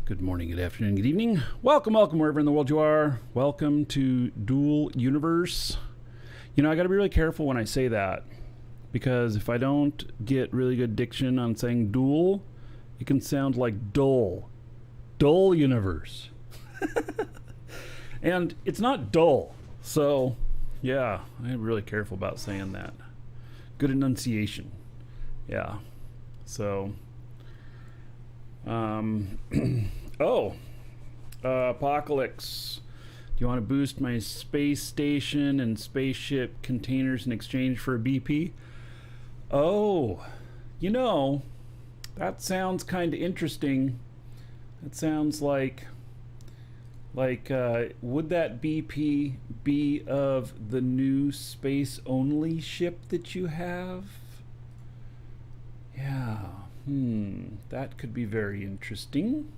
Good morning, good afternoon, good evening. Welcome wherever in the world you are. Welcome to Dual Universe. You know, I got to be really careful when I say that because if I don't get really good diction on saying dual, it can sound like dull. Dull Universe. And it's not dull. So, yeah, I'm really careful about saying that. Good enunciation. Yeah. So, Apocalypse. Do you want to boost my space station and spaceship containers in exchange for a BP? Oh, you know, that sounds kind of interesting. That sounds like, would that BP be of the new space-only ship that you have? Yeah. That could be very interesting.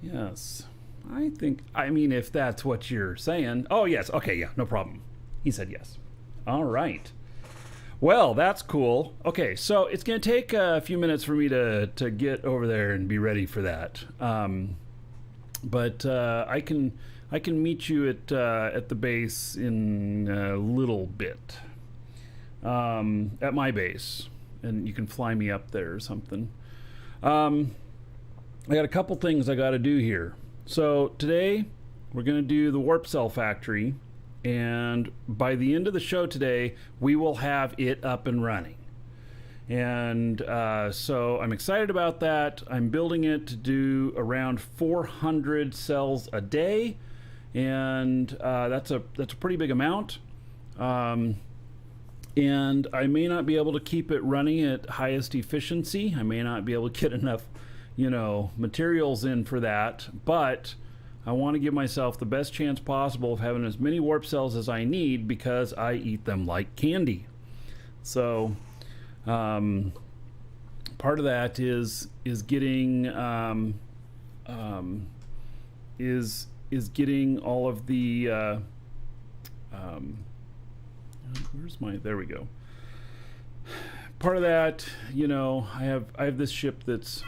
Yes. I mean, if that's what you're saying. Oh, yes. Okay, yeah, no problem. He said yes. All right. Well, that's cool. Okay, so it's going to take a few minutes for me to get over there and be ready for that. But I can meet you at the base in a little bit. At my base. And you can fly me up there or something. I got a couple things I got to do here. So today we're going to do the warp cell factory, and by the end of the show today we will have it up and running. And so I'm excited about that. I'm building it to do around 400 cells a day, and that's a pretty big amount. And I may not be able to keep it running at highest efficiency. I may not be able to get enough, materials in for that. But I want to give myself the best chance possible of having as many warp cells as I need because I eat them like candy. So part of that is getting getting all of the there we go. Part of that, I have this ship that's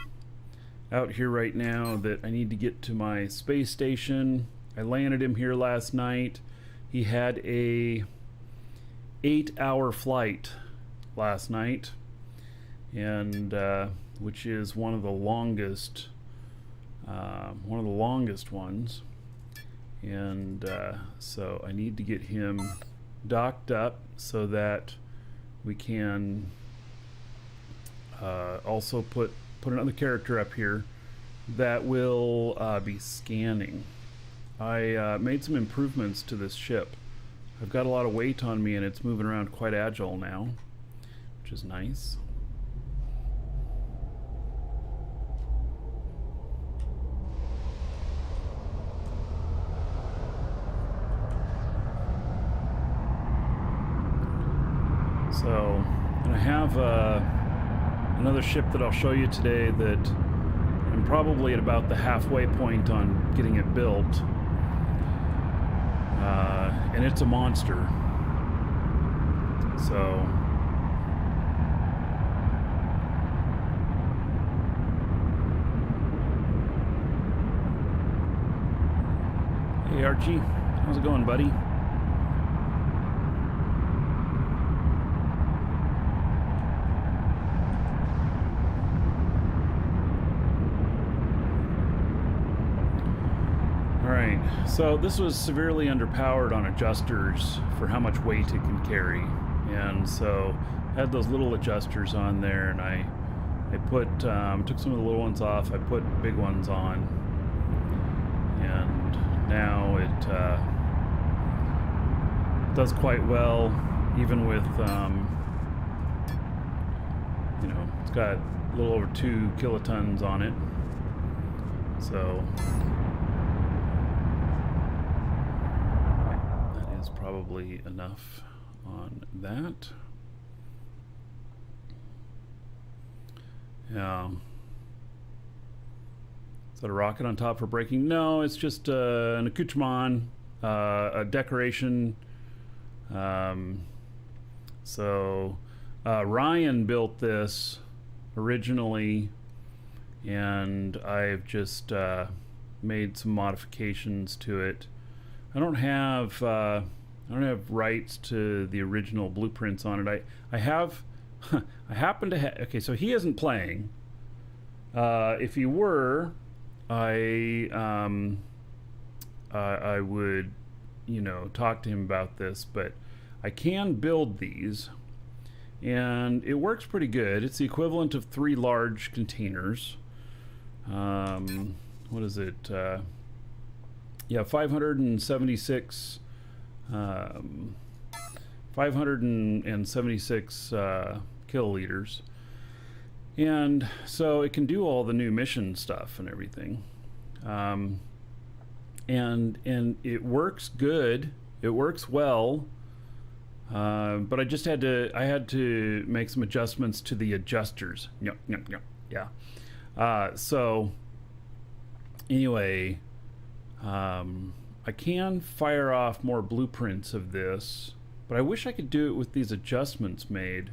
out here right now that I need to get to my space station. I landed him here last night. He had a 8-hour flight last night, and which is one of the longest ones. And so I need to get him docked up so that we can also put another character up here that will be scanning. I made some improvements to this ship. I've got a lot of weight on me and it's moving around quite agile now, which is nice. So, and I have another ship that I'll show you today that I'm probably at about the halfway point on getting it built. And it's a monster. So, hey Archie, how's it going, buddy? So this was severely underpowered on adjusters for how much weight it can carry, and so I had those little adjusters on there, and I put took some of the little ones off. I put big ones on, and now it does quite well, even with it's got a little over 2 kilotons on it, so. Probably enough on that. Yeah. Is that a rocket on top for braking? No, it's just an accoutrement, a decoration. So Ryan built this originally and I've just made some modifications to it. I don't have rights to the original blueprints on it. I have I happen to have. Okay, so he isn't playing. If he were, I would, talk to him about this, but I can build these, and it works pretty good. It's the equivalent of 3 large containers. What is it? Yeah, 576 kiloliters. And so it can do all the new mission stuff and everything. And it works good. It works well. But I had to make some adjustments to the adjusters. Yeah. So anyway, I can fire off more blueprints of this, but I wish I could do it with these adjustments made.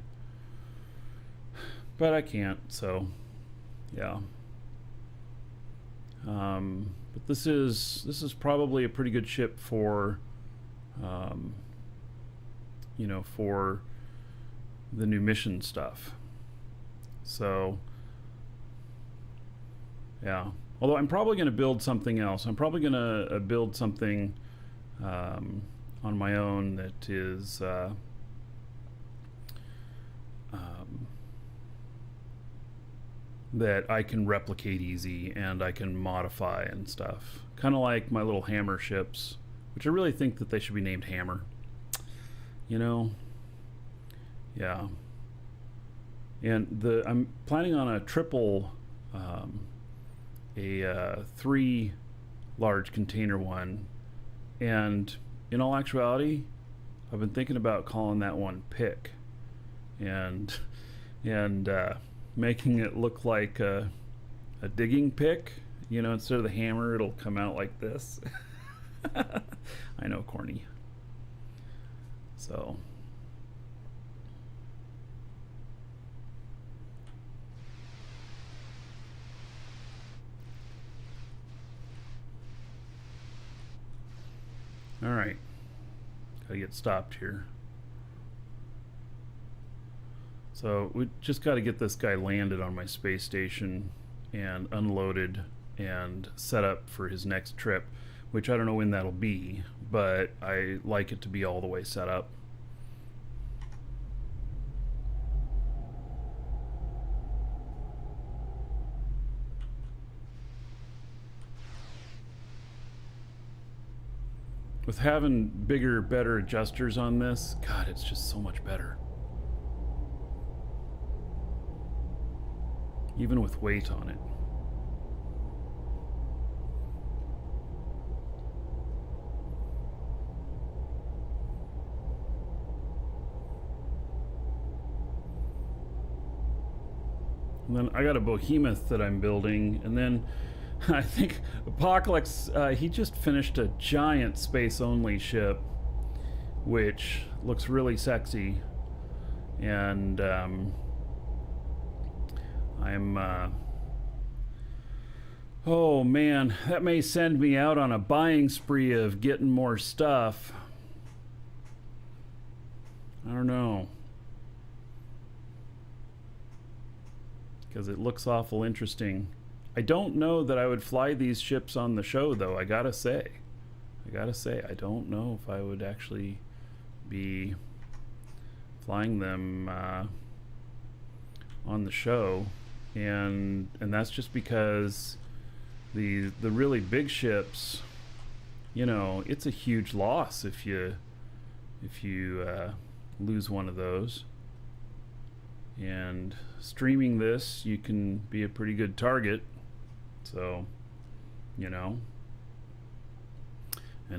But I can't, so yeah. But this is probably a pretty good ship for for the new mission stuff. So yeah. Although I'm probably going to build something else. I'm probably going to build something on my own that is that I can replicate easy and I can modify and stuff. Kind of like my little hammer ships, which I really think that they should be named Hammer. Yeah. And I'm planning on a triple, a 3 large container one, and in all actuality, I've been thinking about calling that one Pick, and making it look like a digging pick. Instead of the hammer, it'll come out like this. I know, corny. So all right, gotta get stopped here. So we just got to get this guy landed on my space station and unloaded and set up for his next trip, which I don't know when that'll be, but I like it to be all the way set up. With having bigger, better adjusters on this, God, it's just so much better. Even with weight on it. And then I got a behemoth that I'm building, and then I think Apocalypse, he just finished a giant space-only ship, which looks really sexy, and oh man, that may send me out on a buying spree of getting more stuff. I don't know. Because it looks awful interesting. I don't know that I would fly these ships on the show, though. I gotta say, I don't know if I would actually be flying them on the show, and that's just because the really big ships, it's a huge loss if you lose one of those. And streaming this, you can be a pretty good target. So, And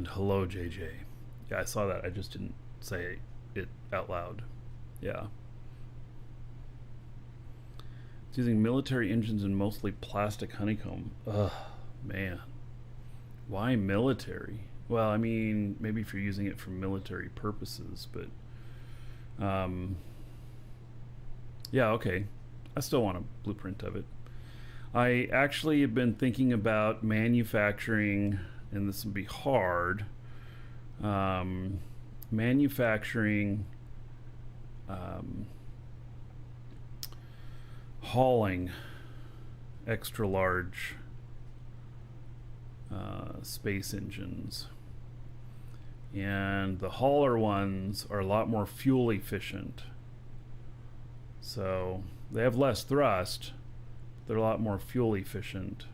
hello, JJ. Yeah, I saw that. I just didn't say it out loud. Yeah. It's using military engines and mostly plastic honeycomb. Ugh, man. Why military? Well, I mean, maybe if you're using it for military purposes, but yeah, okay. I still want a blueprint of it. I actually have been thinking about manufacturing, and this would be hard, manufacturing, um, hauling extra large space engines. And the hauler ones are a lot more fuel efficient. So they have less thrust. They're a lot more fuel efficient.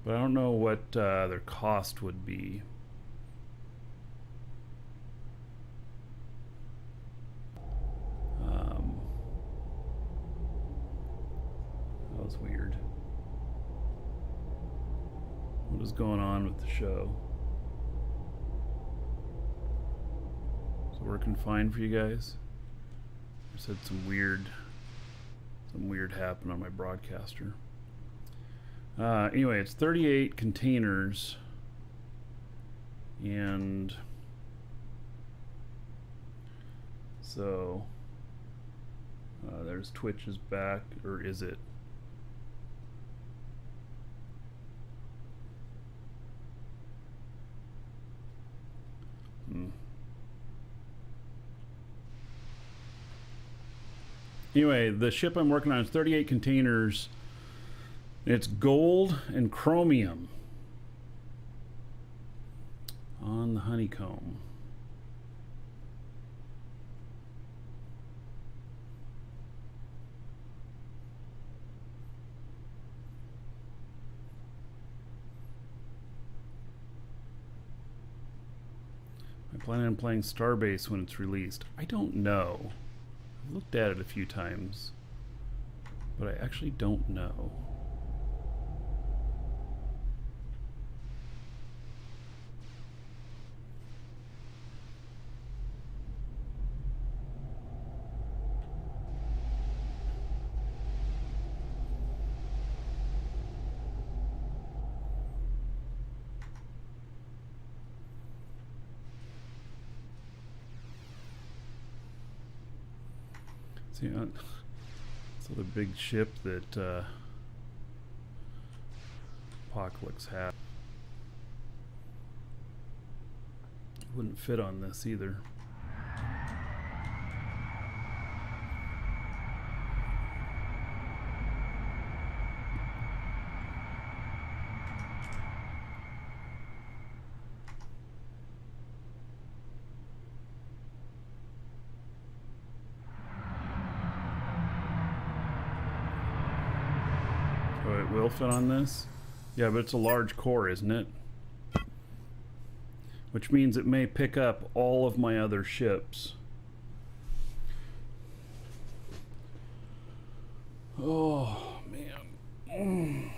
But I don't know what their cost would be. That was weird. What is going on with the show? Is it working fine for you guys? I just had some weird happen on my broadcaster. Anyway, it's 38 containers, and so there's Twitch's back, or is it? Anyway, the ship I'm working on is 38 containers. It's gold and chromium on the honeycomb. I plan on playing Starbase when it's released. I don't know. I've looked at it a few times, but I actually don't know. See, so the big ship that Apocalypse had wouldn't fit on this either. It will fit on this? Yeah, but it's a large core, isn't it? Which means it may pick up all of my other ships. Oh, man.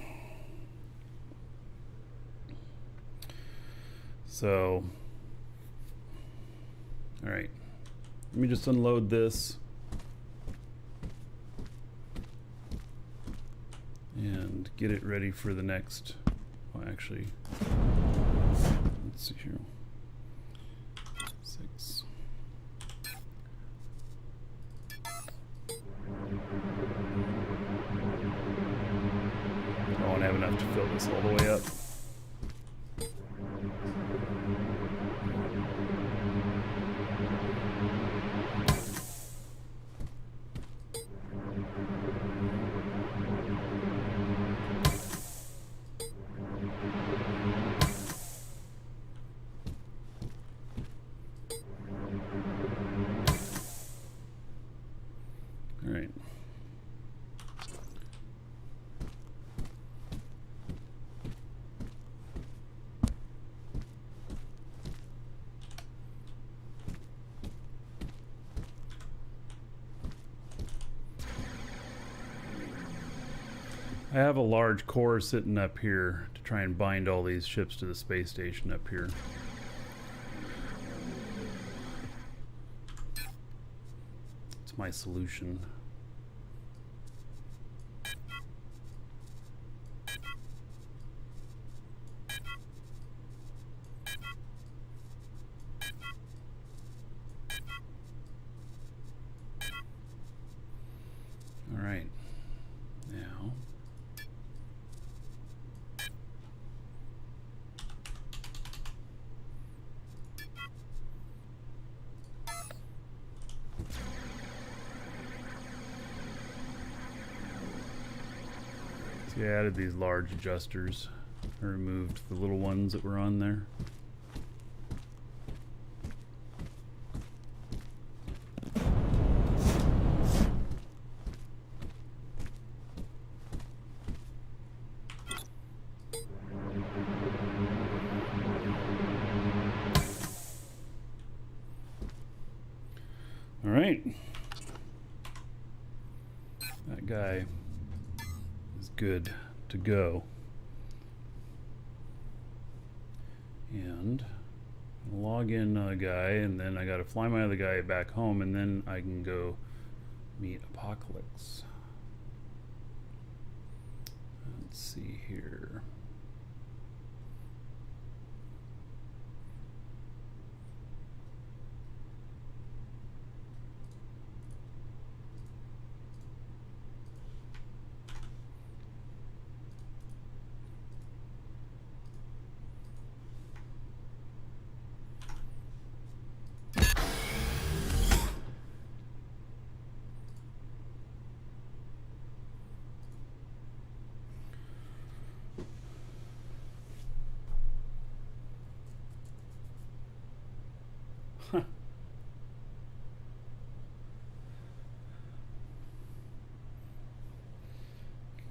So, all right. Let me just unload this. And get it ready for the next, well, actually, let's see here, 6. I won't have enough to fill this all the way up. I have a large core sitting up here to try and bind all these ships to the space station up here. It's my solution. All right. Now. See, I added these large adjusters. I removed the little ones that were on there. All right. That guy is good to go. And log in a guy, and then I gotta fly my other guy back home, and then I can go meet Apocalypse. Let's see here.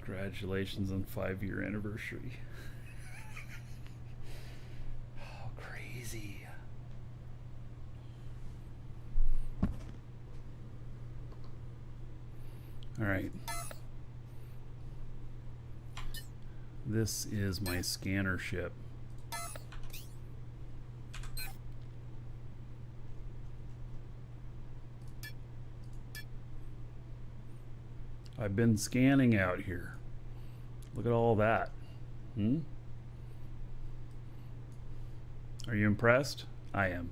Congratulations on 5-year anniversary. Oh, crazy. All right. This is my scanner ship. I've been scanning out here. Look at all that. Are you impressed? I am.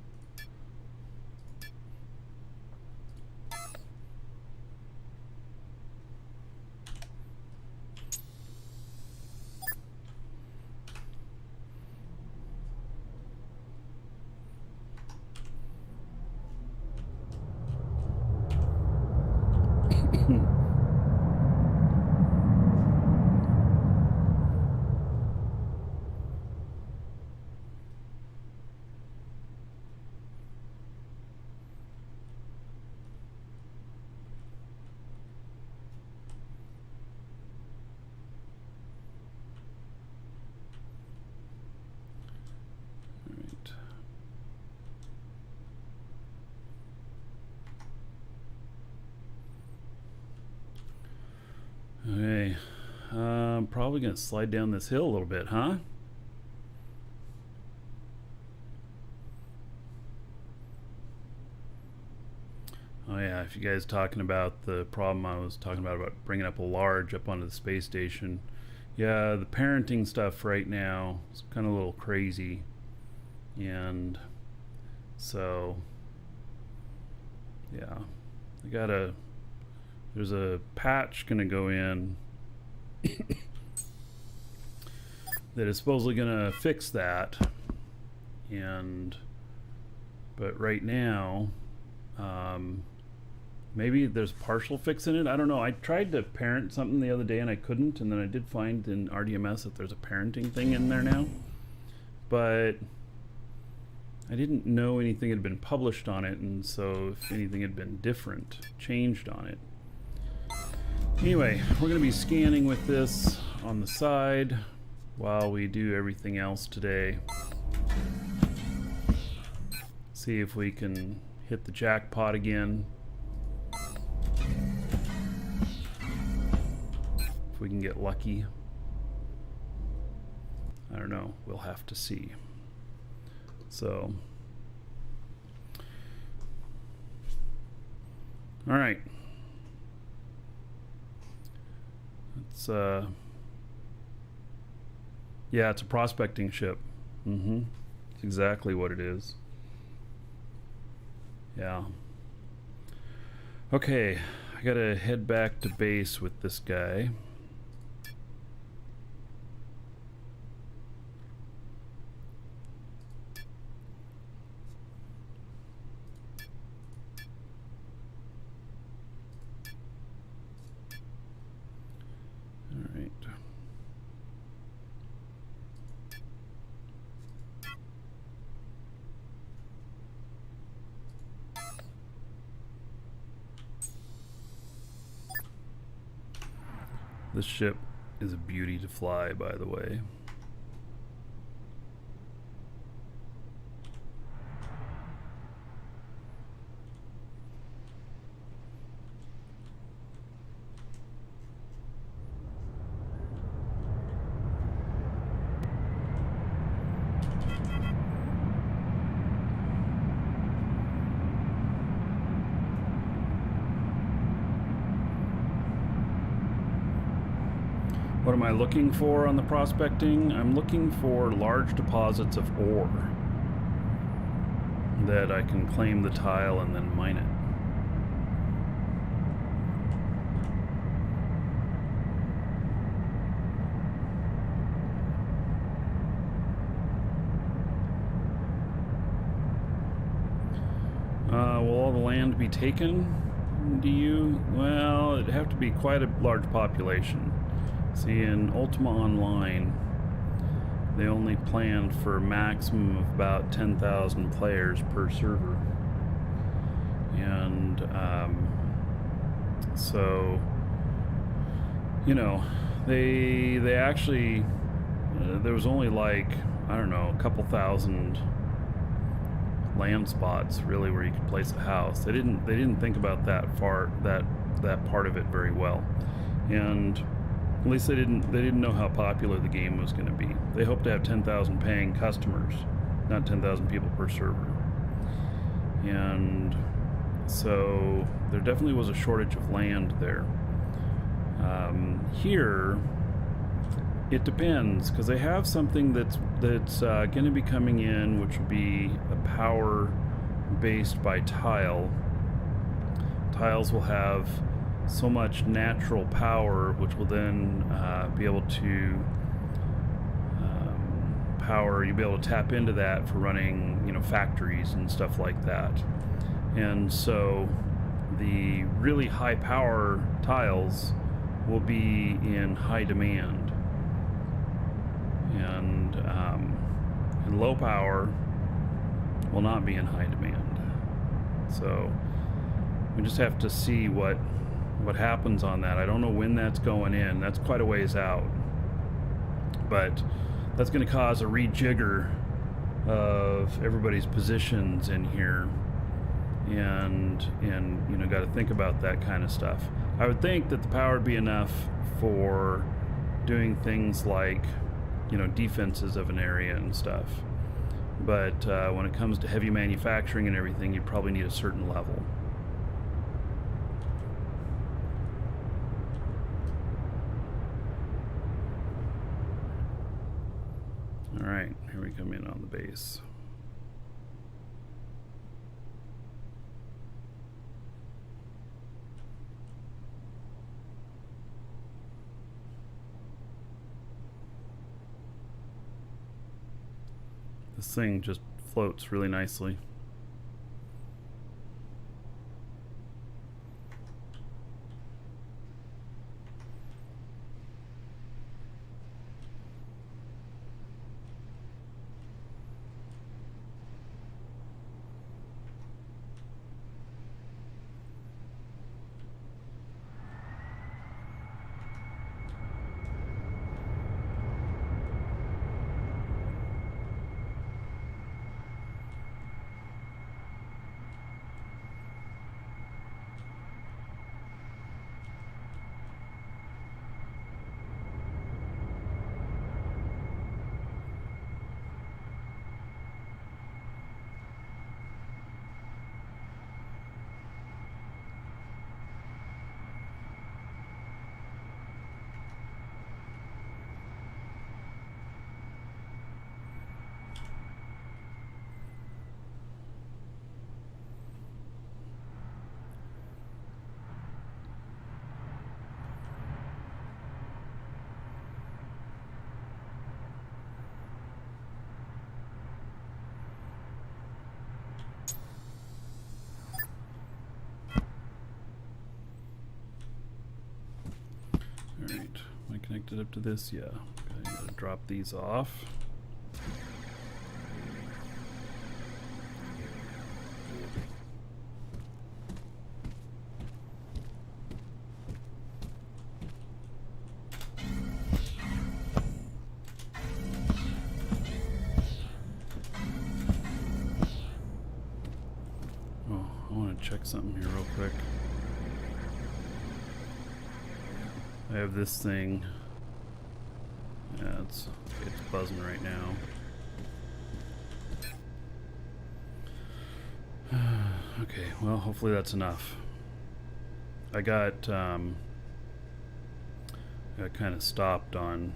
Okay, I'm probably gonna slide down this hill a little bit, huh? Oh yeah, if you guys talking about the problem I was talking about bringing up a large up onto the space station. Yeah, the parenting stuff right now is kind of a little crazy, and so yeah, there's a patch gonna go in that is supposedly gonna fix that, but right now maybe there's partial fix in it. I don't know. I tried to parent something the other day and I couldn't, and then I did find in RDMS that there's a parenting thing in there now, but I didn't know anything had been published on it, and so if anything had been different, changed on it. Anyway, we're going to be scanning with this on the side while we do everything else today. See if we can hit the jackpot again. If we can get lucky. I don't know. We'll have to see. So, all right. It's yeah, it's a prospecting ship. It's exactly what it is. Yeah. Okay, I gotta head back to base with this guy. This ship is a beauty to fly, by the way. What am I looking for on the prospecting? I'm looking for large deposits of ore that I can claim the tile and then mine it. Will all the land be taken? Do you? Well, it'd have to be quite a large population. See, in Ultima Online, they only planned for a maximum of about 10,000 players per server. And so, you know, they actually, there was only like, I don't know, a couple thousand land spots really where you could place a house. They didn't think about that part of it very well. And at least they didn't know how popular the game was going to be. They hoped to have 10,000 paying customers, not 10,000 people per server. And so there definitely was a shortage of land there. Here, it depends, because they have something that's going to be coming in, which will be a power based by tile. Tiles will have so much natural power, which will then be able to power. You'll be able to tap into that for running, factories and stuff like that. And so the really high power tiles will be in high demand, and low power will not be in high demand. So we just have to see what happens on that. I don't know when that's going in. That's quite a ways out. But that's going to cause a rejigger of everybody's positions in here. And got to think about that kind of stuff. I would think that the power would be enough for doing things like, defenses of an area and stuff. But when it comes to heavy manufacturing and everything, you probably need a certain level. Alright, here we come in on the base. This thing just floats really nicely. Alright, am I connected up to this? Yeah. Okay, I gotta drop these off. Oh, I want to check something here real quick. I have this thing. Yeah, it's buzzing right now. Okay, well, hopefully that's enough. I got kind of stopped on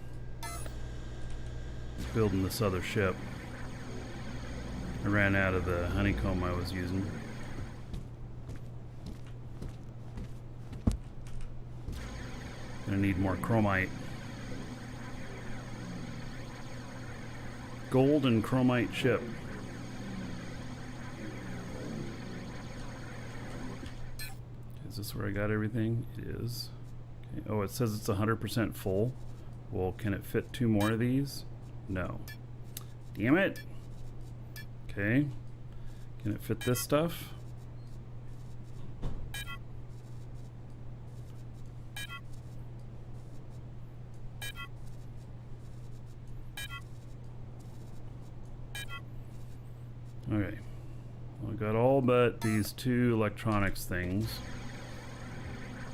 building this other ship. I ran out of the honeycomb I was using. Gonna need more chromite. Gold and chromite ship. Is this where I got everything? It is. Okay. Oh, it says it's 100% full. Well, can it fit 2 more of these? No. Damn it. Okay. Can it fit this stuff? Okay. Well, I got all but these 2 electronics things,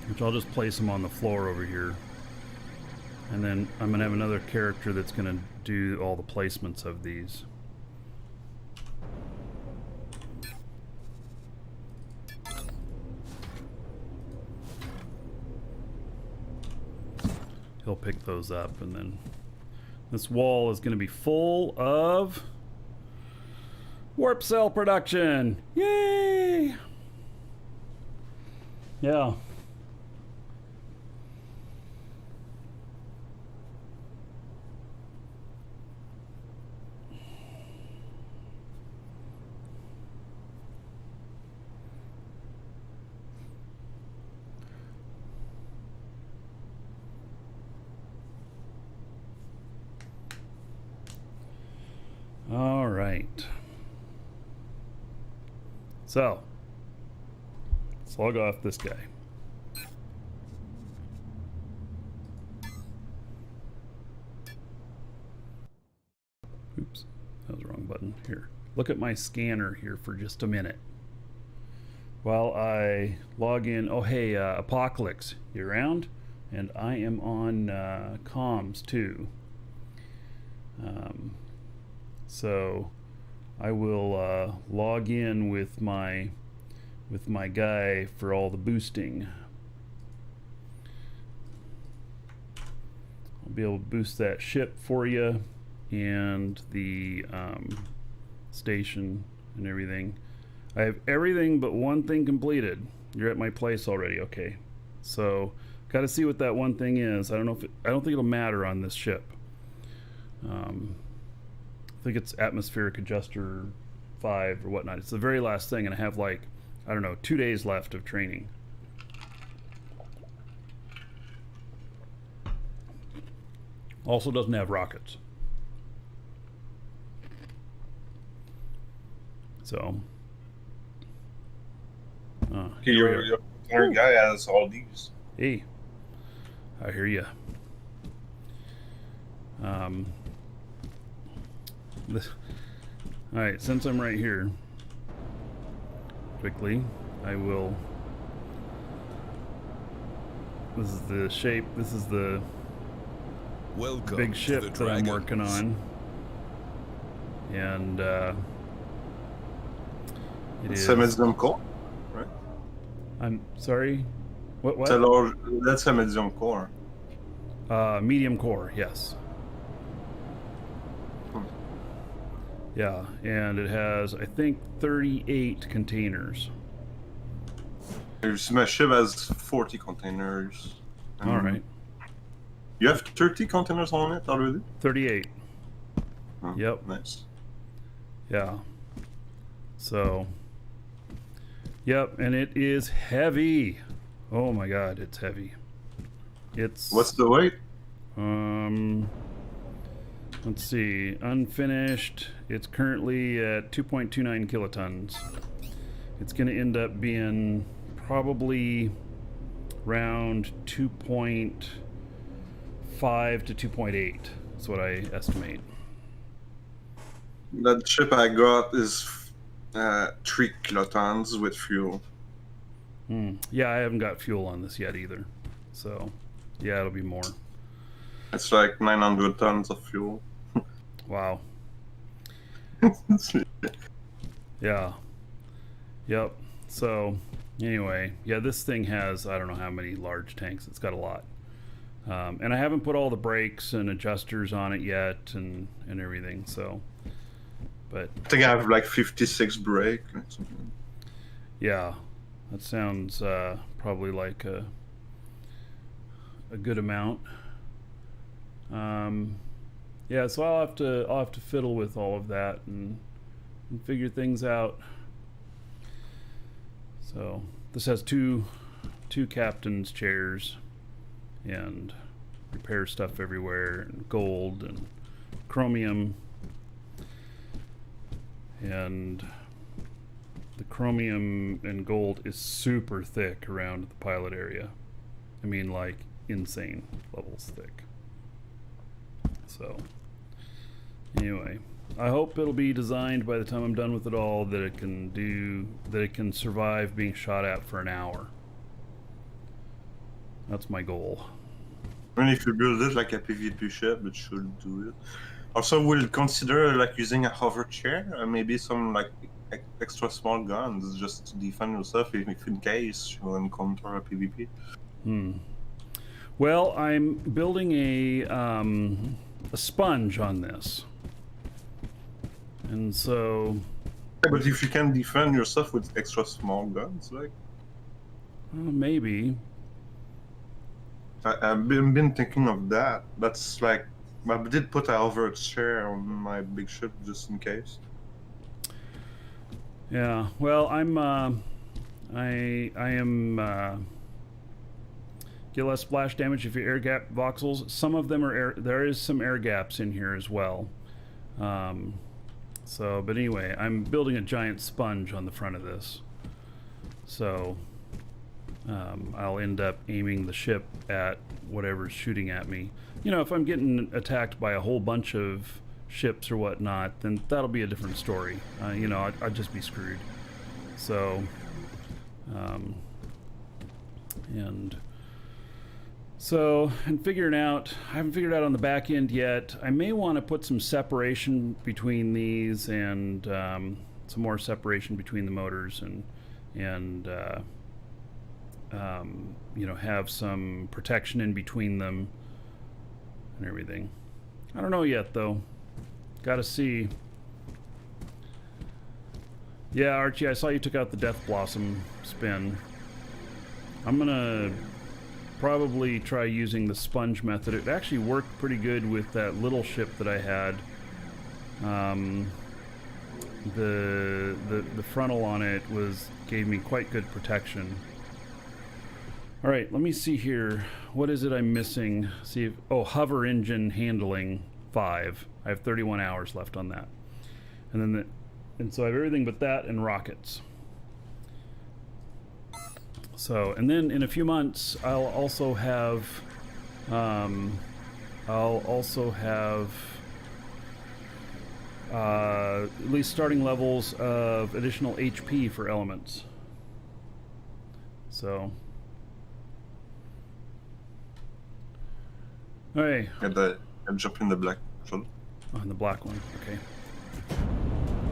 which I'll just place them on the floor over here. And then I'm gonna have another character that's gonna do all the placements of these. He'll pick those up, and then this wall is gonna be full of warp cell production. Yay! Yeah. All right. So, let's log off this guy. Oops, that was the wrong button. Here, look at my scanner here for just a minute while I log in. Oh, hey, Apocalypse, you around? And I am on comms too. So I will log in with my guy for all the boosting. I'll be able to boost that ship for you and the station and everything. I have everything but one thing completed. You're at my place already. Okay, so got to see what that one thing is. I don't know if I don't think it'll matter on this ship. I think it's atmospheric adjuster 5 or whatnot. It's the very last thing, and I have like, I don't know, 2 days left of training. Also doesn't have rockets. So. Okay, your guy has all these. Hey, I hear you. All right, since I'm right here, quickly, I will. This is the shape. This is the big ship that I'm working on, and it is. C'est medium core, right? I'm sorry. What? That's a medium core. Medium core, yes. Yeah, and it has, I think, 38 containers. My ship has 40 containers. All right. You have 30 containers on it already? 38. Oh, yep. Nice. Yeah. So, yep, and it is heavy. Oh my God, it's heavy. It's What's the weight? let's see, unfinished. It's currently at 2.29 kilotons. It's going to end up being probably around 2.5 to 2.8. That's what I estimate. That ship I got is 3 kilotons with fuel. Yeah, I haven't got fuel on this yet either. So, yeah, it'll be more. It's like 900 tons of fuel. Wow. Yeah. Yep. So, anyway, yeah, this thing has, I don't know how many large tanks. It's got a lot. And I haven't put all the brakes and adjusters on it yet and everything. So, but I think I have like 56 brake or something. yeah, that sounds probably like a good amount. Yeah, so I'll have to fiddle with all of that and figure things out. So this has two captain's chairs and repair stuff everywhere, and gold and chromium, and the chromium and gold is super thick around the pilot area. I mean, like insane levels thick. So anyway, I hope it'll be designed by the time I'm done with it all that it can survive being shot at for an hour. That's my goal. I mean, if you build it like a PvP ship, it should do it. Also, we'll consider like using a hover chair and maybe some like extra small guns just to defend yourself if in case you encounter a PvP. Well, I'm building a sponge on this, and so. Yeah, but if you can defend yourself with extra small guns, like. Maybe. I've been thinking of that. That's like, I did put a hover chair on my big ship just in case. Yeah. Well, I am. Get less splash damage if you air gap voxels. Some of them are there is some air gaps in here as well. So, but anyway, I'm building a giant sponge on the front of this. So, I'll end up aiming the ship at whatever's shooting at me. You know, if I'm getting attacked by a whole bunch of ships or whatnot, then that'll be a different story. You know, I'd just be screwed. So, and figuring out, I haven't figured out on the back end yet. I may want to put some separation between these and some more separation between the motors and you know, have some protection in between them and everything. I don't know yet though. Gotta see. Yeah, Archie, I saw you took out the Death Blossom spin. I'm gonna probably try using the sponge method. It actually worked pretty good with that little ship that I had. The frontal on it gave me quite good protection. All right, let me see here. What is it I'm missing? See if, oh, hover engine handling 5. I have 31 hours left on that, and then and so I have everything but that and rockets. So, and then in a few months, I'll also have at least starting levels of additional HP for elements. So, all right. I'll jump in the black shuttle. Oh, in the black one. Okay.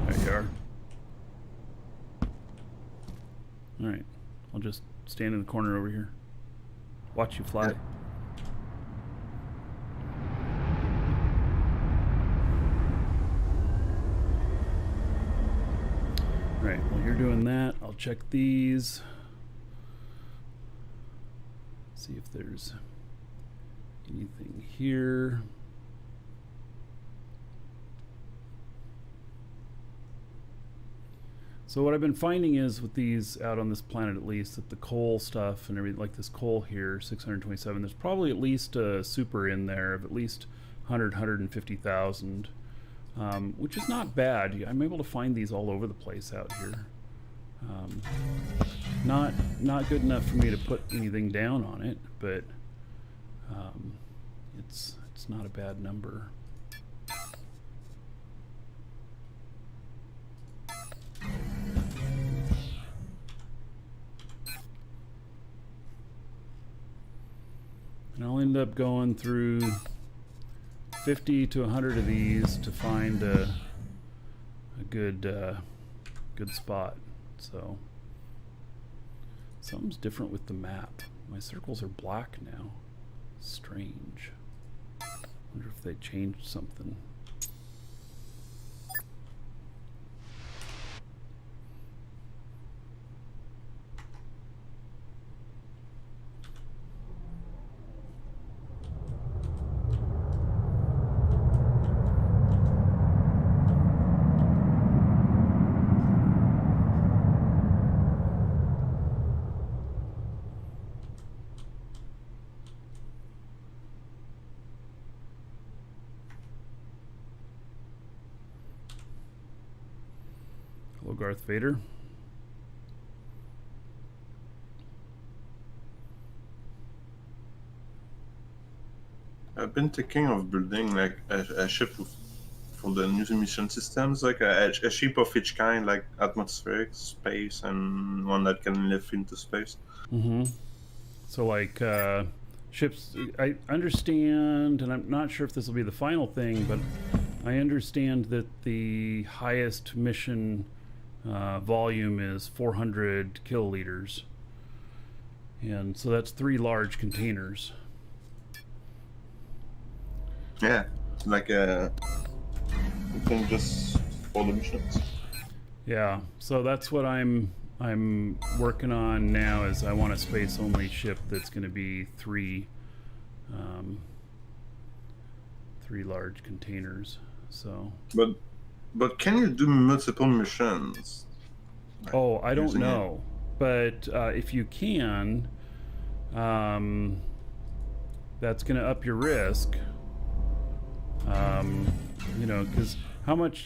There you are. All right. I'll just stand in the corner over here. Watch you fly. Yeah. Right, while you're doing that, I'll check these. See if there's anything here. So what I've been finding is with these out on this planet, at least, that the coal stuff and everything, like this coal here, 627, there's probably at least a super in there of at least 150,000, which is not bad. I'm able to find these all over the place out here. Not good enough for me to put anything down on it, but it's not a bad number. And I'll end up going through 50 to 100 of these to find a good spot. So something's different with the map. My circles are black now. Strange. Wonder if they changed something. Hello, Darth Vader. I've been thinking of building like a ship for the new mission systems, like a ship of each kind, like atmospheric, space, and one that can live into space. Mm-hmm. So like ships, I understand, and I'm not sure if this will be the final thing, but I understand that the highest mission volume is 400 kiloliters, and so that's 3 large containers. Yeah, like you can just for the missions. Yeah, so that's what I'm working on now. Is I want a space only ship that's going to be 3 large containers. So but can you do multiple missions? Like, oh, I don't know, but if you can, that's going to up your risk. You know, because how much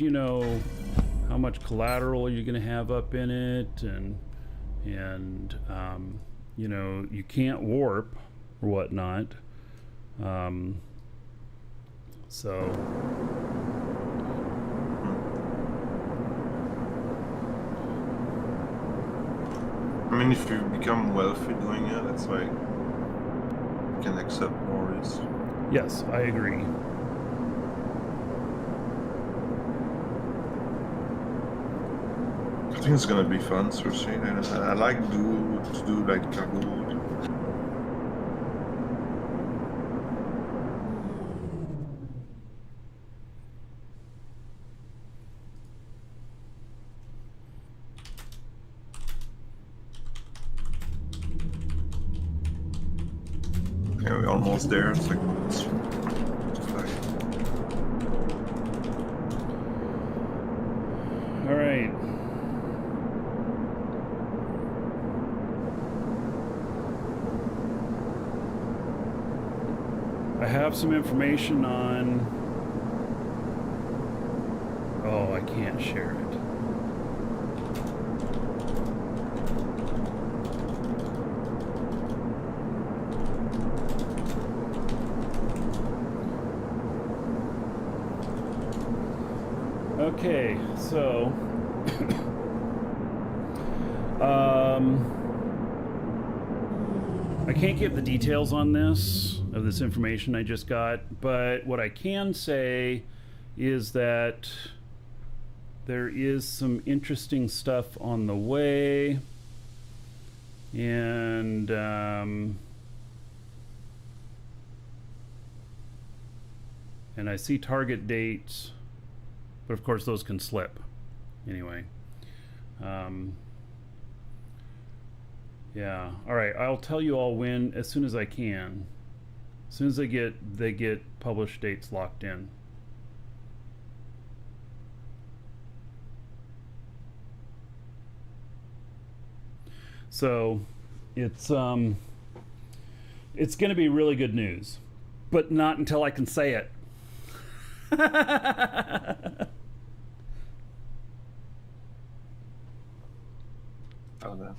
collateral you're going to have up in it, and you know, you can't warp or whatnot. So I mean, if you become wealthy doing it, that's like you can accept more risk. Yes, I agree. I think it's gonna be fun, seriously. I like to do like cargo. Yeah, we're almost there. It's like all right. I have some information on... Oh, I can't share it. Okay, so... I can't give the details on this, of this information I just got, but what I can say is that there is some interesting stuff on the way, and I see target dates, but of course those can slip. Anyway, yeah. All right. I'll tell you all when, as soon as I can. As soon as they get published dates locked in. So it's going to be really good news, but not until I can say it. Oh, no.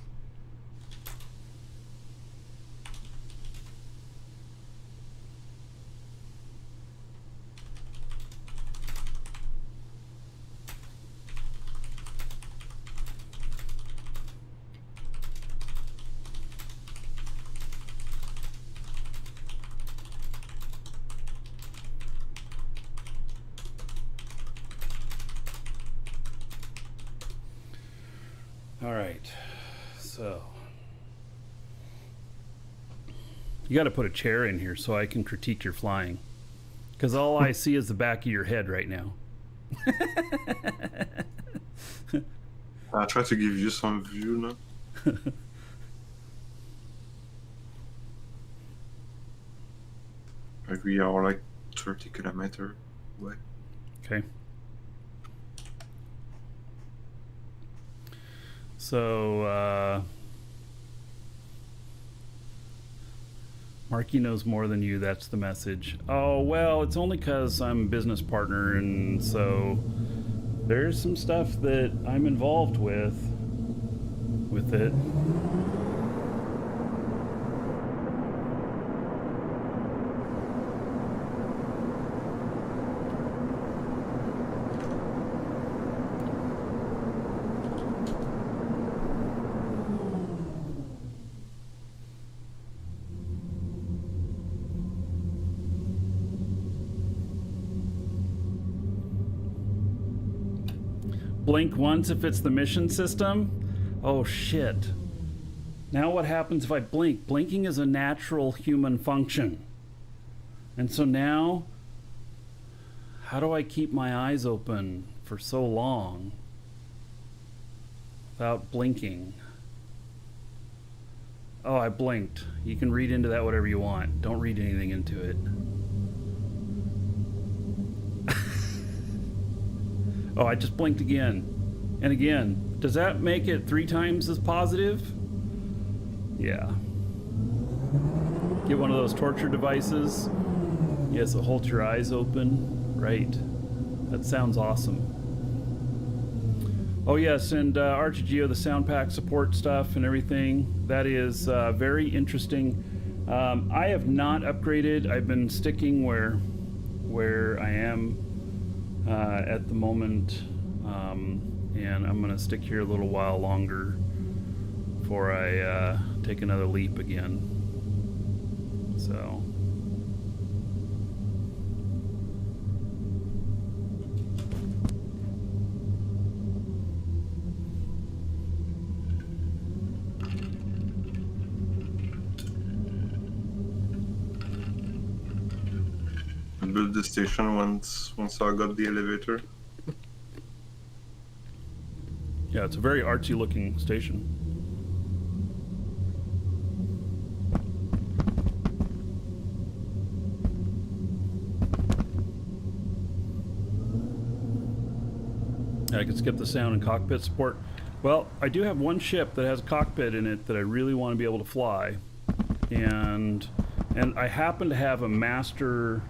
All right, so you got to put a chair in here so I can critique your flying, because all I see is the back of your head right now. I try to give you some view now. Like we are like 30 kilometers away. Okay. So, Marky knows more than you, that's the message. Oh, well, it's only because I'm a business partner, and so there's some stuff that I'm involved with it. Blink once if it's the mission system. Oh shit. Now what happens if I blink? Blinking is a natural human function. And so now, how do I keep my eyes open for so long without blinking? Oh, I blinked. You can read into that whatever you want. Don't read anything into it. Oh, I just blinked again and again. Does that make it 3 times as positive? Yeah. Get one of those torture devices. Yes, it holds your eyes open. Right. That sounds awesome. Oh yes, and Archigeo, the sound pack support stuff and everything. That is very interesting. I have not upgraded. I've been sticking where I am at the moment, and I'm gonna stick here a little while longer before I take another leap again. So. I built the station once I got the elevator. Yeah, it's a very artsy looking station. I could skip the sound and cockpit support. Well, I do have one ship that has a cockpit in it that I really want to be able to fly, and I happen to have a master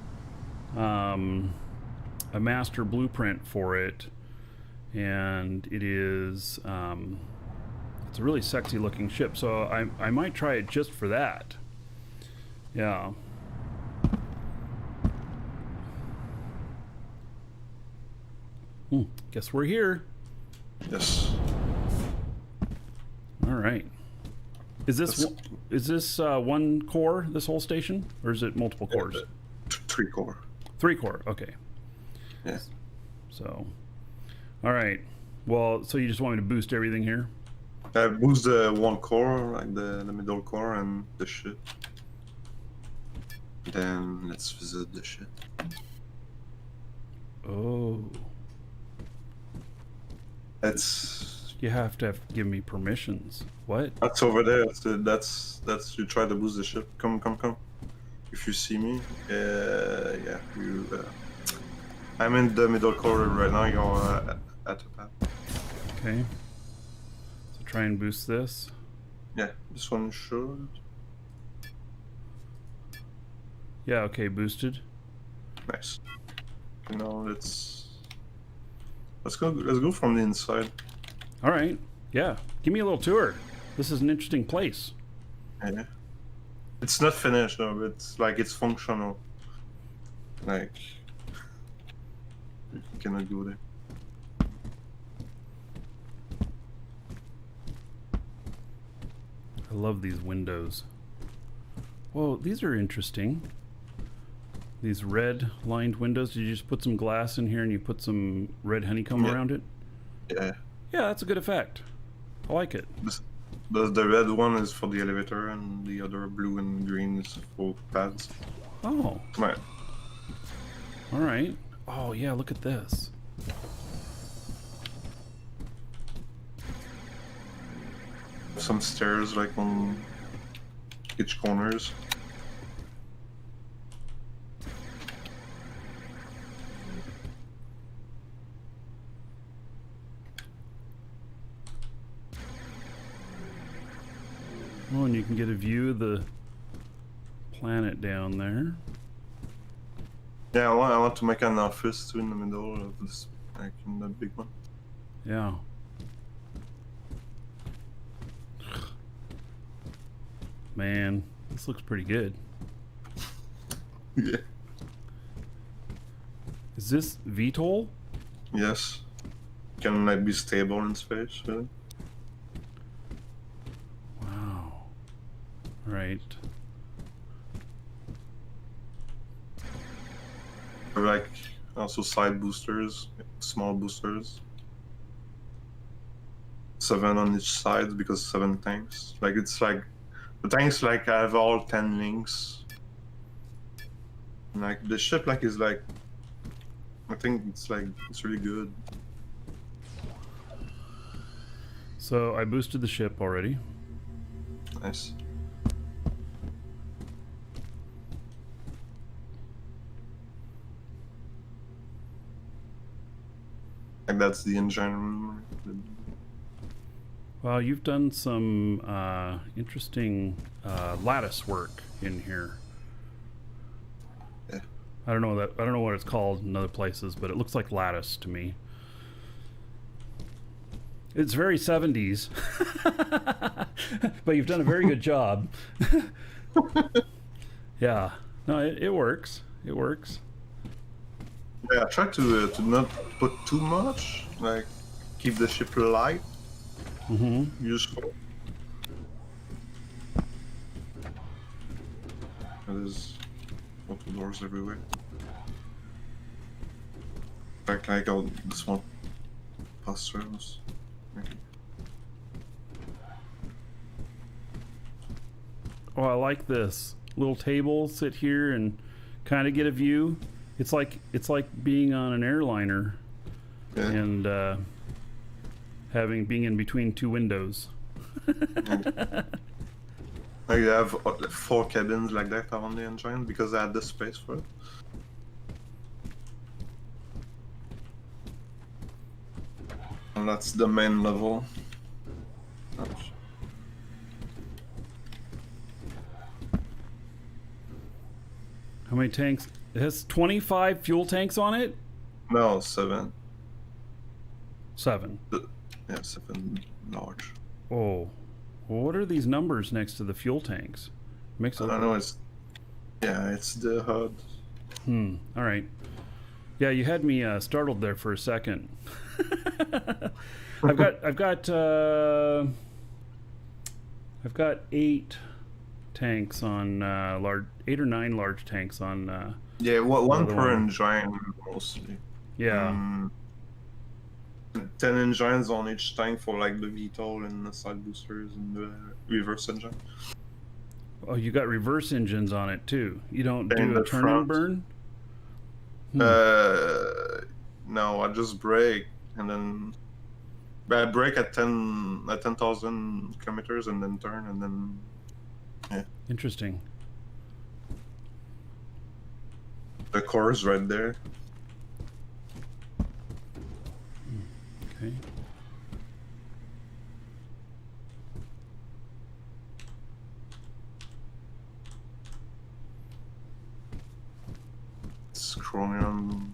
blueprint for it, and it is it's a really sexy looking ship, so I might try it just for that. Yeah. Guess we're here. Yes. All right. Is this one core, this whole station, or is it multiple cores? 3 core. 3 core. Okay. Yeah. So, all right. Well, so you just want me to boost everything here? Boost the 1 core, like the middle core, and the ship. Then let's visit the ship. Oh. That's. You have to give me permissions. What? That's over there. That's you try to boost the ship. Come. If you see me, yeah, you. I'm in the middle core right now. You're at the path. Okay. So try and boost this. Yeah, this one should. Yeah, okay, boosted. Nice. Okay, now let's go from the inside. All right. Yeah. Give me a little tour. This is an interesting place. Yeah. It's not finished though, but it's like it's functional. Like you cannot go there. I love these windows. Whoa, these are interesting. These red lined windows. Did you just put some glass in here and you put some red honeycomb Yeah. around it? Yeah. Yeah, that's a good effect. I like it. The red one is for the elevator, and the other blue and green is for pads. Oh, Right. all right. Oh, yeah, look at this. Some stairs like on each corners. Oh, and you can get a view of the planet down there. Yeah, I want to make an office too in the middle of this, like in the big one. Yeah. Man, this looks pretty good. Yeah. Is this VTOL? Yes. Can like be stable in space, really? Wow. Right. Or like also side boosters, small boosters. 7 on each side because 7 tanks. Like it's like the tanks like have all 10 links. And, like the ship like is like I think it's really good. So I boosted the ship already. Nice. Like that's the engine room. Well, you've done some interesting lattice work in here. Yeah. I don't know what it's called in other places, but it looks like lattice to me. It's very 70s, but you've done a very good job. Yeah, no, it works. It works. Yeah, I try to not put too much. Like keep the ship light, useful. There's auto doors everywhere. Like all the small pass-throughs. Oh, I like this little table. Sit here and kind of get a view. It's like being on an airliner Yeah. and being in between two windows. Like you have 4 cabins like that on the engine because I had the space for it. And that's the main level. Ouch. How many tanks? It has 25 fuel tanks on it? No, 7. 7. Yeah, 7 large. Oh. Well, what are these numbers next to the fuel tanks? Makes I it don't know. It's the HUD. All right. Yeah, you had me startled there for a second. I've got 8 tanks on 8 or 9 large tanks on. Yeah, one Another per one. engine mostly. Yeah. 10 engines on each tank for like the VTOL and the side boosters and the reverse engine. Oh, you got reverse engines on it too. You don't In do a the turn and front. burn? No, I just brake and then I brake at 10,000 kilometers and then turn and then Interesting. the core is right there. Okay. Chromium,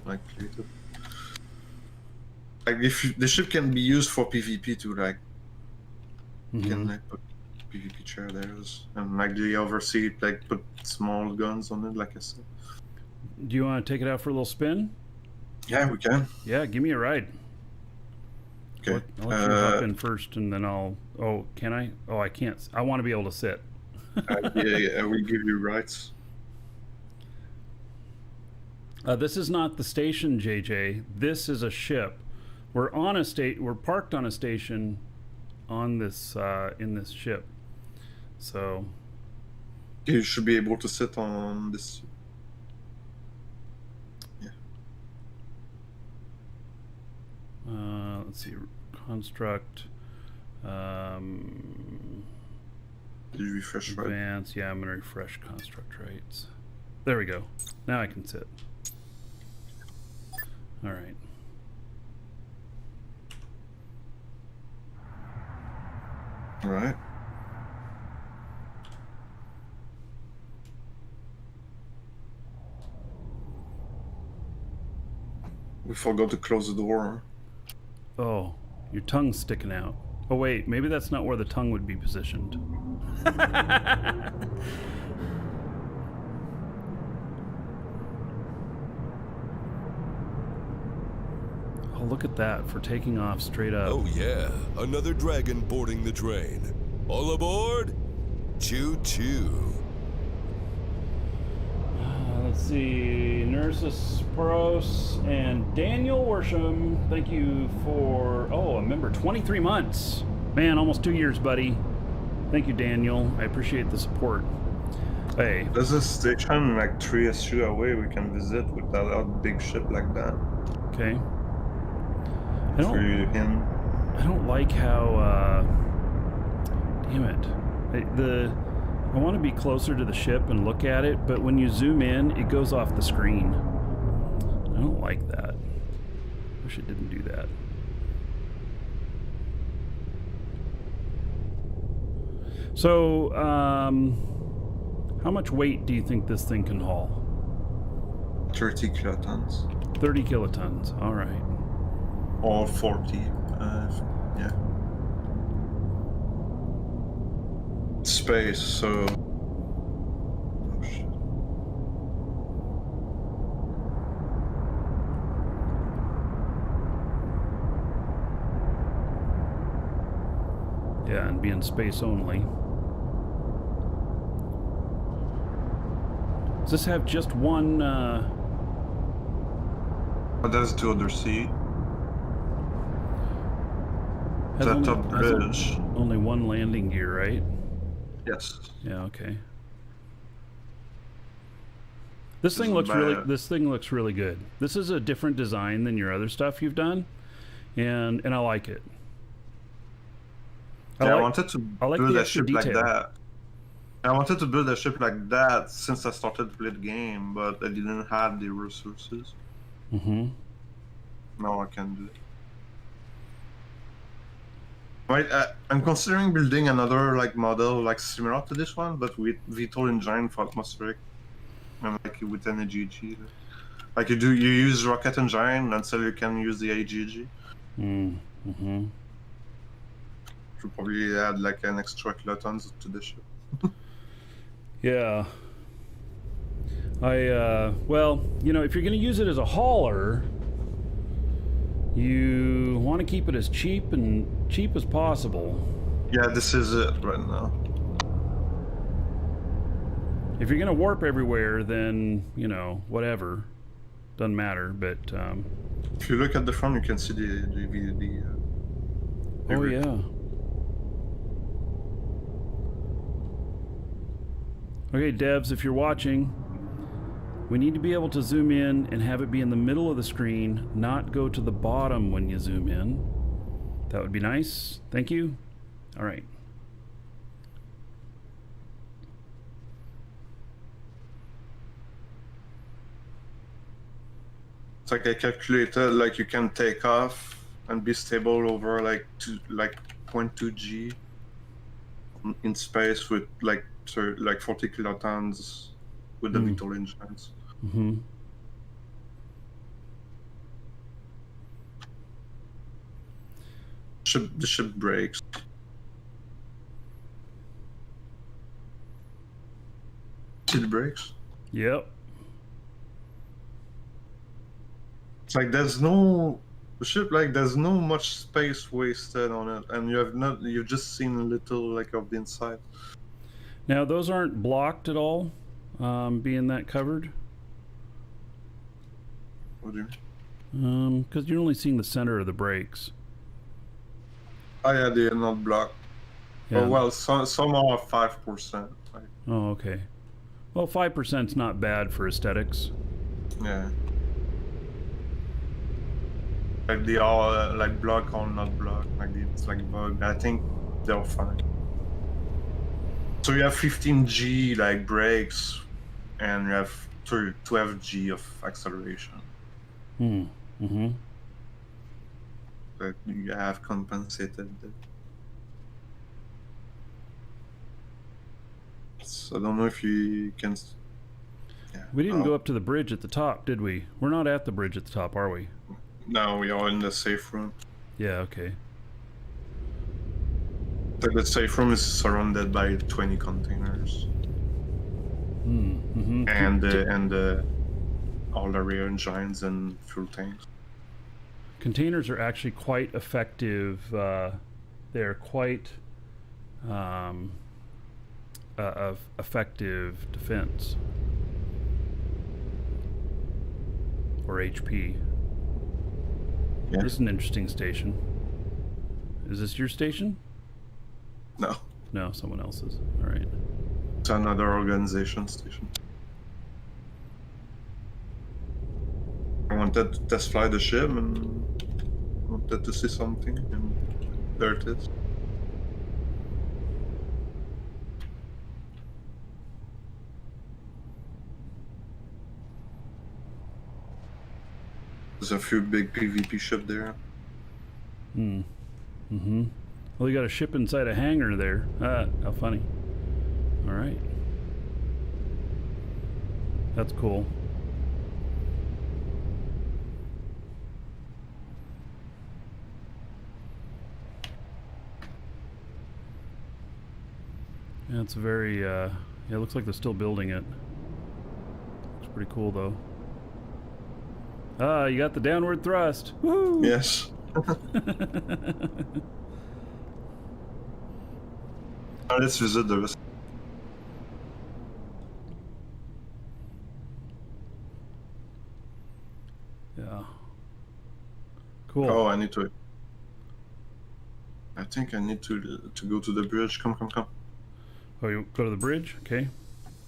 like later. Like if the ship can be used for PvP too, like you can like put PvP chair there, and like the oversea, like put small guns on it, like I said. Do you want to take it out for a little spin? Yeah, we can. Yeah, give me a ride. Okay. I'll let you hop in first, and then I'll. Oh, can I? Oh, I can't. I want to be able to sit. Yeah, we give you rights. This is not the station, JJ. This is a ship. We're on a state. We're parked on a station, on this in this ship. So. You should be able to sit on this. Yeah. Let's see. Construct. Did you refresh right? Advance. Yeah, I'm gonna refresh construct rights. There we go. Now I can sit. All right. All right. We forgot to close the door. Oh, your tongue's sticking out. Oh wait, maybe that's not where the tongue would be positioned. Oh, look at that, for taking off straight up. Oh yeah, another dragon boarding the train. All aboard? Choo-choo. Let's see, Nurses Spross and Daniel Worsham, thank you for, a member, 23 months. Man, almost 2 years, buddy. Thank you, Daniel. I appreciate the support. Hey. There's a station like 3 SU away we can visit with that big ship like that. Okay. For him. I don't like how, damn it. I want to be closer to the ship and look at it, but when you zoom in, it goes off the screen. I don't like that. Wish it didn't do that. So, how much weight do you think this thing can haul? 30 kilotons. 30 kilotons, all right. Or 40, yeah. Space, so... Oh, shit. Yeah, and be in space only. Does this have just one, Oh, that's the other sea. has That only- top has bridge. only one landing gear, right? Yes. Yeah, okay. This thing Isn't looks bad. this thing looks really good. This is a different design than your other stuff you've done, and I like it. Yeah, I like- wanted to I like build the a extra ship like detail. that. I wanted to build a ship like that since I started to play the game, but I didn't have the resources. Mm-hmm. Now I can do it. Right, I'm considering building another like model like similar to this one, but with VTOL engine for atmospheric, and like with an AGG. Like you use rocket engine, and so you can use the AGG. Mm-hmm. To probably add like an extra kilotons to the ship. Yeah. Well, you know, if you're going to use it as a hauler, you want to keep it as cheap as possible. Yeah, this is it right now. If you're going to warp everywhere, then, you know, whatever. Doesn't matter, but... If you look at the front, you can see the oh, yeah. Okay, devs, if you're watching, we need to be able to zoom in and have it be in the middle of the screen, not go to the bottom when you zoom in. That would be nice. Thank you. All right. It's like I calculated, like you can take off and be stable over like 0.2 G in space with like 40 kilotons with the VTOL engines. Mm-hmm. The ship breaks. See the brakes? Yep. It's like there's no the ship, like there's no much space wasted on it, and you've just seen a little like of the inside. Now those aren't blocked at all, being that covered, What do you mean? because you're only seeing the center of the brakes. Oh yeah, they are not blocked. Yeah. Oh well, some are 5%. Like, Oh, okay. Well, 5%'s not bad for aesthetics. yeah. Like they are like block or not block. Like it's like bug. I think they're fine. So you have 15G like brakes, and you have 12G of acceleration. Mm-hmm. But you have compensated it. So I don't know if you can. Yeah. We didn't go up to the bridge at the top, did we? We're not at the bridge at the top, are we? No, we are in the safe room. Yeah, okay. So the safe room is surrounded by 20 containers, Mm-hmm. and all the rear engines and fuel tanks. Containers are actually quite effective. They're quite effective defense. Or HP. Yeah. This is an interesting station. Is this your station? No, No, someone else's. All right. it's another organization station. I wanted to test fly the ship and wanted to see something, and there it is. There's a few big PvP ship there. Mm-hmm. Well, you got a ship inside a hangar there. How funny. All right. That's cool. Yeah, it's very, yeah, it looks like they're still building it. Looks pretty cool, though. Ah, you got the downward thrust. Woo! Yes. Let's visit the rest. Yeah. Cool. Oh, I need to. I think I need to go to the bridge. Come. Oh, you go to the bridge? Okay.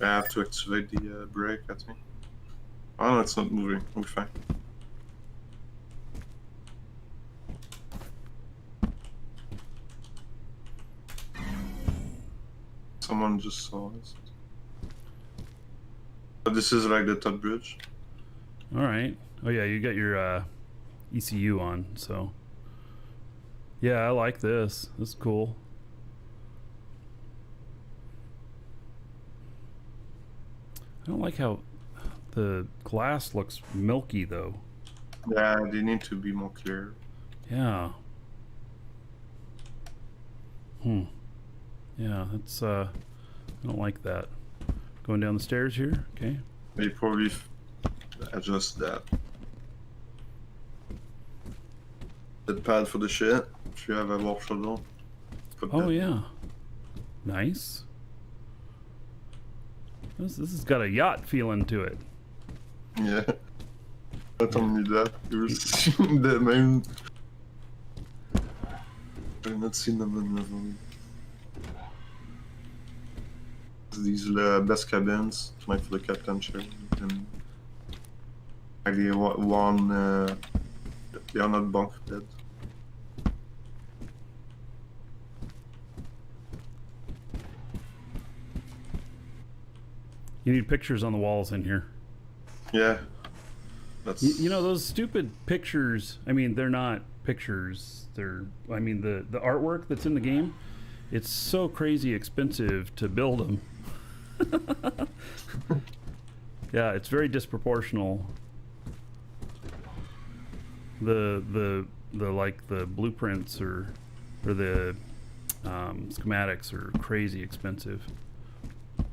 I have to activate the brake, I think. Oh no, it's not moving. We're fine. Someone just saw us. But this is like the top bridge. All right. Oh yeah, you got your ECU on, so. Yeah, I like this. This is cool. I don't like how the glass looks milky, though. Yeah, they need to be more clear. Yeah. Yeah, that's I don't like that. Going down the stairs here. Okay. They probably adjust that. The pad for the shit. If you have a warp shuttle. Put Oh that. yeah. Nice. This has got a yacht feeling to it. Yeah. Not only that, you're seeing the main. I've not seen them in the these best cabins, like for the captain chair, and like the one they are not bunk bed. You need pictures on the walls in here. Yeah, that's You know those stupid pictures. I mean, they're not pictures. They're. I mean, the artwork that's in the game. It's so crazy expensive to build them. Yeah, it's very disproportional. The like the blueprints are or the schematics are crazy expensive.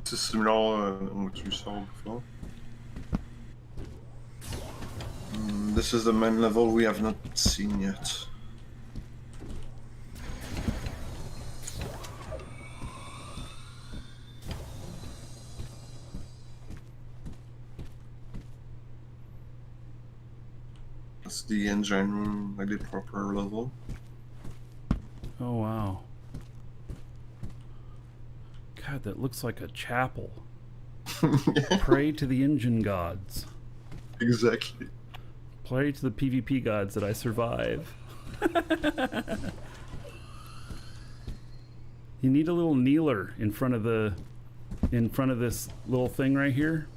It's similar what you saw before. This is the main level we have not seen yet. That's the engine room, like the proper level. Oh wow. God, that looks like a chapel. Pray to the engine gods. Exactly. Pray to the PvP gods that I survive. You need a little kneeler in front of this little thing right here.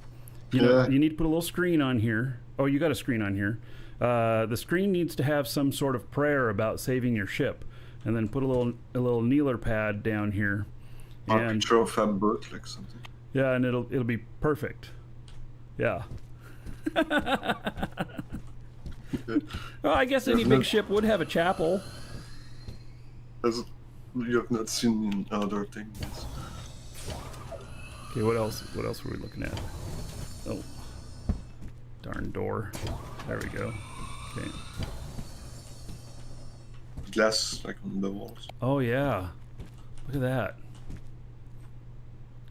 You know, you need to put a little screen on here. Oh, you got a screen on here. The screen needs to have some sort of prayer about saving your ship, and then put a little kneeler pad down here. And picture of a boat, like something. Yeah, and it'll be perfect. Yeah. Well, I guess any big ship would have a chapel. As you have not seen in other things. Okay, what else? What else were we looking at? Oh, darn door. There we go. Okay. Glass, like on the walls. Oh yeah, look at that.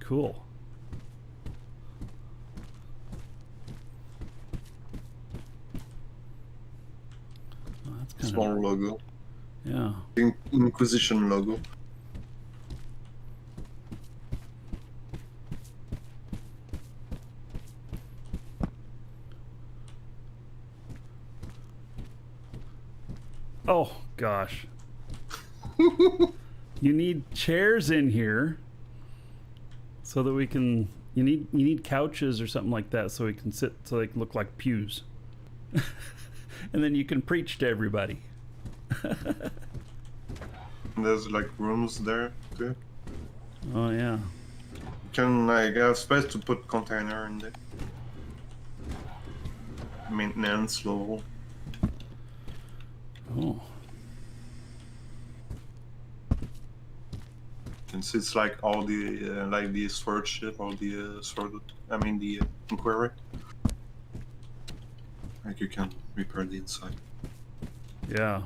Cool. Oh, that's kind Small logo. Yeah. Inquisition logo. Oh gosh. You need chairs in here so that we can. You need couches or something like that so we can sit, so they can look like pews. And then you can preach to everybody. There's like rooms there too. Oh yeah. You can like have space to put container in there. Maintenance level. Oh. You can see it's like all the sword ship, all the the inquiry. Like you can repair the inside. Yeah.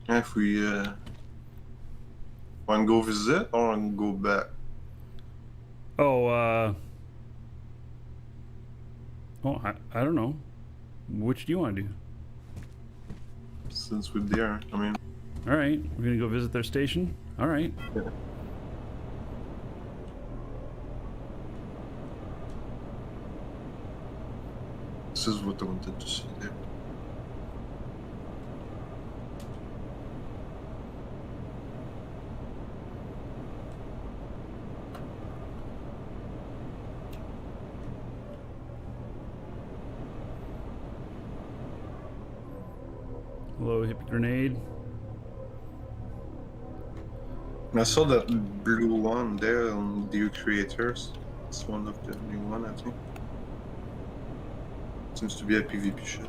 If we want to go visit or want to go back? Oh, I don't know. Which do you want to do? Since we're there, I mean. All right, we're gonna go visit their station. All right. Yeah. This is what I wanted to see there. Hello, hippie grenade. I saw that blue one there on the creators. It's one of the new one, I think. Seems to be a PvP ship.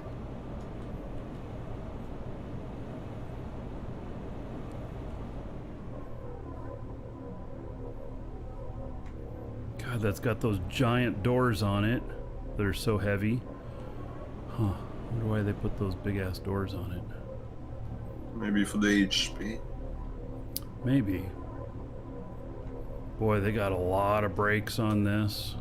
God, that's got those giant doors on it that are so heavy. Huh. I wonder why they put those big ass doors on it. Maybe for the HP. Maybe. Boy, they got a lot of brakes on this.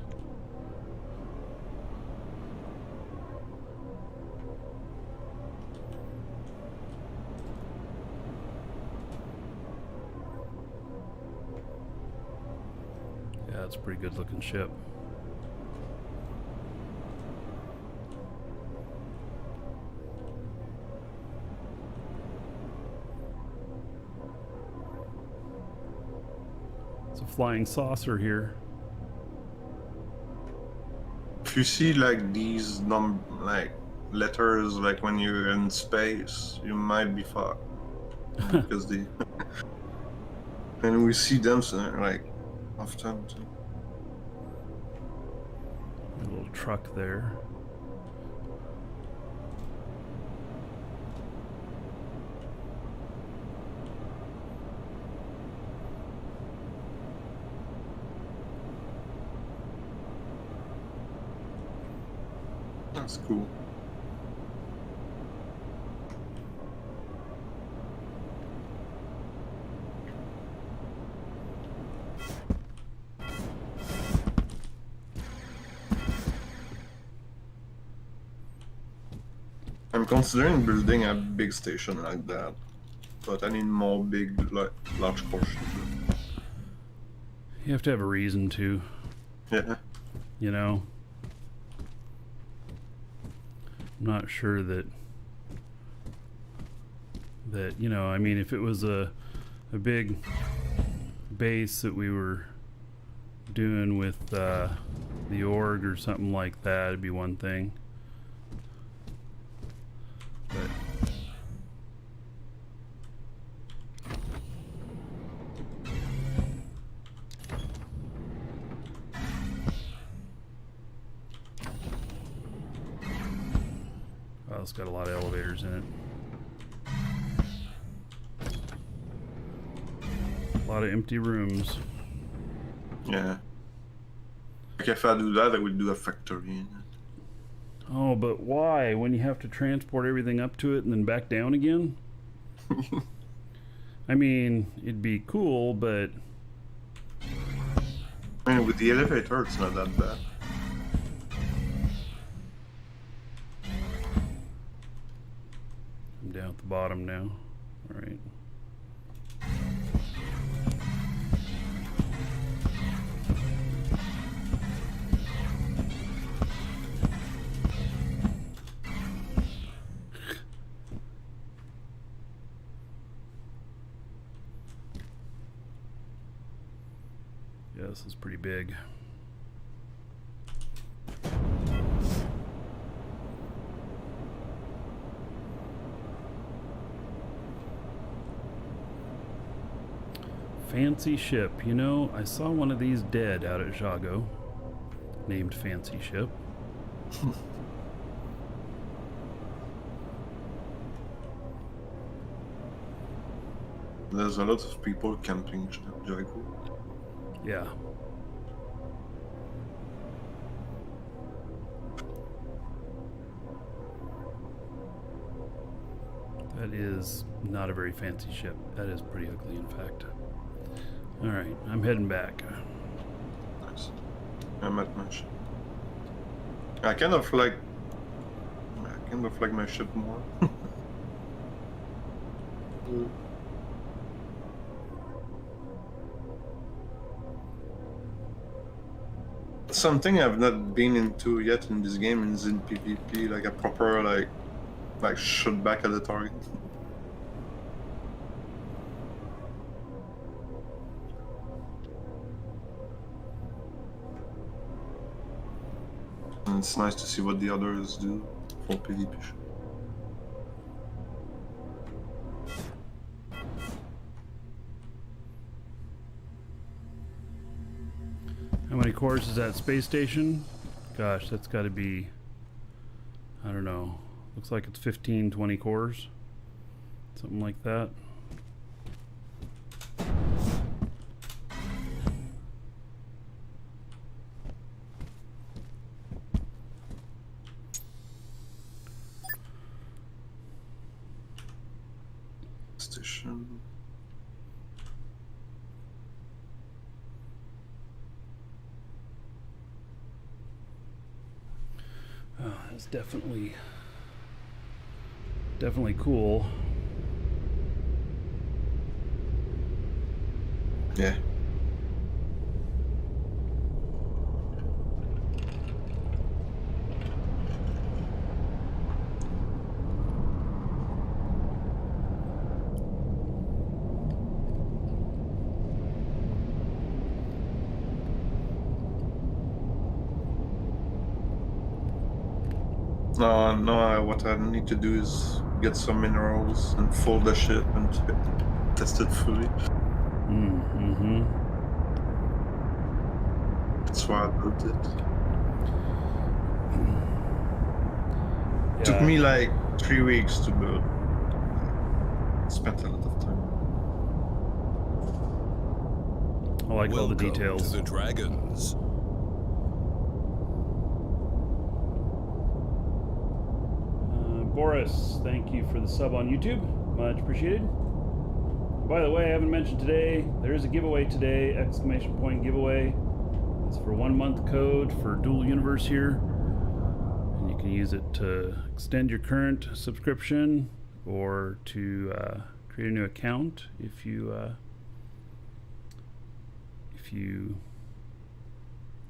Yeah, it's a pretty good looking ship. It's a flying saucer here. If you see like these letters like when you're in space, you might be fucked. Because and we see them so, like often. A little truck there. That's cool. I'm considering building a big station like that, but I need more big, like, large portions. You have to have a reason to, Yeah. you know. I'm not sure that you know, I mean, if it was a big base that we were doing with the org or something like that, it'd be one thing. But oh, it's got a lot of elevators in it. A lot of empty rooms. Yeah. Like if I do that, I would do a factory in it. Oh, but why? When you have to transport everything up to it and then back down again? I mean, it'd be cool, but I mean, with the elevator, it's not that bad. I'm down at the bottom now. All right. Yeah, this is pretty big. Fancy Ship. You know, I saw one of these dead out at Jago, named Fancy Ship. There's a lot of people camping Jago. Yeah. That is not a very fancy ship. That is pretty ugly, in fact. Alright, I'm heading back. Nice. I'm at my ship. I kind of like my ship more. Something I've not been into yet in this game is in PvP, like a proper like shoot back at the target. And it's nice to see what the others do for PvP. How many cores is that space station? Gosh, that's got to be, I don't know. Looks like it's 15, 20 cores. Something like that. Station. Oh, that's definitely cool. Yeah. No, what I need to do is get some minerals and fold the ship and test it fully. Mm-hmm. That's why I built it. Yeah. Took me like 3 weeks to build. Spent a lot of time. I like all the Welcome details. to the Dragons. Boris, thank you for the sub on YouTube. Much appreciated. By the way, I haven't mentioned today, there is a giveaway today, exclamation point giveaway. It's for 1 month code for Dual Universe here. And you can use it to extend your current subscription or to create a new account if you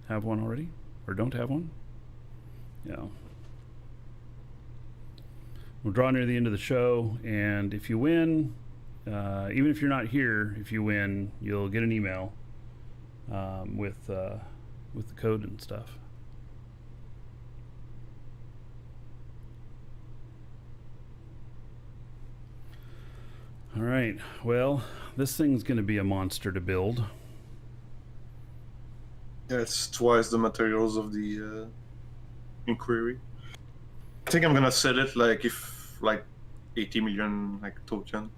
have one already or don't have one. Yeah. We'll draw near the end of the show, and if you win, even if you're not here, if you win, you'll get an email with the code and stuff. All right. Well, this thing's going to be a monster to build. Yeah, it's twice the materials of the Inquiry. I think I'm gonna sell it like 80 million token.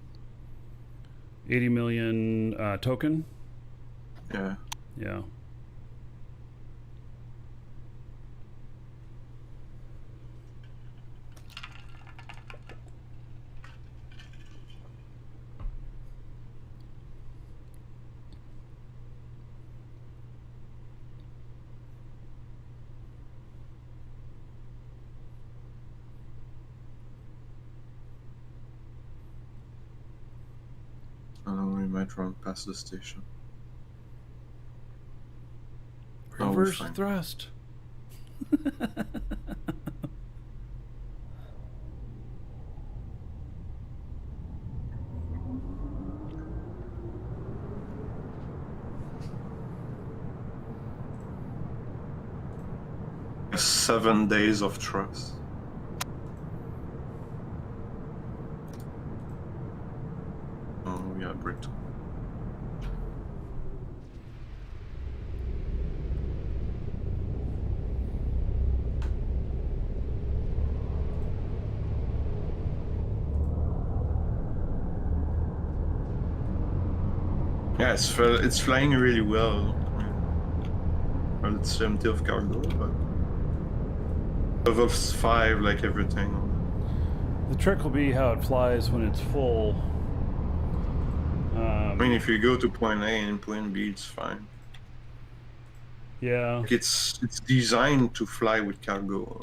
80 million token. Yeah. Yeah. I don't know, we might run past the station. Oh, we're Reverse fine. thrust. Seven days of trust. Oh yeah, Brit. Yeah, it's flying really well. Well, it's empty of cargo, but level 5, like everything. The trick will be how it flies when it's full. I mean, if you go to point A and point B, it's fine. Yeah. Like, it's designed to fly with cargo.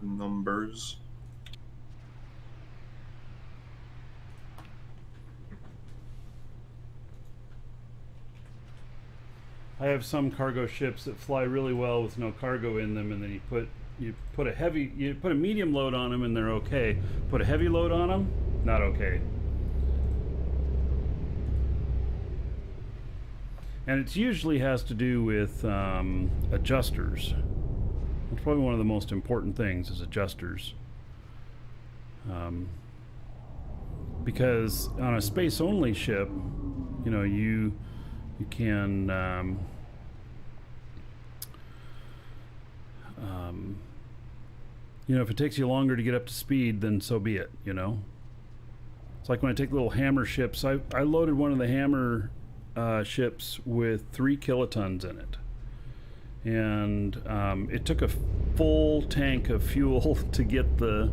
Numbers. I have some cargo ships that fly really well with no cargo in them, and then you put a medium load on them and they're okay. Put a heavy load on them, not okay. And it usually has to do with adjusters. That's probably one of the most important things is adjusters. Because on a space-only ship, you know, you can you know, if it takes you longer to get up to speed, then so be it, you know. It's like when I take little hammer ships. I loaded one of the hammer ships with 3 kilotons in it, and it took a full tank of fuel to get it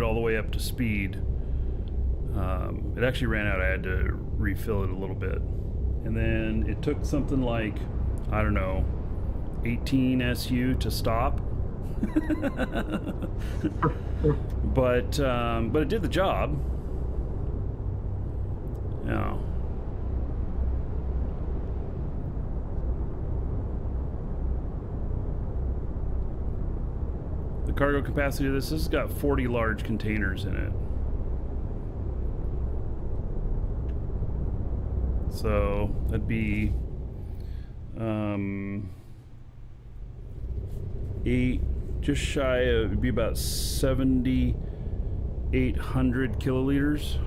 all the way up to speed. It actually ran out. I had to refill it a little bit, and then it took something like, I don't know, 18 SU to stop. but it did the job. Yeah. The cargo capacity of this has got 40 large containers in it. So that'd be 8, just shy of, it'd be about 7,800 kiloliters.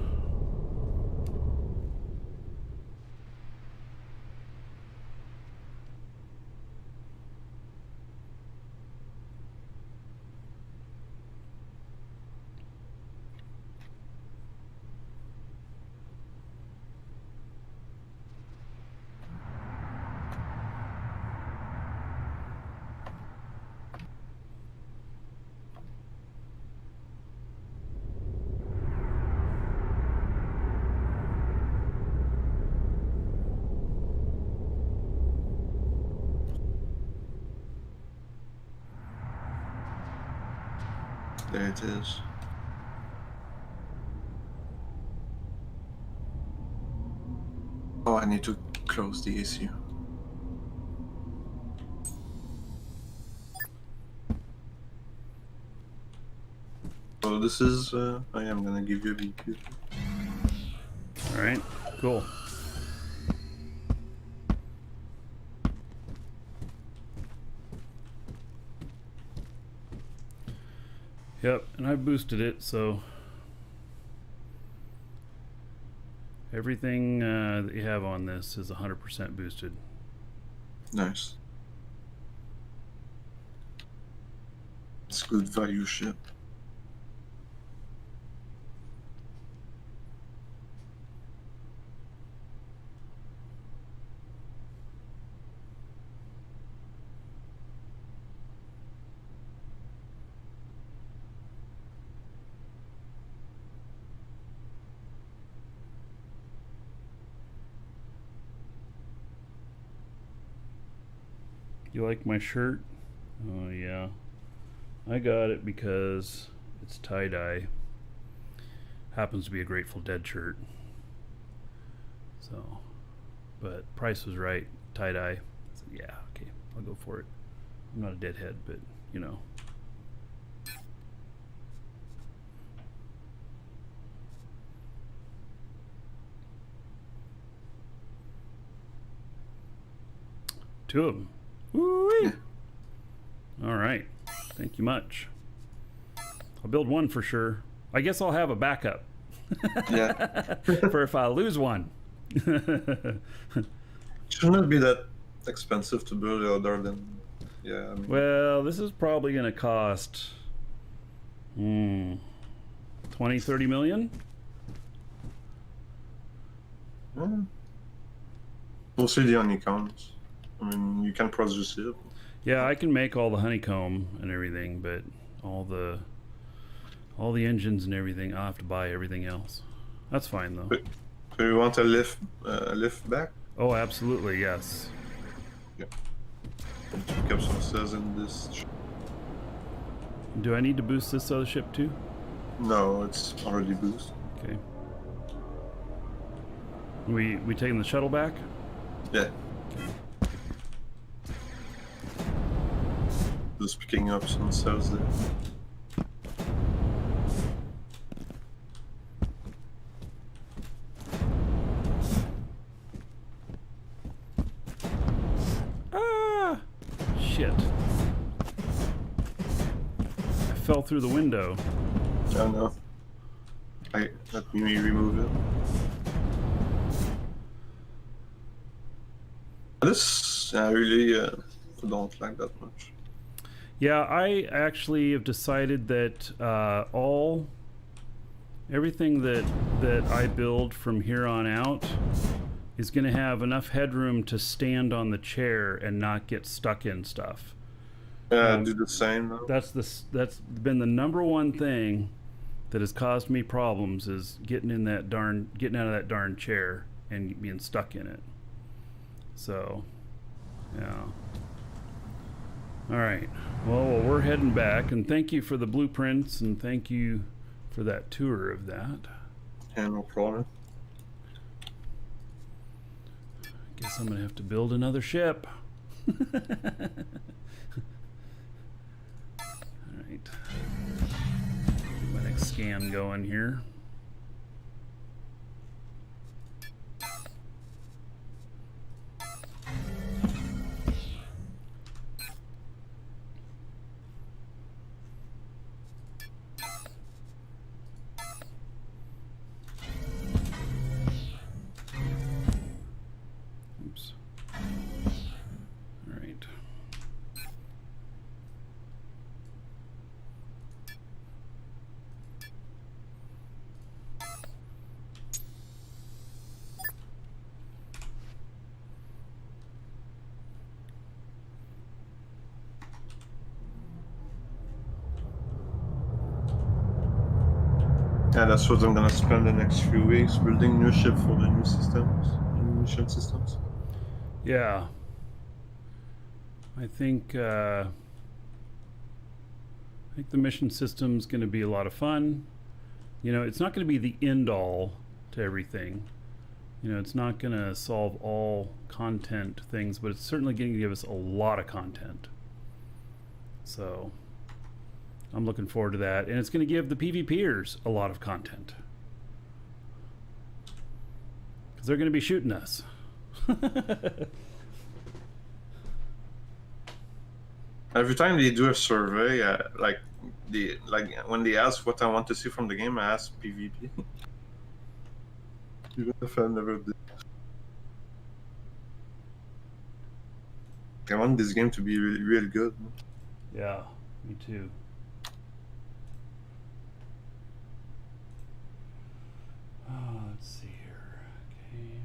There it is. Oh, I need to close the AC. So this is, I am gonna give you a BQ. All right, cool. Yep, and I boosted it, so everything that you have on this is 100% boosted. Nice. It's good value ship. You like my shirt? Oh yeah. I got it because it's tie-dye. Happens to be a Grateful Dead shirt. So, but price was right. Tie-dye. I said, yeah, okay, I'll go for it. I'm not a deadhead, but you know. Two of them. Woo-wee. All right. Thank you much. I'll build one for sure. I guess I'll have a backup. Yeah. For if I lose one. Shouldn't it be that expensive to build other than, yeah. I mean, Well, this is probably going to cost 20, 30 million. mostly the honeycombs. I mean, you can produce it. Yeah, I can make all the honeycomb and everything, but all the engines and everything, I'll have to buy everything else. That's fine though. So you want a lift back? Oh, absolutely, yes. Pick up some cells in this. Do I need to boost this other ship too? No, it's already boosted. Okay. We taking the shuttle back? Yeah. Just picking up some cells there. Ah! Shit. I fell through the window. Oh no. Let me remove it. This I really don't like that much. Yeah, I actually have decided that everything that I build from here on out is going to have enough headroom to stand on the chair and not get stuck in stuff. Do the same though. That's been the number one thing that has caused me problems, is getting out of that darn chair and being stuck in it. So, yeah. All right. Well, we're heading back, and thank you for the blueprints, and thank you for that tour of that. Yeah, no problem. Guess I'm gonna have to build another ship. All right. Get my next scan going here. Oops. All right. Yeah, that's what I'm gonna spend the next few weeks building new ship for the new systems, new mission systems. Yeah. I think I think the mission system's going to be a lot of fun. You know, it's not going to be the end all to everything. You know, it's not going to solve all content things, but it's certainly going to give us a lot of content. So I'm looking forward to that. And it's going to give the PvPers a lot of content. Because they're going to be shooting us. Every time they do a survey, like when they ask what I want to see from the game, I ask PvP. Even if I never did. I want this game to be real good. Yeah, me too. Let's see here. Okay.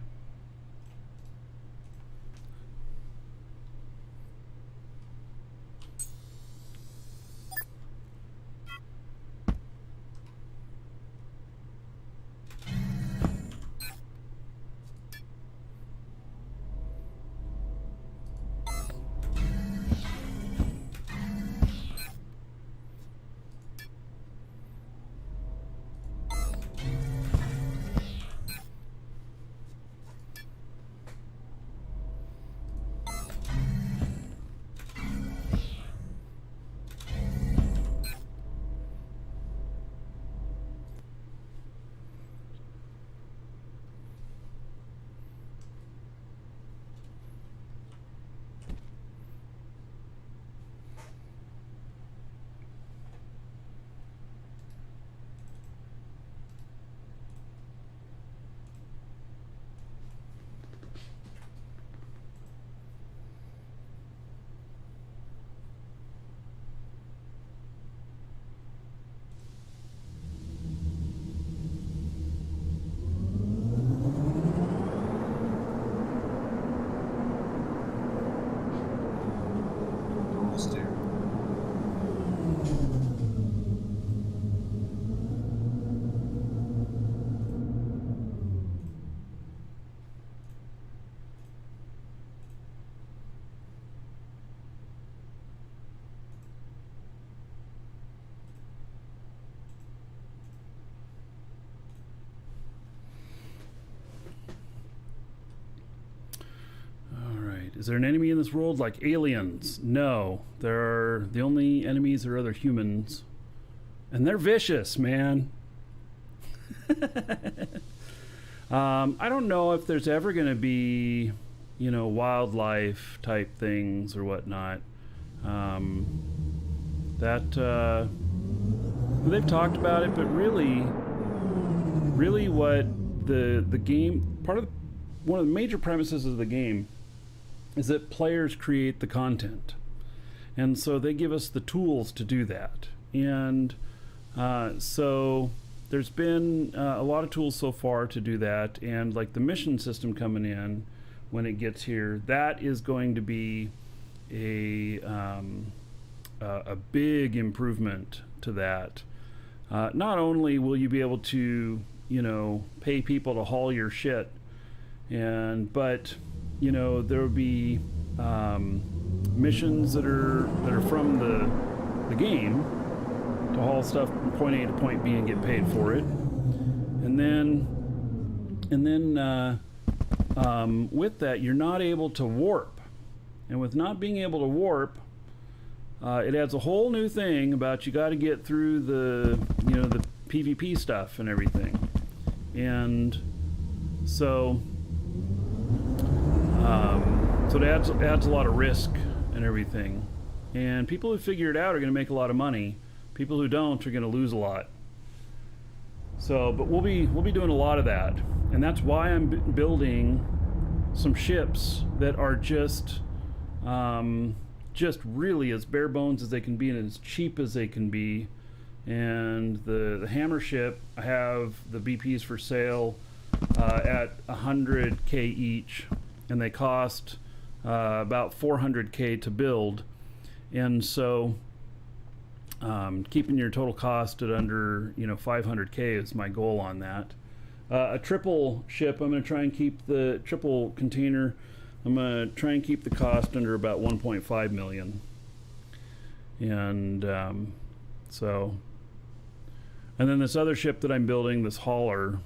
Almost there. Is there an enemy in this world like aliens? No. The only enemies are other humans. And they're vicious, man. I don't know if there's ever going to be, you know, wildlife type things or whatnot. They've talked about it, but really what the game, one of the major premises of the game is that players create the content, and so they give us the tools to do that. And so there's been a lot of tools so far to do that, and like the mission system coming in when it gets here, that is going to be a big improvement to that. Not only will you be able to, you know, pay people to haul your shit, but you know, there will be missions that are from the game to haul stuff from point A to point B and get paid for it. And then with that, you're not able to warp. And with not being able to warp, it adds a whole new thing about you got to get through the PvP stuff and everything. And so it adds a lot of risk and everything. And people who figure it out are going to make a lot of money. People who don't are going to lose a lot. So, but we'll be doing a lot of that, and that's why I'm building some ships that are just really as bare bones as they can be and as cheap as they can be. And the hammer ship, I have the BPs for sale at 100K each, and they cost about 400K to build. And so keeping your total cost at under 500K is my goal on that. A triple ship, I'm going to try and keep the triple container, I'm going to try and keep the cost under about 1.5 million. And So, and then this other ship that I'm building, this hauler,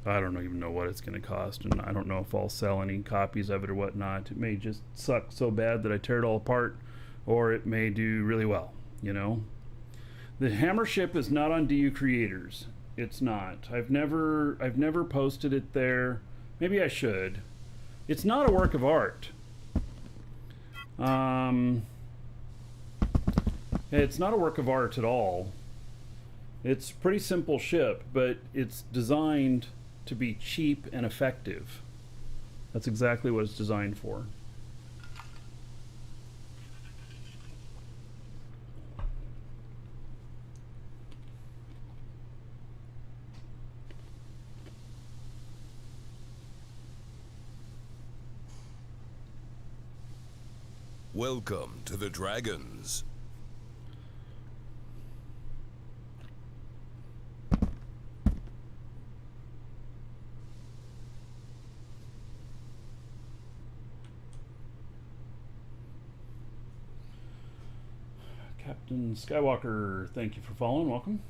I don't even know what it's going to cost, and I don't know if I'll sell any copies of it or whatnot. It may just suck so bad that I tear it all apart, or it may do really well, you know. The hammer ship is not on DU Creators. It's not. I've never posted it there. Maybe I should. It's not a work of art. It's not a work of art at all. It's a pretty simple ship, but it's designed to be cheap and effective. That's exactly what it's designed for. Welcome to the Dragons. Captain Skywalker, thank you for following. Welcome.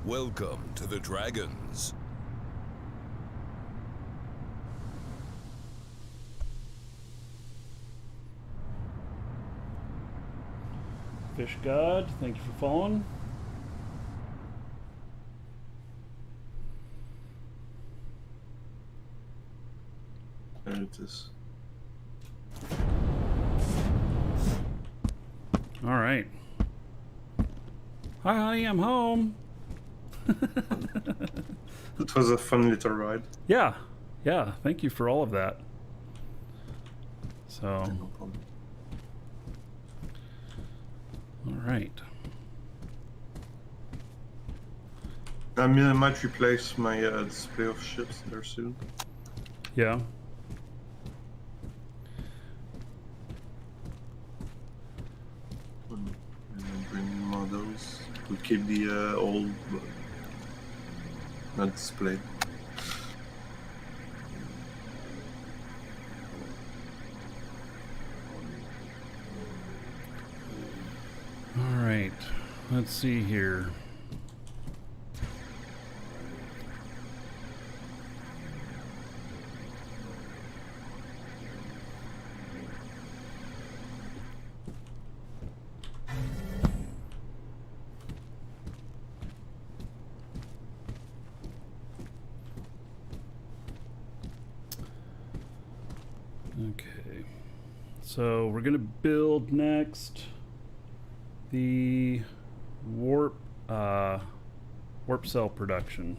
Welcome to the Dragons. Fish God, thank you for following. There it is. All right. Hi, honey, I'm home. It was a fun little ride. Yeah, thank you for all of that. So, No problem. all right. I mean, I might replace my display of ships there soon. Yeah. And then bring models. We'll keep the old, but not display. All right. Let's see here. Okay, so we're gonna build next the warp cell production.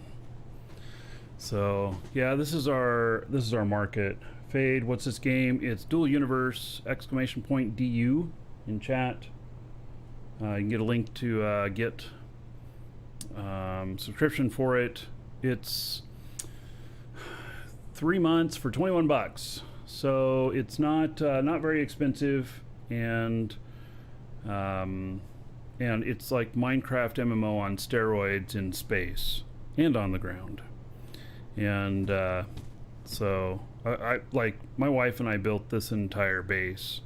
So yeah, this is our market. Fade, what's this game? It's Dual Universe !DU in chat. You can get a link to get subscription for it. It's 3 months for 21 bucks. So it's not very expensive, and it's like Minecraft MMO on steroids in space and on the ground. And so I like, my wife and I built this entire base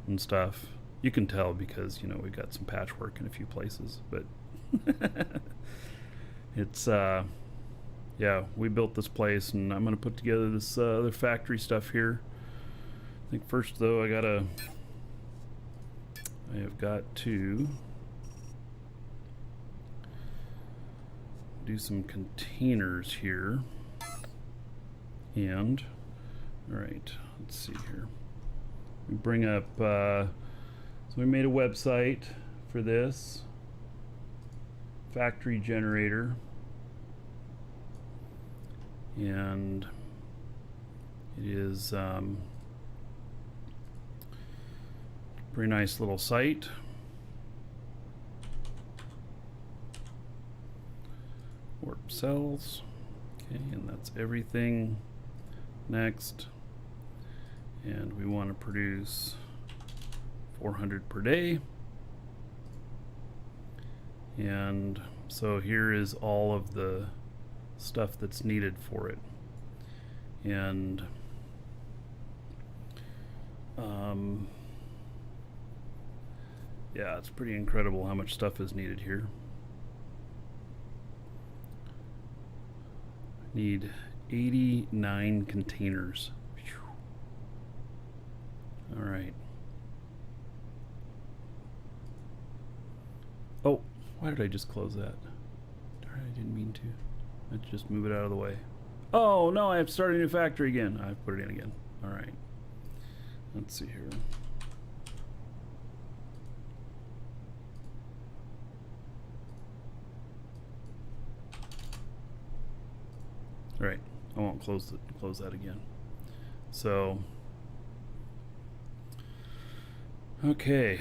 and stuff. You can tell because, you know, we got some patchwork in a few places, but it's yeah, we built this place, and I'm gonna put together this other factory stuff here. I think first though I have got to do some containers here. And all right, let's see here. We bring up so we made a website for this factory generator, and it is pretty nice little site. Warp cells. Okay, and that's everything. Next, and we want to produce 400 per day. And so here is all of the stuff that's needed for it. And yeah, it's pretty incredible how much stuff is needed here. Need 89 containers. All right. Oh, why did I just close that? Darn, I didn't mean to. Let's just move it out of the way. Oh no, I have to start a new factory again. I put it in again. All right. Let's see here. All right. I won't close that again. So, okay.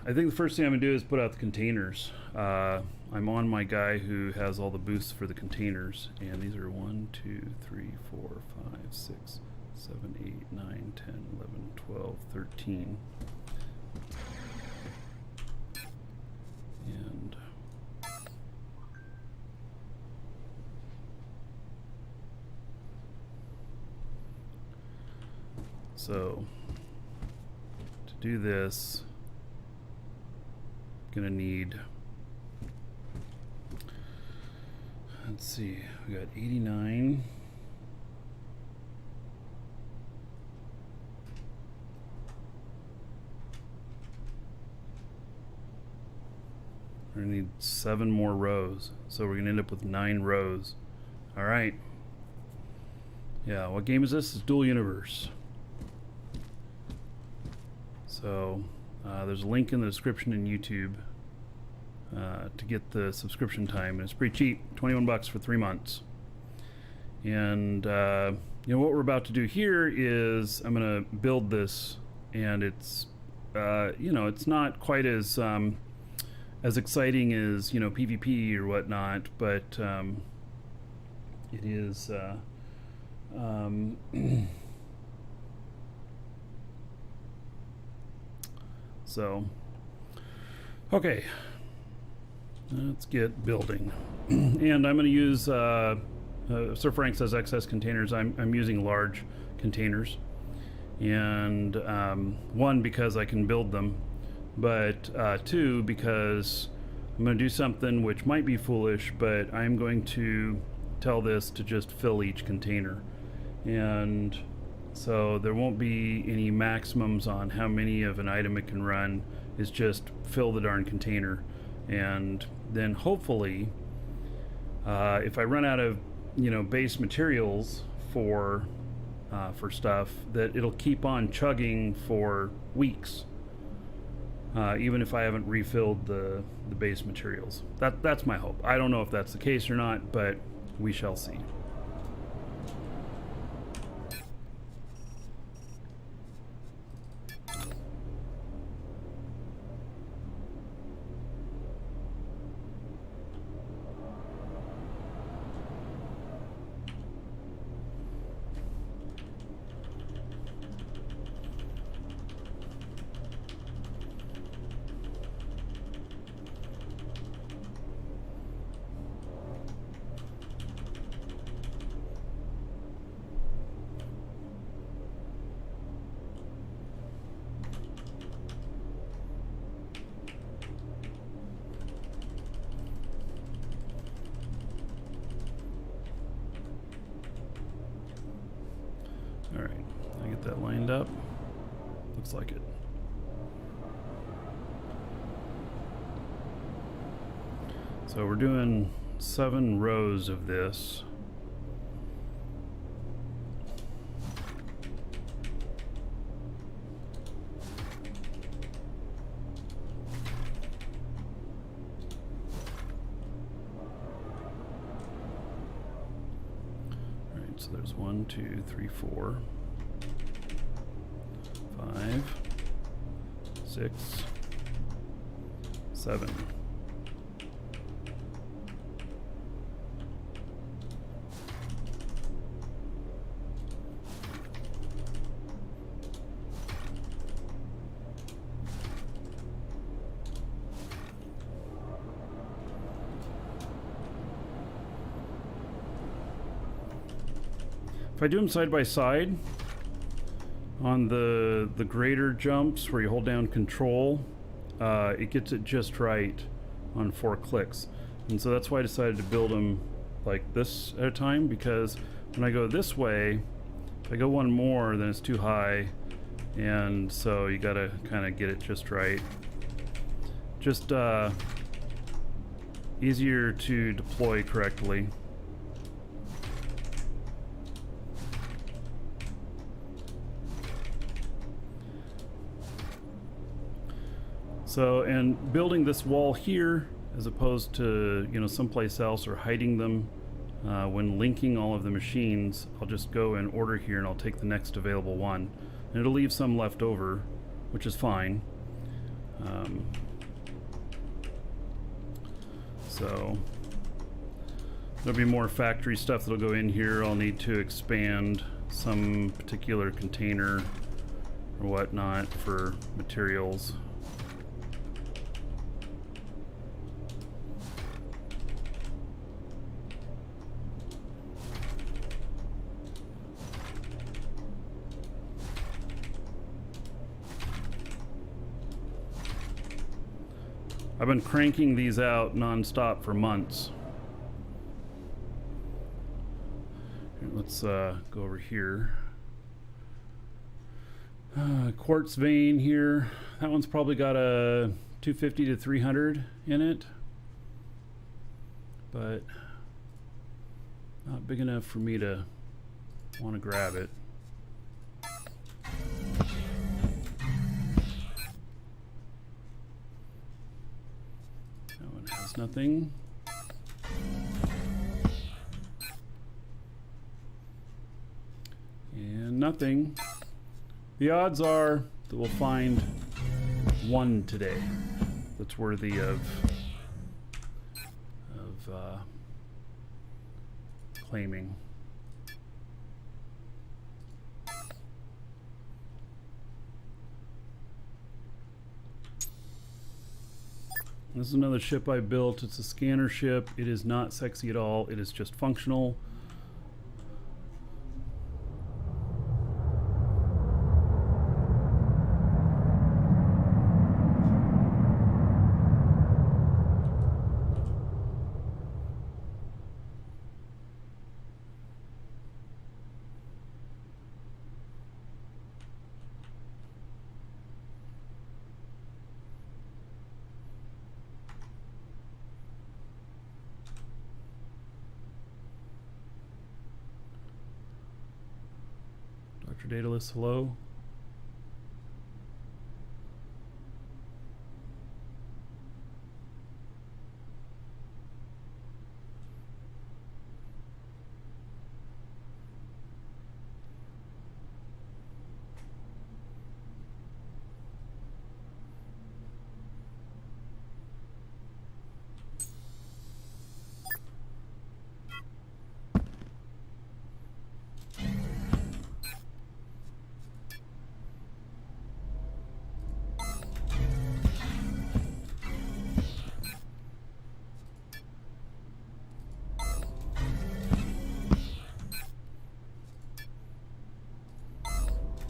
I think the first thing I'm gonna do is put out the containers. I'm on my guy who has all the booths for the containers, and these are 1, 2, 3, 4, 5, 6, 7, 8, 9, 10, 11, 12, 13. And so to do this, gonna need, let's see, we got 89. We're gonna need 7 more rows, so we're gonna end up with 9 rows. All right. Yeah, what game is this? It's Dual Universe. So there's a link in the description in YouTube to get the subscription time, and it's pretty cheap, 21 bucks for 3 months. And you know what we're about to do here is I'm gonna build this, and it's you know, it's not quite as exciting as, you know, PvP or whatnot, but it is so okay, let's get building. And I'm going to use Sir Frank says excess containers. I'm using large containers, and 1, because I can build them, but 2, because I'm going to do something which might be foolish, but I'm going to tell this to just fill each container, and so there won't be any maximums on how many of an item it can run. It's just fill the darn container, and then hopefully if I run out of, you know, base materials for stuff, that it'll keep on chugging for weeks, even if I haven't refilled the base materials. That's my hope. I don't know if that's the case or not, but we shall see. All right, I get that lined up. Looks like it. So we're doing 7 rows of this. So there's 1, 2, 3, 4, 5, 6, 7. If I do them side by side, on the greater jumps where you hold down control, it gets it just right on 4 clicks. And so that's why I decided to build them like this at a time, because when I go this way, if I go one more, then it's too high, and so you gotta kind of get it just right. Just easier to deploy correctly. So, and building this wall here, as opposed to, you know, someplace else, or hiding them when linking all of the machines, I'll just go in order here and I'll take the next available one. And it'll leave some left over, which is fine. So, there'll be more factory stuff that'll go in here. I'll need to expand some particular container or whatnot for materials. I've been cranking these out non-stop for months. Here, let's go over here. Quartz vein here. That one's probably got a 250 to 300 in it, but not big enough for me to want to grab it. Nothing. And nothing. The odds are that we'll find one today that's worthy of claiming. This is another ship I built. It's a scanner ship. It is not sexy at all. It is just functional. Dr. Daedalus, hello.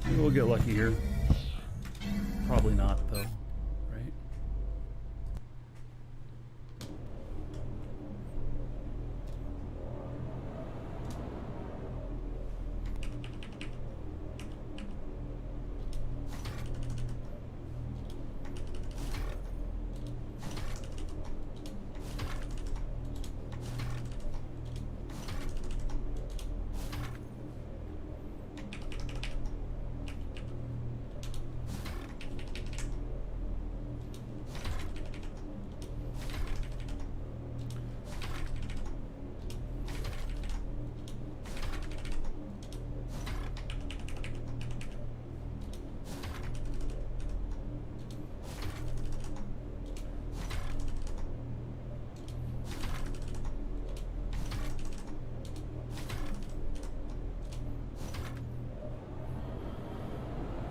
Maybe we'll get lucky here. Probably not, though, right?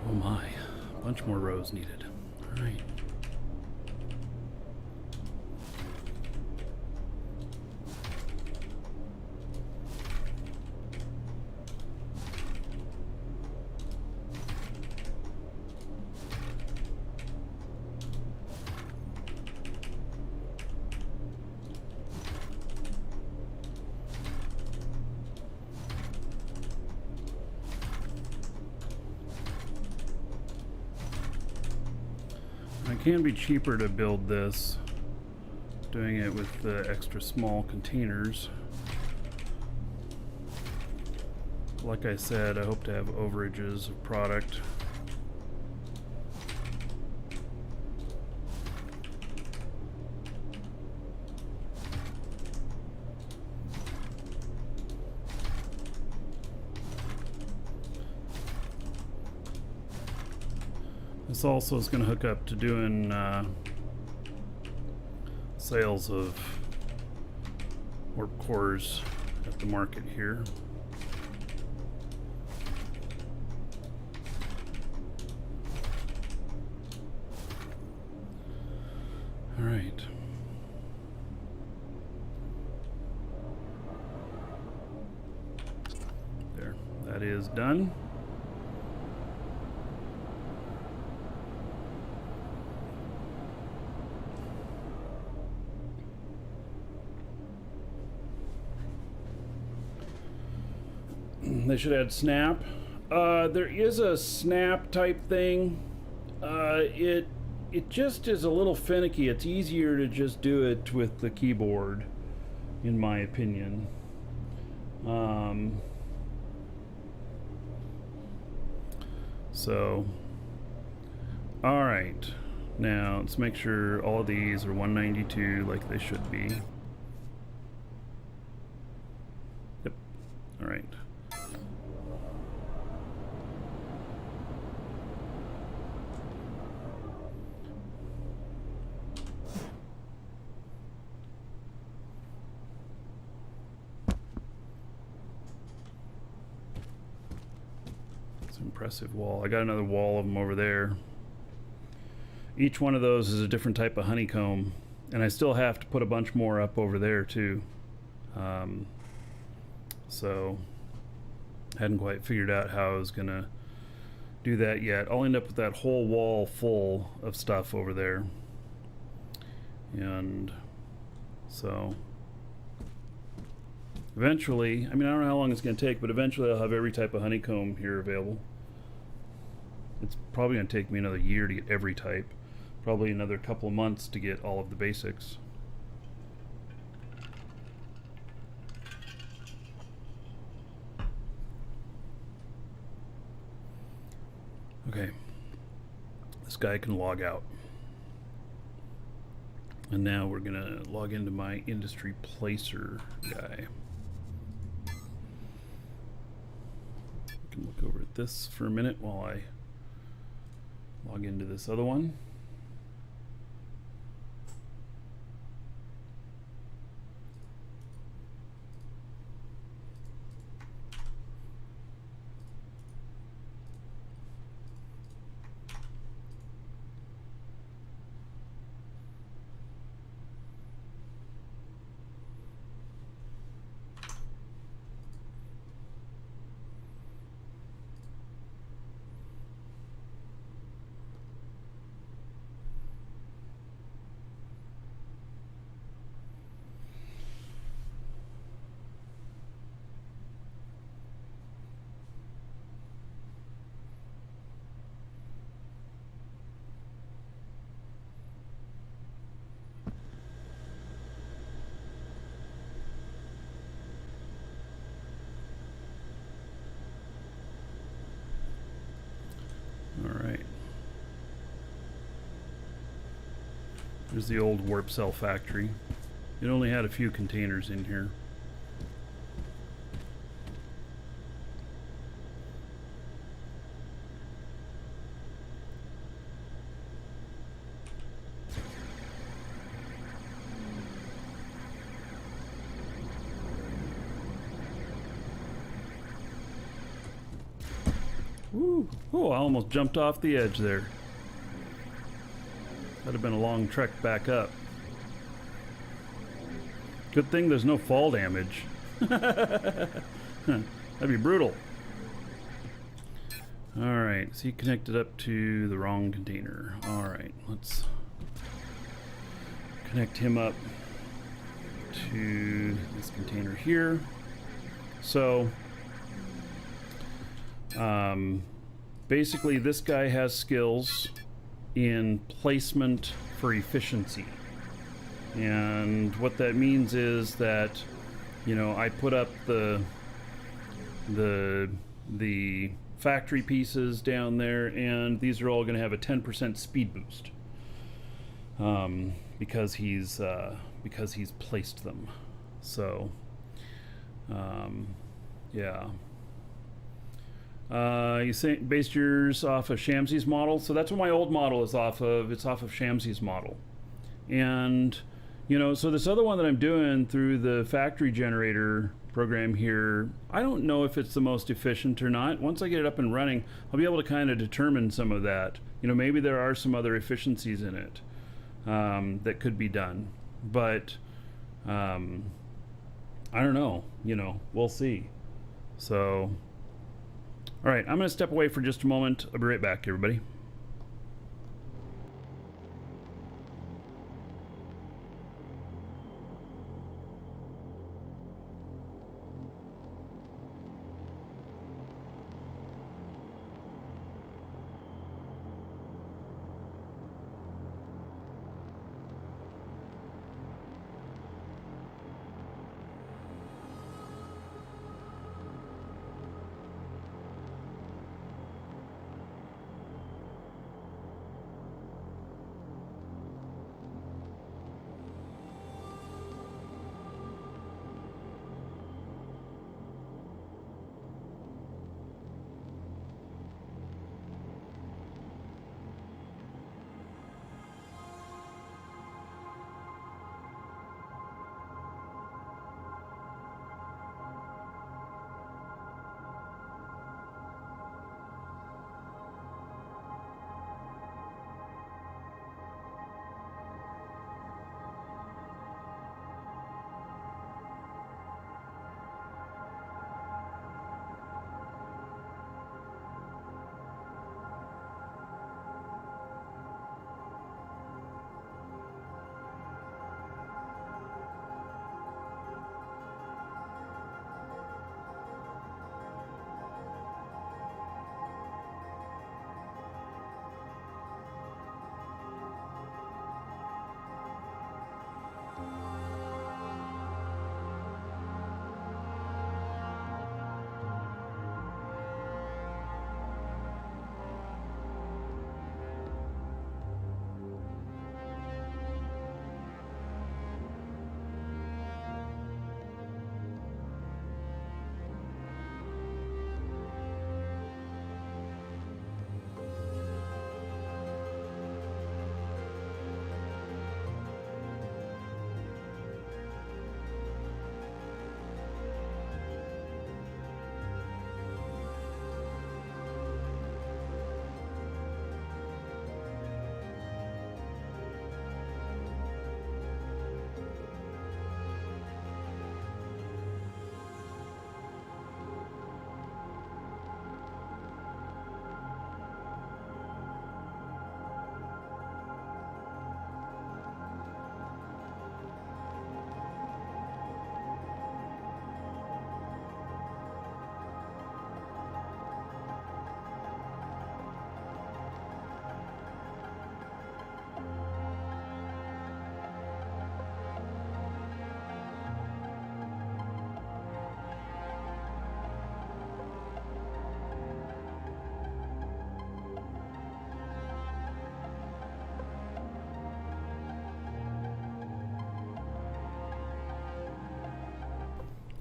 Oh my, a bunch more rows needed. All right. Can be cheaper to build this, doing it with the extra small containers. Like I said, I hope to have overages of product. This also is going to hook up to doing sales of warp cores at the market here. All right. There, that is done. They should add snap. There is a snap type thing. It just is a little finicky. It's easier to just do it with the keyboard, in my opinion. So, all right. Now let's make sure all of these are 192 like they should be. Yep. All right. Impressive wall. I got another wall of them over there. Each one of those is a different type of honeycomb, and I still have to put a bunch more up over there too. So hadn't quite figured out how I was gonna do that yet. I'll end up with that whole wall full of stuff over there, and so eventually, I mean, I don't know how long it's going to take, but eventually I'll have every type of honeycomb here available. It's probably going to take me another year to get every type. Probably another couple of months to get all of the basics. Okay. This guy can log out. And now we're going to log into my industry placer guy. Look over at this for a minute while I log into this other one. There's the old warp cell factory. It only had a few containers in here. Woo! Oh, I almost jumped off the edge there. That'd have been a long trek back up. Good thing there's no fall damage. That'd be brutal. Alright, so he connected up to the wrong container. Alright, let's connect him up to this container here. So, basically this guy has skills in placement for efficiency. And what that means is that, you know, I put up the factory pieces down there, and these are all going to have a 10% speed boost, because he's placed them. So yeah. You say based yours off of Shamsi's model, so that's what my old model is off of. It's off of Shamsi's model. And you know, so this other one that I'm doing through the factory generator program here, I don't know if it's the most efficient or not. Once I get it up and running, I'll be able to kind of determine some of that. You know, maybe there are some other efficiencies in it that could be done, but I don't know. You know, we'll see. So, all right, I'm going to step away for just a moment. I'll be right back, everybody.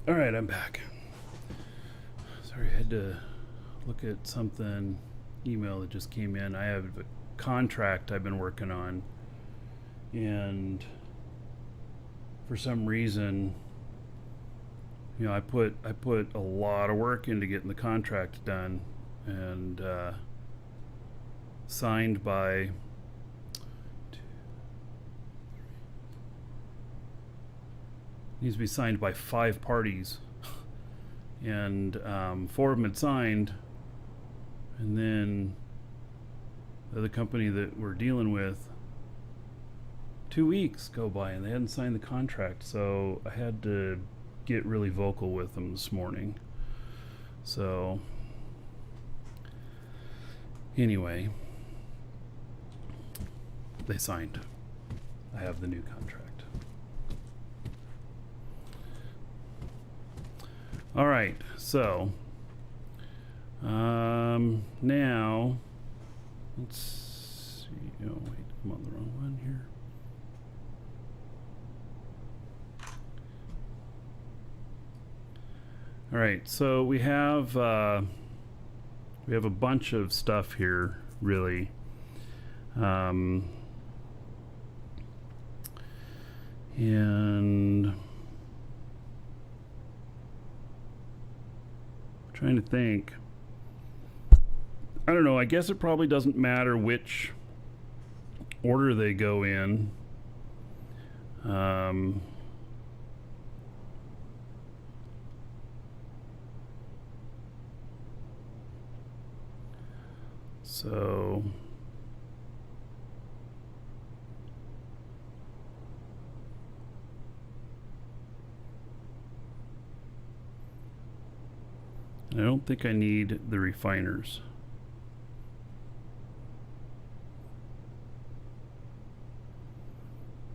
All right, I'm back. Sorry, I had to look at something, email that just came in. I have a contract I've been working on, and for some reason, you know, I put a lot of work into getting the contract done, and signed by needs to be signed by 5 parties, and 4 of them had signed, and then the company that we're dealing with, 2 weeks go by and they hadn't signed the contract, so I had to get really vocal with them this morning. So anyway, they signed. I have the new contract. All right, so now let's see. Oh wait, I'm on the wrong one here. All right, so we have a bunch of stuff here, really. And trying to think. I don't know. I guess it probably doesn't matter which order they go in. So I don't think I need the refiners.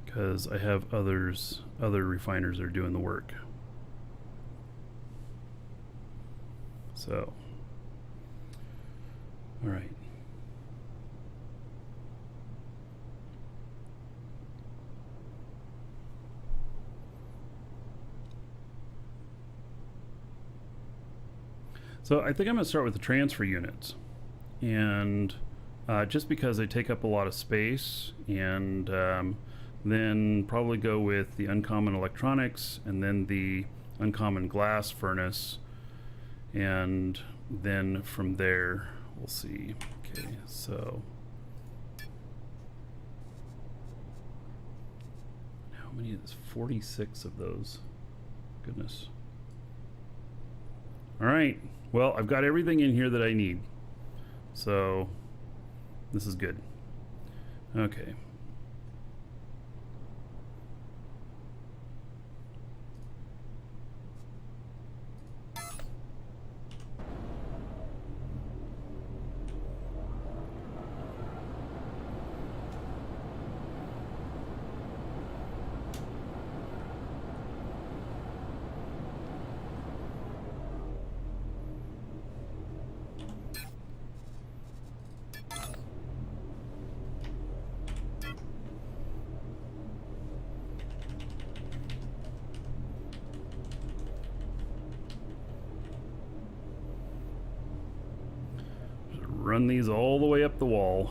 Because I have other refiners that are doing the work. So, all right. So I think I'm going to start with the transfer units, and just because they take up a lot of space, and then probably go with the uncommon electronics, and then the uncommon glass furnace, and then from there we'll see. Okay, so how many is 46 of those? Goodness. All right. Well, I've got everything in here that I need. So this is good. Okay. Run these all the way up the wall.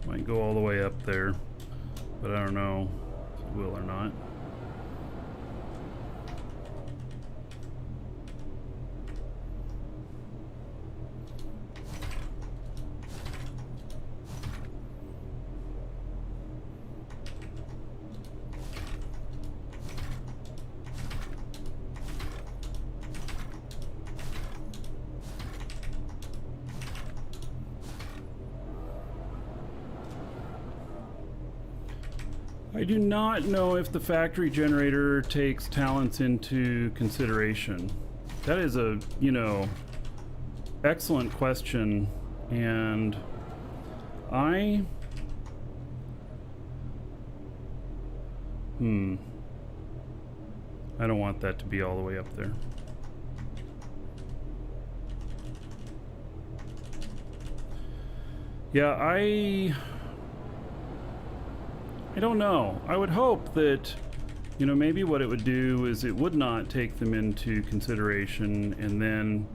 Might go all the way up there, but I don't know if it will or not. I do not know if the factory generator takes talents into consideration. That is a, excellent question, and I don't want that to be all the way up there. Yeah, I don't know. I would hope that You know, maybe what it would do is it would not take them into consideration, and then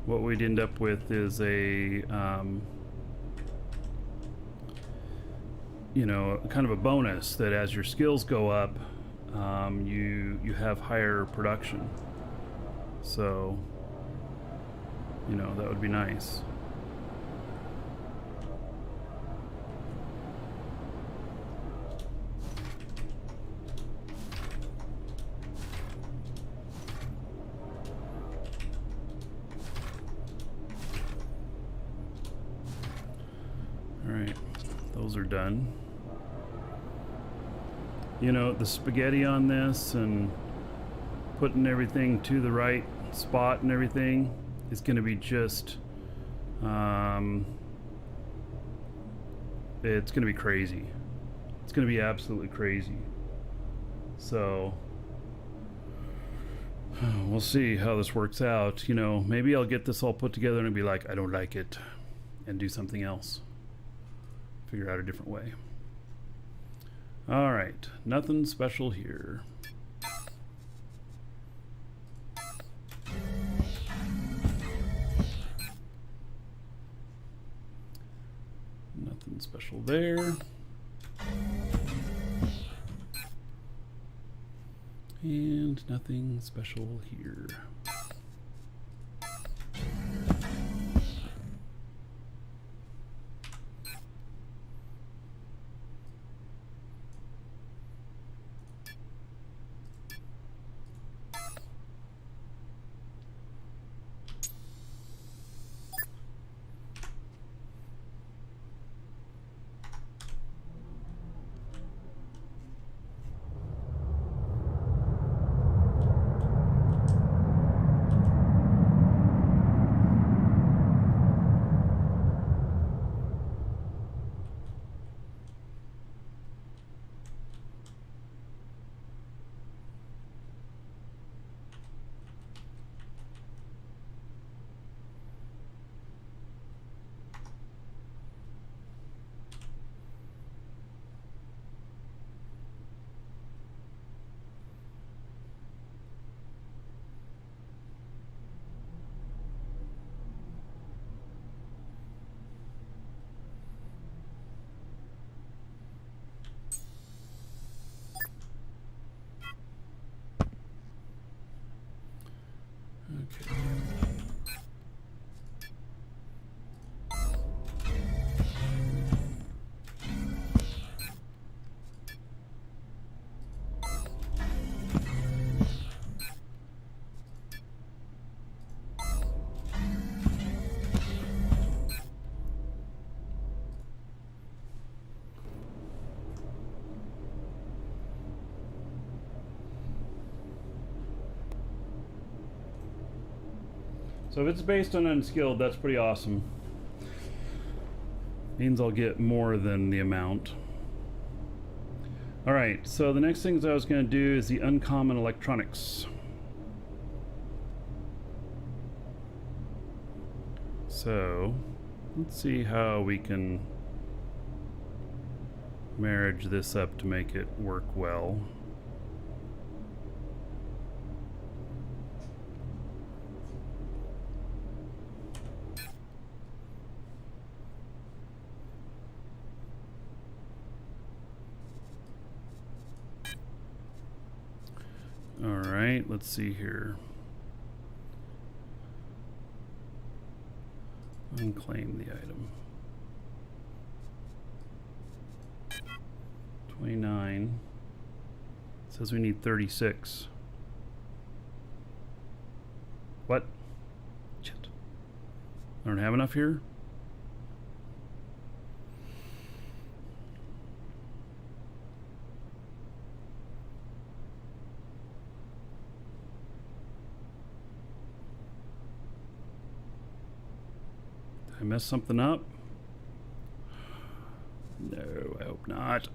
what we'd end up with is a, you know, kind of a bonus that as your skills go up, you have higher production. So, you know, that would be nice. All right, those are done. You know, the spaghetti on this and putting everything to the right spot and everything is going to be just, it's going to be crazy. It's going to be absolutely crazy. So, we'll see how this works out. You know, maybe I'll get this all put together and be like, I don't like it, and do something else. Figure out a different way. All right, nothing special here. Nothing special there. And nothing special here. Okay. So if it's based on unskilled, that's pretty awesome. Means I'll get more than the amount. Alright, so the next things I was going to do is the uncommon electronics. So, let's see how we can marriage this up to make it work well. Alright, let's see here. Unclaim the item. 29. It says we need 36. What? Shit. I don't have enough here? I messed something up? No, I hope not.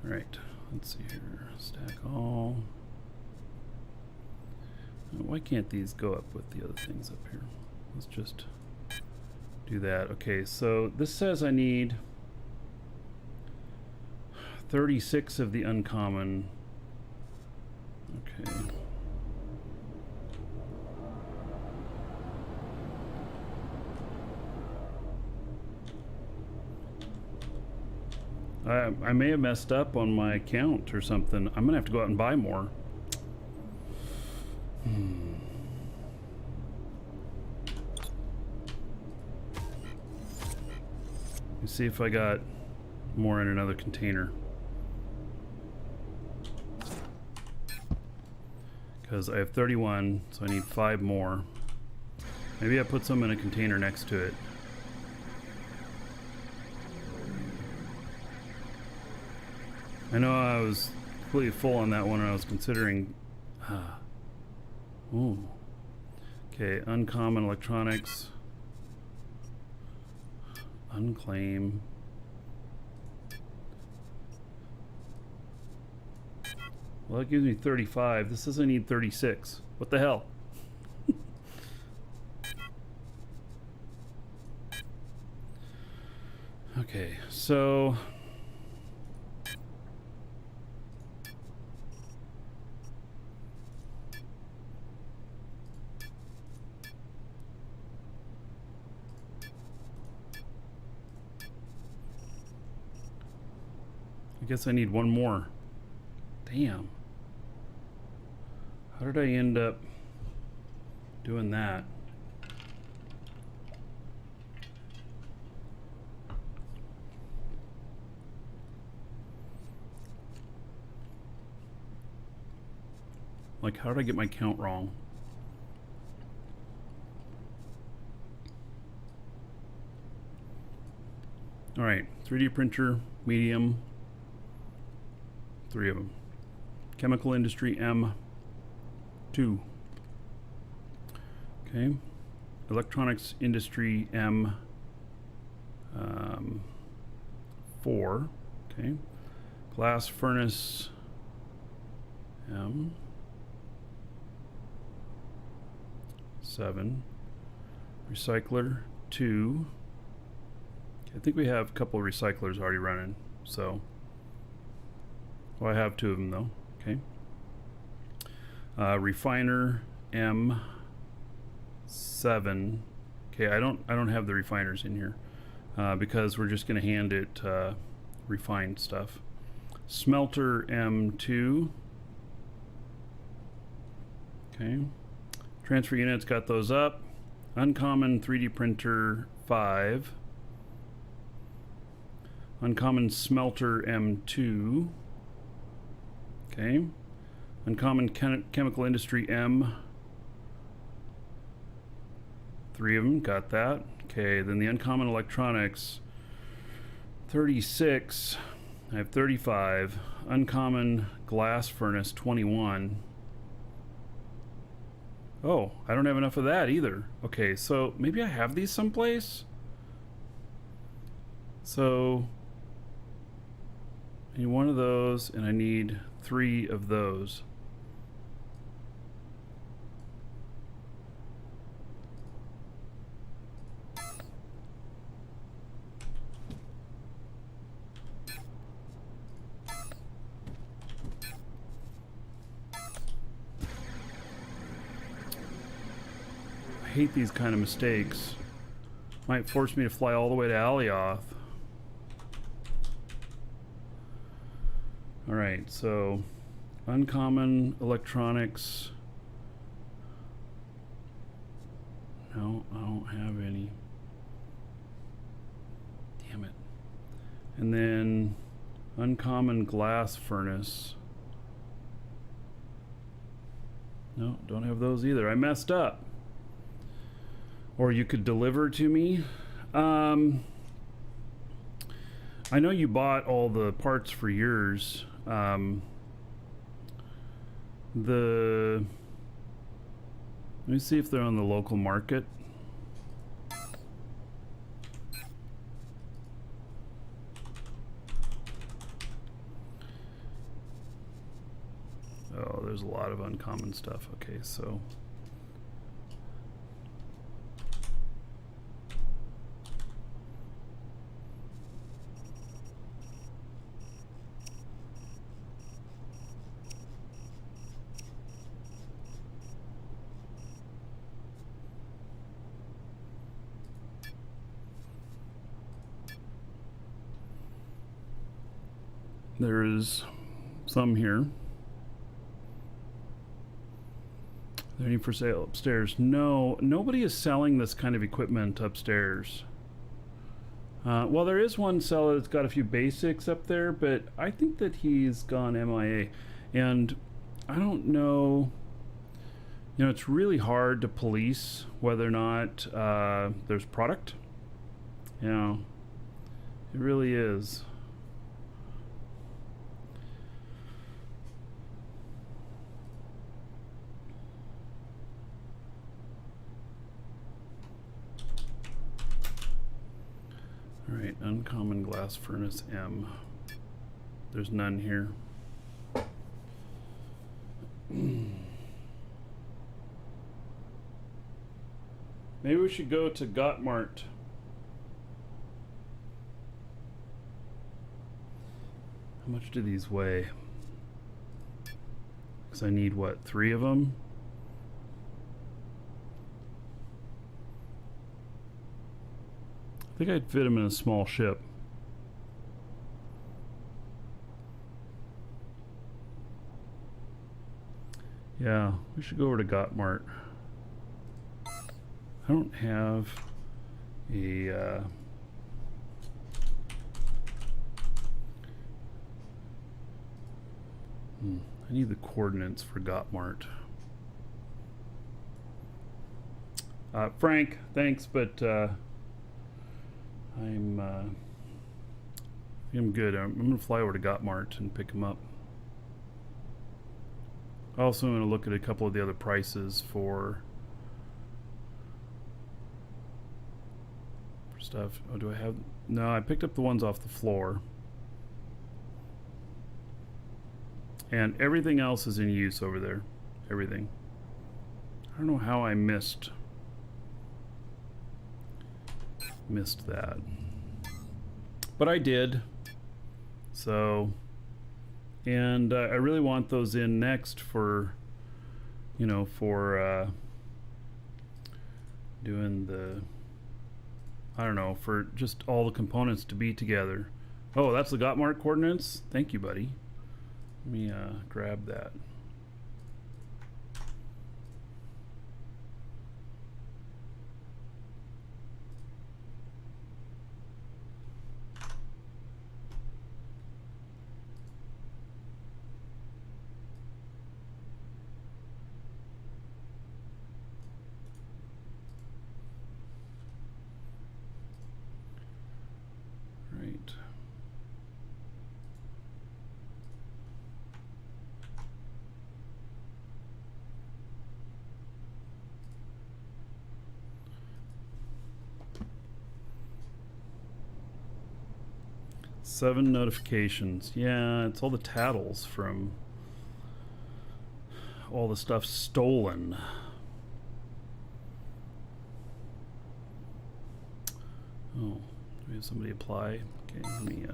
Alright, let's see here. Stack all. Why can't these go up with the other things up here? Let's just do that. Okay, so this says I need 36 of the uncommon Okay. I may have messed up on my count or something. I'm gonna have to go out and buy more. Let's see if I got more in another container. Because I have 31, so I need 5 more. Maybe I put some in a container next to it. I know I was completely full on that one and I was considering... Ooh. Okay, uncommon electronics. Unclaim. Well, that gives me 35. This says I need 36. What the hell? Okay, so... I guess I need one more. Damn. How did I end up doing that? Like, how did I get my count wrong? All right, 3D printer, medium, 3 of them. Chemical industry M2. Okay. Electronics industry M4. Okay. Glass furnace M7. Recycler 2. I think we have a couple of recyclers already running, so. Well, I have 2 of them though. Okay. Refiner M7. Okay, I don't have the refiners in here because we're just going to hand it refined stuff. Smelter M2. Okay. Transfer units, got those up. Uncommon 3D printer 5. Uncommon smelter M2. Okay. Uncommon chemical industry M. 3 of them, got that. Okay, then the uncommon electronics 36. I have 35. Uncommon glass furnace 21. Oh, I don't have enough of that either. Okay, so maybe I have these someplace. So I need 1 of those and I need 3 of those. I hate these kind of mistakes. Might force me to fly all the way to Alioth. Alright, so uncommon electronics. No, I don't have any. Damn it. And then uncommon glass furnace. No, don't have those either. I messed up. Or you could deliver to me. I know you bought all the parts for yours. Let me see if they're on the local market. Oh, there's a lot of uncommon stuff. Okay, so There is some here. They're any for sale upstairs? No, nobody is selling this kind of equipment upstairs. Well, there is one seller that's got a few basics up there, but I think that he's gone MIA. And I don't know, you know, it's really hard to police whether or not there's product. You know, it really is. Alright, uncommon glass furnace M. There's none here. Maybe we should go to Gottmart. How much do these weigh? Because I need, what, 3 of them? I think I'd fit them in a small ship. Yeah, we should go over to Gottmart. I don't have a I need the coordinates for Gottmart. Frank, thanks, but I'm good. I'm gonna fly over to Gottmart and pick them up. Also, I'm gonna look at a couple of the other prices for stuff. Oh, do I have? No, I picked up the ones off the floor. And everything else is in use over there. Everything. I don't know how I missed that. But I did. So, and I really want those in next for, you know, for doing the, I don't know, for just all the components to be together. Oh, that's the Gottmart coordinates? Thank you, buddy. Let me grab that. Right. Seven notifications. Yeah, it's all the tattles from all the stuff stolen. Oh, do we have somebody apply? Okay, let me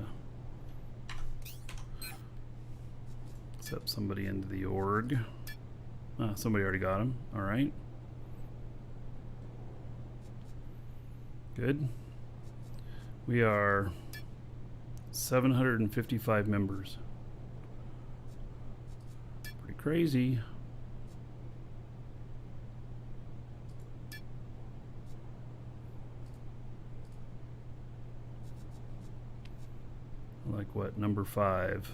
accept somebody into the org. Somebody already got him. All right. Good. We are 755 members. Pretty crazy. Like what, number 5?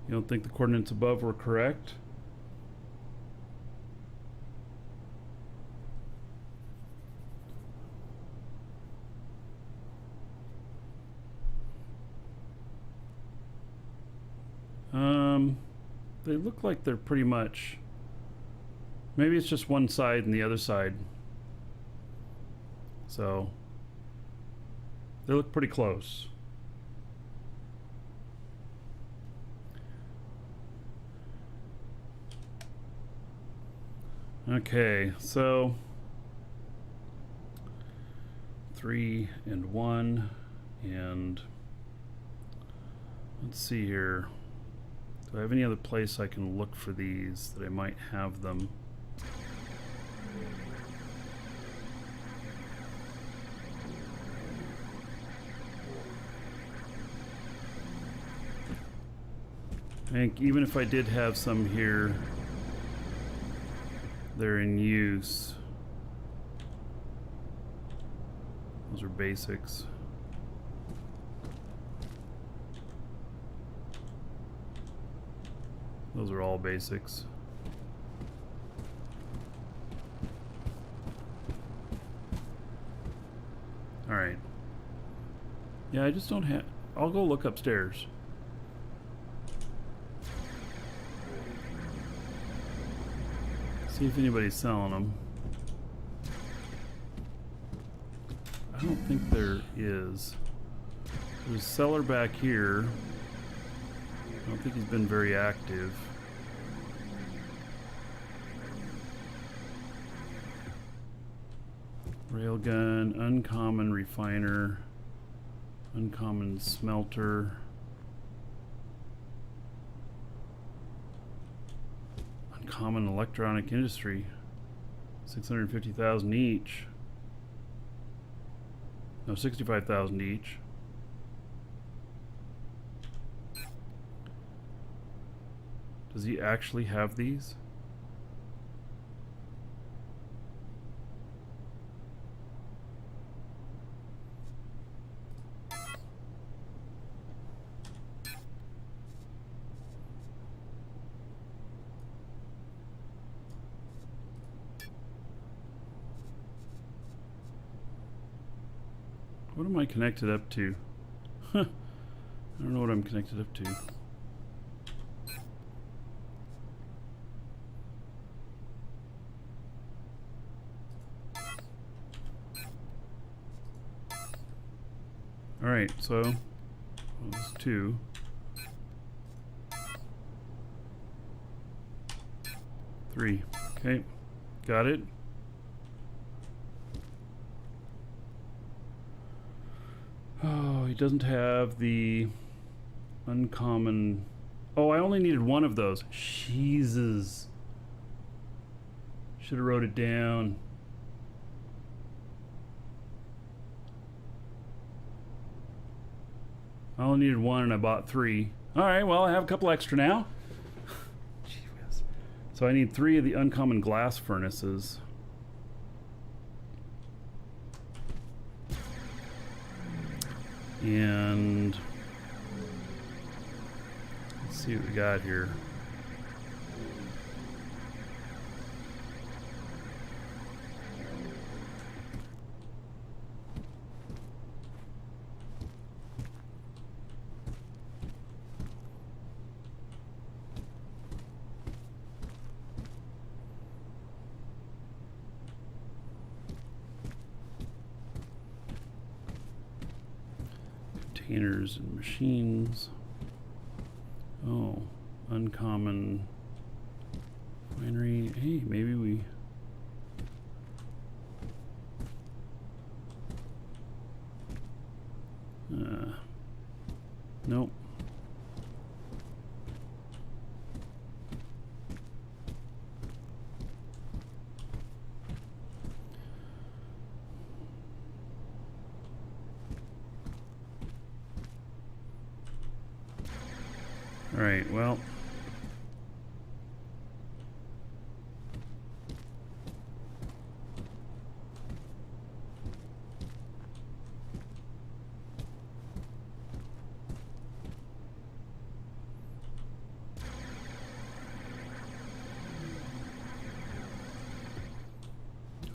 You don't think the coordinates above were correct? They look like they're pretty much, maybe it's just one side and the other side. So they look pretty close. Okay, so 3 and 1, and let's see here. Do I have any other place I can look for these that I might have them? think even if I did have some here, they're in use. Those are basics. Those are all basics. Alright. Yeah, I just don't have... I'll go look upstairs. See if anybody's selling them. I don't think there is. There's a seller back here. I don't think he's been very active. Railgun, uncommon refiner, uncommon smelter. Uncommon electronic industry. 650,000 each. No, 65,000 each. Does he actually have these? What am I connected up to? Huh. I don't know what I'm connected up to. Alright, so there's 2. 3. Okay, got it. Oh, he doesn't have the uncommon... Oh, I only needed one of those. Jesus. Should have wrote it down. I only needed one and I bought 3. Alright, well I have a couple extra now. Gee whiz. So I need 3 of the uncommon glass furnaces. And let's see what we got here. Containers and machines. Oh, uncommon winery. Hey, maybe we... Nope. Alright, well.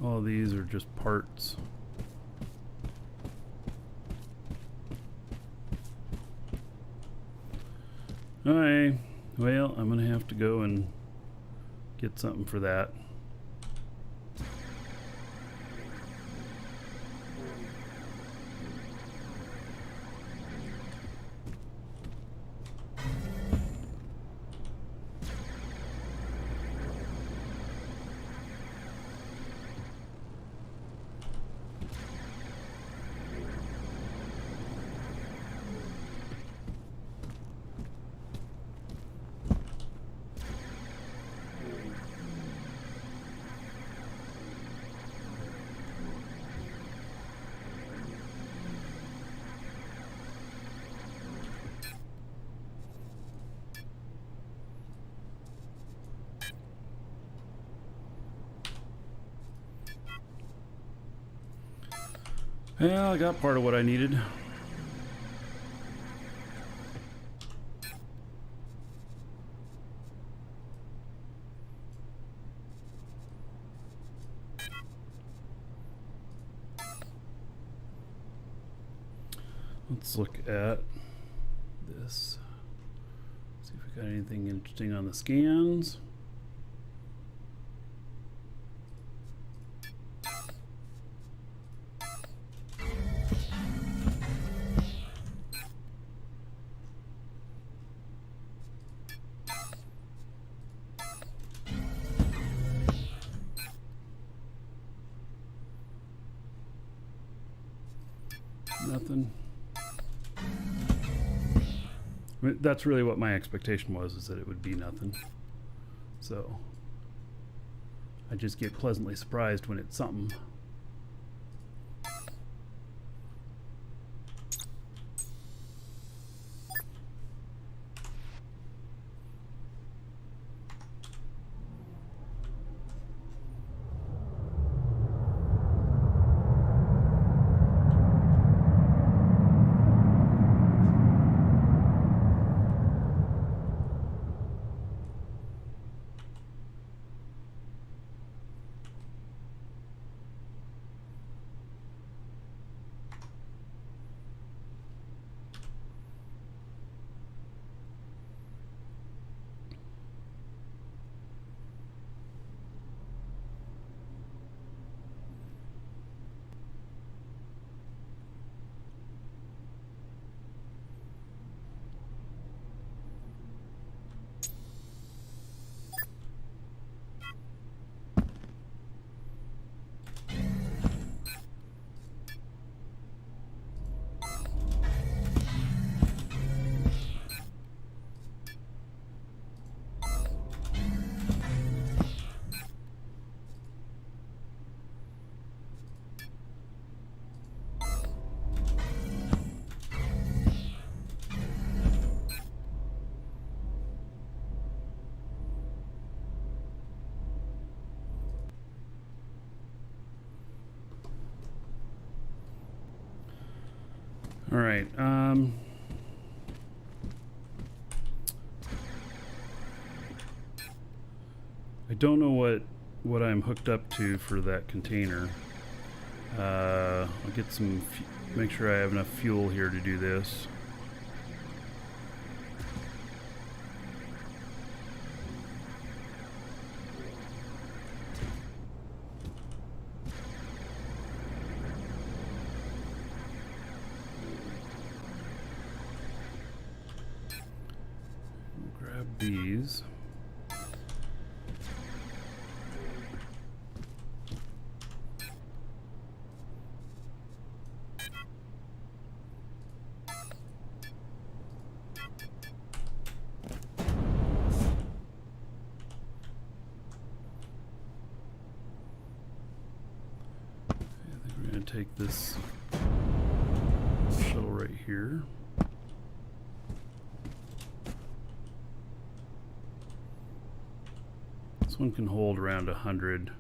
All these are just parts. Alright, well, I'm gonna have to go and get something for that. Well, I got part of what I needed. Let's look at this. See if we got anything interesting on the scans. Nothing. I mean, that's really what my expectation was, is that it would be nothing. So I just get pleasantly surprised when it's something. All right. I don't know what I'm hooked up to for that container. I'll get some. Make sure I have enough fuel here to do this. Grab these. Take this shuttle right here. This one can hold around 100.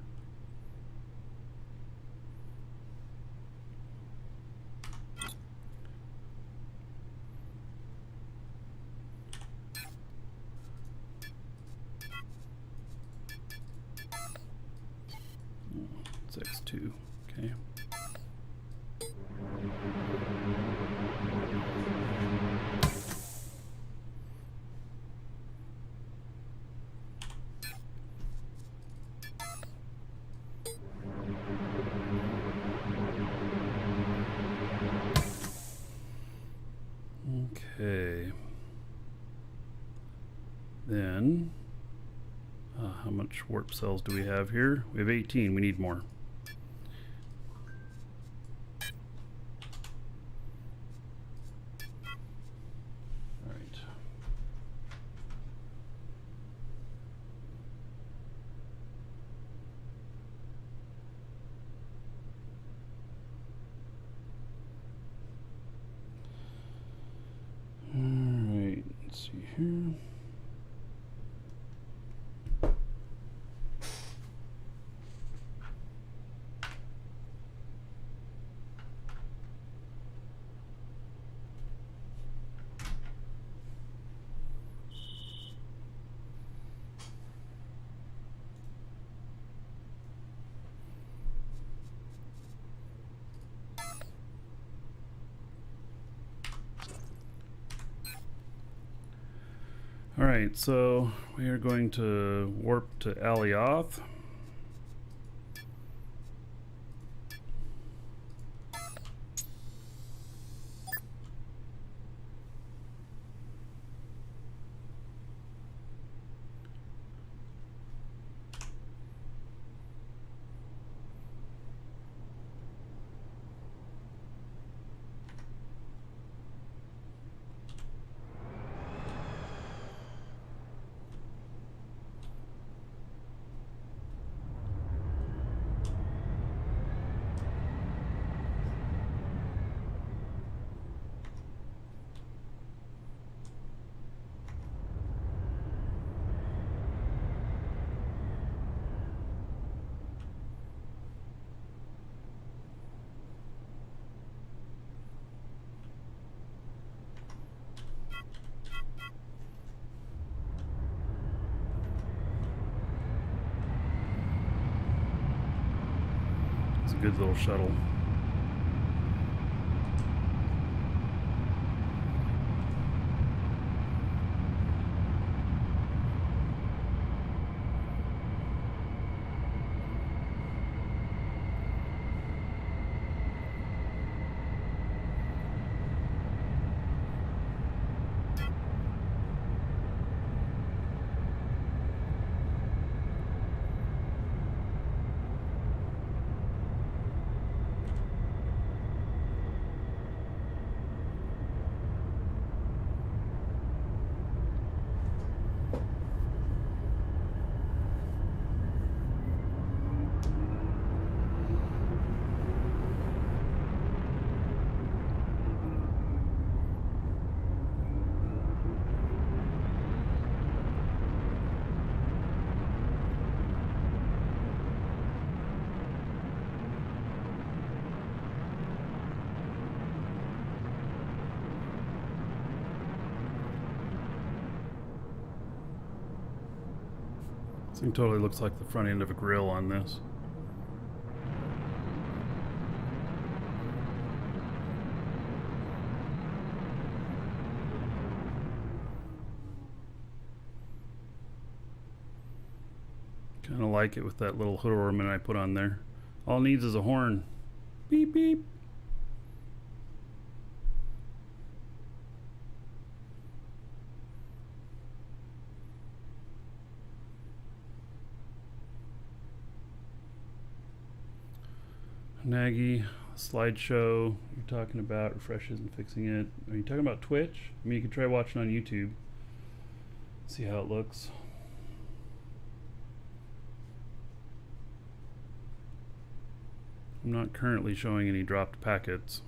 It's X2, okay. Okay. Then, how much warp cells do we have here? We have 18. We need more. All right. Let's see here. All right, so we are going to warp to Alioth. It's a good little shuttle. This thing totally looks like the front end of a grill on this. Kind of like it with that little hood ornament I put on there. All it needs is a horn. Beep beep. Nagy slideshow you're talking about refreshes and fixing it. Are you talking about Twitch? I mean, you can try watching on YouTube. See how it looks. I'm not currently showing any dropped packets,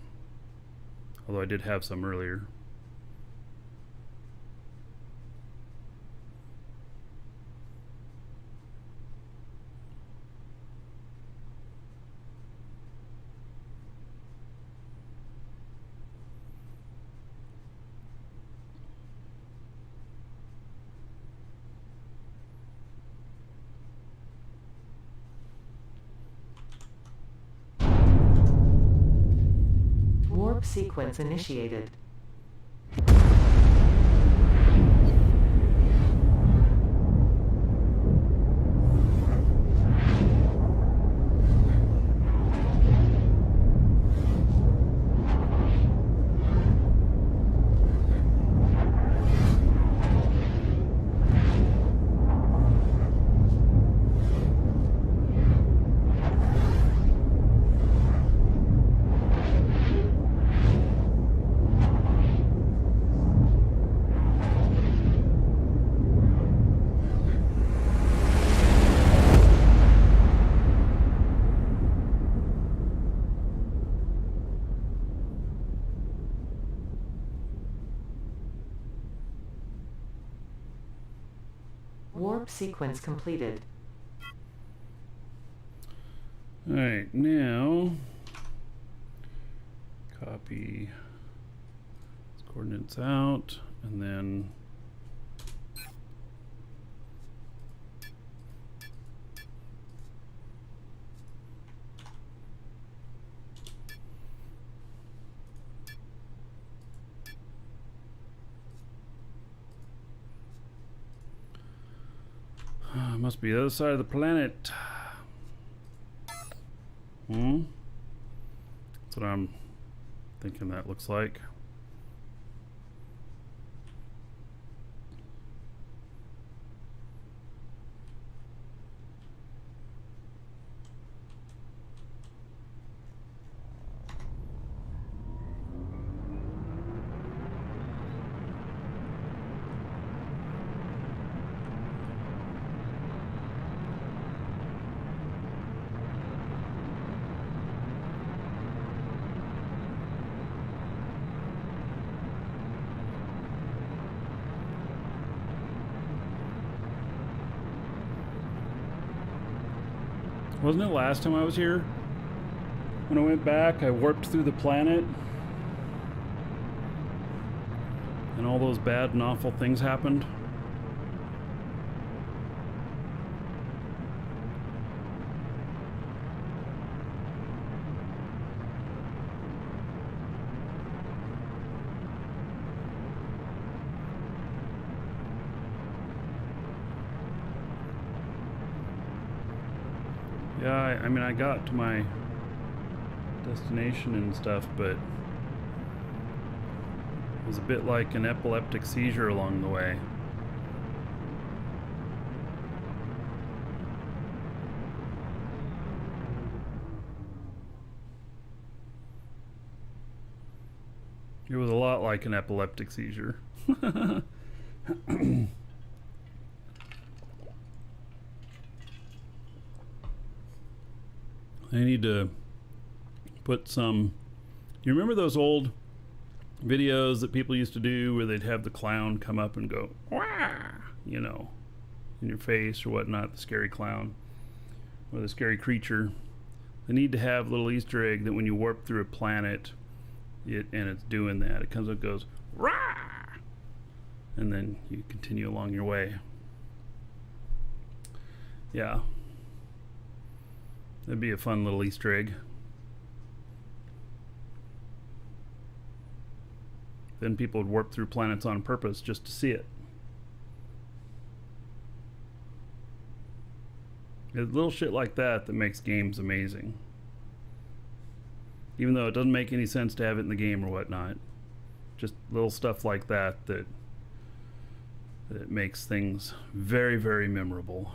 although I did have some earlier. Warp sequence initiated. Warp sequence completed. Alright, now copy these coordinates out and then Must be the other side of the planet. Hmm? That's what I'm thinking that looks like. Wasn't it last time I was here? When I went back, I warped through the planet. And all those bad and awful things happened. Yeah, I mean, I got to my destination and stuff, but it was a bit like an epileptic seizure along the way. It was a lot like an epileptic seizure. I need to put some... You remember those old videos that people used to do where they'd have the clown come up and go, wah, you know, in your face or whatnot, the scary clown or the scary creature. They need to have a little Easter egg that when you warp through a planet, and it's doing that, it comes up and goes, rah, and then you continue along your way. Yeah. That'd be a fun little Easter egg. Then people would warp through planets on purpose just to see it. It's little shit like that that makes games amazing. Even though it doesn't make any sense to have it in the game or whatnot. Just little stuff like that that makes things very, very memorable.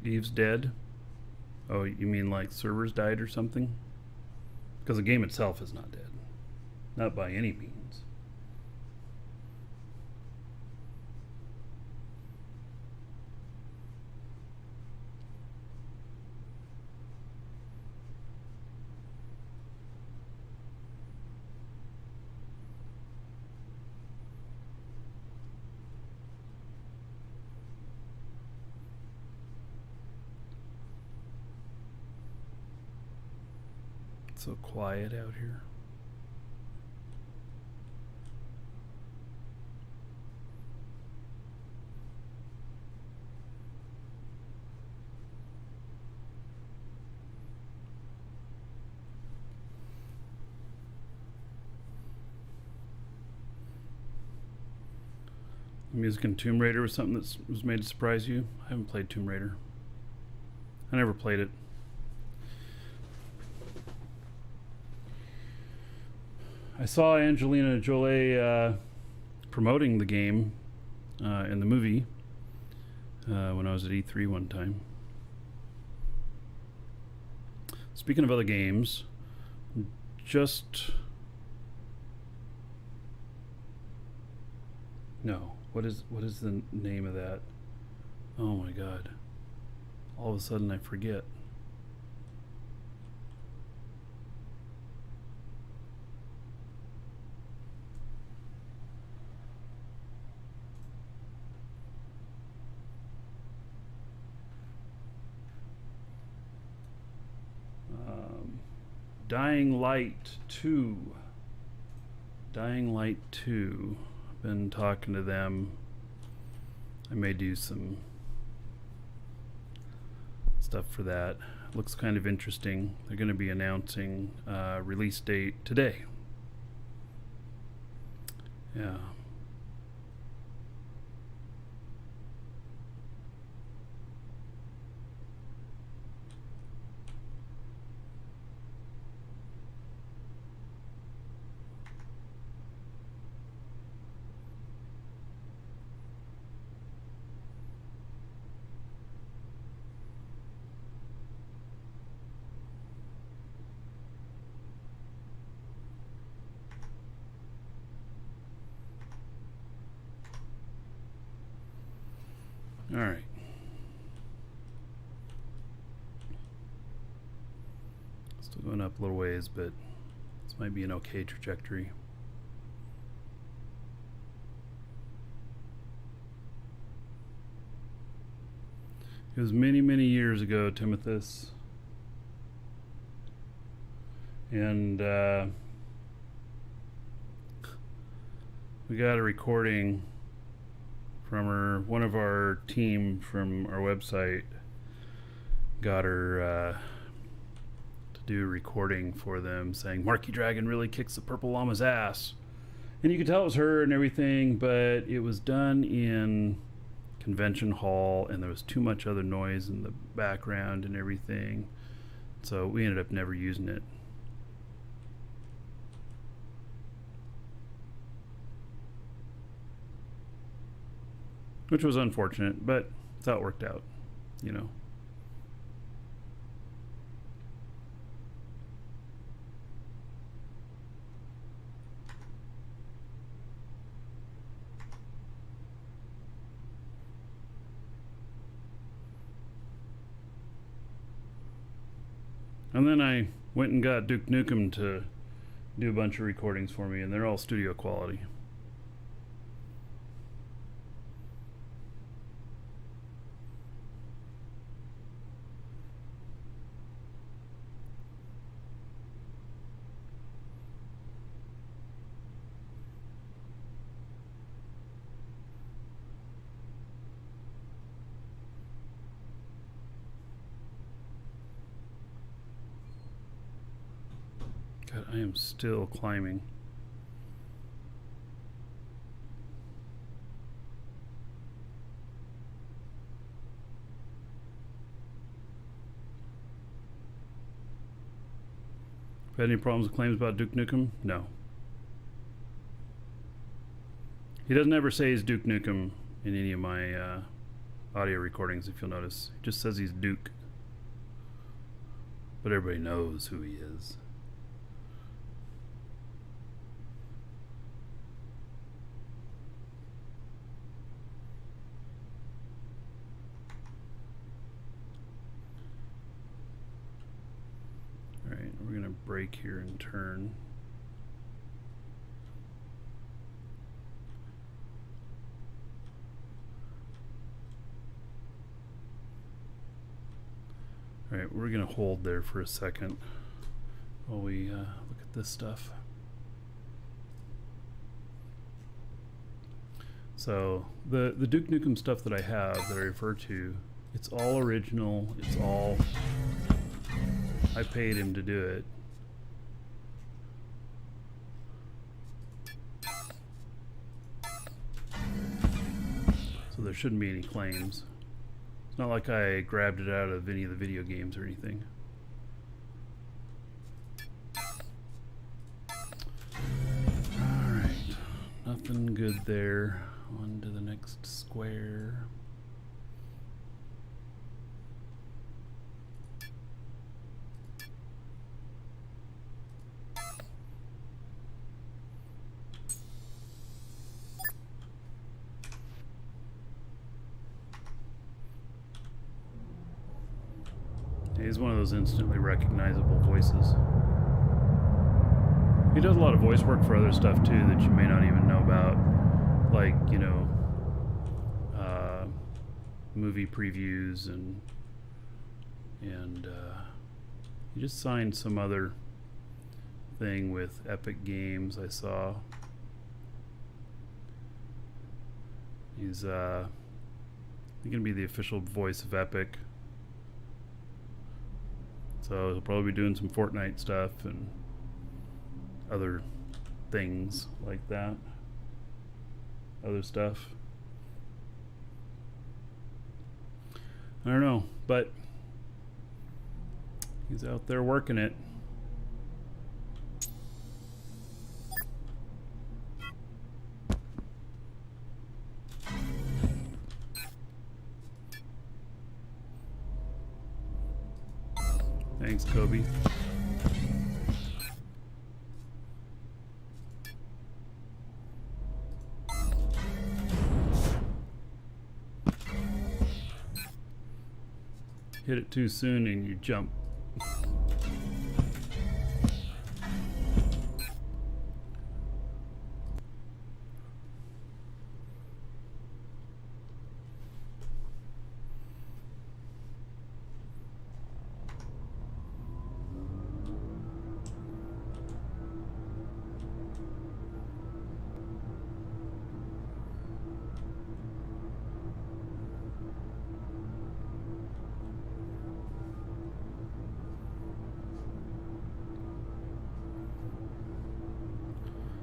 Eve's dead? Oh, you mean like servers died or something? Because the game itself is not dead. Not by any means. It's so quiet out here. The music in Tomb Raider was something that was made to surprise you? I haven't played Tomb Raider. I never played it. I saw Angelina Jolie promoting the game in the movie when I was at E3 one time. Speaking of other games, what is the name of that? Oh my god. All of a sudden I forget. Dying Light 2. Dying Light 2. I've been talking to them. I may do some stuff for that. Looks kind of interesting. They're going to be announcing release date today. Yeah. All right. Still going up a little ways, but this might be an okay trajectory. It was many, many years ago, Timothus. And we got a recording from one of our team from our website got her to do a recording for them saying Marky Dragon really kicks the Purple Llama's ass. And you could tell it was her and everything, but it was done in convention hall and there was too much other noise in the background and everything. So we ended up never using it. Which was unfortunate, but that's how it worked out, you know. And then I went and got Duke Nukem to do a bunch of recordings for me, and they're all studio quality. God, I am still climbing. Had any problems with claims about Duke Nukem? No. He doesn't ever say he's Duke Nukem in any of my audio recordings, if you'll notice. He just says he's Duke. But everybody knows who he is. Alright, we're going to brake here and turn. Alright, we're going to hold there for a second while we look at this stuff. So, the Duke Nukem stuff that I have that I refer to, it's all original, it's all... I paid him to do it. So there shouldn't be any claims. It's not like I grabbed it out of any of the video games or anything. Alright, nothing good there. On to the next square. He's one of those instantly recognizable voices. He does a lot of voice work for other stuff too that you may not even know about, like, you know, movie previews and he just signed some other thing with Epic Games I saw. He's gonna be the official voice of Epic. So he'll probably be doing some Fortnite stuff and other things like that. Other stuff. I don't know, but he's out there working it. Thanks, Kobe. Hit it too soon and you jump.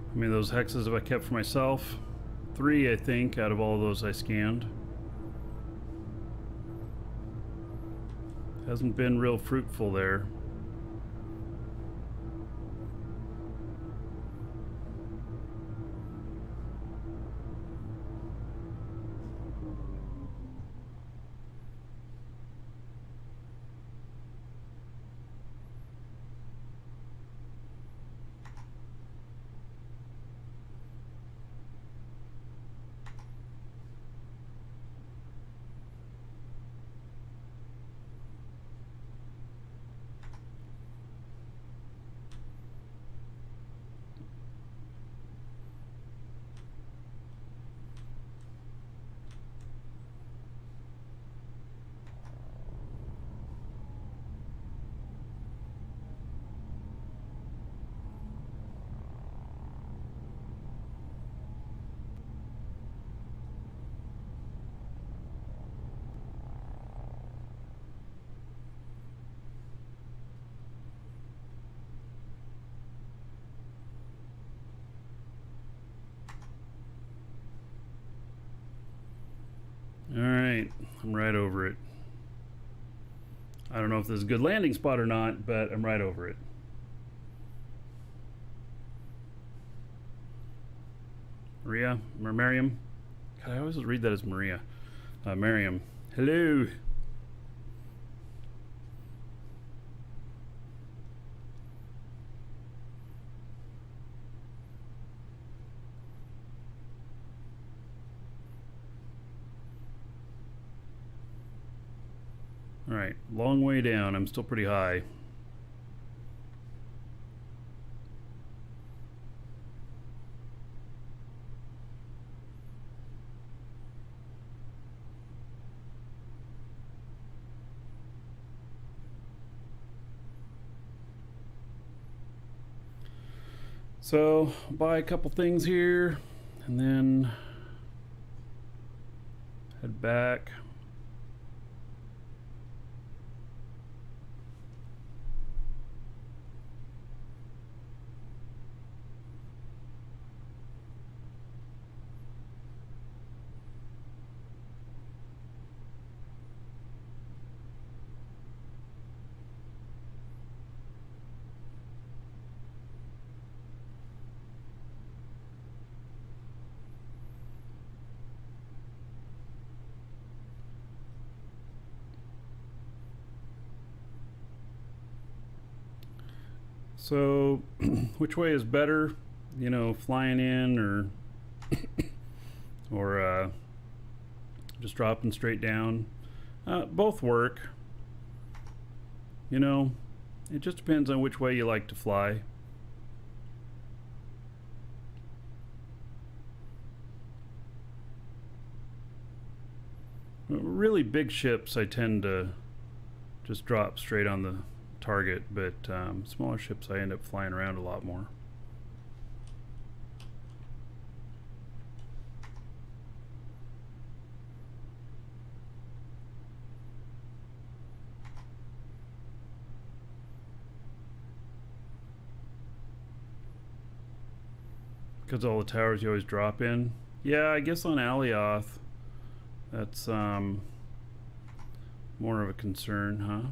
How many of those hexes have I kept for myself? 3, I think, out of all of those I scanned. Hasn't been real fruitful there. Alright, I'm right over it. I don't know if this is a good landing spot or not, but I'm right over it. Maria? Miriam? God, I always read that as Maria. Miriam. Hello! Alright, long way down. I'm still pretty high. So, buy a couple things here, and then head back. So, which way is better? You know, flying in or just dropping straight down? Both work. You know, it just depends on which way you like to fly. Really big ships, I tend to just drop straight on the target, but smaller ships I end up flying around a lot more. Because all the towers you always drop in. Yeah, I guess on Alioth, that's more of a concern, huh?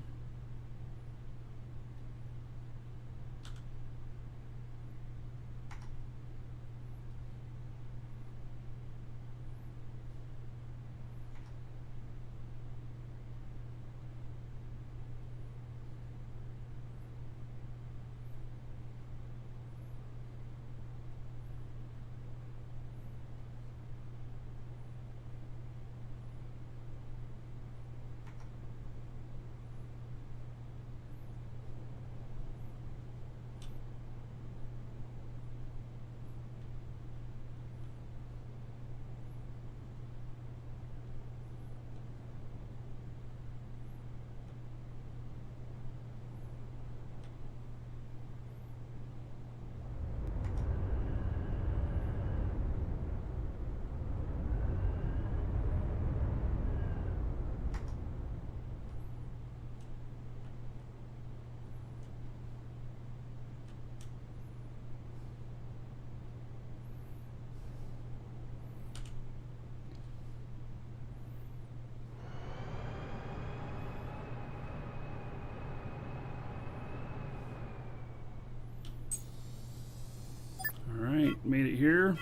Alright, made it here.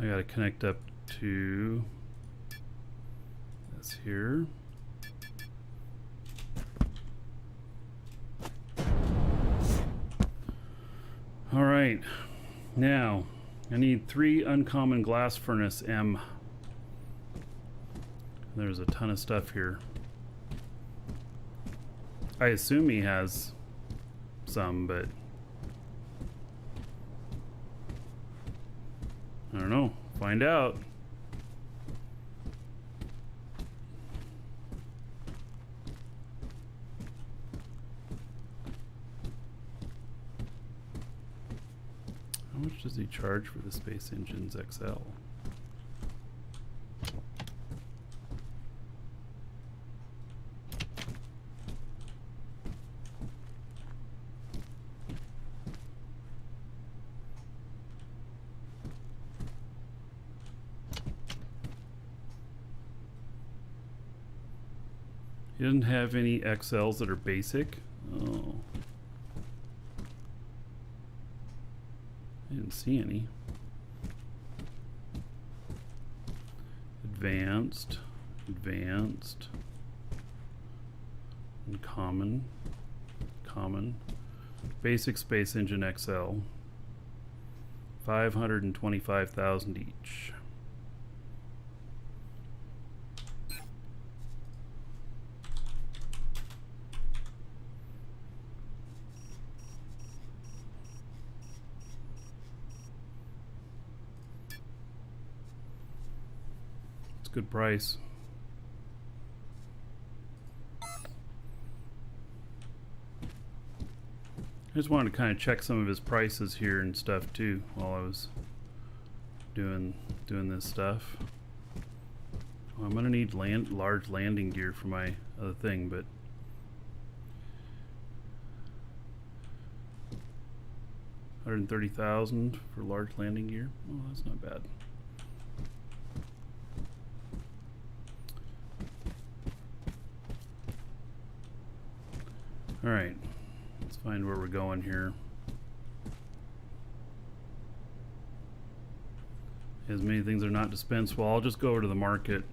I gotta connect up to this here. Alright, now I need 3 uncommon glass furnace M. There's a ton of stuff here. I assume he has some, but I don't know. Find out. How much does he charge for the Space Engines XL? He doesn't have any XLs that are basic. Oh. I didn't see any. Advanced, advanced, uncommon, common, basic Space Engine XL. 525,000 each. Good price. I just wanted to kind of check some of his prices here and stuff too while I was doing this stuff. Well, I'm gonna need large landing gear for my other thing, but $130,000 for large landing gear. Oh, that's not bad. Alright, let's find where we're going here. As many things are not dispensed. Well, I'll just go over to the market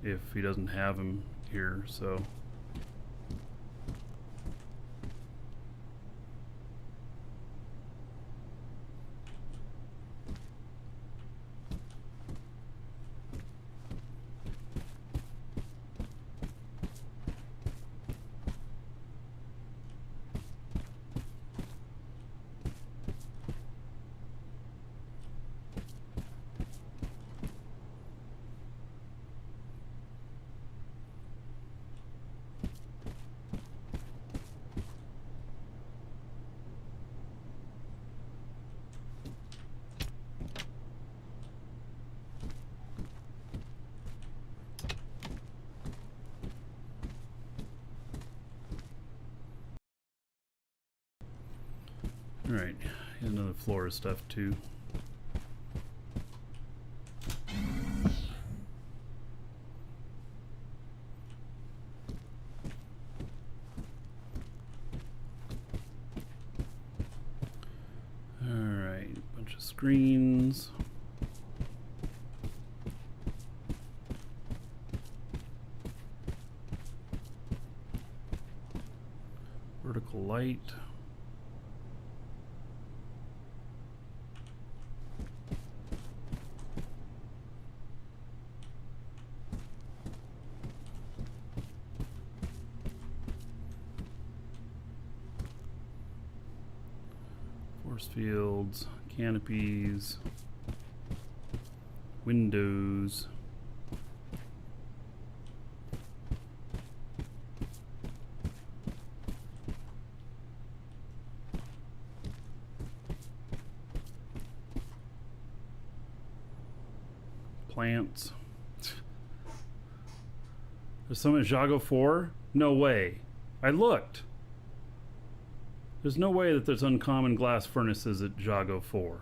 if he doesn't have them here, so. Alright, another floor of stuff too. Alright, bunch of screens. Vertical light. Force fields, canopies, windows. Plants. There's some at Jago 4? No way. I looked. There's no way that there's uncommon glass furnaces at Jago 4.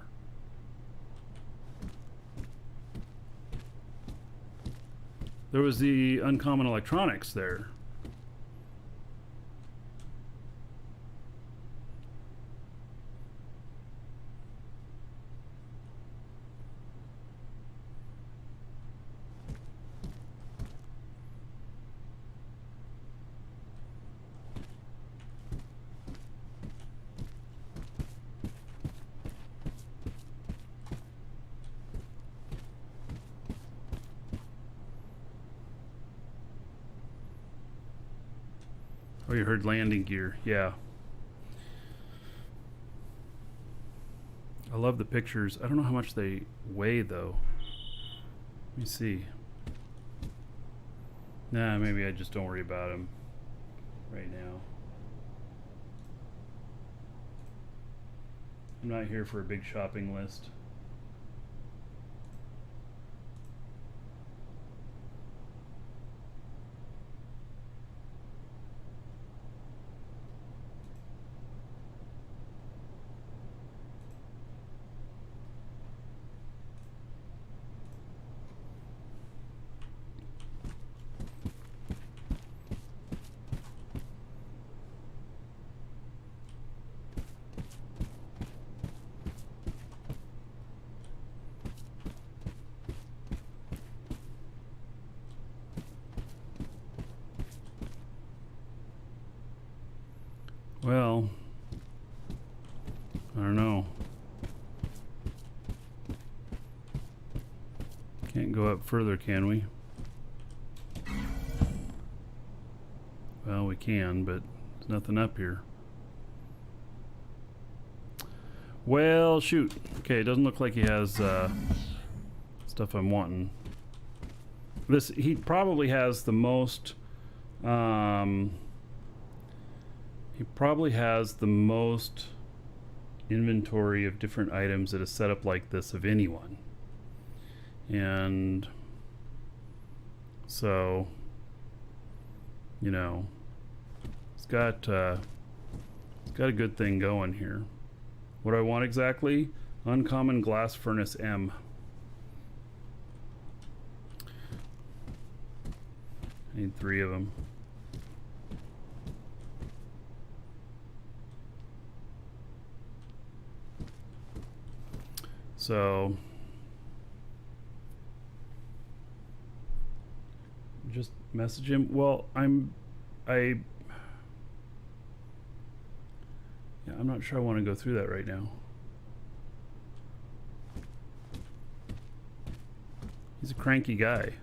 There was the uncommon electronics there. Oh, you heard landing gear. Yeah. I love the pictures. I don't know how much they weigh, though. Let me see. Nah, maybe I just don't worry about them right now. I'm not here for a big shopping list. Well, I don't know. Can't go up further, can we? Well, we can, but there's nothing up here. Well, shoot. Okay, it doesn't look like he has stuff I'm wanting. He probably has the most he probably has the most inventory of different items at a setup like this of anyone. And so, you know, it's got a good thing going here. What do I want exactly? Uncommon glass furnace M. I need 3 of them. So just message him. Well, I'm not sure I want to go through that right now. He's a cranky guy.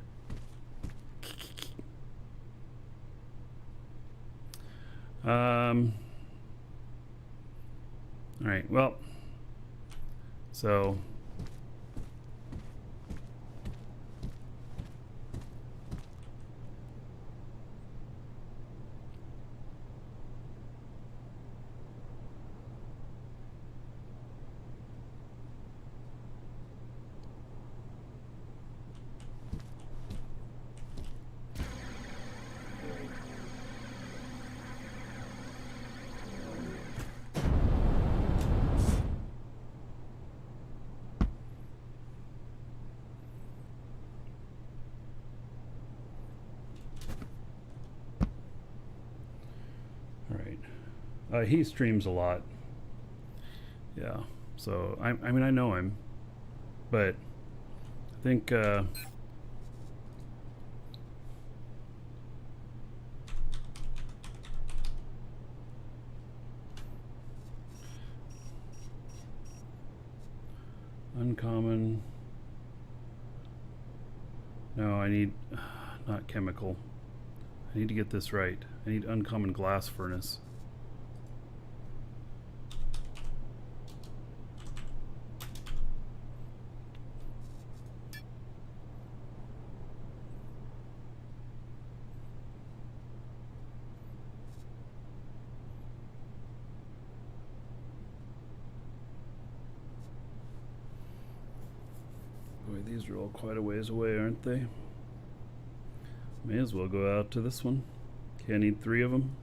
All right, well, so He streams a lot. Yeah. So I mean I know him, but I think uncommon. No, I need not chemical. I need to get this right. I need uncommon glass furnace. Boy, these are all quite a ways away, aren't they? May as well go out to this one. Okay, I need 3 of them.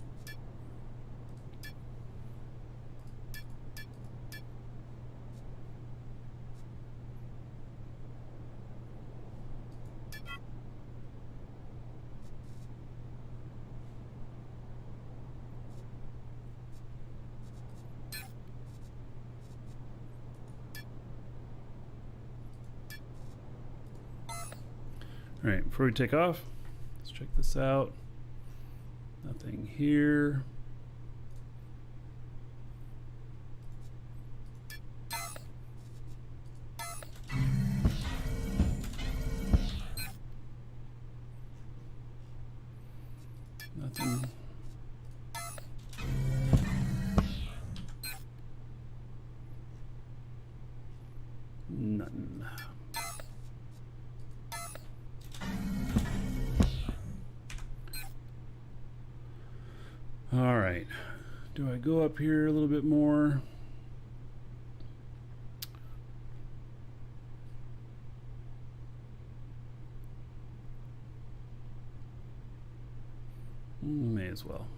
All right, before we take off, let's check this out. Nothing here. Nothing. None. All right. Do I go up here a little bit more? May as well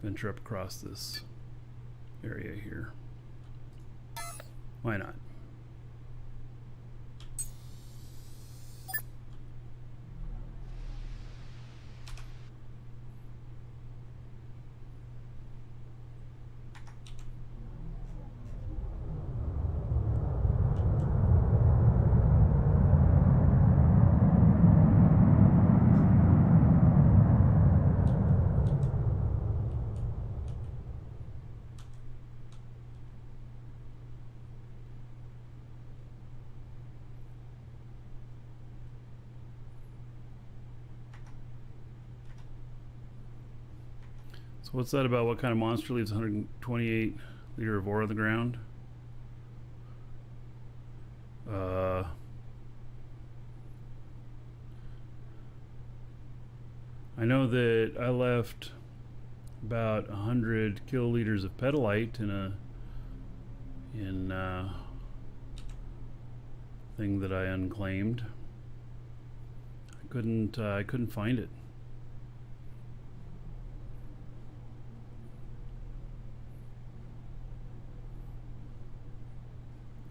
venture up across this area here. Why not? So what's that about? What kind of monster leaves 128 liter of ore on the ground? I know that I left about 100 kiloliters of petalite in a thing that I unclaimed. I couldn't find it.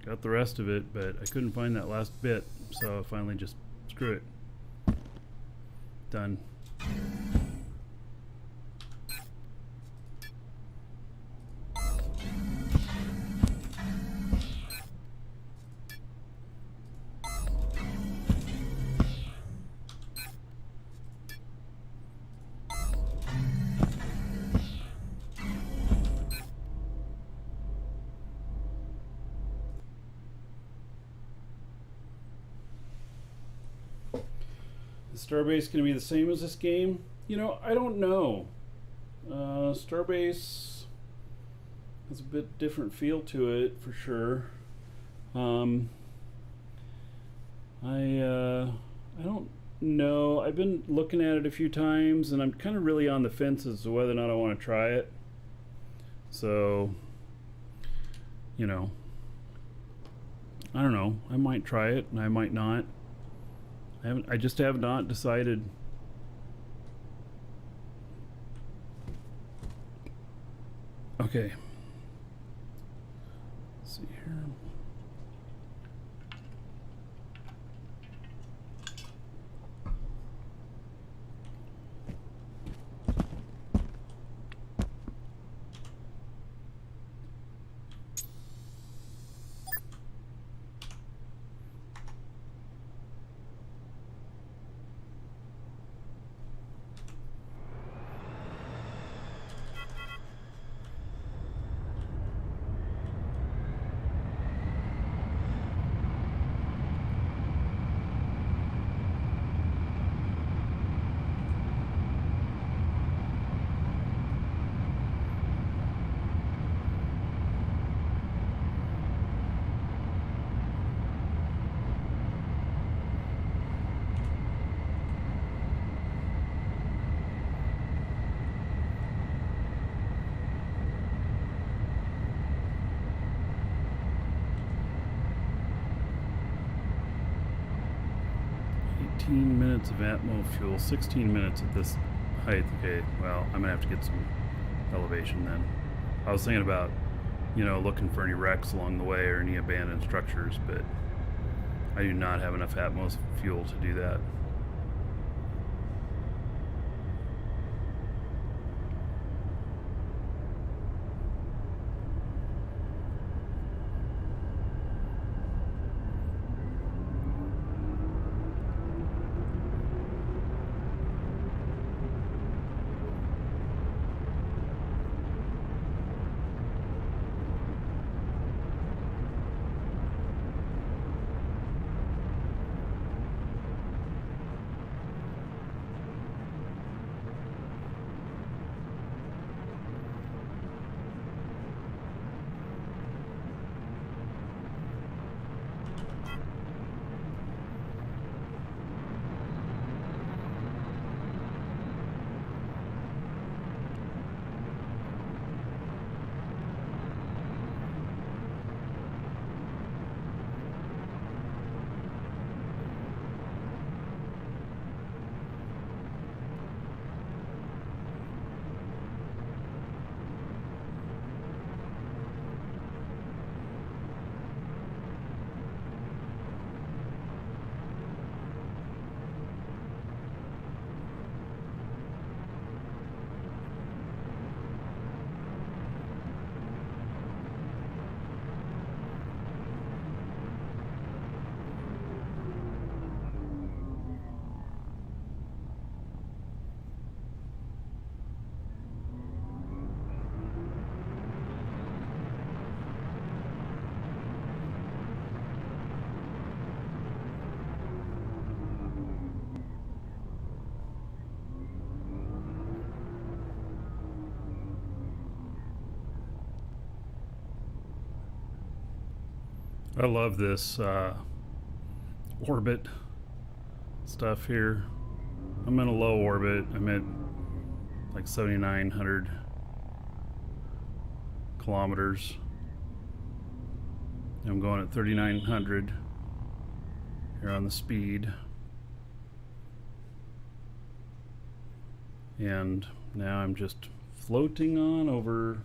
Got the rest of it, but I couldn't find that last bit, so I finally just screw it. Done. Is Starbase going to be the same as this game? You know, I don't know. Starbase has a bit different feel to it, for sure. I don't know. I've been looking at it a few times, and I'm kind of really on the fence as to whether or not I want to try it. So, you know, I don't know. I might try it, and I might not. I just have not decided. Okay. Let's see here. 18 minutes of atmo fuel, 16 minutes at this height. Okay, well, I'm gonna have to get some elevation then. I was thinking about, you know, looking for any wrecks along the way or any abandoned structures, but I do not have enough atmos fuel to do that. I love this orbit stuff here. I'm in a low orbit. I'm at like 7,900 kilometers. I'm going at 3,900 here on the speed. And now I'm just floating on over.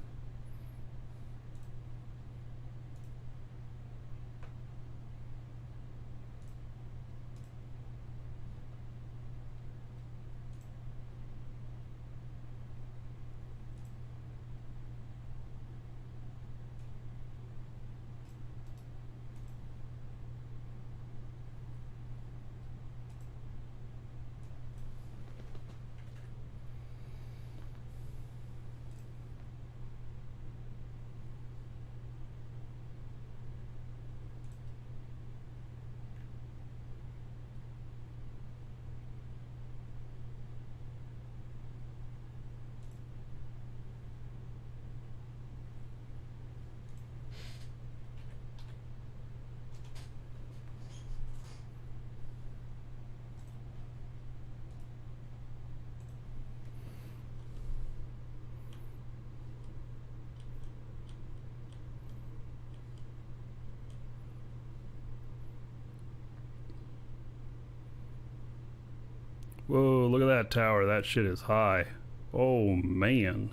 Whoa, look at that tower. That shit is high. Oh, man.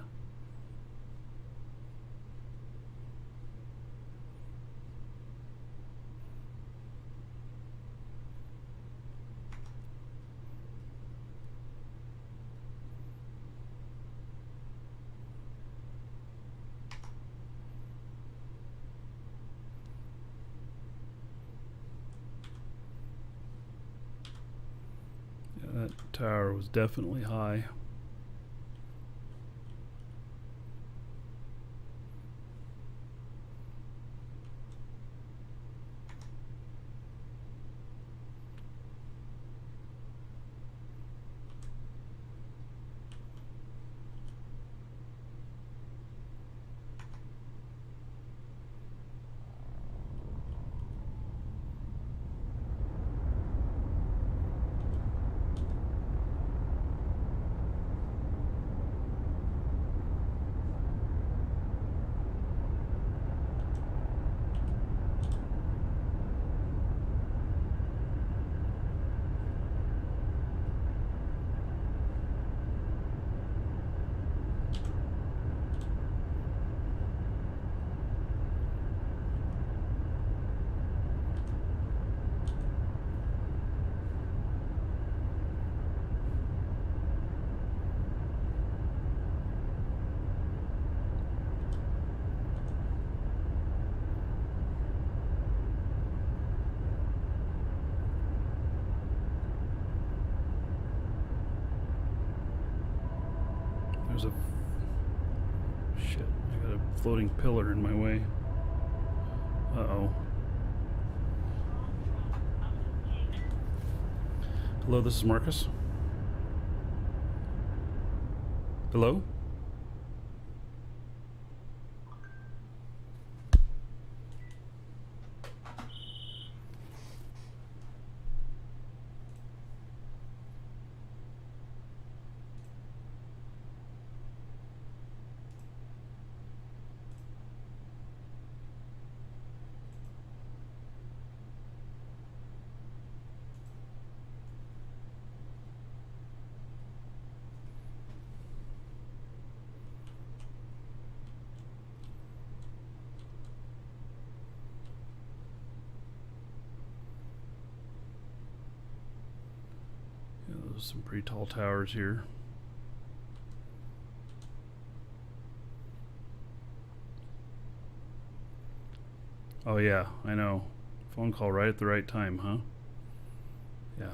That tower was definitely high. There's a... Shit, I got a floating pillar in my way. Uh-oh. Hello, this is Marcus. Hello? Yeah, there's some pretty tall towers here. Oh yeah, I know. Phone call right at the right time, huh? Yeah.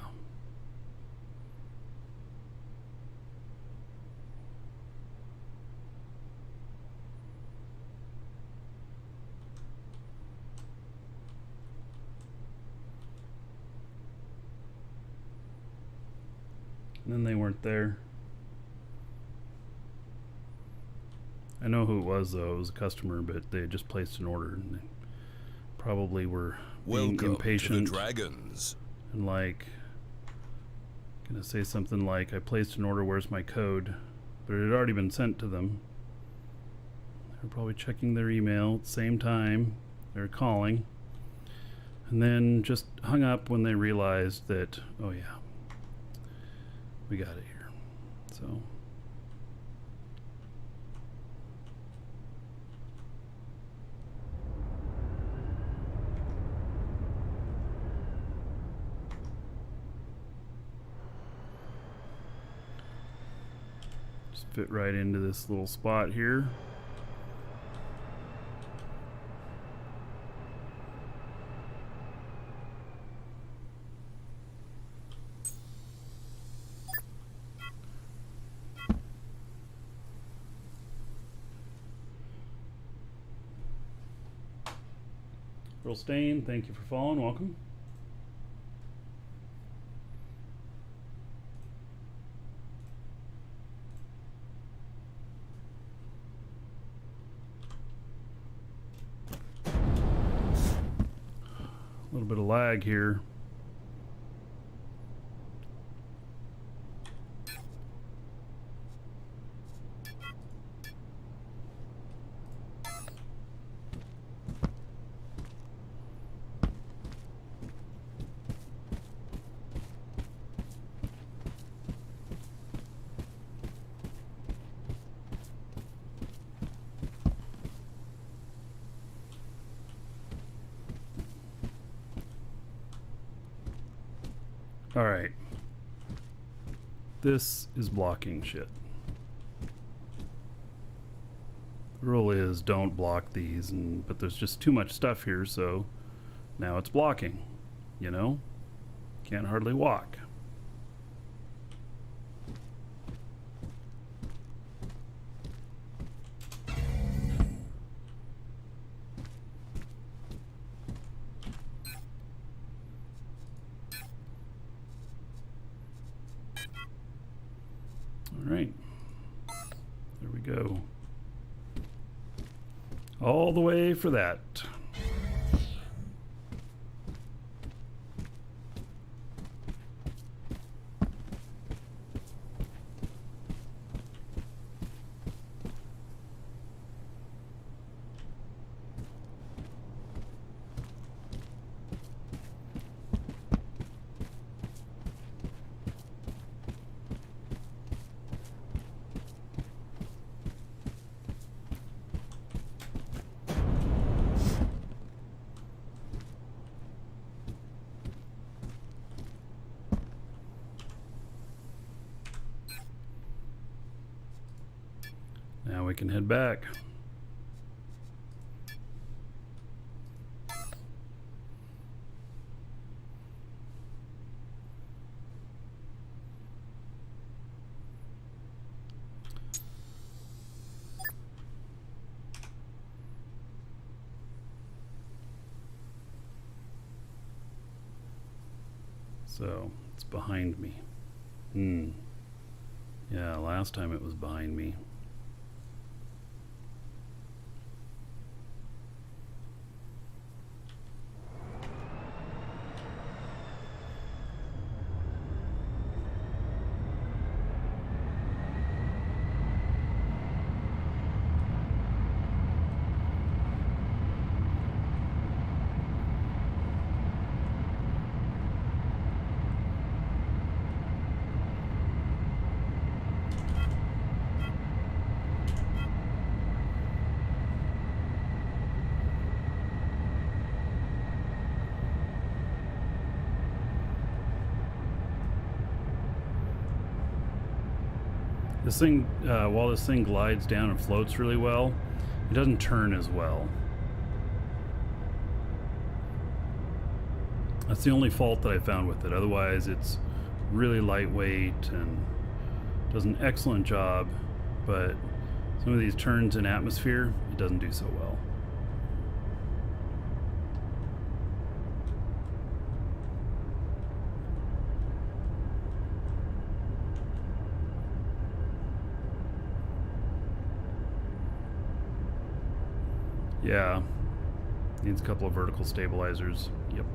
And then they weren't there. I know who it was though. It was a customer, but they had just placed an order and they probably were being Welcome impatient to the Dragons. and like gonna say something like, I placed an order, where's my code? But it had already been sent to them. They were probably checking their email at the same time. They were calling. And then just hung up when they realized that, oh yeah, we got it here. So just fit right into this little spot here. Earl Stain, thank you for following. Welcome. A little bit of lag here. All right. This is blocking shit. The rule is don't block these, but there's just too much stuff here, so now it's blocking, you know? Can't hardly walk. All right, there we go. All the way for that. Now we can head back. So it's behind me. Yeah, last time it was behind me. This thing, while this thing glides down and floats really well, it doesn't turn as well. That's the only fault that I found with it. Otherwise, it's really lightweight and does an excellent job, but some of these turns in atmosphere, it doesn't do so well. Yeah, needs a couple of vertical stabilizers. Yep.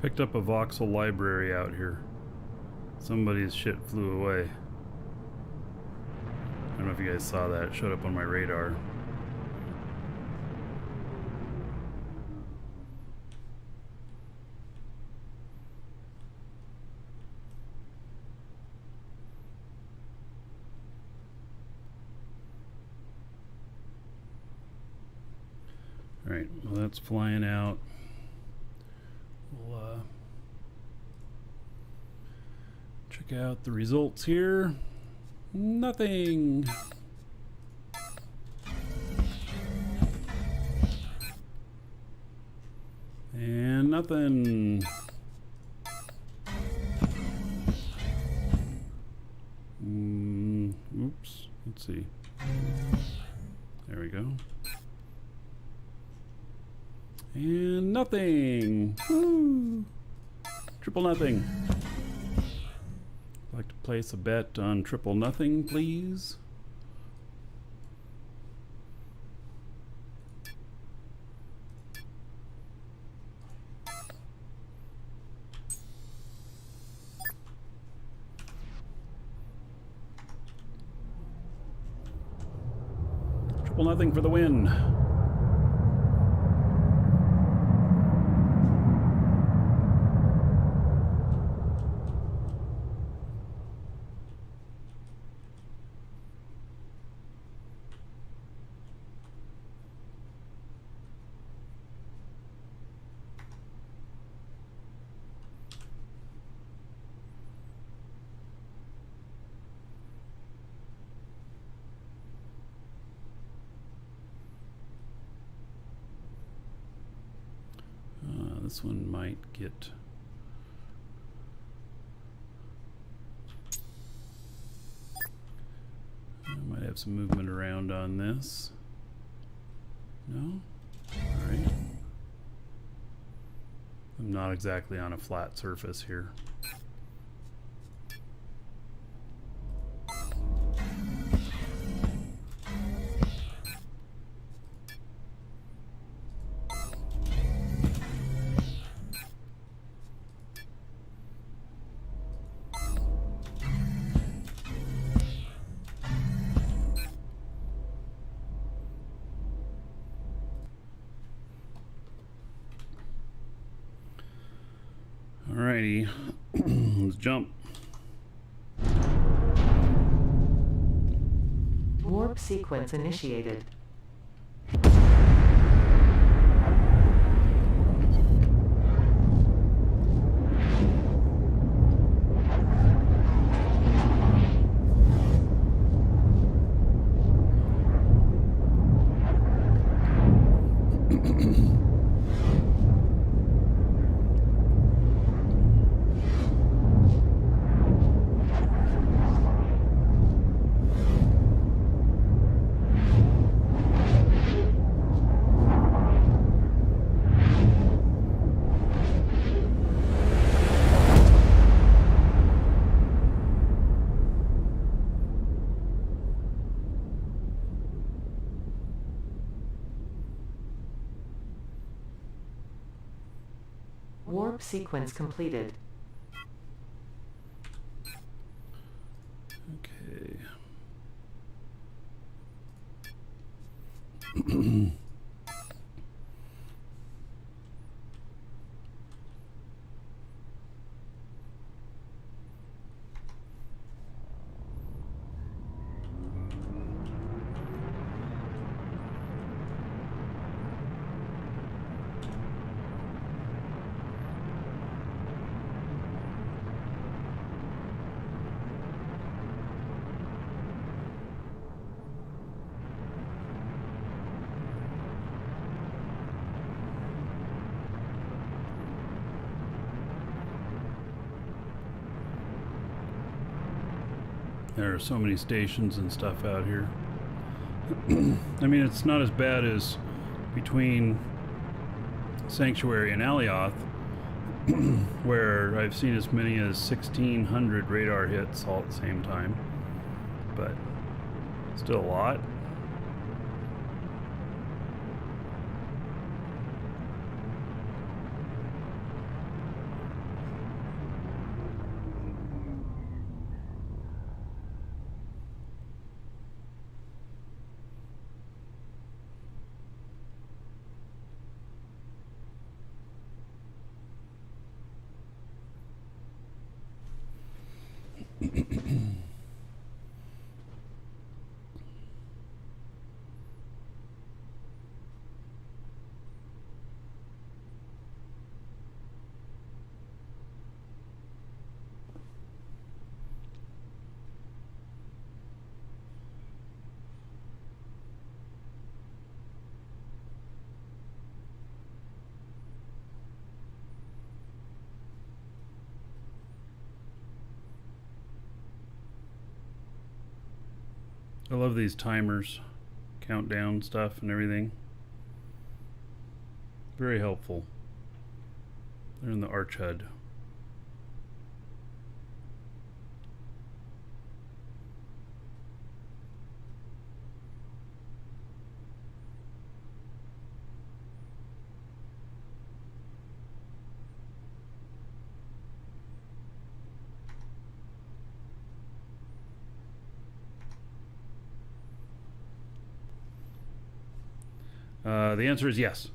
Picked up a voxel library out here. Somebody's shit flew away. I don't know if you guys saw that. It showed up on my radar. Alright, well that's flying out. We'll check out the results here. Nothing. And nothing. Oops. Let's see. There we go. And nothing. Woo. Triple nothing. I'd like to place a bet on triple nothing, please. Triple nothing for the win. This one might get... I might have some movement around on this. No? Alright. I'm not exactly on a flat surface here. Alrighty, let's jump. Warp sequence initiated. Warp sequence completed. Okay. There are so many stations and stuff out here. I mean, it's not as bad as between Sanctuary and Alioth, where I've seen as many as 1,600 radar hits all at the same time. But still a lot. I love these timers, countdown stuff and everything. Very helpful. They're in the Arch HUD. The answer is yes.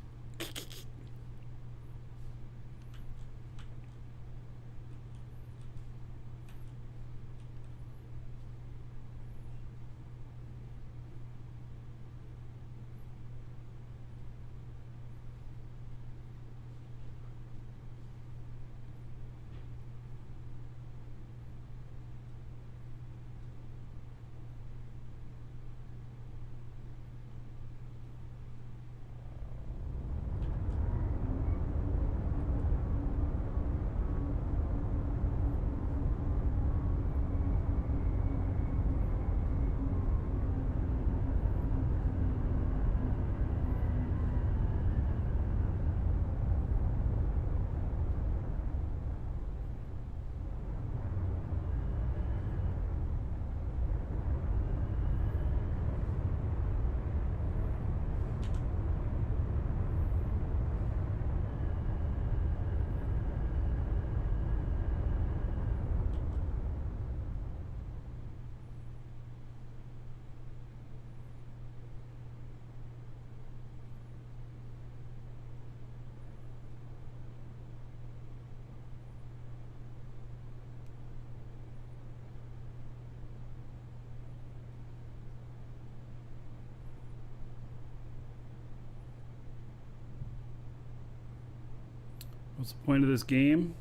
What's the point of this game?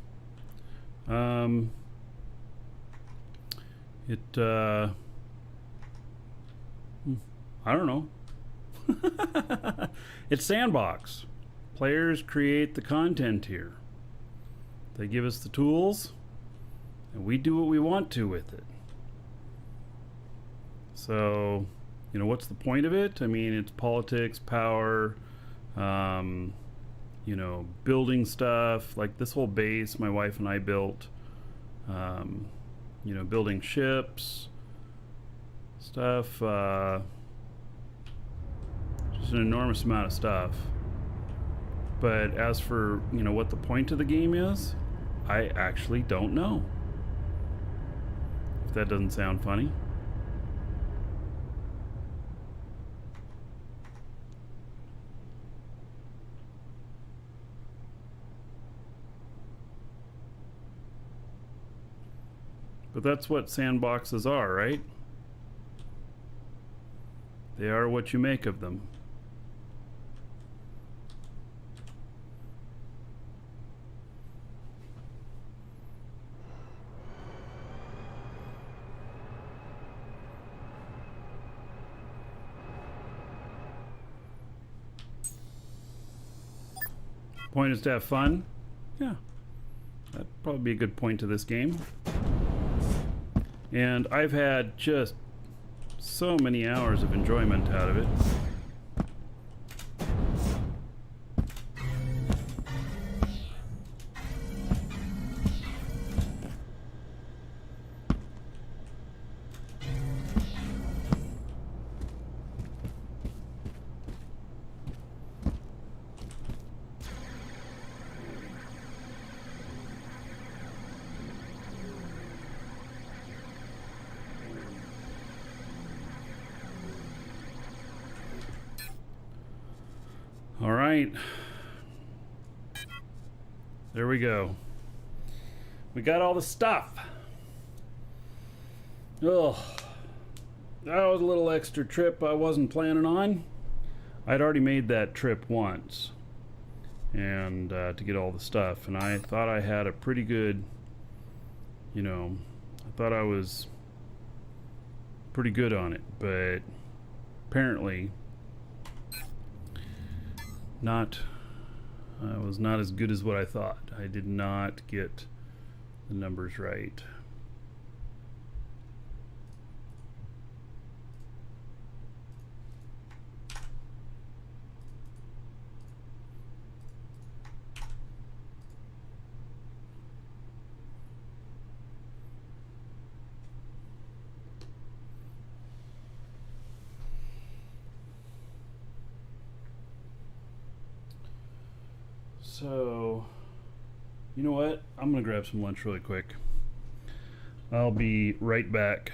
I don't know. It's Sandbox. Players create the content here. They give us the tools, and we do what we want to with it. So, you know, what's the point of it? I mean, it's politics, power, you know, building stuff. Like this whole base my wife and I built, you know, building ships, stuff, just an enormous amount of stuff. But as for, you know, what the point of the game is, I actually don't know. If that doesn't sound funny. But that's what sandboxes are, right? They are what you make of them. Point is to have fun. Yeah, that'd probably be a good point to this game. And I've had just so many hours of enjoyment out of it. All right. There we go. We got all the stuff. Oh, that was a little extra trip I wasn't planning on. I'd already made that trip once, and to get all the stuff, and I thought I had a pretty good, you know, I thought I was pretty good on it, but apparently not. Was not as good as what I thought. I did not get the numbers right. So, you know what? I'm gonna grab some lunch really quick. I'll be right back.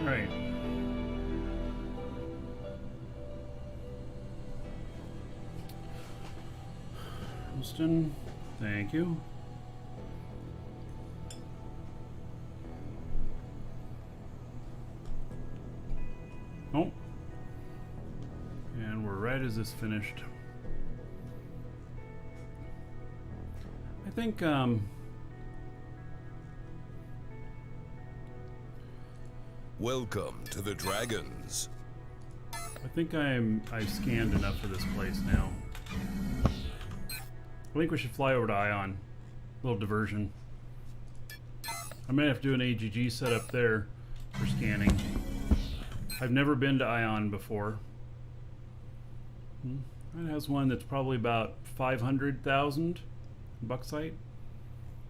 All right. Houston, thank you. Oh. And we're right as this finished. I think, Welcome to the Dragons. I think I've scanned enough for this place now. I think we should fly over to Ion. A little diversion. I may have to do an AGG setup there for scanning. I've never been to Ion before. It has one that's probably about 500,000 bucksite.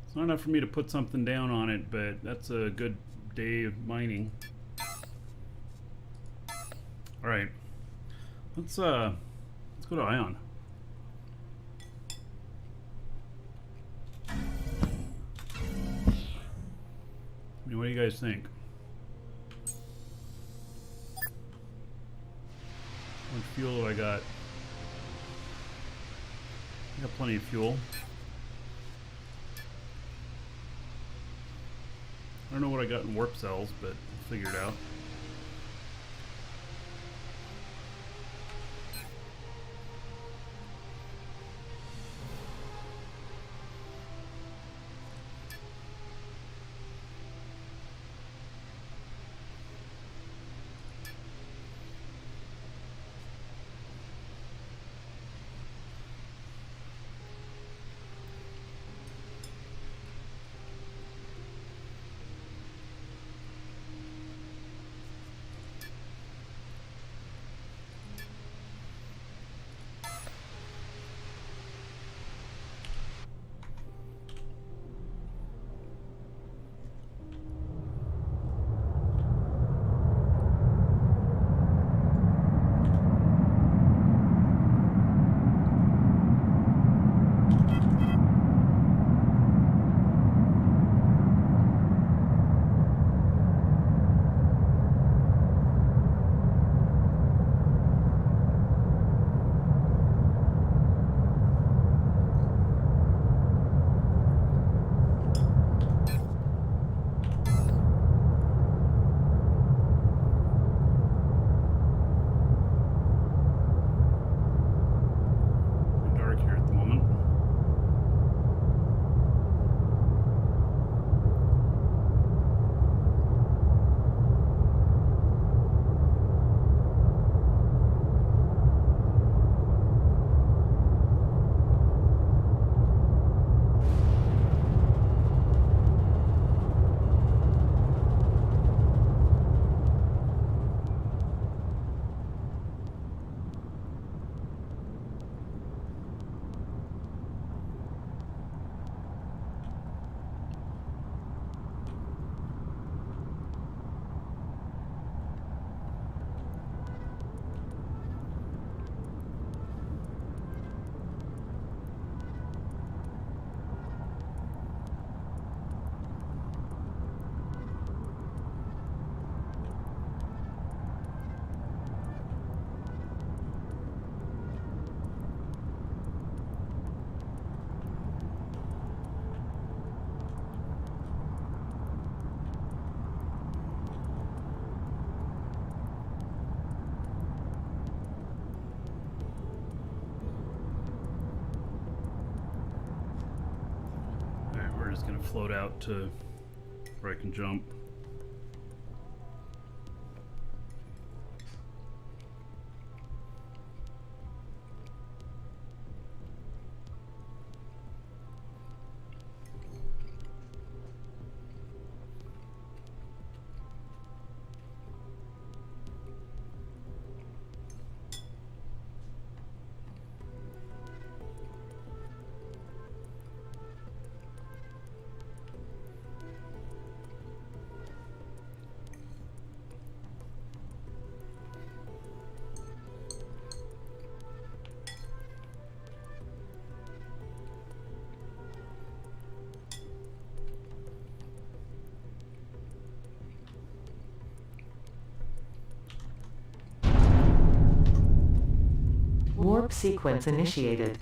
It's not enough for me to put something down on it, but that's a good day of mining. All right, let's go to Ion. I mean, what do you guys think? How much fuel have I got? I got plenty of fuel. I don't know what I got in warp cells, but I'll figure it out. Dark here at the moment. We're just gonna float out to where I can jump. Warp sequence initiated.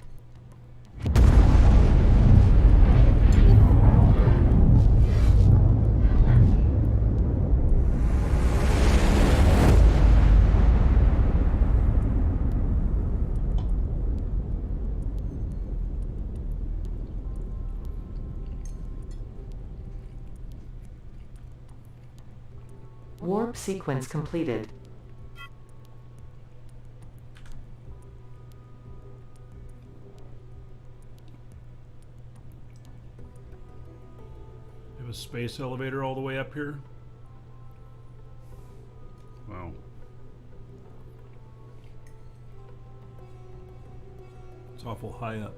Warp sequence completed. Have a space elevator all the way up here. Wow. It's awful high up.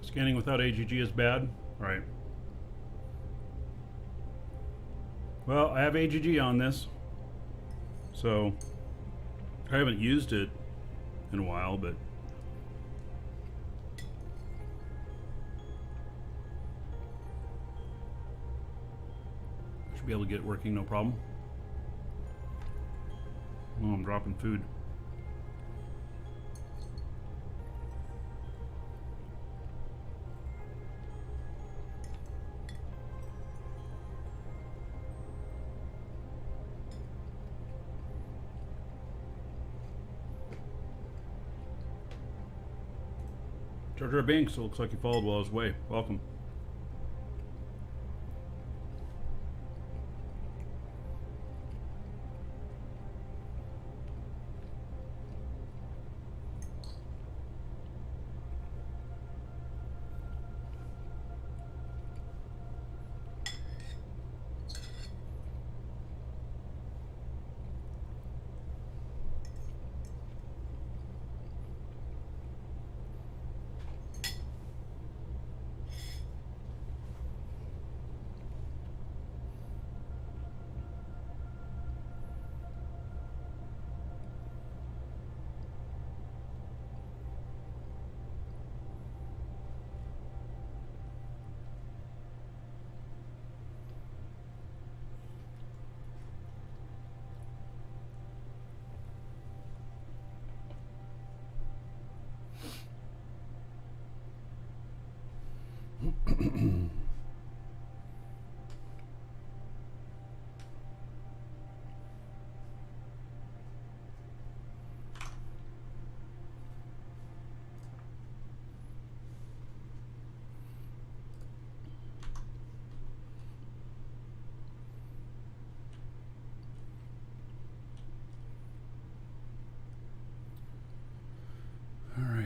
Scanning without AGG is bad? Right. Well, I have AGG on this. So, I haven't used it in a while, but I should be able to get it working, no problem. Oh, I'm dropping food. Jar Jar Binks, it looks like you followed while I was away. Welcome.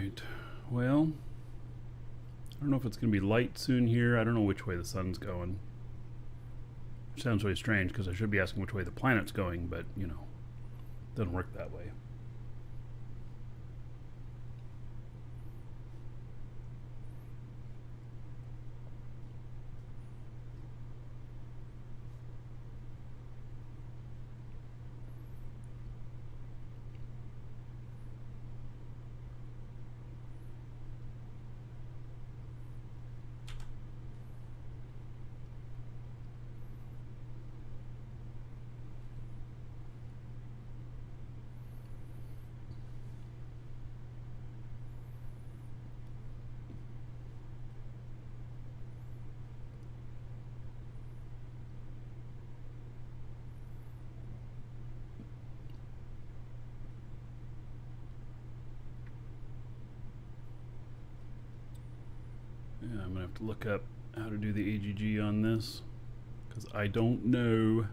right. Well, I don't know if it's going to be light soon here. I don't know which way the sun's going. Sounds really strange because I should be asking which way the planet's going, but, you know, it doesn't work that way. Yeah, I'm gonna have to look up how to do the AGG on this because I don't know.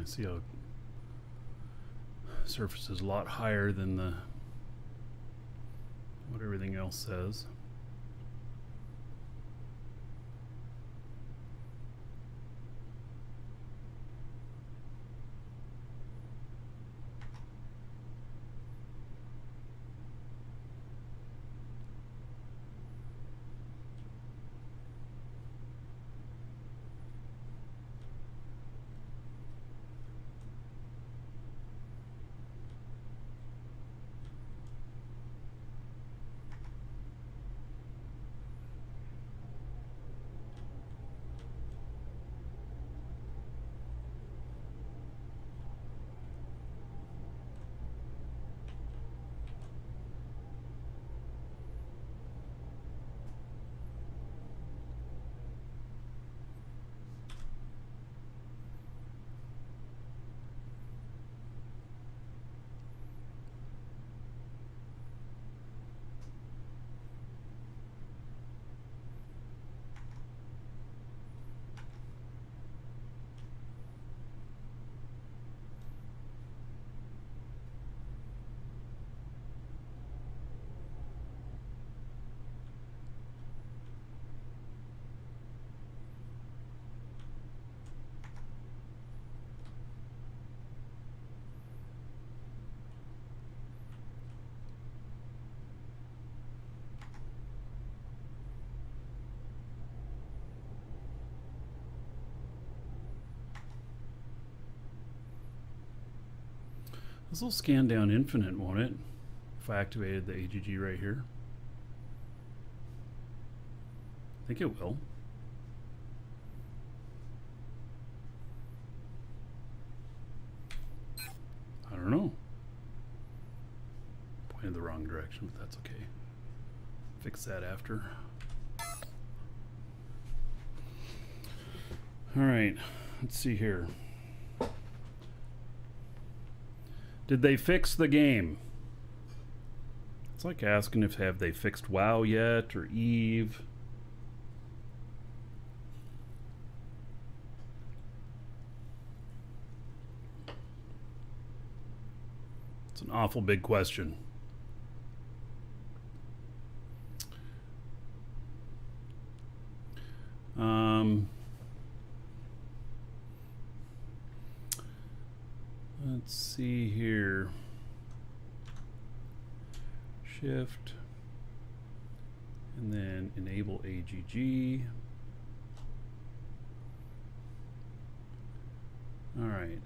I see how surface is a lot higher than the what everything else says. This will scan down infinite, won't it? If I activated the AGG right here. I think it will. I don't know. Pointed the wrong direction, but that's okay. Fix that after. All right, let's see here. Did they fix the game? It's like asking if have they fixed WoW yet or Eve. It's an awful big question. Let's see here. Shift and then enable AGG. All right.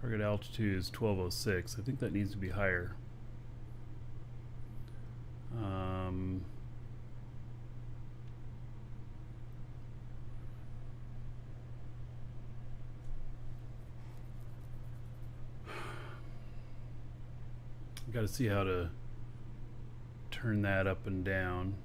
Target altitude is 1206. I think that needs to be higher. Got to see how to turn that up and down.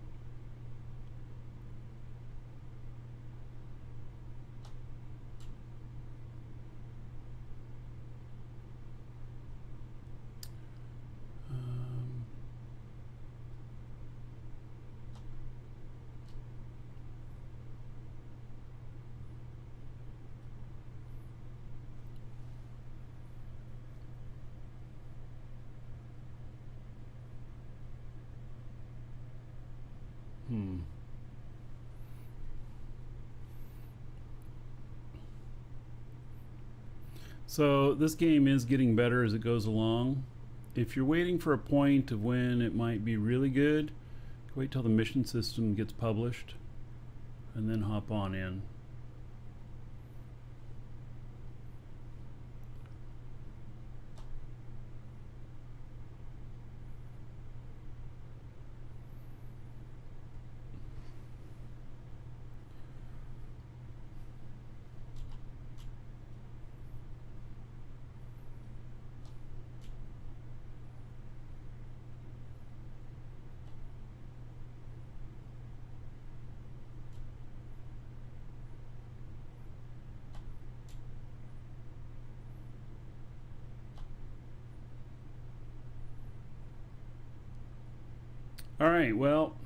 So this game is getting better as it goes along. If you're waiting for a point of when it might be really good, wait till the mission system gets published and then hop on in. All right, well,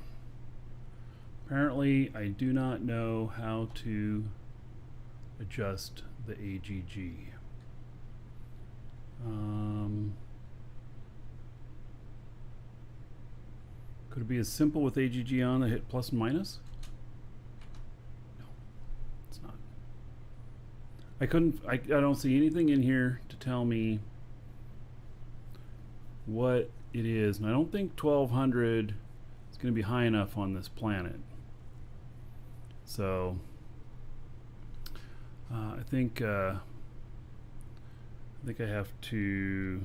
apparently I do not know how to adjust the AGG. Could it be as simple with AGG on that hit plus and minus? No, it's not. I don't see anything in here to tell me what it is, and I don't think 1200 is going to be high enough on this planet. So I think I have to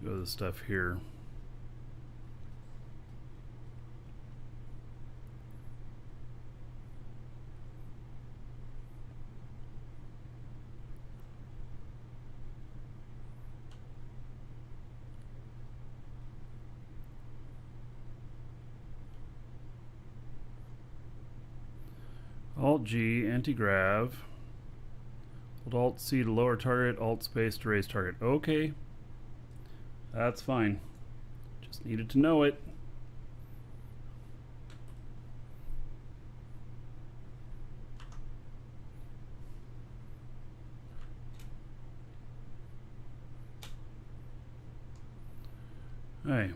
go to the stuff here. Alt-G, anti-grav. Hold Alt-C to lower target, Alt-space to raise target. Okay. That's fine. Just needed to know it. Hey.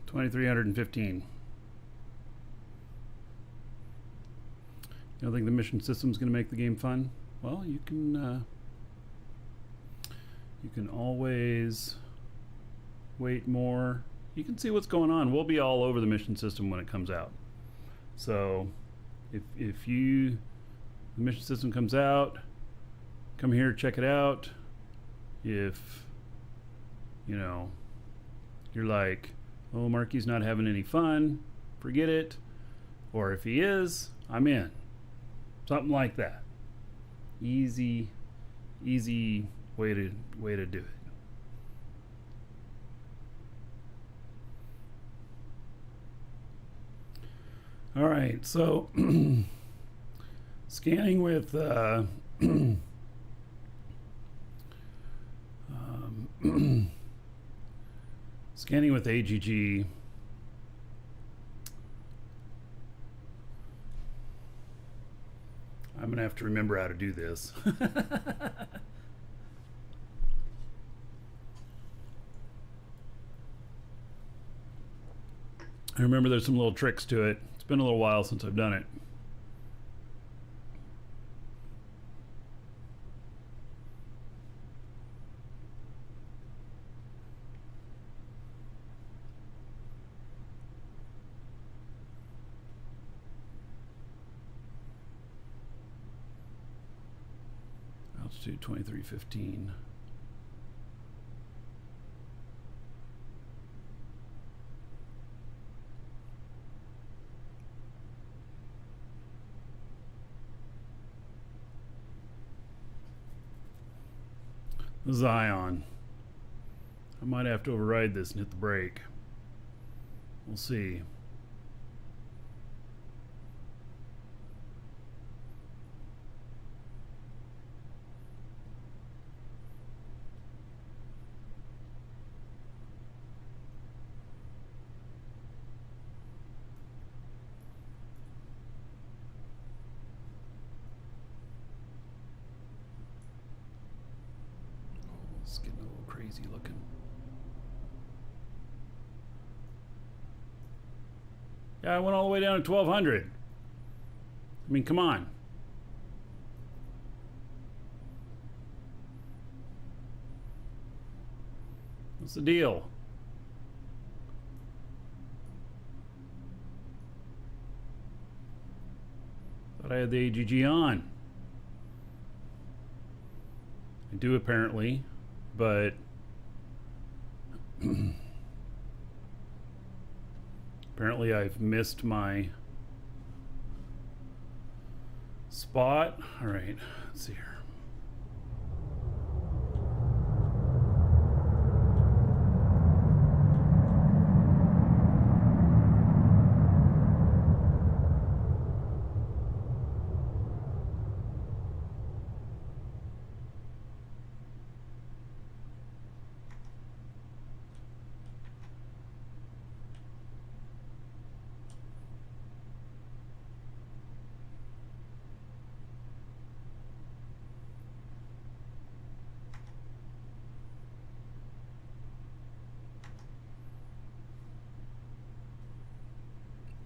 $2,315. You don't think the mission system's going to make the game fun? Well, you can always wait more. You can see what's going on. We'll be all over the mission system when it comes out. So if the mission system comes out, come here, check it out. If you're like, oh, Marky's not having any fun, forget it. Or if he is, I'm in. Something like that. Easy way to do it. All right, so scanning with scanning with AGG. I'm gonna have to remember how to do this. I remember there's some little tricks to it. It's been a little while since I've done it. Altitude 2315. Zion. I might have to override this and hit the brake. We'll see. It's getting a little crazy looking. Yeah, I went all the way down to 1200. I mean, come on. What's the deal? Thought I had the AGG on. I do apparently, but apparently I've missed my spot. All right, let's see here.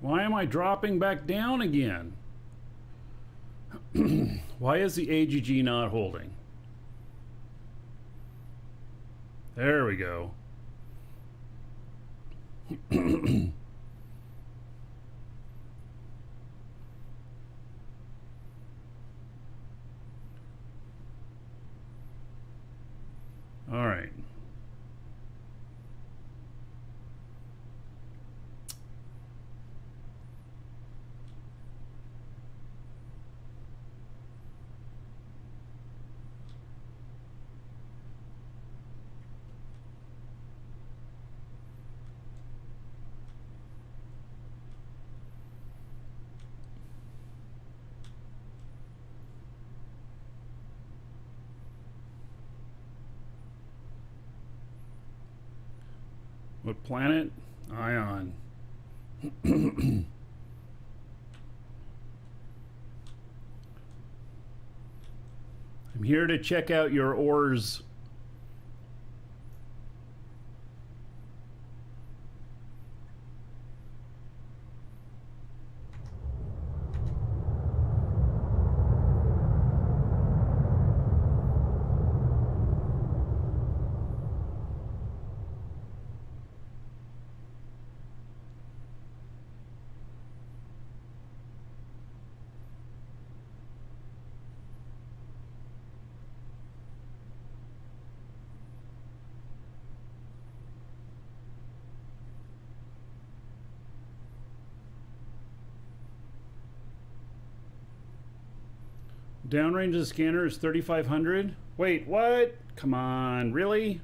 Why am I dropping back down again? Why is the AGG not holding? There we go. All right. What planet? Ion. I'm here to check out your ores. Downrange of the scanner is 3,500. Wait, what? Come on, really?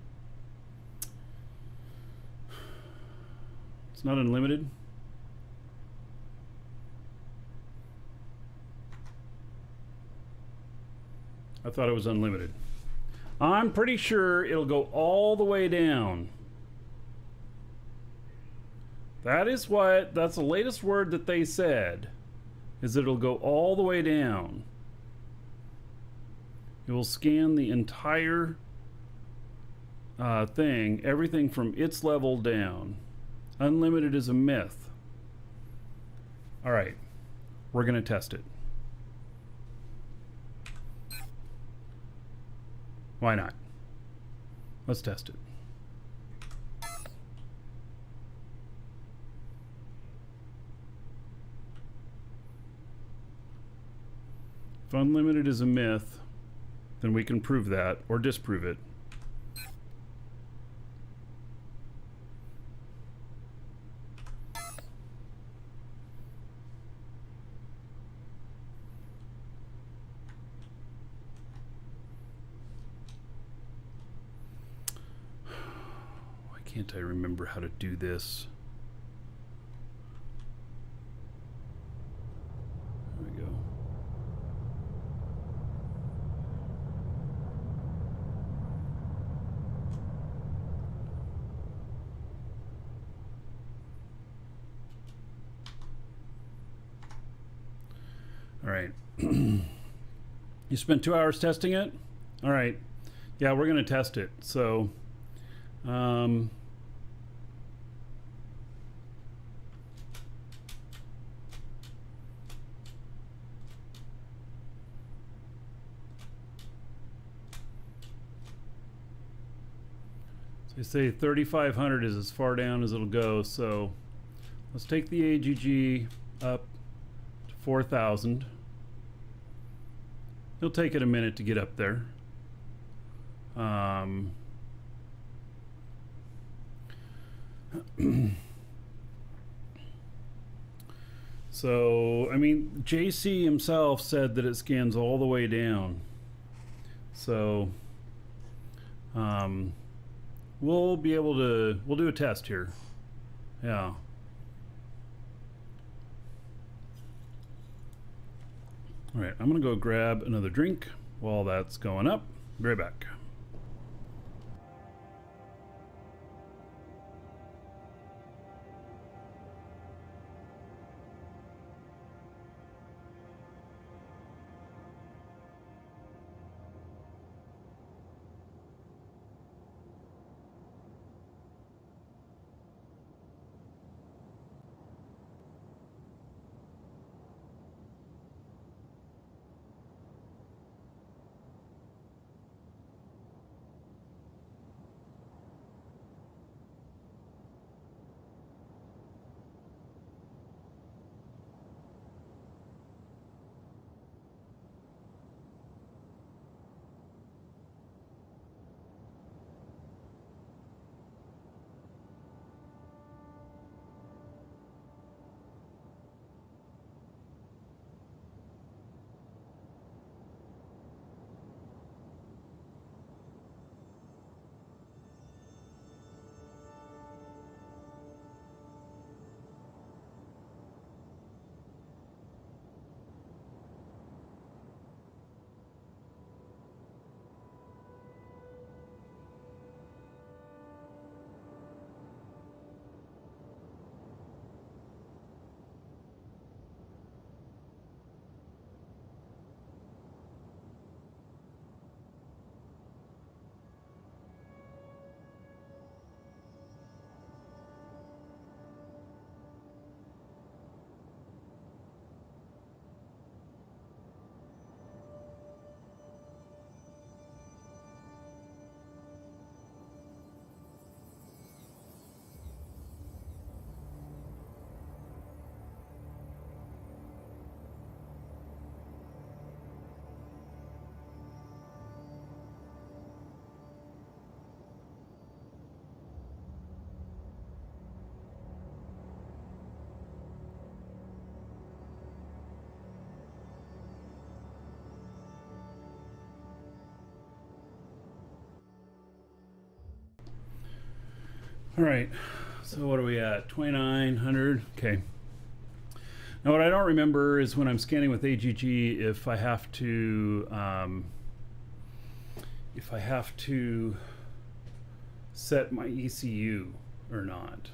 It's not unlimited. I thought it was unlimited. I'm pretty sure it'll go all the way down. That's the latest word that they said, is that it'll go all the way down. It will scan the entire thing, everything from its level down. Unlimited is a myth. All right, we're gonna test it. Why not? Let's test it. If unlimited is a myth, then we can prove that or disprove it. Why can't I remember how to do this? There we go. All right. You spent 2 hours testing it? All right. Yeah, we're going to test it. So, they say 3,500 is as far down as it'll go. So let's take the AGG up to 4,000. It'll take it a minute to get up there. So, I mean, JC himself said that it scans all the way down. So, we'll be able to, we'll do a test here. Yeah. All right, I'm gonna go grab another drink while that's going up. Be right back. All right. So what are we at? 2,900. Okay. Now what I don't remember is when I'm scanning with AGG if I have to set my ECU or not.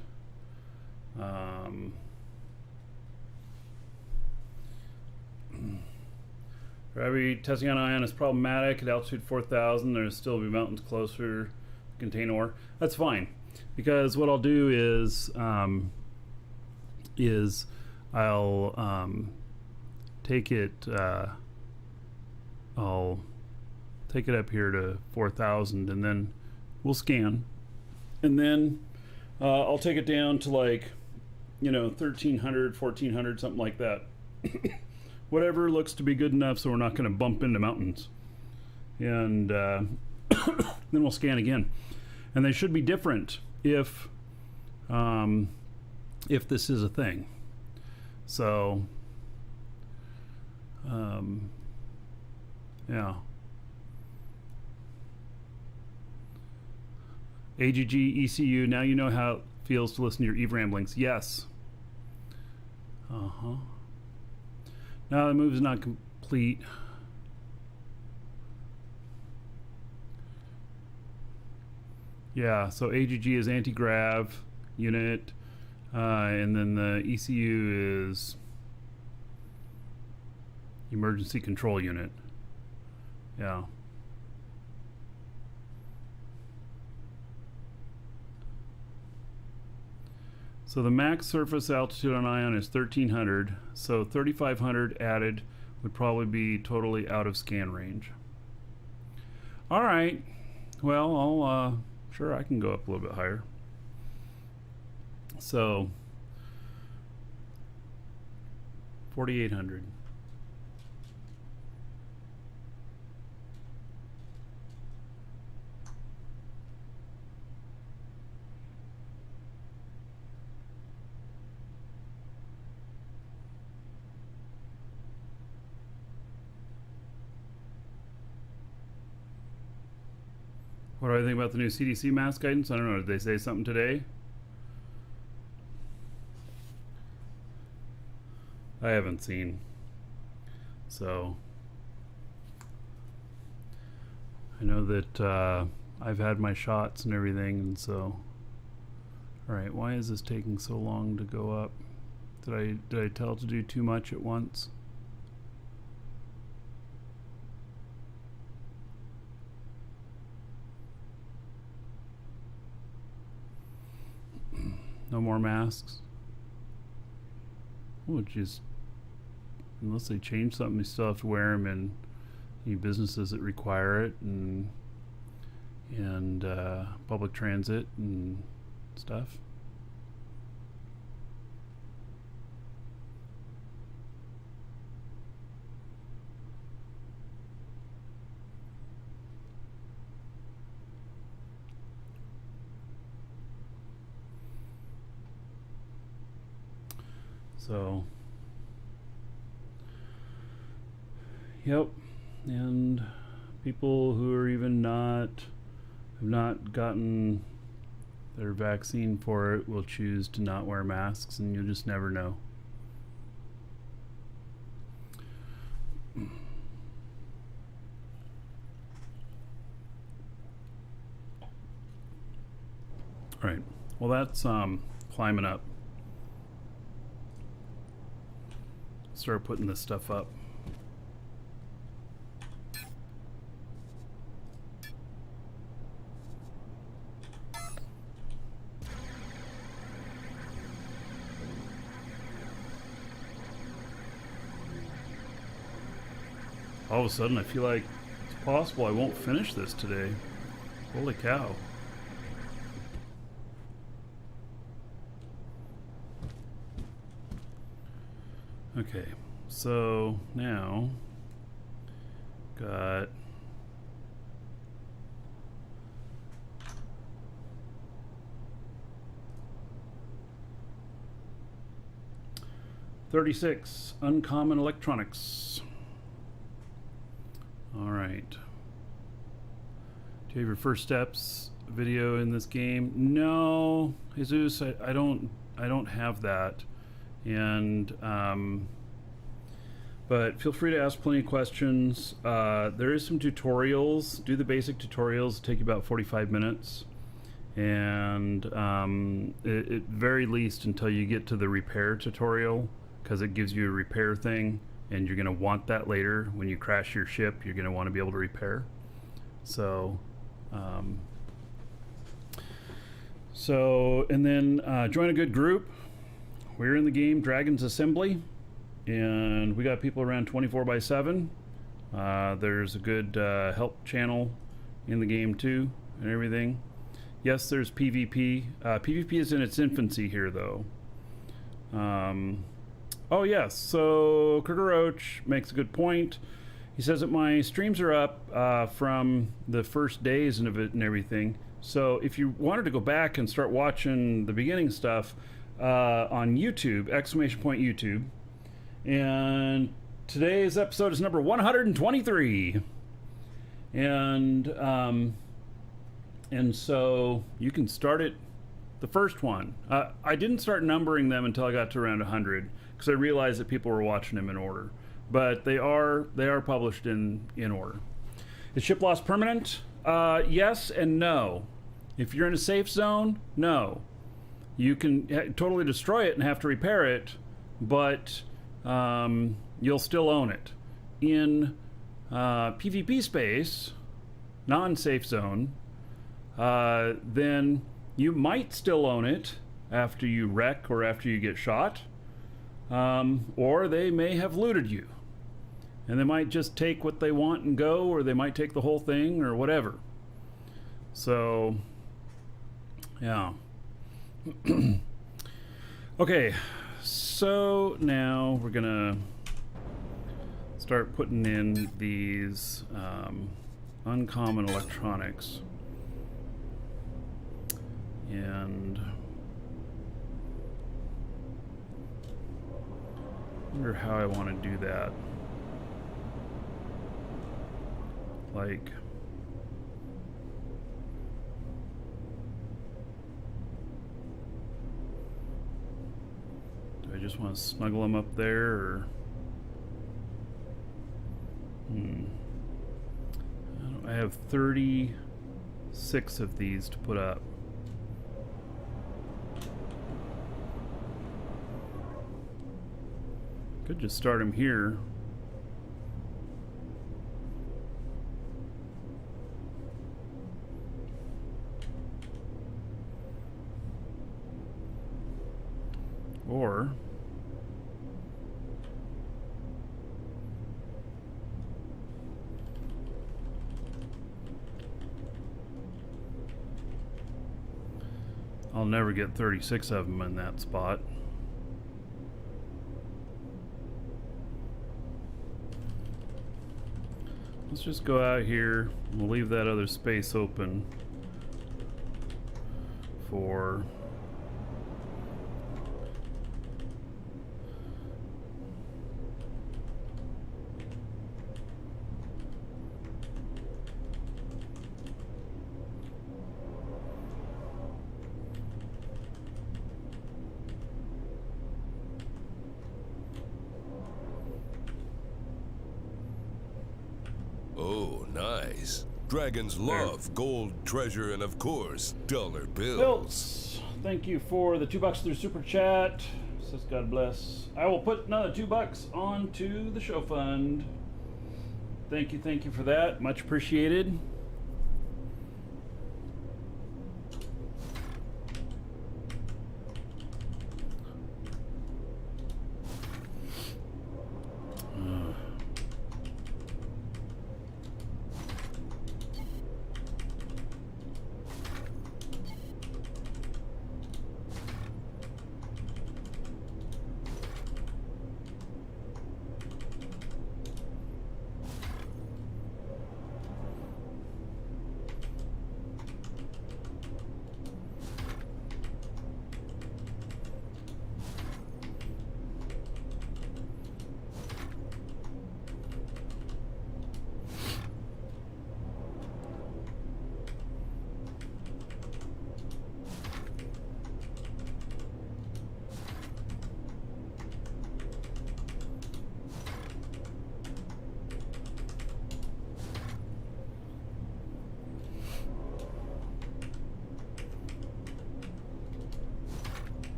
Gravity testing on ion is problematic at altitude 4,000. There's still be mountains closer to contain ore. That's fine, because what I'll do is I'll take it. I'll take it up here to 4,000, and then we'll scan, and then I'll take it down to, like, 1,300, 1,400, something like that. Whatever looks to be good enough, so we're not going to bump into mountains. And then we'll scan again. And they should be different if this is a thing. So, yeah. AGG ECU, now you know how it feels to listen to your Eve ramblings. Yes. Uh-huh. Now the move is not complete. Yeah, so AGG is anti-grav unit, and then the ECU is emergency control unit. Yeah. So the max surface altitude on Ion is 1,300, so 3,500 added would probably be totally out of scan range. All right, well, I'll sure, I can go up a little bit higher. So 4,800. What do I think about the new CDC mask guidance? I don't know. Did they say something today? I haven't seen. So I know that I've had my shots and everything, and so. All right, why is this taking so long to go up? Did I tell it to do too much at once? No more masks. Well, just unless they change something, you still have to wear them in any businesses that require it, and public transit and stuff. So, yep, and people who are even have not gotten their vaccine for it will choose to not wear masks, and you'll just never know. All right, well, that's climbing up. Start putting this stuff up. All of a sudden I feel like it's possible I won't finish this today. Holy cow. Okay, so now got $36 uncommon electronics. All right. Do you have your first steps video in this game? No, Jesus, I don't have that. And but feel free to ask plenty of questions. There is some tutorials. Do the basic tutorials. Take you about 45 minutes. And at very least until you get to the repair tutorial, because it gives you a repair thing, and you're going to want that later when you crash your ship. You're going to want to be able to repair. So and then join a good group. We're in the game Dragon's Assembly, and we got people around 24/7. There's a good help channel in the game too, and everything. Yes, there's PvP. PvP is in its infancy here, though. Oh, yes. So, Kirker Roach makes a good point. He says that my streams are up from the first days and of it and everything. So, if you wanted to go back and start watching the beginning stuff on YouTube, ! YouTube. And today's episode is number 123. And so you can start it, the first one. I didn't start numbering them until I got to around 100 because I realized that people were watching them in order. But they are published in order. Is ship loss permanent? Yes and no. If you're in a safe zone, no. You can totally destroy it and have to repair it, but you'll still own it. In PvP space, non-safe zone, then you might still own it after you wreck or after you get shot, or they may have looted you, and they might just take what they want and go, or they might take the whole thing or whatever. So yeah. Okay, so now we're gonna start putting in these uncommon electronics. And I wonder how I want to do that. Like, do I just want to snuggle them up there, or I have 36 of these to put up. Could just start them here. Or I'll never get 36 of them in that spot. Let's just go out here. We'll leave that other space open for Oh, nice. Dragons love gold, treasure, and of course, dollar bills. Bills. Thank you for the $2 through Super Chat. Says God bless. I will put another $2 onto the show fund. Thank you for that. Much appreciated.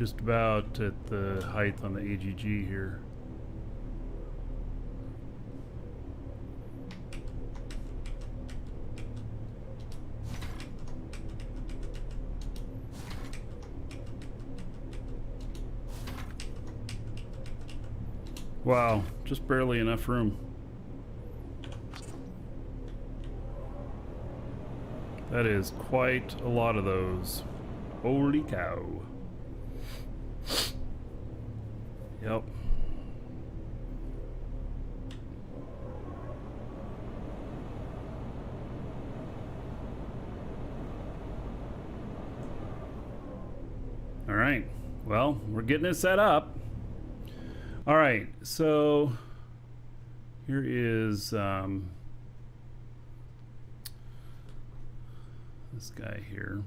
just about at the height on the AGG here. Wow, just barely enough room. That is quite a lot of those. Holy cow. Yep. All right. Well, we're getting it set up. All right. So here is this guy here.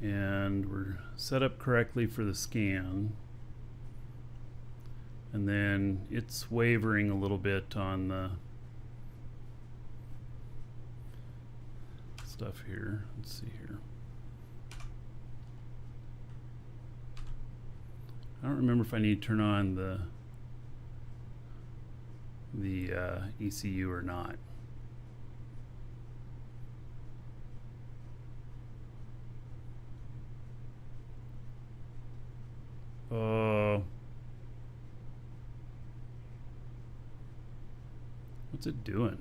And we're set up correctly for the scan. And then it's wavering a little bit on the stuff here. Let's see here. I don't remember if I need to turn on the ECU or not. What's it doing?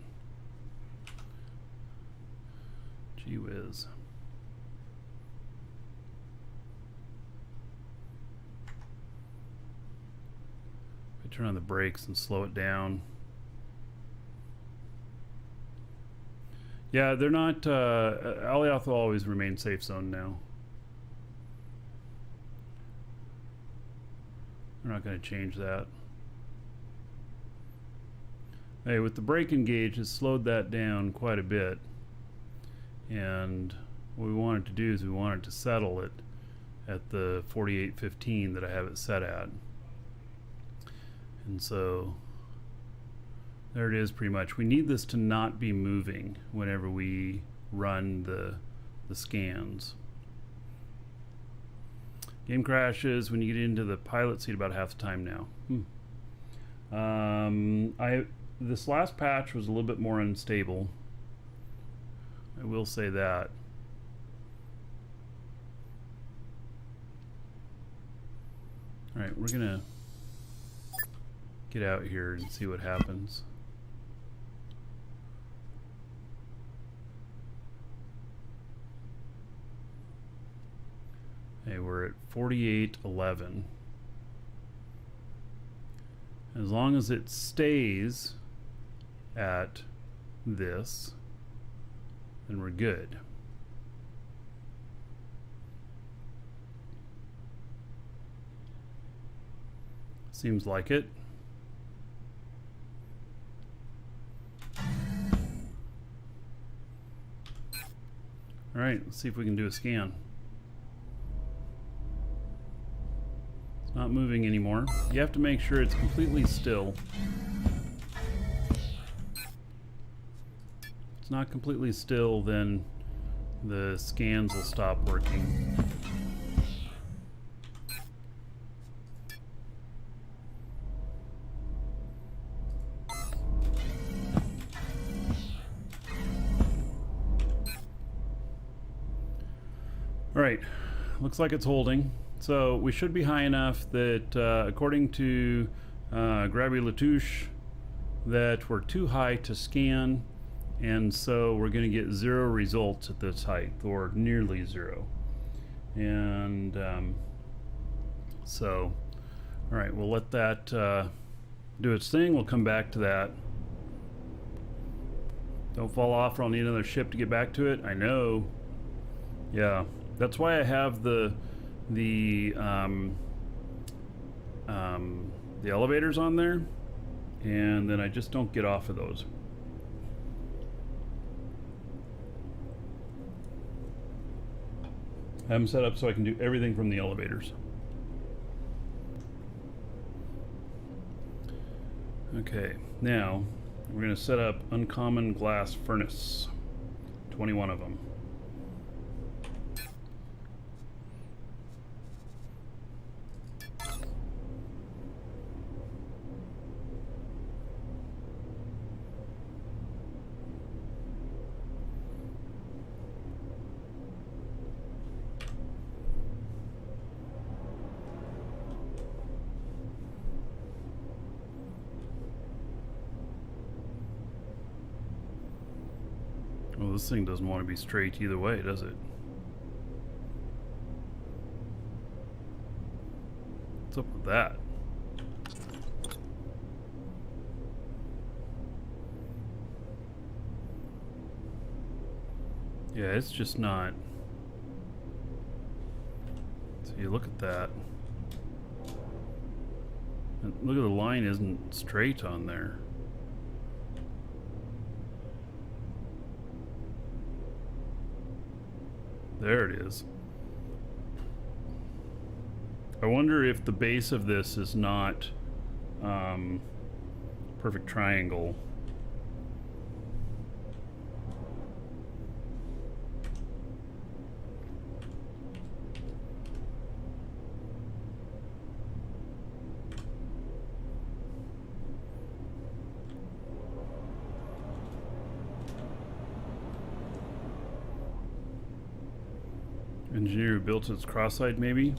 Gee whiz. I turn on the brakes and slow it down. Yeah, they're not, Alioth will always remain safe zone now. We're not going to change that. Hey, with the brake engage, it's slowed that down quite a bit. And what we wanted to do is we wanted to settle it at the 4815 that I have it set at. And so there it is pretty much. We need this to not be moving whenever we run the scans. Game crashes when you get into the pilot seat about half the time now. This last patch was a little bit more unstable. I will say that. All right, we're gonna get out here and see what happens. Hey, we're at 4811. As long as it stays at this, then we're good. Seems like it. All right, let's see if we can do a scan. It's not moving anymore. You have to make sure it's completely still. If it's not completely still, then the scans will stop working. All right, looks like it's holding. So we should be high enough that, according to Grabby-Latouche, that we're too high to scan, and so we're going to get 0 results at this height, or nearly 0. And so, all right, we'll let that do its thing. We'll come back to that. Don't fall off, or I'll need another ship to get back to it. I know. Yeah, that's why I have the elevators on there, and then I just don't get off of those. I have them set up so I can do everything from the elevators. Okay, now we're going to set up uncommon glass furnace, 21 of them. Well, this thing doesn't want to be straight either way, does it? What's up with that? Yeah, it's just not. So you look at that. And look at the line isn't straight on there. There it is. I wonder if the base of this is not perfect triangle. Engineer who built its cross-eyed, maybe?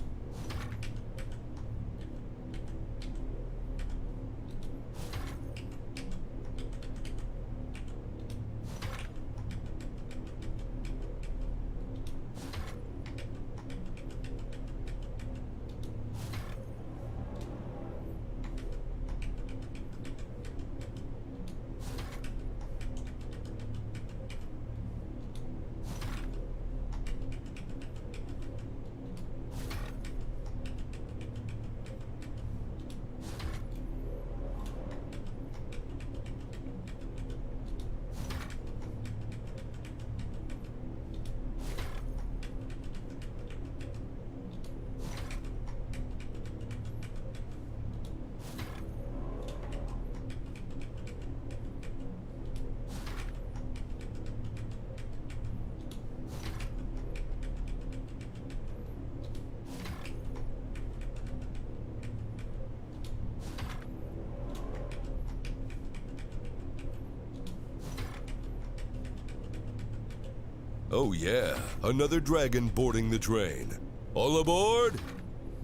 Oh yeah, another dragon boarding the train. All aboard!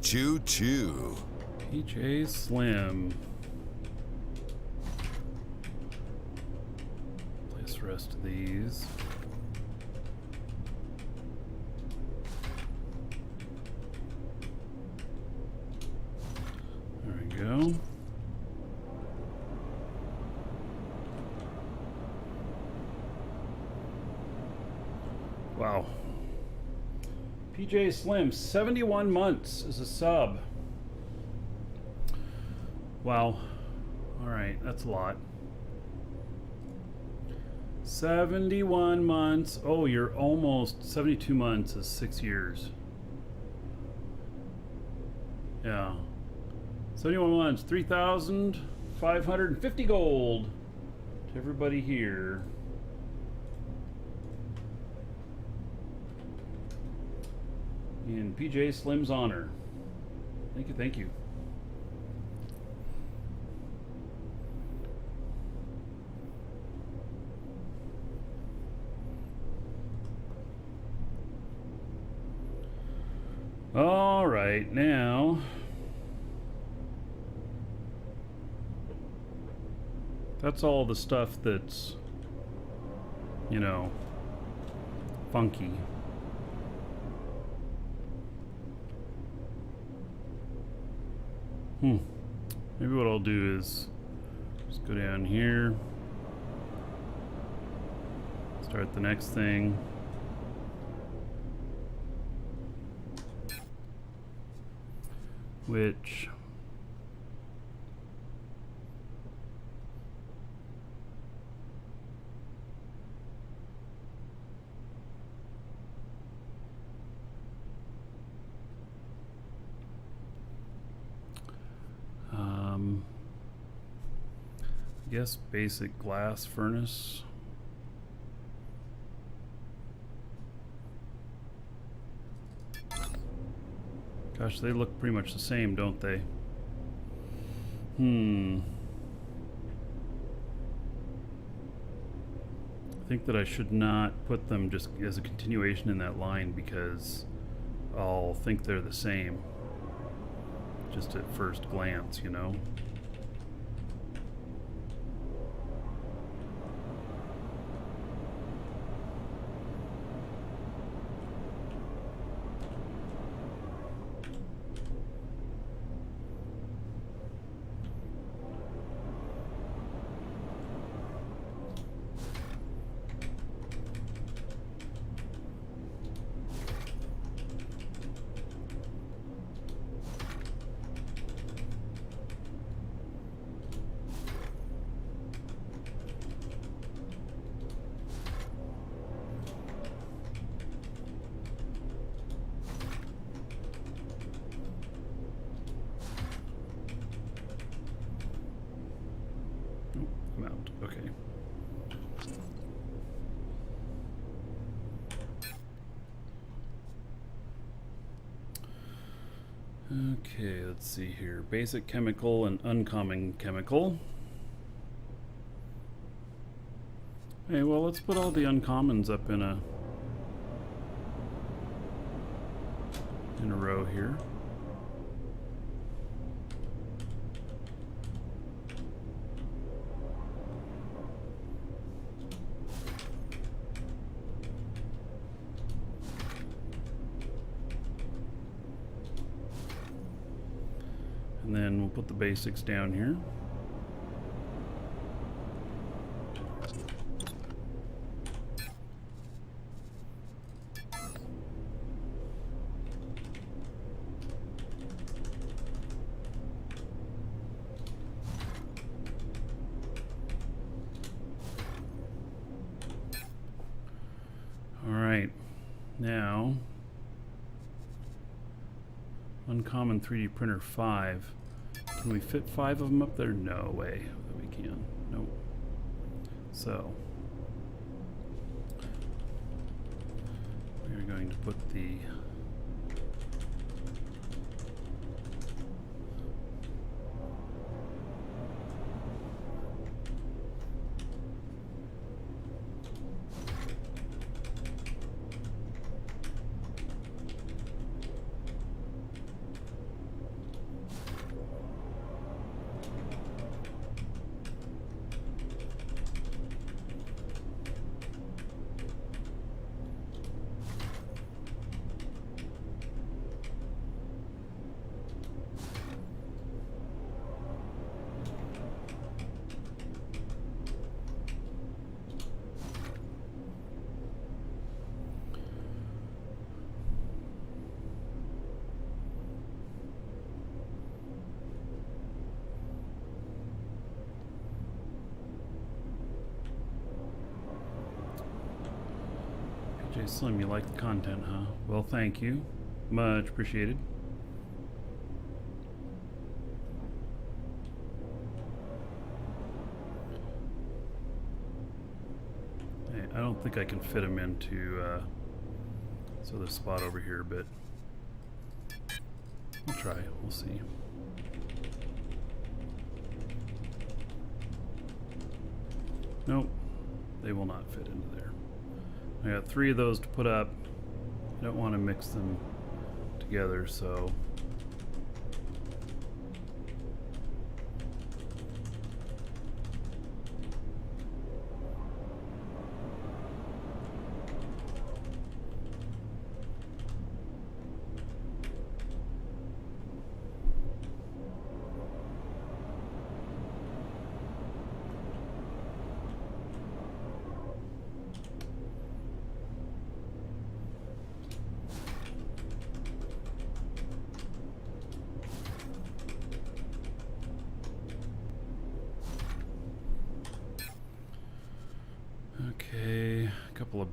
Choo choo. PJ Slim. Place the rest of these. There we go. Wow. PJ Slim, 71 months as a sub. Wow. Alright, that's a lot. 71 months. Oh, you're almost 72 months is 6 years. Yeah. 71 months, 3,550 gold to everybody here. In PJ Slim's honor. Thank you, thank you. All right, now that's all the stuff that's, you know, funky. Maybe what I'll do is just go down here, start the next thing. Which I guess basic glass furnace. Gosh, they look pretty much the same, don't they? I think that I should not put them just as a continuation in that line because I'll think they're the same just at first glance, you know? Okay, let's see here. Basic chemical and uncommon chemical. Hey, well, let's put all the uncommons up in a row here. And then we'll put the basics down here. All right, now uncommon 3D printer 5. Can we fit 5 of them up there? No way that we can. Nope. So we're going to put the PJ Slim, you like the content, huh? Well, thank you. Much appreciated. Hey, I don't think I can fit them into so this spot over here, but I'll try. We'll see. Nope, they will not fit into there. I got 3 of those to put up. I don't want to mix them together, so okay, a couple of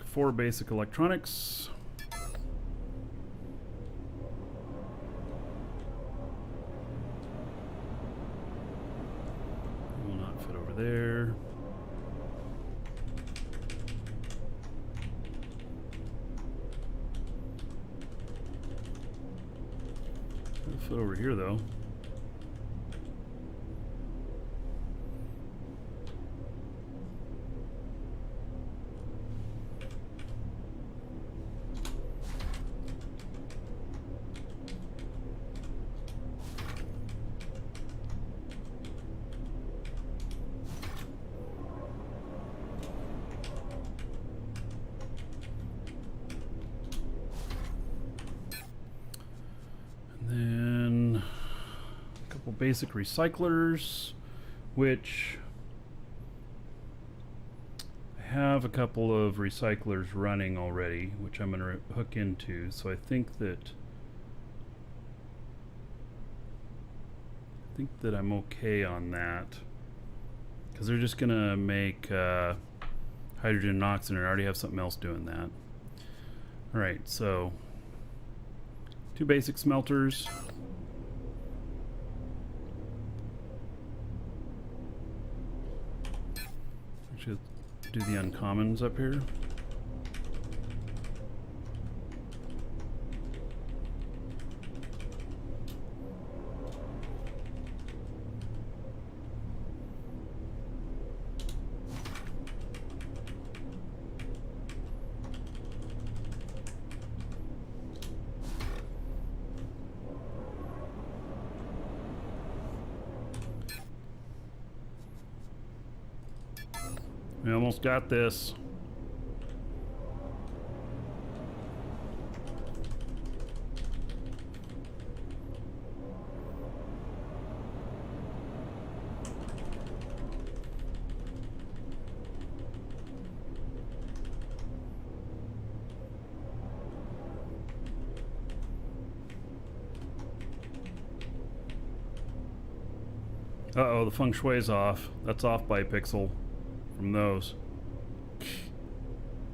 four basic electronics. Will not fit over there. It'll fit over here though. Basic recyclers, which I have a couple of recyclers running already, which I'm going to hook into. So I think that I'm okay on that, because they're just going to make hydrogen and oxygen, and I already have something else doing that. All right, so 2 basic smelters. Should do the uncommons up here. We almost got this. Uh-oh, the feng shui's off. That's off by a pixel from those.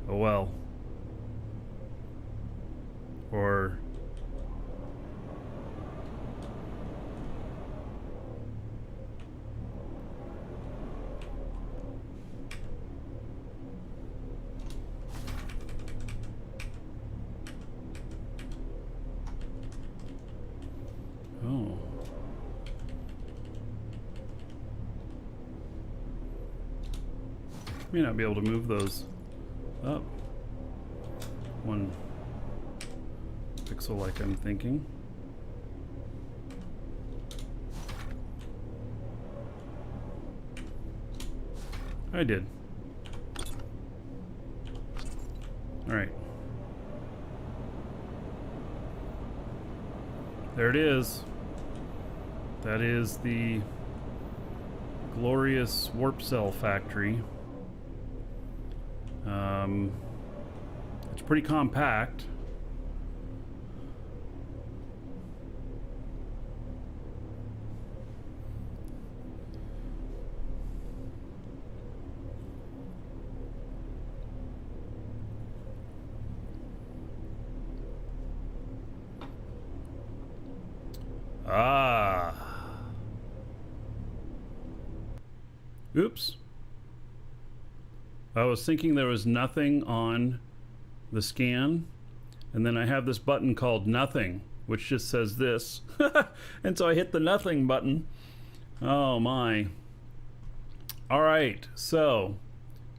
Oh well. Or... Oh. May not be able to move those up 1 pixel like I'm thinking. I did. All right. There it is. That is the glorious warp cell factory. It's pretty compact. Ah. Oops. I was thinking there was nothing on the scan, and then I have this button called nothing, which just says this. And so I hit the nothing button. Oh my. All right, so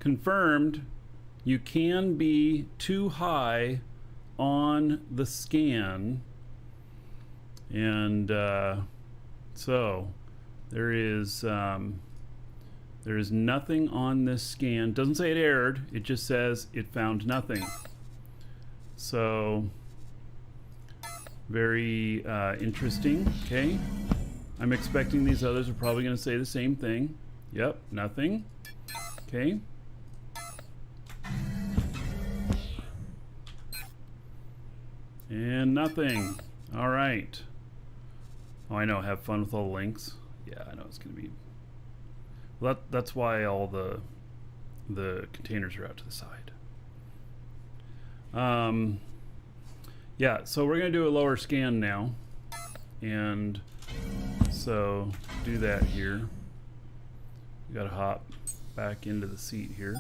confirmed, you can be too high on the scan. And so there is nothing on this scan. Doesn't say it errored, it just says it found nothing. So very interesting. Okay, I'm expecting these others are probably going to say the same thing. Yep, nothing. Okay. And nothing. All right. Oh, I know. Have fun with all the links. Yeah, I know it's going to be. Well, that's why all the containers are out to the side. Yeah, so we're going to do a lower scan now. And so do that here. You got to hop back into the seat here.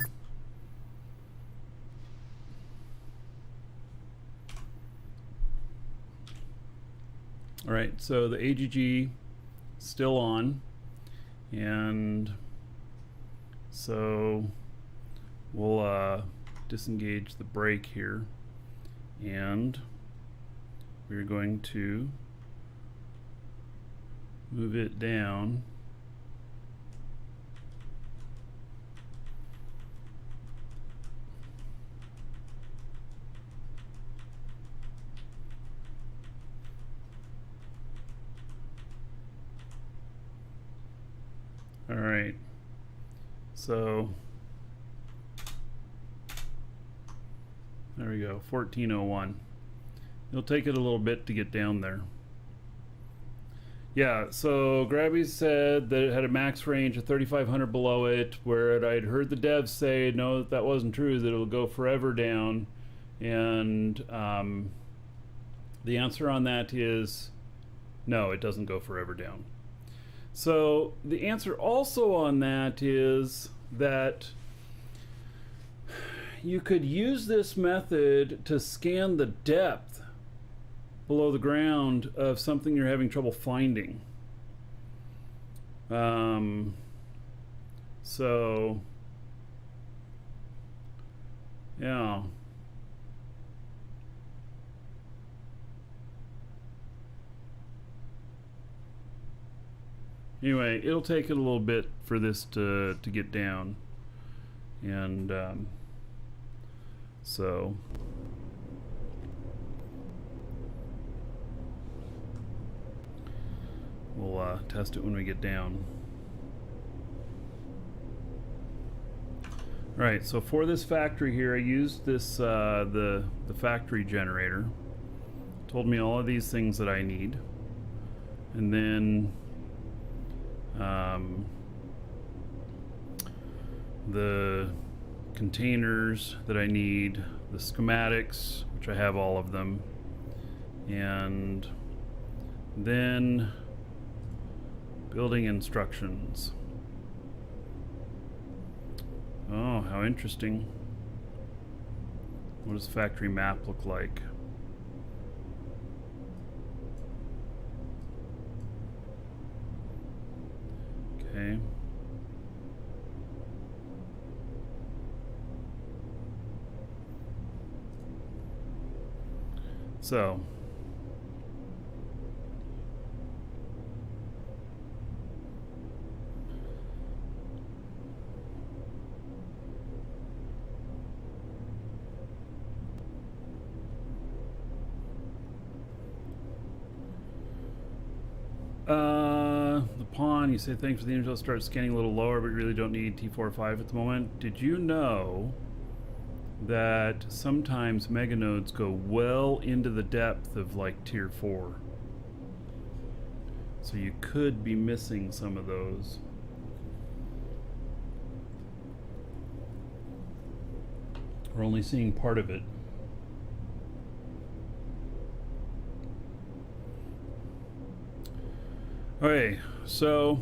All right, so the AGG still on, and so we'll disengage the brake here, and we're going to move it down. All right, so there we go, 1401. It'll take it a little bit to get down there. Yeah, so Grabby said that it had a max range of 3,500 below it, where I'd heard the devs say, no, that wasn't true, that it'll go forever down. And the answer on that is, no, it doesn't go forever down. So the answer also on that is that you could use this method to scan the depth below the ground of something you're having trouble finding. So yeah. Anyway, it'll take it a little bit for this to get down. And so we'll test it when we get down. Right, so for this factory here, I used this the factory generator. Told me all of these things that I need, and then the containers that I need, the schematics, which I have all of them, and then building instructions. Oh, how interesting. What does the factory map look like? Okay. So, the pawn, you say thanks for the info, start scanning a little lower, but you really don't need T4 or 5 at the moment. Did you know that sometimes mega nodes go well into the depth of like tier 4? So you could be missing some of those. We're only seeing part of it. Okay, so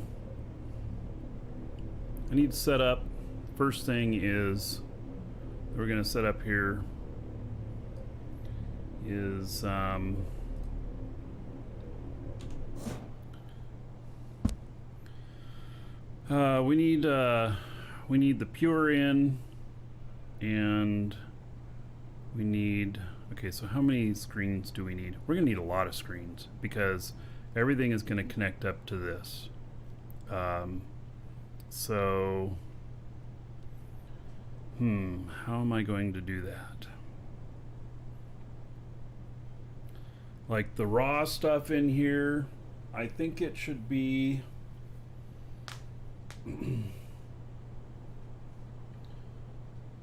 I need to set up. First thing is we're going to set up here is we need the pure in, and we need, okay, so how many screens do we need? We're gonna need a lot of screens because everything is going to connect up to this. So how am I going to do that? Like the raw stuff in here, I think it should be the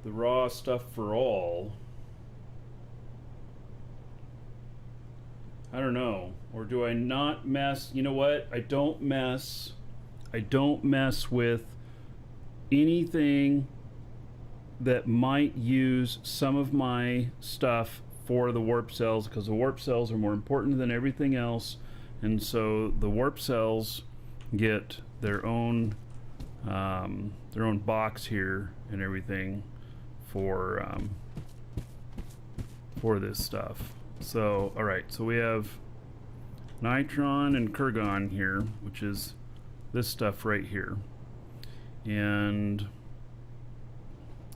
raw stuff for all. I don't know. Or do I not mess? You know what? I don't mess with anything that might use some of my stuff for the warp cells, because the warp cells are more important than everything else, and so the warp cells get their own box here and everything for this stuff. So all right, so we have Nitron and Kurgon here, which is this stuff right here, and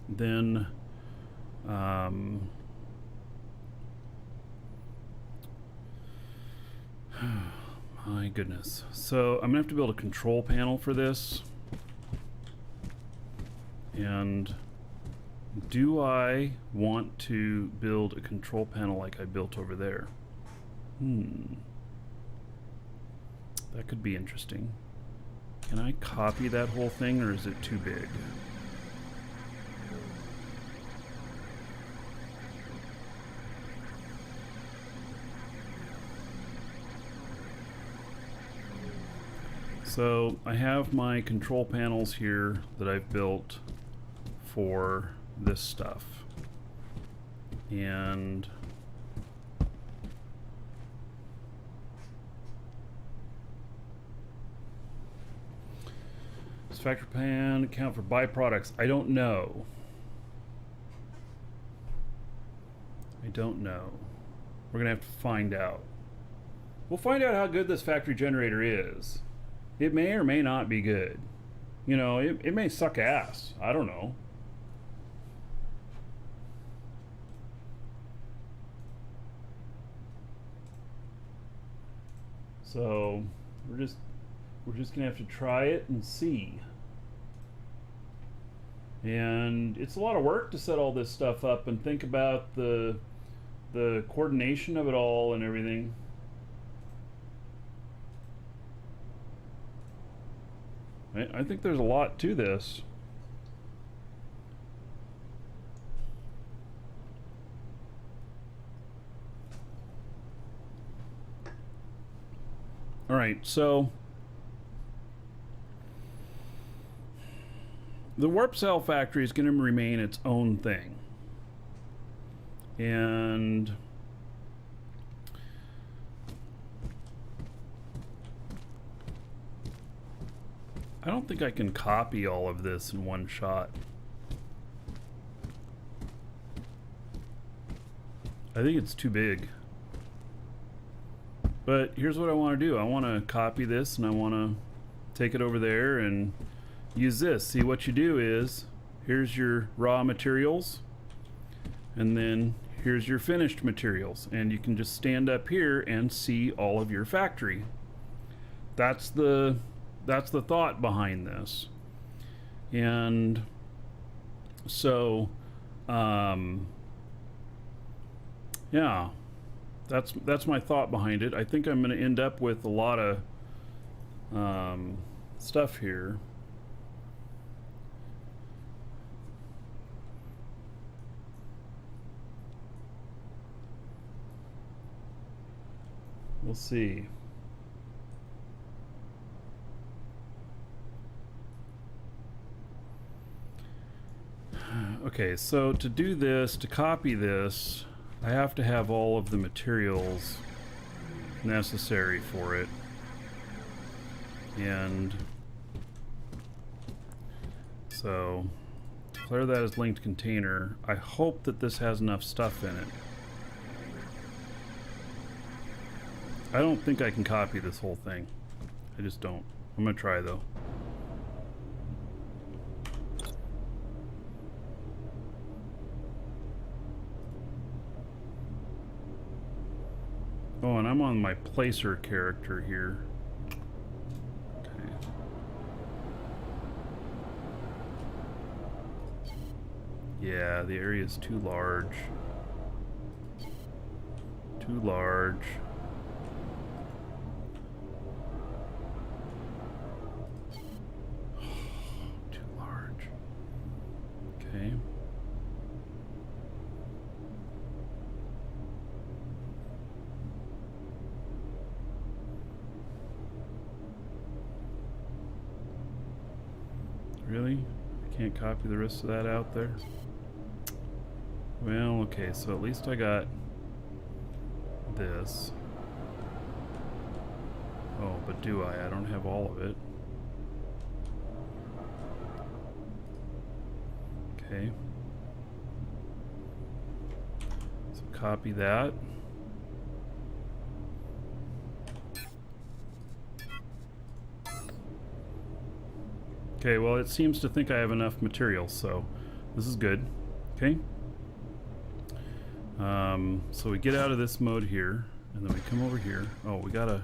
then my goodness. So I'm gonna have to build a control panel for this. And do I want to build a control panel like I built over there? That could be interesting. Can I copy that whole thing, or is it too big? So I have my control panels here that I've built for this stuff, and does factor pan account for byproducts? I don't know. We're gonna have to find out. We'll find out how good this factory generator is. It may or may not be good. You know, it may suck ass. I don't know. So we're just gonna have to try it and see. And it's a lot of work to set all this stuff up and think about the coordination of it all and everything. I think there's a lot to this. All right, so the warp cell factory is going to remain its own thing. And I don't think I can copy all of this in one shot. I think it's too big. But here's what I want to do. I want to copy this and I want to take it over there and use this. See, what you do is, here's your raw materials, and then here's your finished materials, and you can just stand up here and see all of your factory. That's the thought behind this. And so yeah, that's my thought behind it. I think I'm going to end up with a lot of stuff here. We'll see. Okay, so to do this, to copy this, I have to have all of the materials necessary for it. And so declare that as linked container. I hope that this has enough stuff in it. I don't think I can copy this whole thing. I just don't. I'm gonna try though. Oh, and I'm on my placer character here. Okay. Yeah, the area is too large. Too large. Too large. Okay. Really? I can't copy the rest of that out there? Well, okay, so at least I got this. Oh, but do I? I don't have all of it. Okay. So copy that. Okay, well, it seems to think I have enough material, so this is good. Okay. So we get out of this mode here, and then we come over here. Oh, we gotta...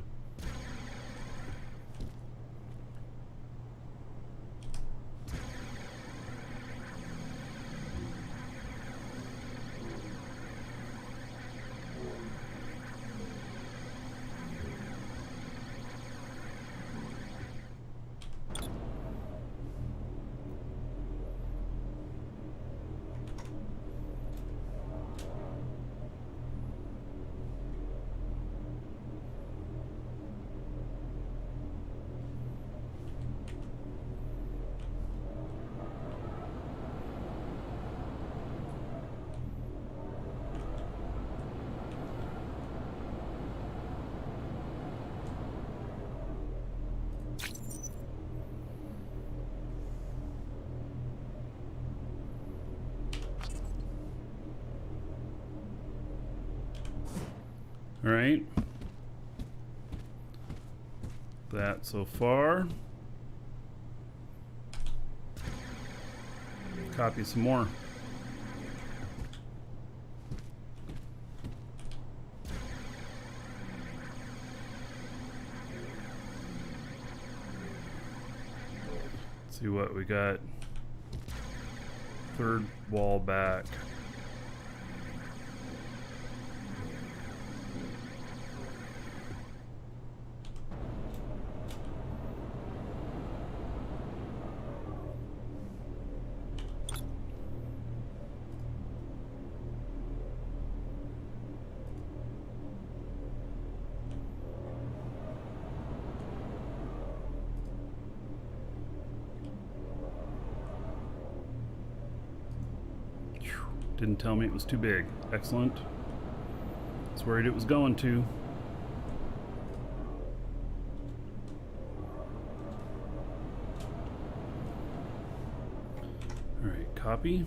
All right. That so far. Copy some more. Let's see what we got. Third wall back. Didn't tell me it was too big. Excellent. I was worried it was going to. Alright, copy.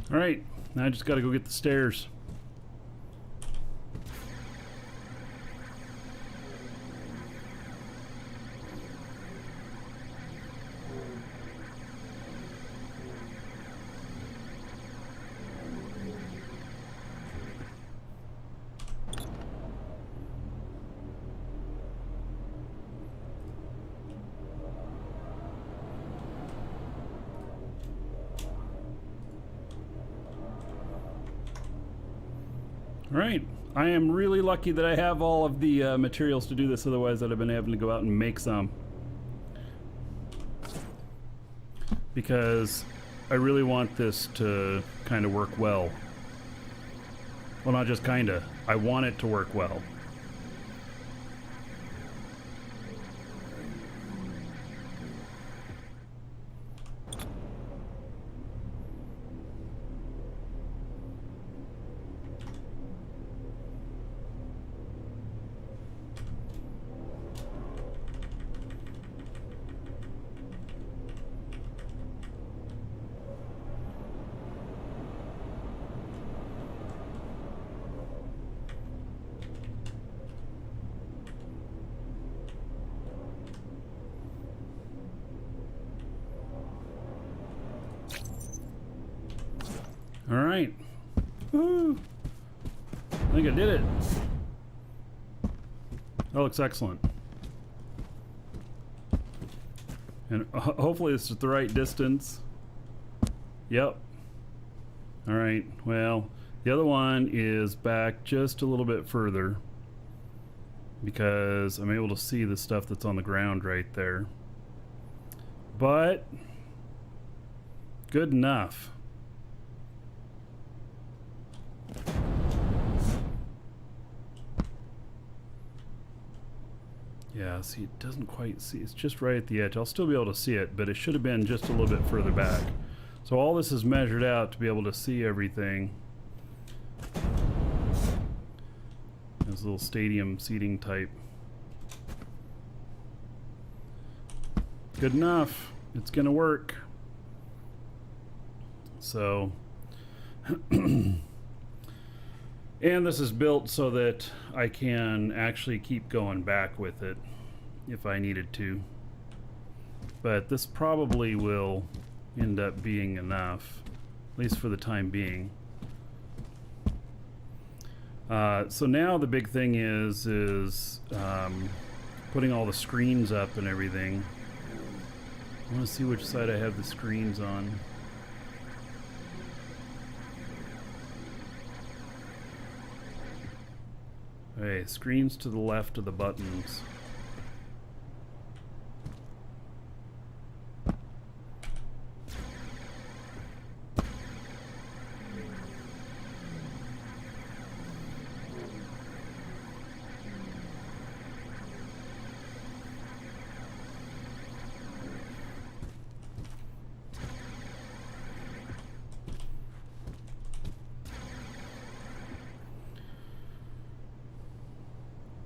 Alright, now I just gotta go get the stairs. Alright, I am really lucky that I have all of the materials to do this, otherwise I'd have been having to go out and make some. Because I really want this to kind of work well. Well, not just kinda, I want it to work well. Alright. Woo! I think I did it. That looks excellent. And hopefully this is the right distance. Yep. Alright, well, the other one is back just a little bit further because I'm able to see the stuff that's on the ground right there. But good enough. Yeah, see, it doesn't quite see. It's just right at the edge. I'll still be able to see it, but it should have been just a little bit further back. So all this is measured out to be able to see everything. This little stadium seating type. Good enough. It's gonna work. So, and this is built so that I can actually keep going back with it if I needed to. But this probably will end up being enough, at least for the time being. So now the big thing is putting all the screens up and everything. I want to see which side I have the screens on. Okay, screens to the left of the buttons.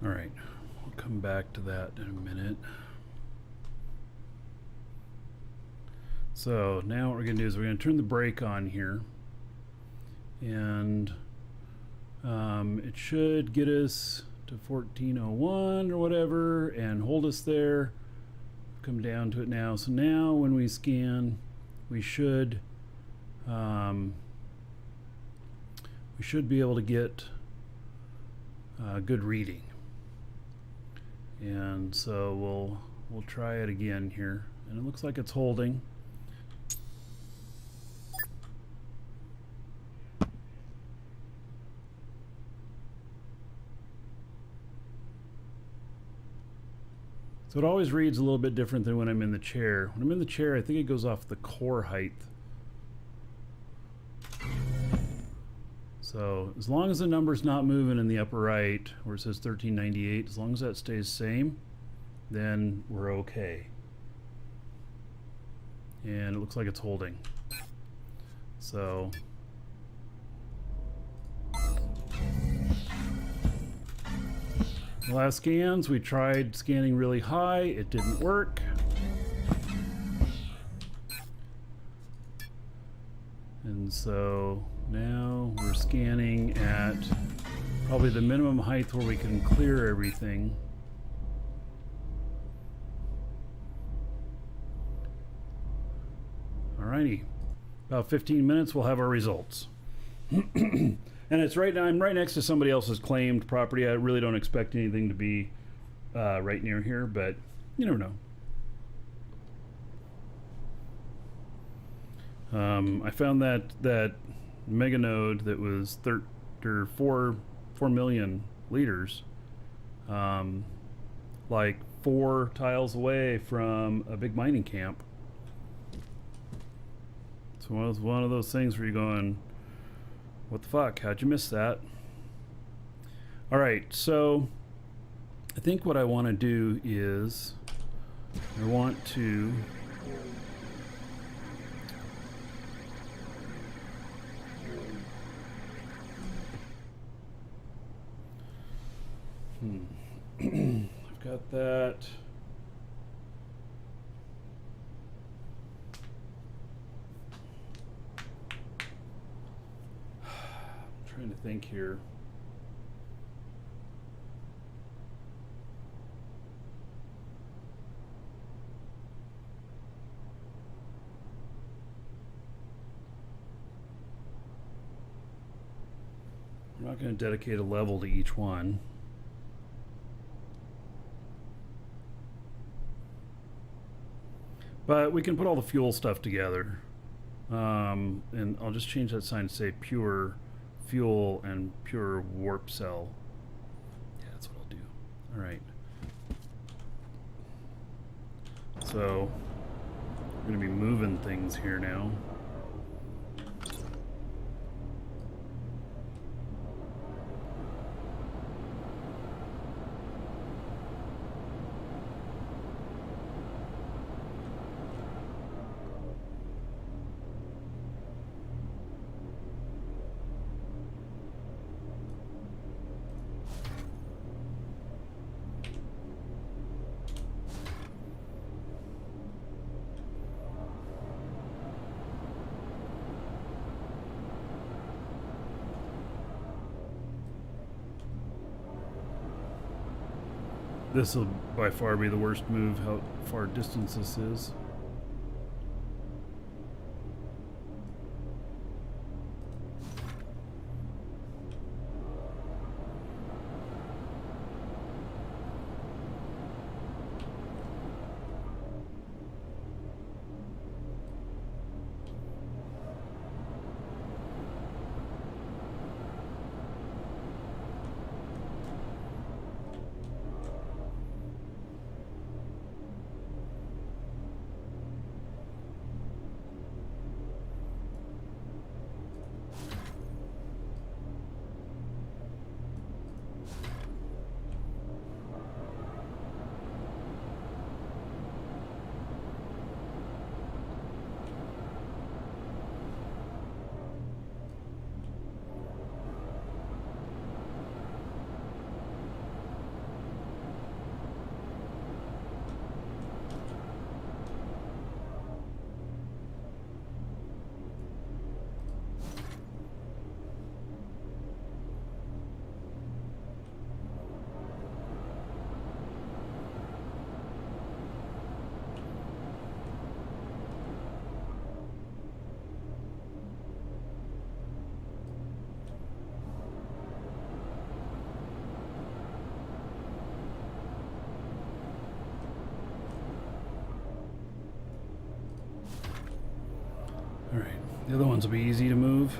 All right, we'll come back to that in a minute. So now what we're going to do is we're going to turn the brake on here, and it should get us to 1401 or whatever and hold us there. Come down to it now. So now when we scan, we should be able to get good reading. And so we'll try it again here, and it looks like it's holding. So it always reads a little bit different than when I'm in the chair. When I'm in the chair, I think it goes off the core height. So as long as the number's not moving in the upper right, where it says 1398, as long as that stays same, then we're okay. And it looks like it's holding. So the last scans, we tried scanning really high, it didn't work. And so now we're scanning at probably the minimum height where we can clear everything. Alrighty, about 15 minutes we'll have our results. And it's right now, I'm right next to somebody else's claimed property. I really don't expect anything to be right near here, but you never know. I found that mega node that was 4 million liters, like 4 tiles away from a big mining camp. So it was one of those things where you're going, what the fuck? How'd you miss that? All right, so I think what I want to do is I want to I've got that. I'm trying to think here. I'm not going to dedicate a level to each one. But we can put all the fuel stuff together. And I'll just change that sign to say pure fuel and pure warp cell. Yeah, that's what I'll do. All right. So we're going to be moving things here now. This will by far be the worst move, how far distance this is. Alright, the other ones will be easy to move.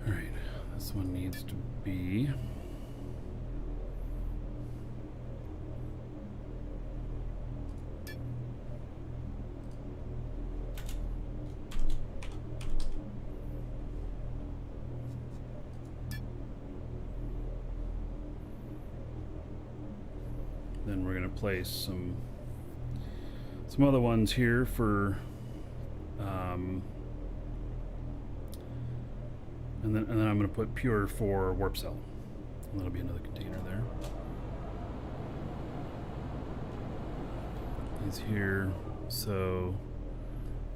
Alright, this one needs to be... Then we're going to place some other ones here for, and then I'm going to put pure for warp cell. And that'll be another container there. He's here, so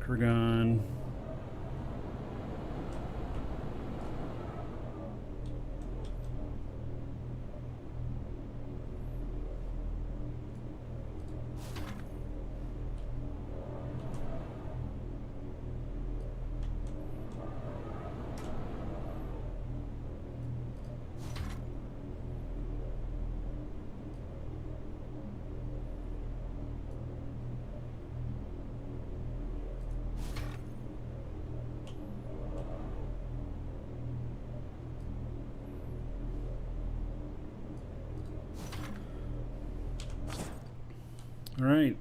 Kurgan. All right,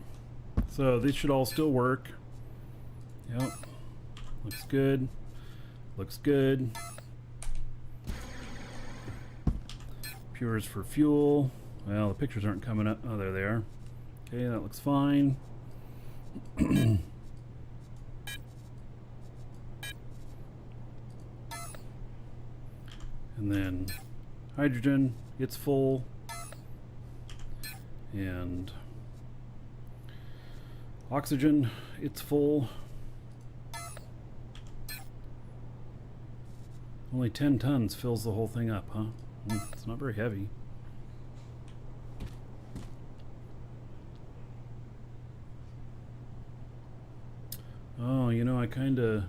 so these should all still work. Yep, looks good. Looks good. Pures for fuel. Well, the pictures aren't coming up. Oh, there they are. Okay, that looks fine. And then hydrogen, it's full. And oxygen, it's full. Only 10 tons fills the whole thing up, huh? It's not very heavy. Oh, you know, I kinda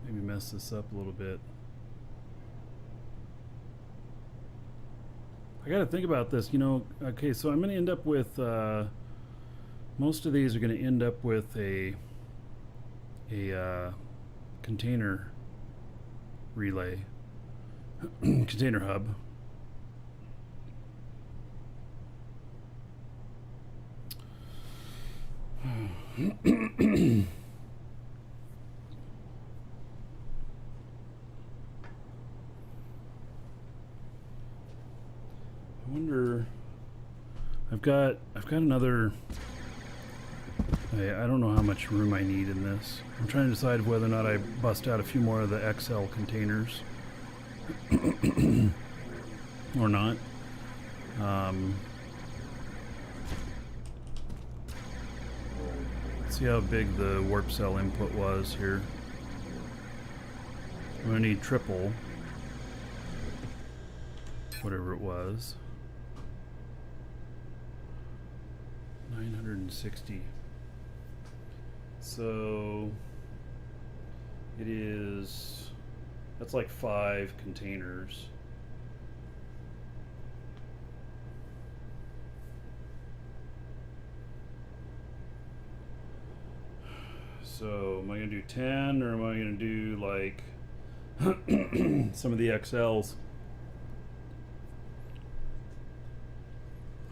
maybe mess this up a little bit. I gotta think about this, you know. Okay, so I'm gonna end up with most of these are gonna end up with a container relay, container hub. I wonder. I've got another. I don't know how much room I need in this. I'm trying to decide whether or not I bust out a few more of the XL containers or not. See how big the warp cell input was here. I'm gonna need triple, whatever it was. 960. So it is, that's like 5 containers. So am I gonna do 10 or am I gonna do like some of the XLs?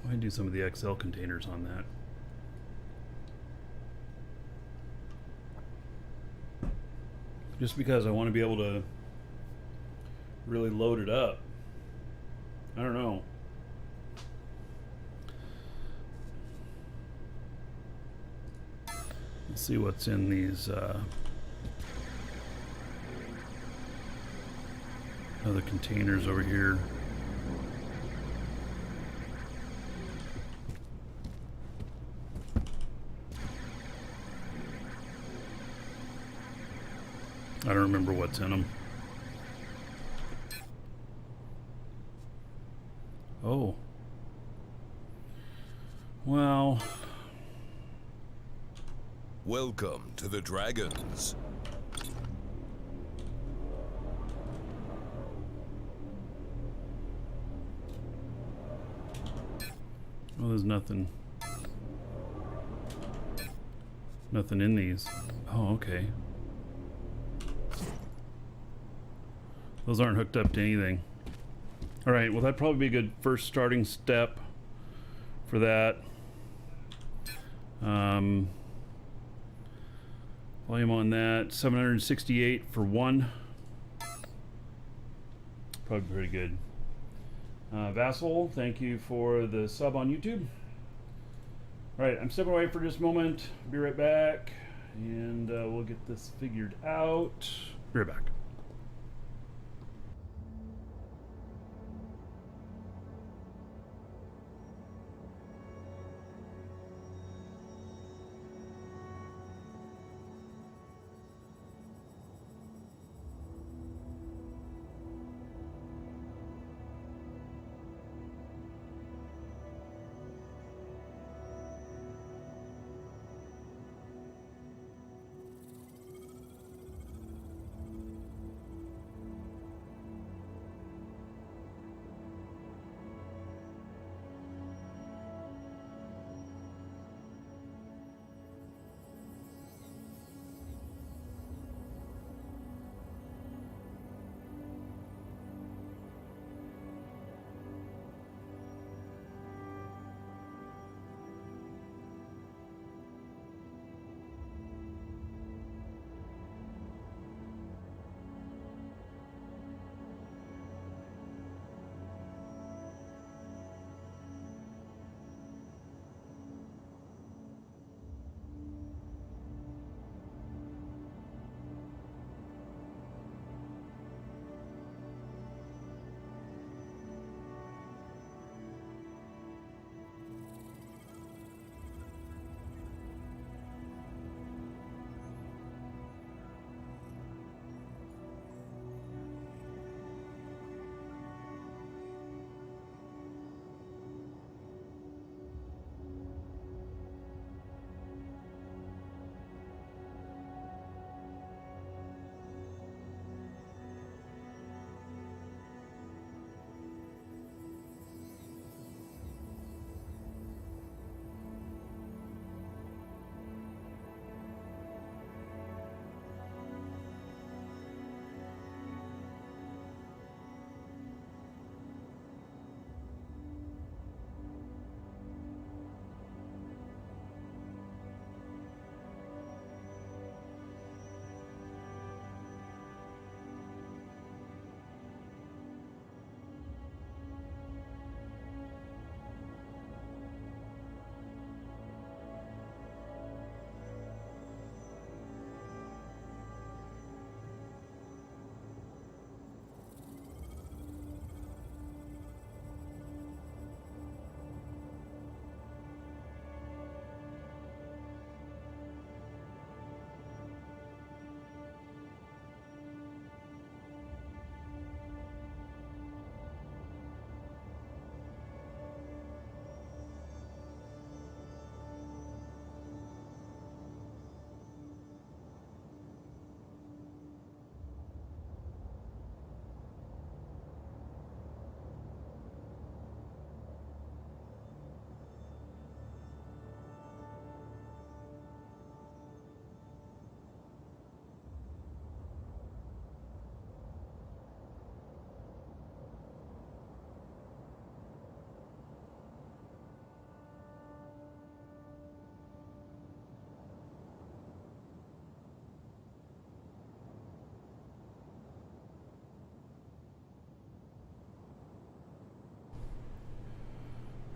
I do some of the XL containers on that. Just because I want to be able to really load it up. I don't know. Let's see what's in these other containers over here. I don't remember what's in them. Oh, Well, Welcome to the Dragons. well, there's nothing. Nothing in these. Oh, okay. Those aren't hooked up to anything. All right, well, that'd probably be a good first starting step for that. Volume on that, 768 for one. Probably pretty good. Vassal, thank you for the sub on YouTube. All right, I'm stepping away for just a moment. Be right back, and we'll get this figured out. Be right back.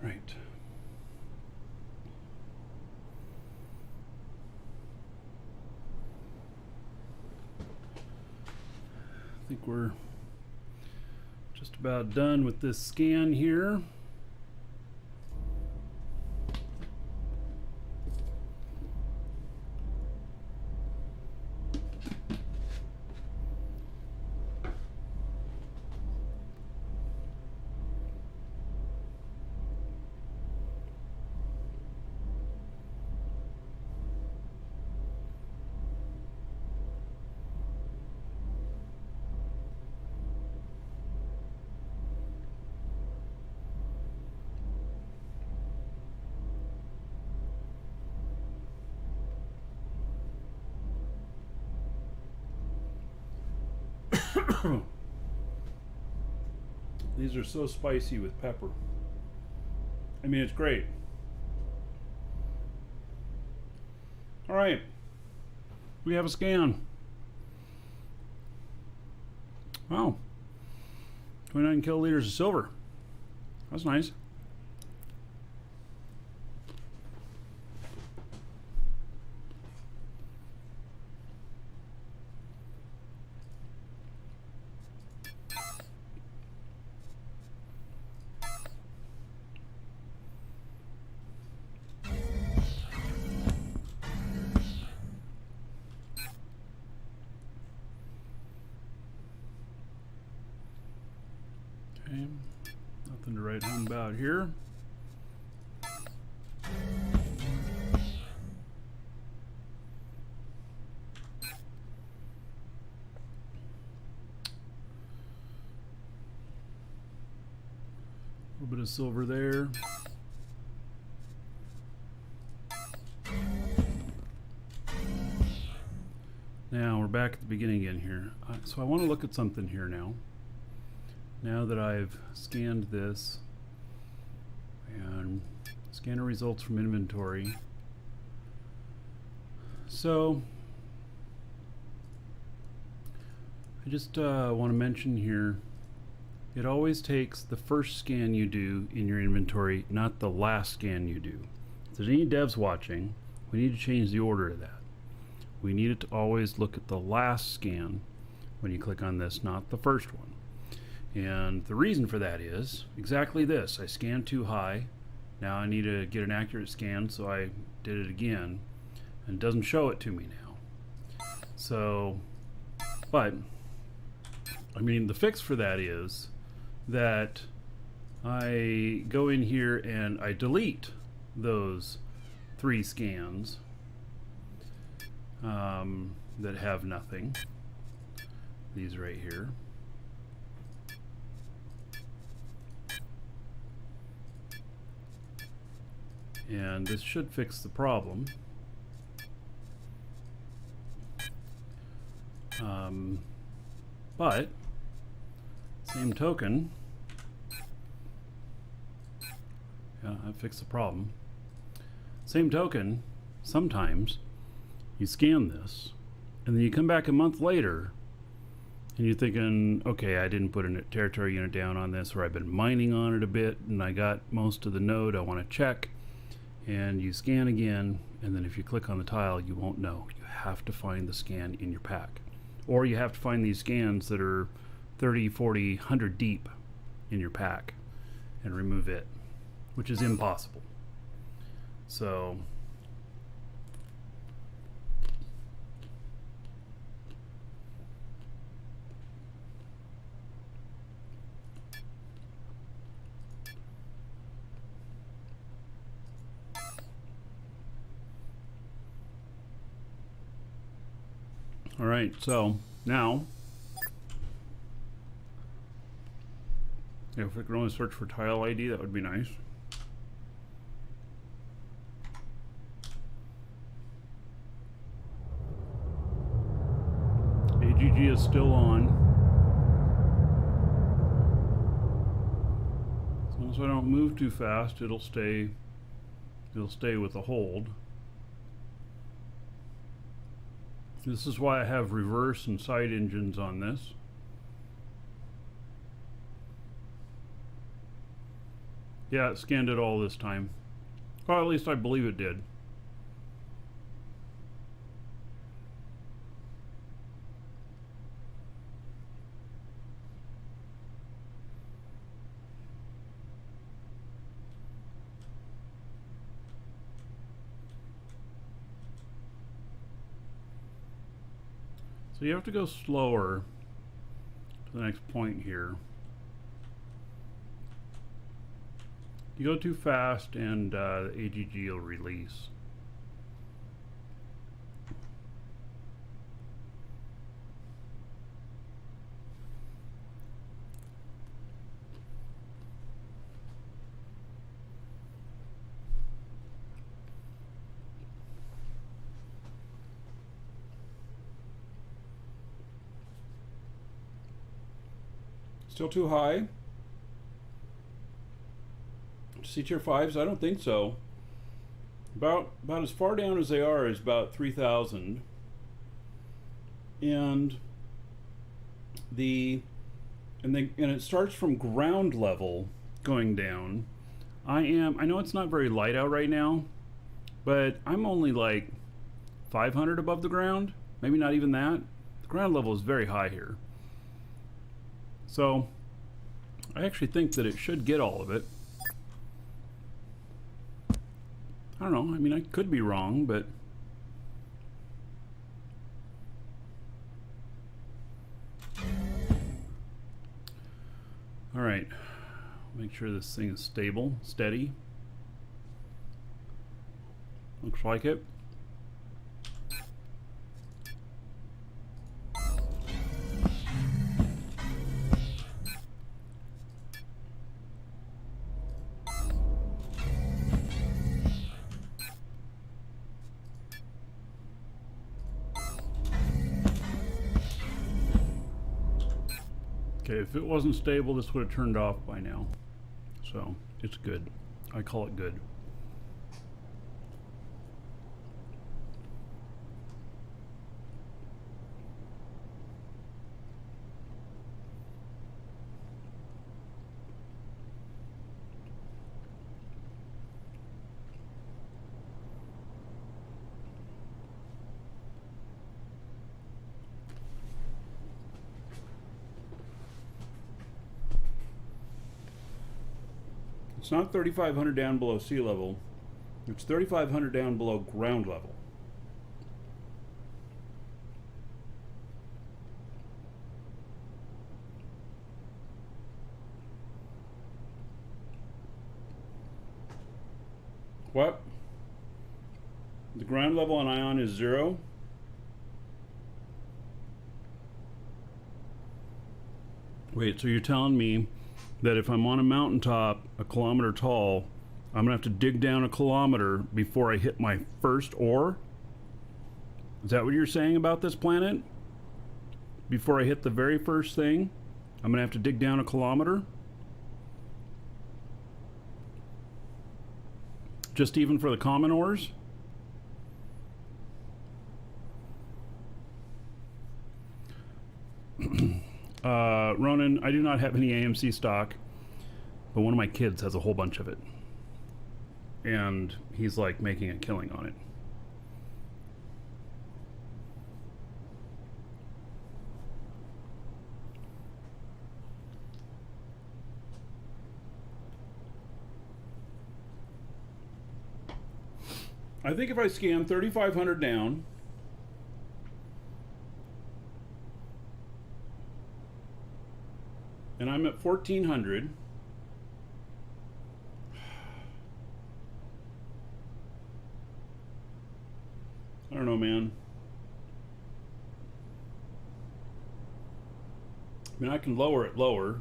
Right. I think we're just about done with this scan here. These are so spicy with pepper. I mean, it's great. All right. We have a scan. Wow. 29 kiloliters of silver. That's nice. Okay. Nothing to write home about here. A little bit of silver there. Now we're back at the beginning again here. So I want to look at something here now. Now that I've scanned this and scanner results from inventory. So I just want to mention here, it always takes the first scan you do in your inventory, not the last scan you do. If there's any devs watching, we need to change the order of that. We need it to always look at the last scan when you click on this, not the first one. And the reason for that is exactly this. I scanned too high. Now I need to get an accurate scan, so I did it again. And it doesn't show it to me now. So, but, I mean, the fix for that is that I go in here and I delete those 3 scans that have nothing. These right here. And this should fix the problem. But same token, yeah, that fixed the problem. Same token, sometimes you scan this and then you come back a month later and you're thinking, okay, I didn't put a territory unit down on this, or I've been mining on it a bit and I got most of the node I want to check. And you scan again, and then if you click on the tile, you won't know. You have to find the scan in your pack. Or you have to find these scans that are 30, 40, 100 deep in your pack and remove it, which is impossible. So all right, so now, if we could only search for tile ID, that would be nice. AGG is still on. As long as I don't move too fast, it'll stay with the hold. This is why I have reverse and side engines on this. Yeah, it scanned it all this time. Well, at least I believe it did. So you have to go slower to the next point here. You go too fast and the AGG will release. Still too high? C tier 5s? I don't think so. About as far down as they are is about 3,000. And it starts from ground level going down. I know it's not very light out right now, but I'm only like 500 above the ground. Maybe not even that. The ground level is very high here. So I actually think that it should get all of it. I don't know. I mean, I could be wrong, but all right. Make sure this thing is stable, steady. Looks like it. Okay, if it wasn't stable, this would have turned off by now. So, it's good. I call it good. It's not 3,500 down below sea level. It's 3,500 down below ground level. What? The ground level on Ion is 0? Wait, so you're telling me that if I'm on a mountaintop a kilometer tall, I'm gonna have to dig down a kilometer before I hit my first ore? Is that what you're saying about this planet? Before I hit the very first thing, I'm gonna have to dig down a kilometer? Just even for the common ores? Ronan, I do not have any AMC stock, but one of my kids has a whole bunch of it. And he's like making a killing on it. I think if I scan 3,500 down, and I'm at 1,400. I don't know, man. I mean, I can lower it lower.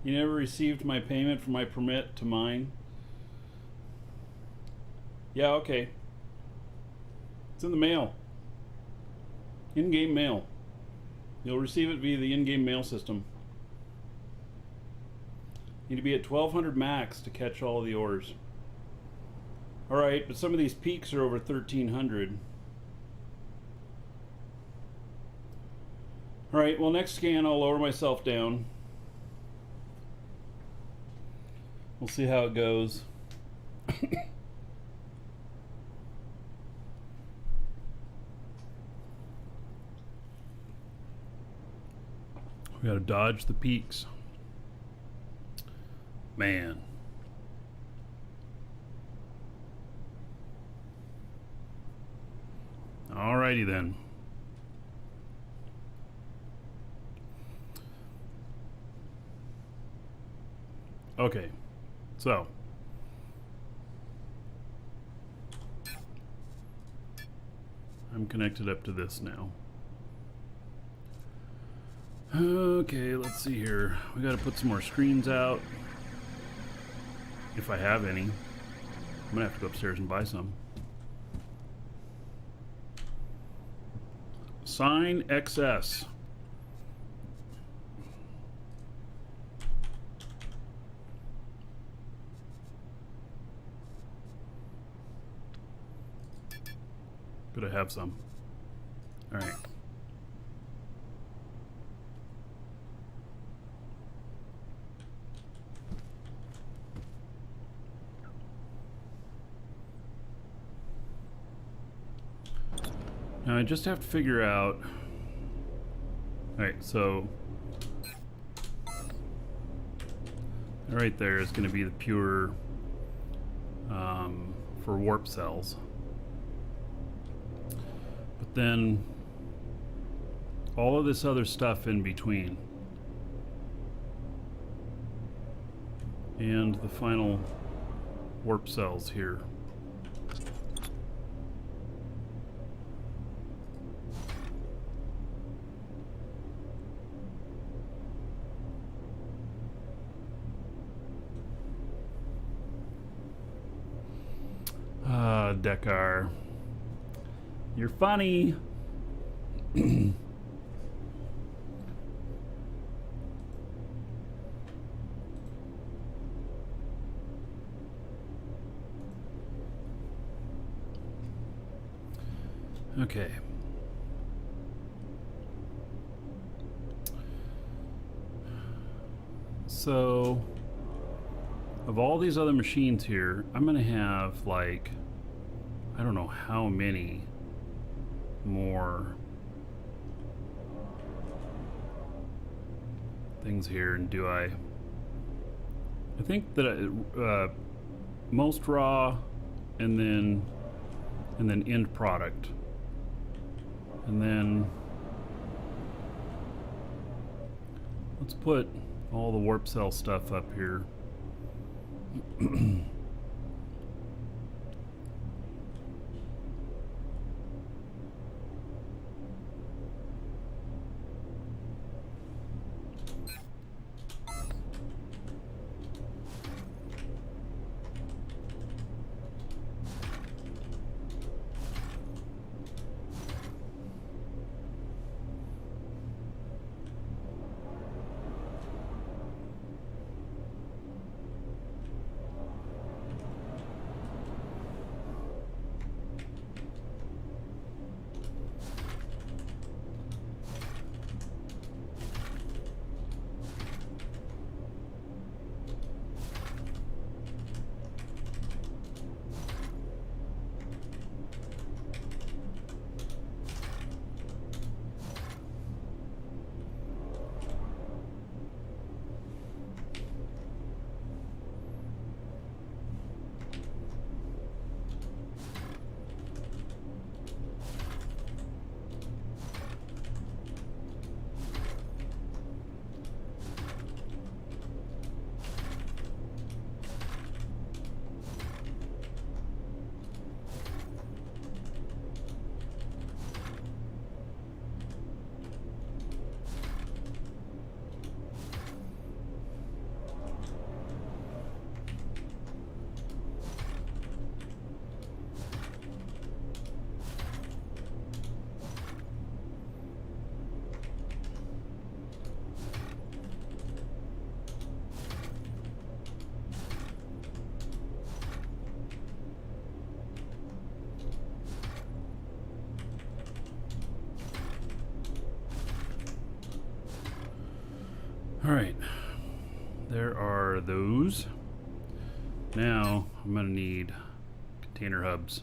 You never received my payment for my permit to mine? Yeah, okay. It's in the mail. In-game mail. You'll receive it via the in-game mail system. You need to be at 1,200 max to catch all of the ores. Alright, but some of these peaks are over 1,300. Alright, well next scan I'll lower myself down. We'll see how it goes. We gotta dodge the peaks. Man. Alrighty then. Okay. So, I'm connected up to this now. Okay, let's see here. We gotta put some more screens out. If I have any. I'm gonna have to go upstairs and buy some. Sign XS. Gotta have some. All right. Now I just have to figure out. All right, so right there is going to be the pure for warp cells. But then all of this other stuff in between. And the final warp cells here. Dekar. You're funny. Okay. So, of all these other machines here, I'm going to have like, I don't know how many more things here. And do I think that most raw and then end product. And then let's put all the warp cell stuff up here. All right, there are those. Now I'm gonna need container hubs.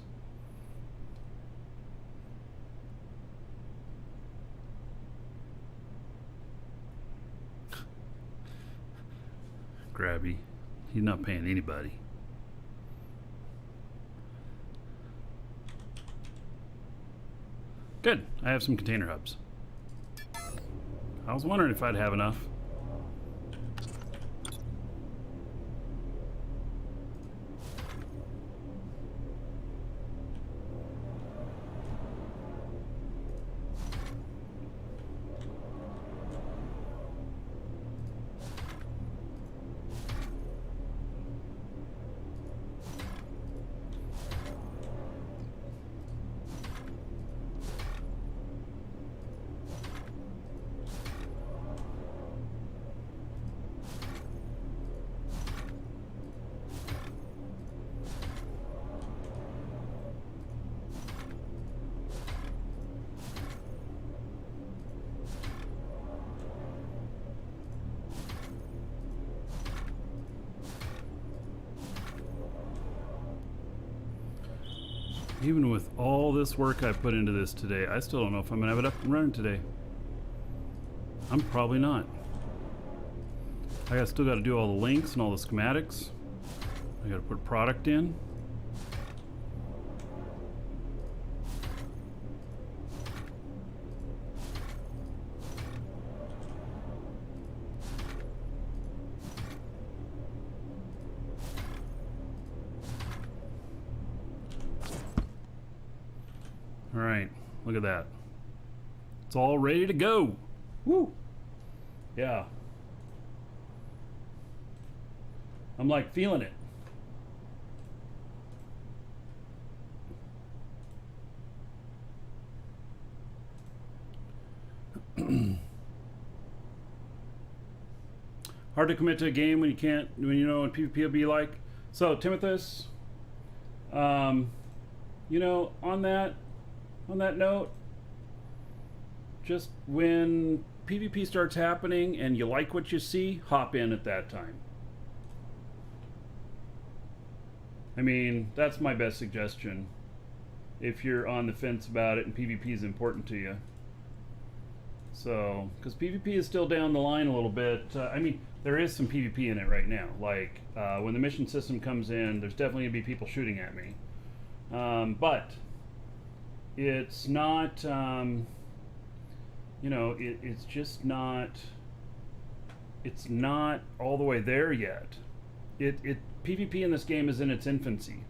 Grabby, he's not paying anybody. Good, I have some container hubs. I was wondering if I'd have enough. Even with all this work I put into this today, I still don't know if I'm gonna have it up and running today. I'm probably not. Still got to do all the links and all the schematics. I got to put product in. All right, look at that. It's all ready to go. Woo! Yeah. I'm like feeling it. Hard to commit to a game when you can't, when you know what PvP will be like. So, Timothus, you know, on that note, just when PvP starts happening and you like what you see, hop in at that time. I mean, that's my best suggestion if you're on the fence about it and PvP is important to you. So, because PvP is still down the line a little bit. I mean, there is some PvP in it right now. Like, when the mission system comes in, there's definitely going to be people shooting at me. But it's not, you know, it's just not, it's not all the way there yet. PvP in this game is in its infancy.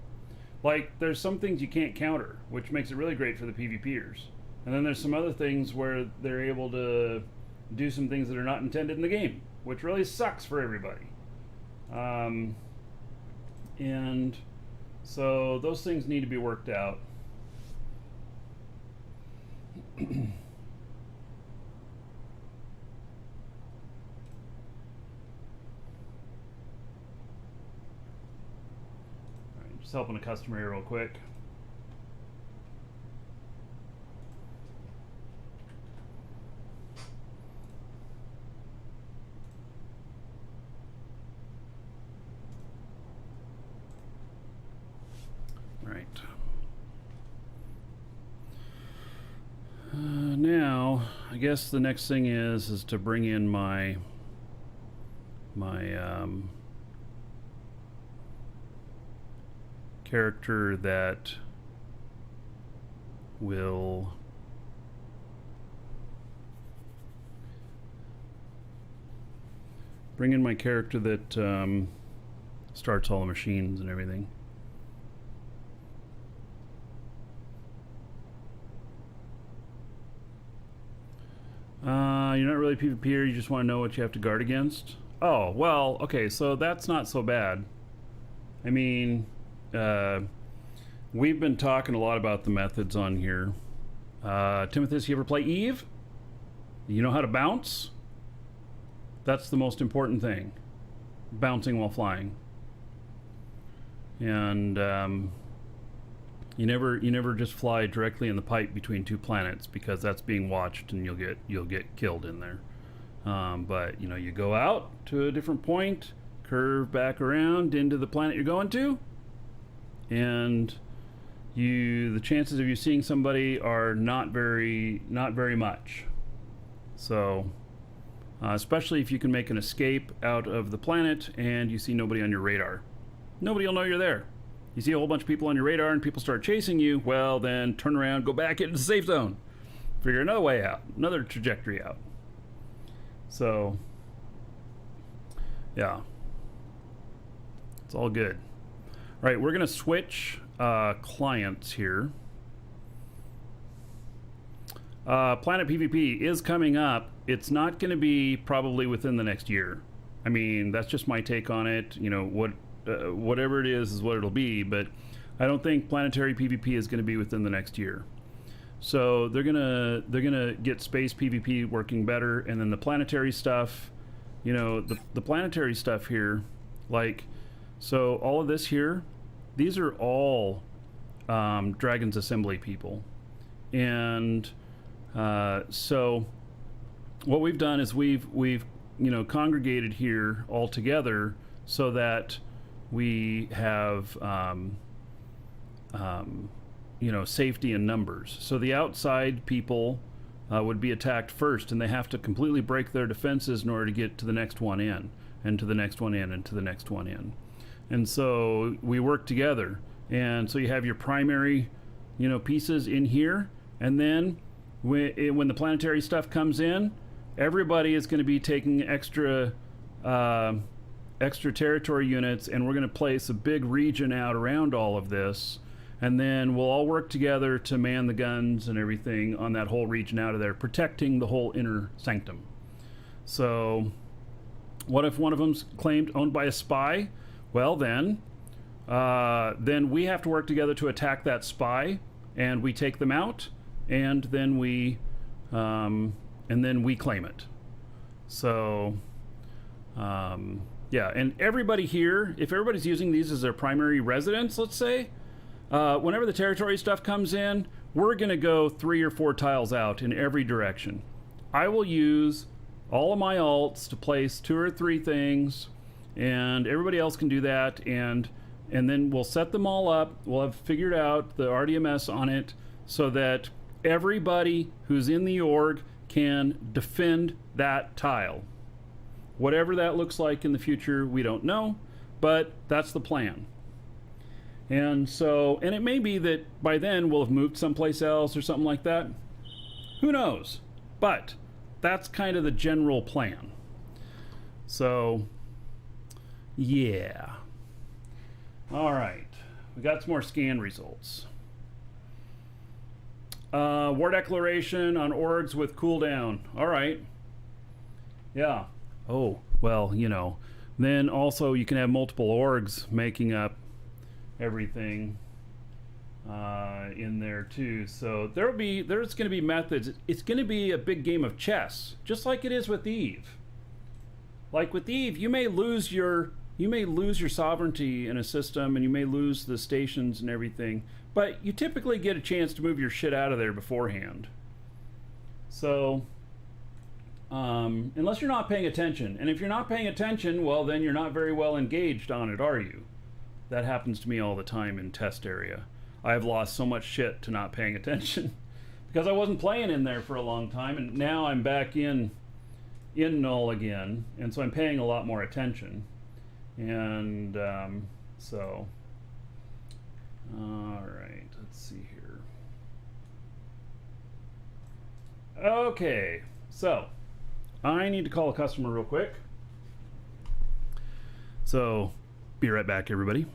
Like, there's some things you can't counter, which makes it really great for the PvPers. And then there's some other things where they're able to do some things that are not intended in the game, which really sucks for everybody. And so those things need to be worked out. Just helping a customer here real quick. Right. Now, I guess the next thing is to bring in my character that will starts all the machines and everything. You're not really PvPer, you just want to know what you have to guard against? Oh, well, okay, so that's not so bad. I mean, we've been talking a lot about the methods on here. Timothus, you ever play Eve? You know how to bounce? That's the most important thing. Bouncing while flying. And you never just fly directly in the pipe between two planets, because that's being watched and you'll get killed in there. But you know, you go out to a different point, curve back around into the planet you're going to, and the chances of you seeing somebody are not very much. So especially if you can make an escape out of the planet and you see nobody on your radar. Nobody will know you're there. You see a whole bunch of people on your radar and people start chasing you, well then turn around, go back into the safe zone. Figure another way out, another trajectory out. So, yeah. It's all good. All right, we're gonna switch clients here. Planet PvP is coming up. It's not gonna be probably within the next year. I mean, that's just my take on it. You know, whatever it is what it'll be, but I don't think planetary PvP is going to be within the next year. So they're gonna get space PvP working better, and then the planetary stuff, you know, the planetary stuff here, like, so all of this here, these are all Dragon's Assembly people, and so what we've done is we've you know, congregated here all together so that we have, you safety in numbers. So the outside people would be attacked first, and they have to completely break their defenses in order to get to the next one in, and to the next one in, and to the next one in. And so we work together. And so you have your primary, pieces in here, and then when the planetary stuff comes in, everybody is going to be taking extra territory units, and we're going to place a big region out around all of this, and then we'll all work together to man the guns and everything on that whole region out of there, protecting the whole inner sanctum. So what if one of them's owned by a spy? Well, then we have to work together to attack that spy, and we take them out, and then we claim it. So yeah, and everybody here, if everybody's using these as their primary residence, let's say, whenever the territory stuff comes in, we're going to go 3 or 4 tiles out in every direction. I will use all of my alts to place 2 or 3 things, and everybody else can do that, and then we'll set them all up. We'll have figured out the RDMS on it so that everybody who's in the org can defend that tile. Whatever that looks like in the future, we don't know, but that's the plan. And so, and it may be that by then we'll have moved someplace else or something like that. Who knows? But that's kind of the general plan. So, yeah. All right. We got some more scan results. War declaration on orgs with cooldown. All right. Yeah. Oh, well, then also you can have multiple orgs making up everything in there too. So there's going to be methods. It's going to be a big game of chess, just like it is with Eve. Like with Eve, you may lose your sovereignty in a system, and you may lose the stations and everything, but you typically get a chance to move your shit out of there beforehand. So unless you're not paying attention, and if you're not paying attention, well, then you're not very well engaged on it, are you? That happens to me all the time in test area. I've lost so much shit to not paying attention because I wasn't playing in there for a long time, and now I'm back in null again, and so I'm paying a lot more attention. And so all right, let's see here. Okay, so I need to call a customer real quick. So be right back, everybody.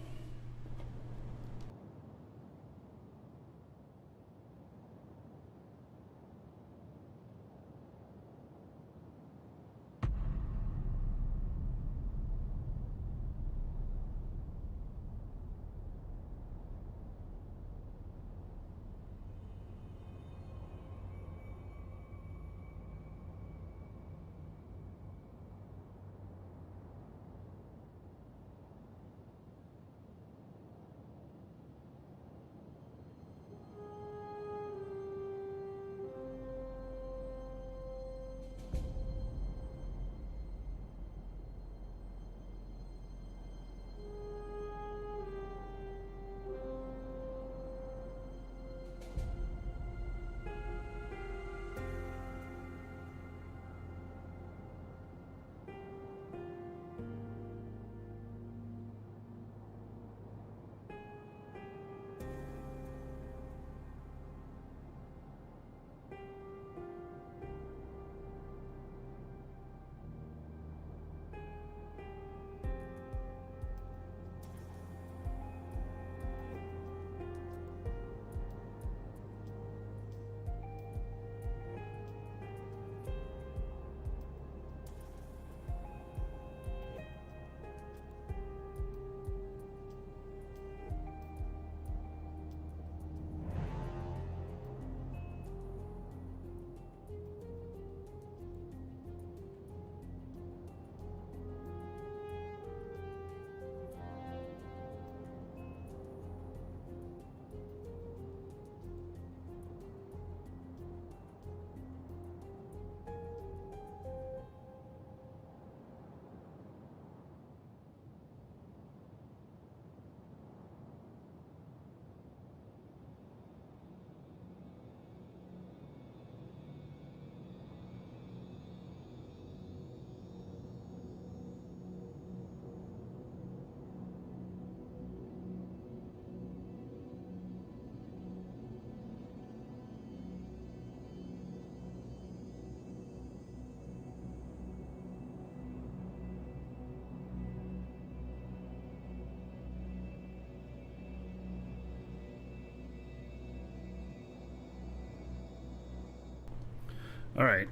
All right.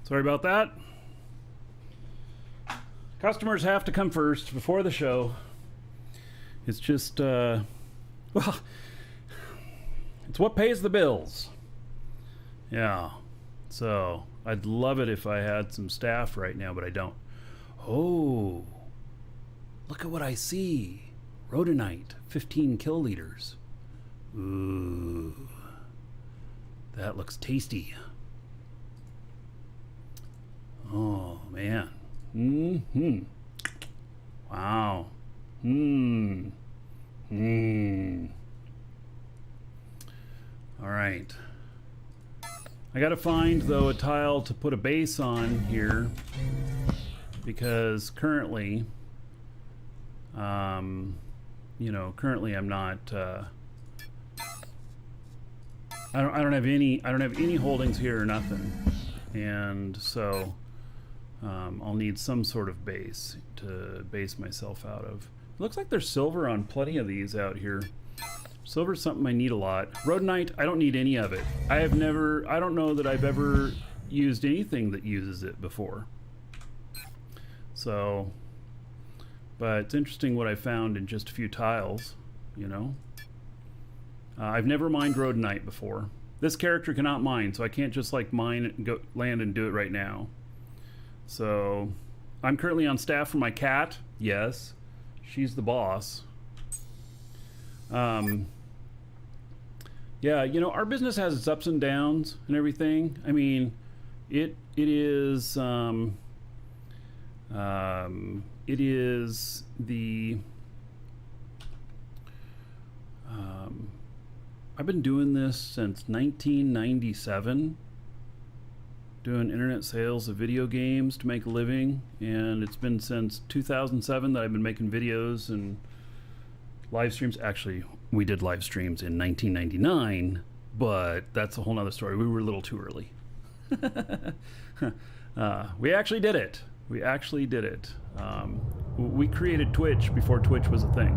Sorry about that. Customers have to come first before the show. It's just, well, it's what pays the bills. Yeah. So I'd love it if I had some staff right now, but I don't. Oh, look at what I see. Rhodonite, 15 kill liters. Ooh, that looks tasty. Oh, man. Mm-hmm. Wow. Hmm. Hmm. All right. I gotta find, though, a tile to put a base on here, because currently, currently I'm not, I don't have any holdings here or nothing, and so I'll need some sort of base to base myself out of. It looks like there's silver on plenty of these out here. Silver's something I need a lot. Rhodonite, I don't need any of it. I don't know that I've ever used anything that uses it before. So, but it's interesting what I found in just a few tiles, you know. I've never mined Rhodonite before. This character cannot mine, so I can't just like mine it and go land and do it right now. So, I'm currently on staff for my cat. Yes, she's the boss. Yeah, you know, our business has its ups and downs and everything. I mean, it is the I've been doing this since 1997, doing internet sales of video games to make a living, and it's been since 2007 that I've been making videos and live streams. Actually, we did live streams in 1999, but that's a whole nother story. We were a little too early. We actually did it. We actually did it. We created Twitch before Twitch was a thing.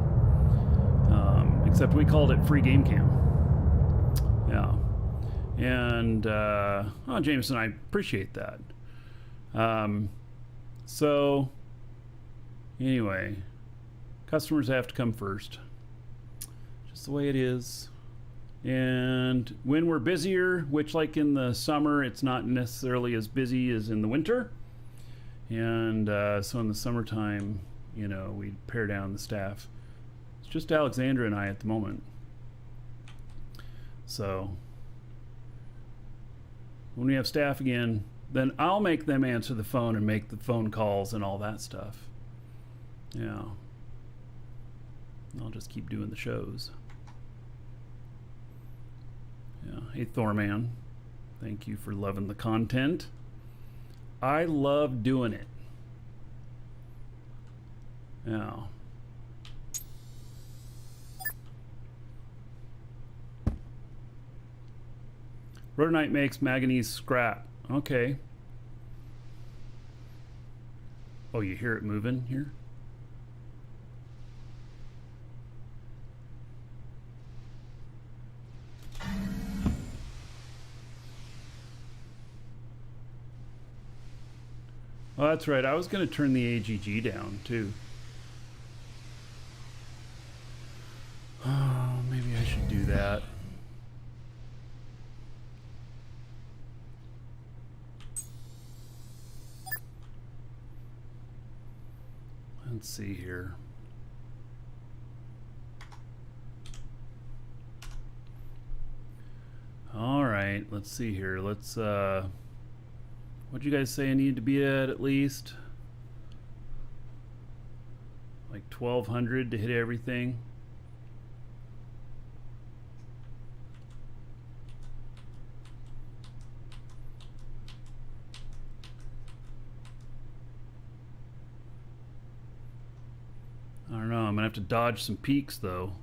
Except we called it Free Game Cam. Yeah. And, Jameson, I appreciate that. So, anyway, customers have to come first. Just the way it is. And when we're busier, which like in the summer, it's not necessarily as busy as in the winter. And so in the summertime, you know, we'd pare down the staff. It's just Alexandra and I at the moment. So when we have staff again, then I'll make them answer the phone and make the phone calls and all that stuff. Yeah. I'll just keep doing the shows. Yeah. Hey, Thorman. Thank you for loving the content. I love doing it. Yeah. Rhodonite makes manganese scrap. Okay. Oh, you hear it moving here? Oh, that's right. I was going to turn the AGG down, too. Oh, maybe I should do that. Let's see here. All right, let's see here. Let's, what'd you guys say I need to be at least? Like 1,200 to hit everything? I don't know. I'm gonna have to dodge some peaks though.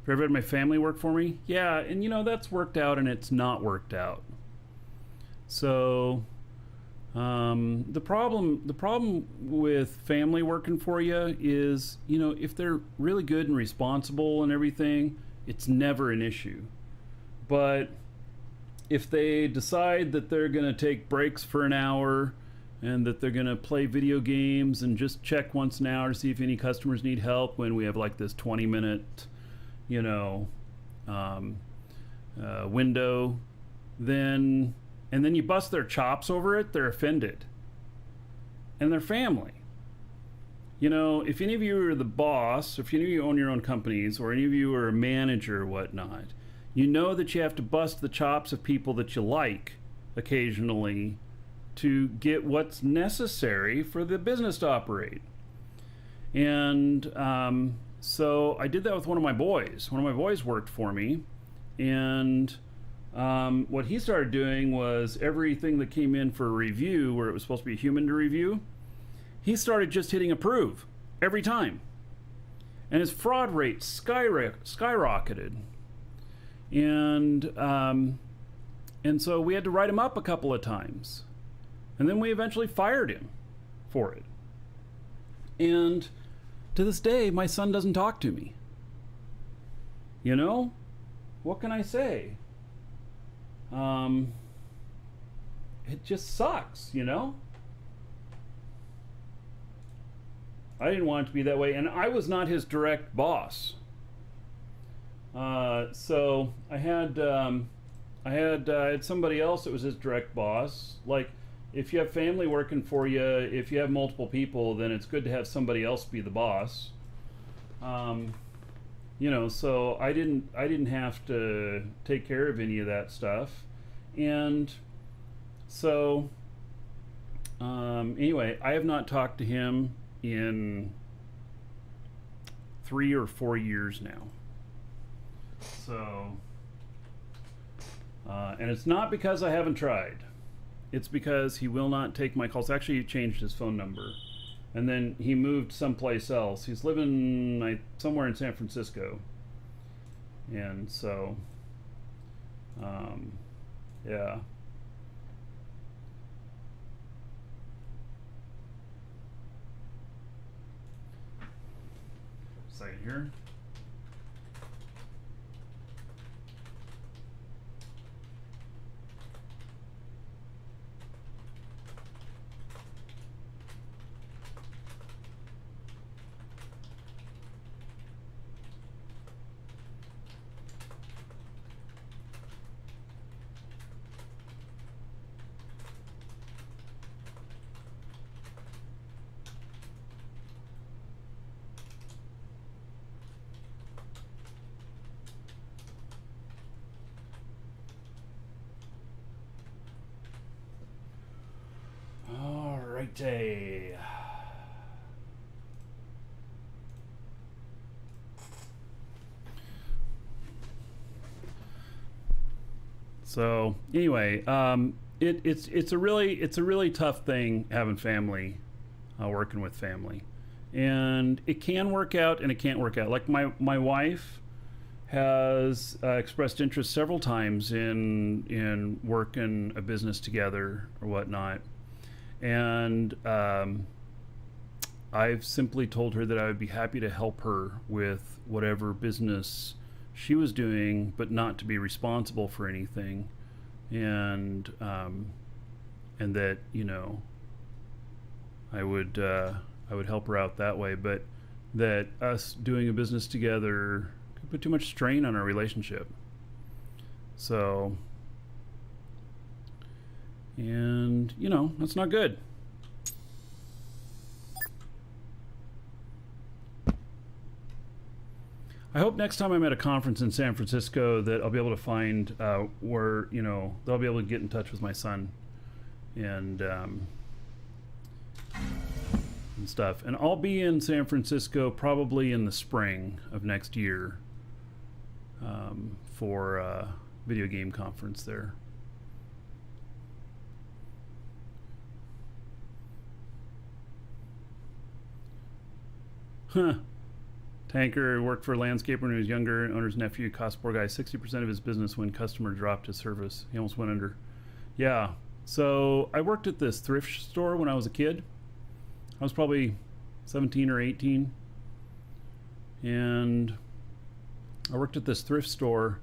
For everybody in my family work for me? Yeah, and you know, that's worked out and it's not worked out. So the problem with family working for you is, you know, if they're really good and responsible and everything, it's never an issue. But if they decide that they're going to take breaks for an hour and that they're going to play video games and just check once an hour to see if any customers need help when we have like this 20-minute, window, then and then you bust their chops over it, they're offended. And they're family. If any of you are the boss, if any of you own your own companies, or any of you are a manager or whatnot, you know that you have to bust the chops of people that you like occasionally to get what's necessary for the business to operate. And so I did that with one of my boys. One of my boys worked for me, and what he started doing was everything that came in for a review, where it was supposed to be a human to review, he started just hitting approve every time. And his fraud rate skyrocketed. And so we had to write him up a couple of times. And then we eventually fired him for it. And to this day, my son doesn't talk to me. What can I say? It just sucks, I didn't want it to be that way, and I was not his direct boss. So I had somebody else that was his direct boss. Like, if you have family working for you, if you have multiple people, then it's good to have somebody else be the boss. So I didn't have to take care of any of that stuff, and so anyway, I have not talked to him in 3 or 4 years now. So, and it's not because I haven't tried. It's because he will not take my calls. Actually, he changed his phone number, and then he moved someplace else. He's living somewhere in San Francisco, and so, yeah. Second here. Alrighty. So anyway, it's a really tough thing having family, working with family, and it can work out and it can't work out. Like my wife has expressed interest several times in working a business together or whatnot. And I've simply told her that I would be happy to help her with whatever business she was doing, but not to be responsible for anything. And that, I would help her out that way, but that us doing a business together could put too much strain on our relationship. So, and that's not good. I hope next time I'm at a conference in San Francisco that I'll be able to find where they'll be able to get in touch with my son and stuff. And I'll be in San Francisco probably in the spring of next year for a video game conference there. Huh. Tanker worked for a landscaper when he was younger. Owner's nephew cost poor guy 60% of his business when customer dropped his service. He almost went under. Yeah. So I worked at this thrift store when I was a kid. I was probably 17 or 18. And I worked at this thrift store,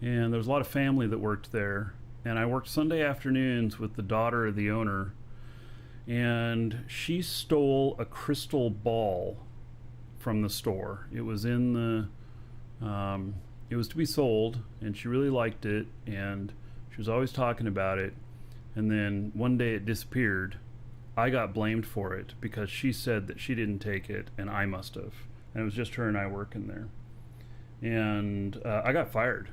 and there was a lot of family that worked there. and I worked Sunday afternoons with the daughter of the owner, and she stole a crystal ball from the store. It was in the it was to be sold, and she really liked it, and she was always talking about it. And then one day it disappeared. I got blamed for it because she said that she didn't take it and I must have. And it was just her and I working there. And I got fired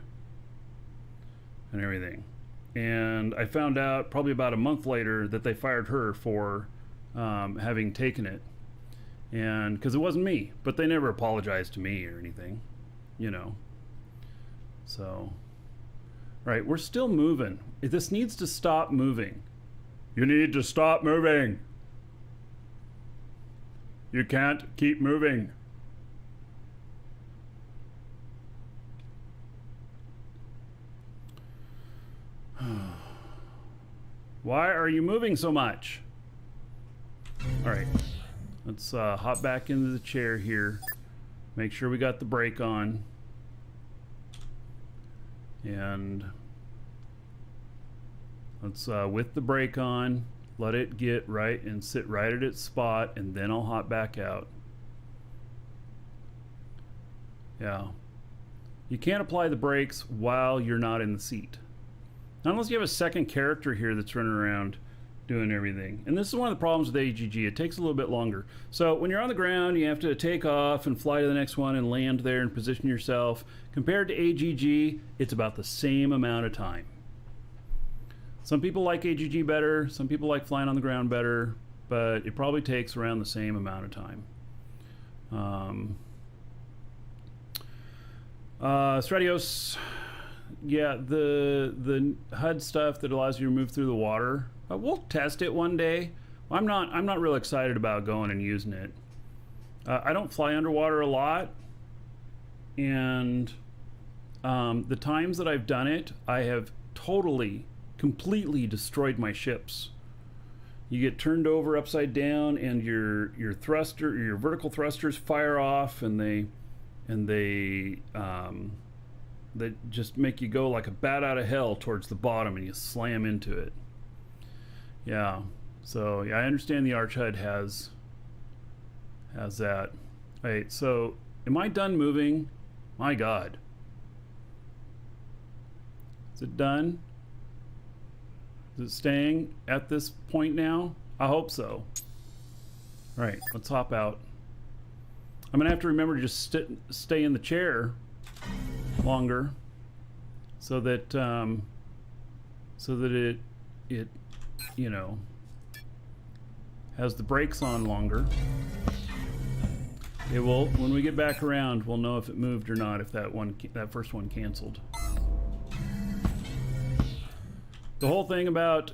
and everything. And I found out probably about a month later that they fired her for having taken it. And because it wasn't me, but they never apologized to me or anything, you know. So, right, we're still moving. This needs to stop moving. You need to stop moving. You can't keep moving. Why are you moving so much? All right, let's hop back into the chair here. Make sure we got the brake on. And let's, with the brake on, let it get right and sit right at its spot, and then I'll hop back out. Yeah. You can't apply the brakes while you're not in the seat. Not unless you have a second character here that's running around doing everything. And this is one of the problems with AGG. It takes a little bit longer. So when you're on the ground, you have to take off and fly to the next one and land there and position yourself. Compared to AGG, it's about the same amount of time. Some people like AGG better, some people like flying on the ground better, but it probably takes around the same amount of time. Stratios, yeah, the HUD stuff that allows you to move through the water. We'll test it one day. I'm not real excited about going and using it. I don't fly underwater a lot, and the times that I've done it, I have completely destroyed my ships. You get turned over upside down, and your vertical thrusters fire off, and they just make you go like a bat out of hell towards the bottom, and you slam into it. Yeah, so yeah, I understand the Arch HUD has that. Right, so am I done moving? My God. Is it done? Is it staying at this point now? I hope so. All right, let's hop out. I'm gonna have to remember to just stay in the chair longer, so that it you know, has the brakes on longer. It will, when we get back around, we'll know if it moved or not, if that first one canceled. The whole thing about,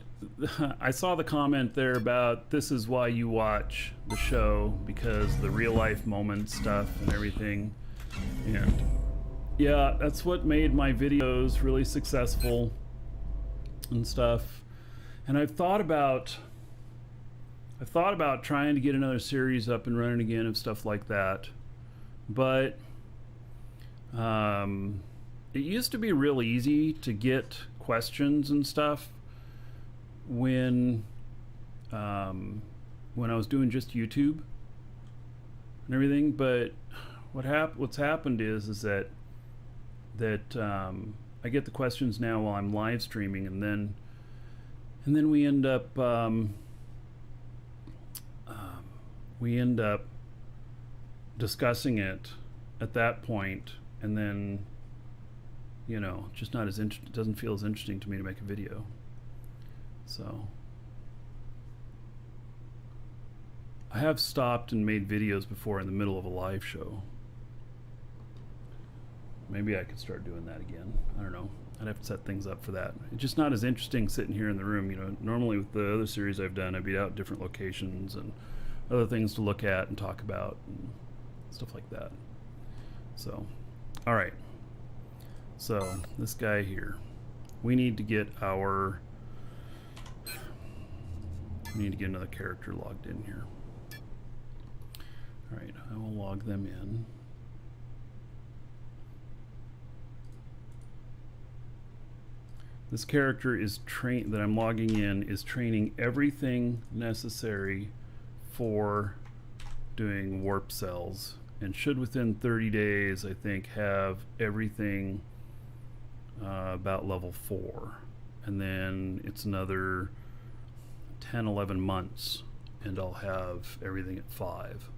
I saw the comment there about this is why you watch the show, because the real life moment stuff and everything. And yeah, that's what made my videos really successful and stuff. And I've thought about trying to get another series up and running again of stuff like that. But it used to be real easy to get questions and stuff when I was doing just YouTube and everything. But what's happened is that I get the questions now while I'm live streaming, and then we end up discussing it at that point, and then, you know, just not as it doesn't feel as interesting to me to make a video. So I have stopped and made videos before in the middle of a live show. Maybe I could start doing that again. I don't know. I'd have to set things up for that. It's just not as interesting sitting here in the room. You know, normally with the other series I've done, I'd be out at different locations and other things to look at and talk about and stuff like that. So, all right. So this guy here, we need to get another character logged in here. All right, I will log them in. This character is that I'm logging in is training everything necessary for doing warp cells, and should within 30 days I think have everything about level 4, and then it's another 10-11 months and I'll have everything at 5.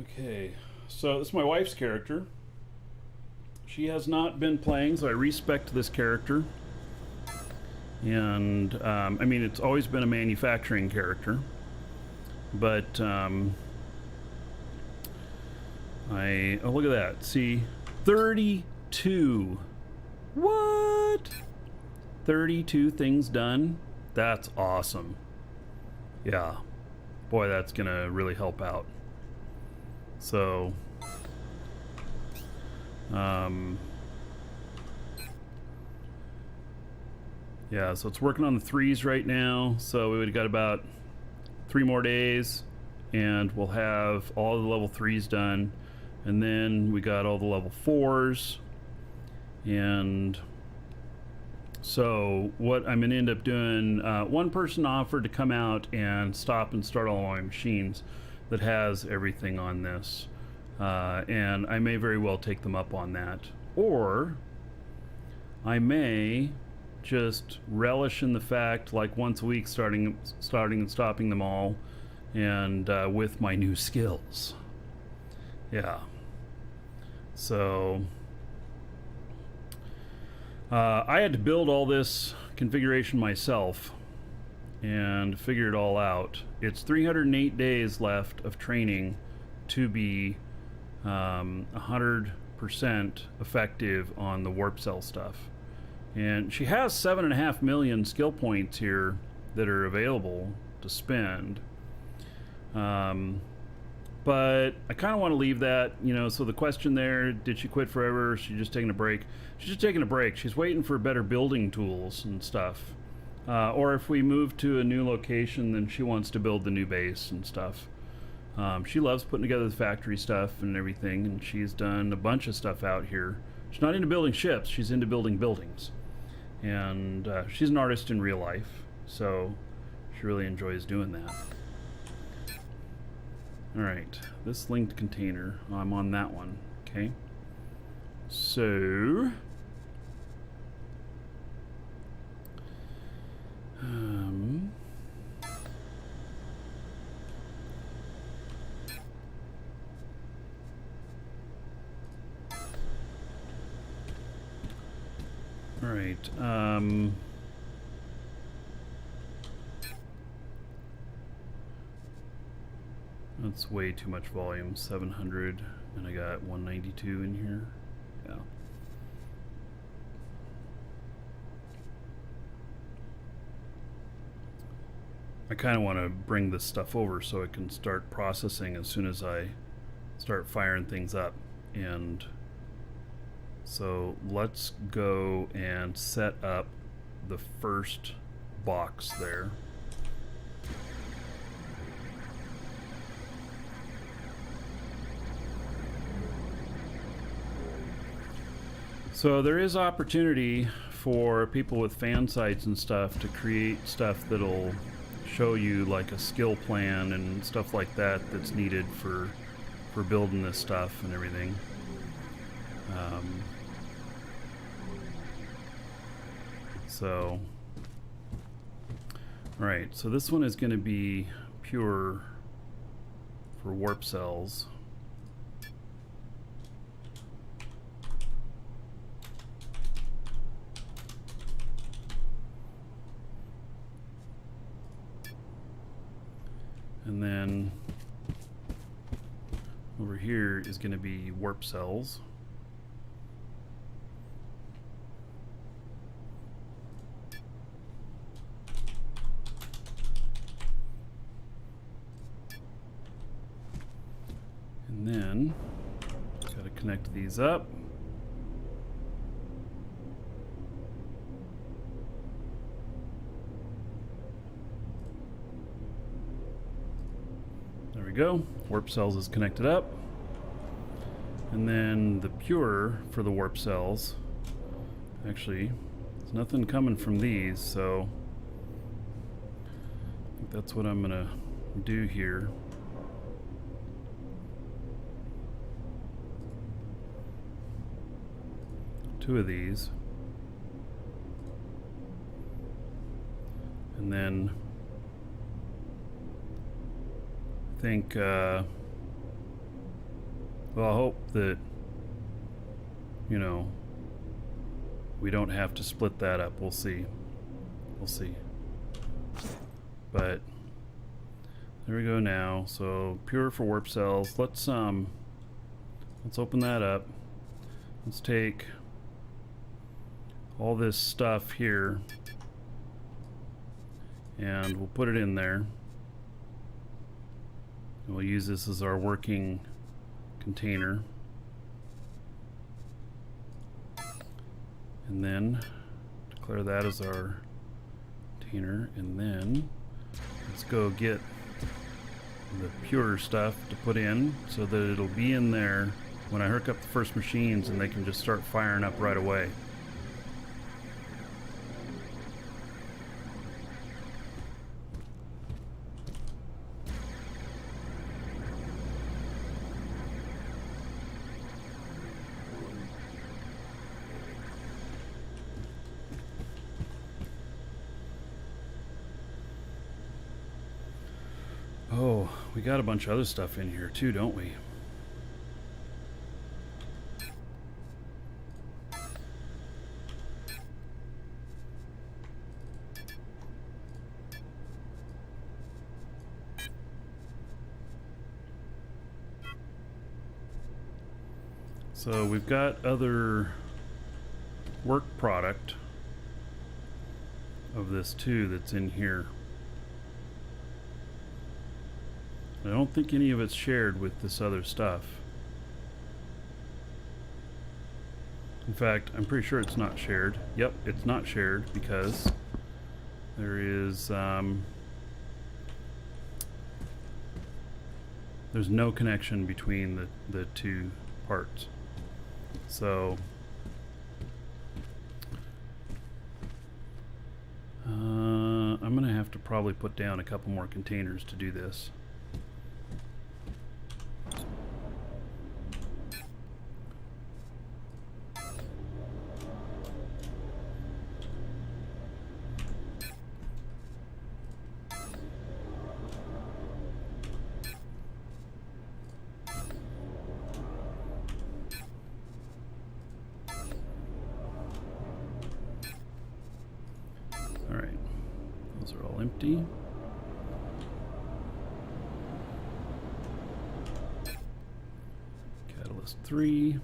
Okay, so this is my wife's character. She has not been playing, so I respect this character. And, I mean, it's always been a manufacturing character. But, oh, look at that. See, 32. What? 32 things done? That's awesome. Yeah. Boy, that's gonna really help out. So, yeah, so it's working on the 3s right now. So we've got about 3 more days and we'll have all the level 3s done. And then we got all the level 4s. And so what I'm going to end up doing, one person offered to come out and stop and start all my machines that has everything on this. And I may very well take them up on that. Or I may just relish in the fact, like once a week, starting and stopping them all, and with my new skills. Yeah. So I had to build all this configuration myself and figure it all out. It's 308 days left of training to be 100% effective on the warp cell stuff. And she has 7.5 million skill points here that are available to spend. But I kind of want to leave that, you know, so the question there, did she quit forever? Or is she just taking a break? She's just taking a break. She's waiting for better building tools and stuff. Or if we move to a new location, then she wants to build the new base and stuff. She loves putting together the factory stuff and everything, and she's done a bunch of stuff out here. She's not into building ships, she's into building buildings. And she's an artist in real life, so she really enjoys doing that. Alright, this linked container, I'm on that one, okay? So... all right, that's way too much volume, 700, and I got 192 in here. Yeah. I kind of want to bring this stuff over so it can start processing as soon as I start firing things up. And so let's go and set up the first box there. So there is opportunity for people with fan sites and stuff to create stuff that'll show you like a skill plan and stuff like that that's needed for building this stuff and everything. So, alright, so this one is going to be pure for warp cells. And then over here is going to be warp cells. And then got to connect these up. go. Warp cells is connected up. And then the pure for the warp cells. Actually, there's nothing coming from these, so I think that's what I'm gonna do here. Two of these. And then I think, well, I hope that, you know, we don't have to split that up. We'll see. We'll see. But there we go now. So pure for warp cells. Let's open that up. Let's take all this stuff here and we'll put it in there. And we'll use this as our working container. And then declare that as our container. And then let's go get the pure stuff to put in so that it'll be in there when I hook up the first machines and they can just start firing up right away. Oh, we got a bunch of other stuff in here too, don't we? So we've got other work product of this too that's in here. I don't think any of it's shared with this other stuff. In fact, I'm pretty sure it's not shared. Yep, it's not shared because there is there's no connection between the two parts. So I'm gonna have to probably put down a couple more containers to do this. Alright, those are all empty. Catalyst 3.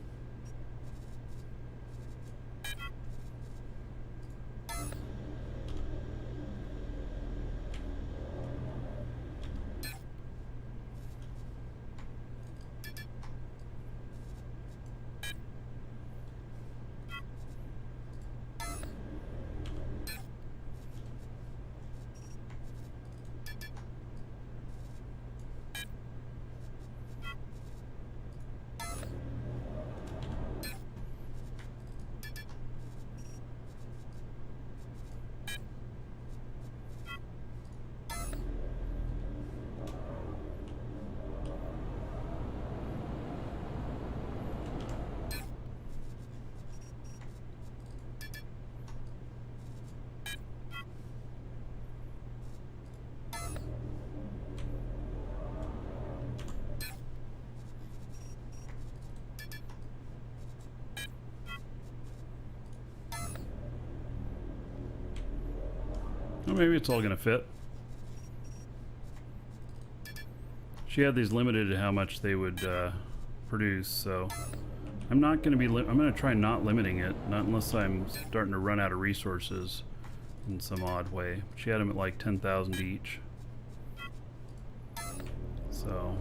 Well, maybe it's all gonna fit. She had these limited to how much they would produce, so I'm not gonna be. I'm gonna try not limiting it, not unless I'm starting to run out of resources in some odd way. She had them at like 10,000 each, so.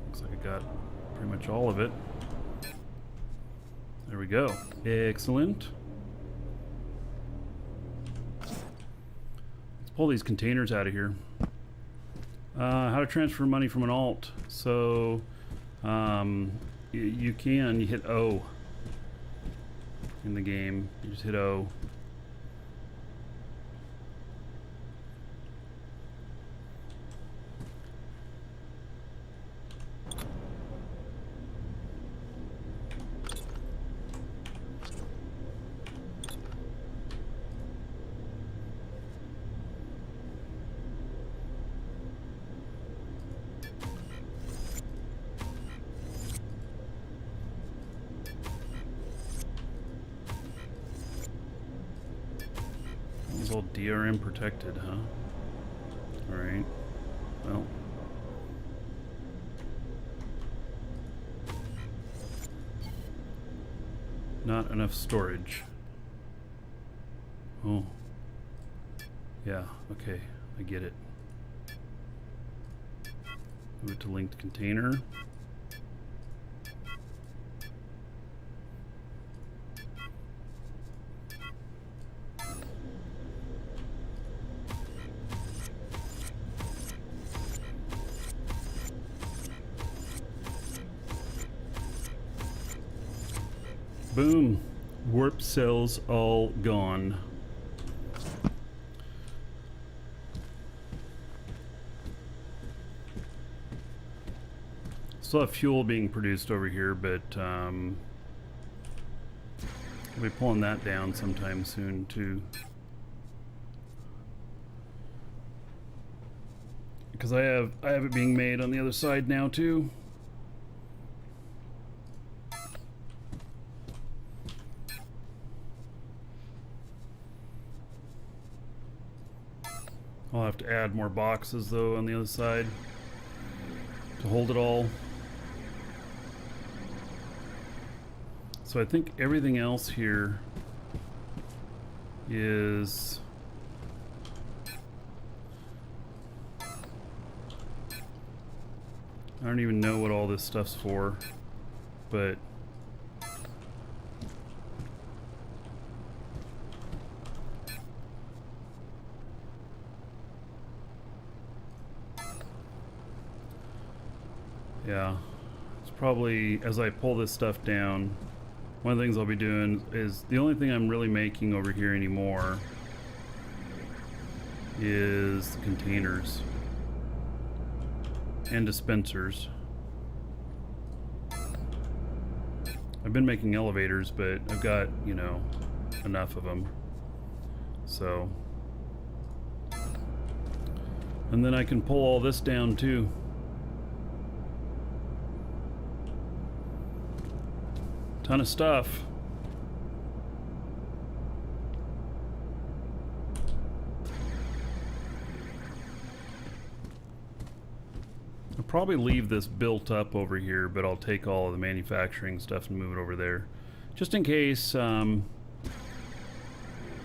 Looks like I got pretty much all of it. There we go. Excellent. Let's pull these containers out of here. How to transfer money from an alt. So, you hit O in the game. You just hit O. It's all DRM protected, huh? Alright. Well. Not enough storage. Oh. Yeah, okay. I get it. Move it to linked container. Boom. Warp cells all gone. Still have fuel being produced over here, but I'll be pulling that down sometime soon too. Because I have it being made on the other side now too. I'll have to add more boxes though on the other side to hold it all. So I think everything else here is I don't even know what all this stuff's for, but yeah, it's probably, as I pull this stuff down, one of the things I'll be doing is, the only thing I'm really making over here anymore is the containers and dispensers. I've been making elevators, but I've got, you know, enough of them. So, and then I can pull all this down too. Ton of stuff. I'll probably leave this built up over here, but I'll take all of the manufacturing stuff and move it over there. Just in case, you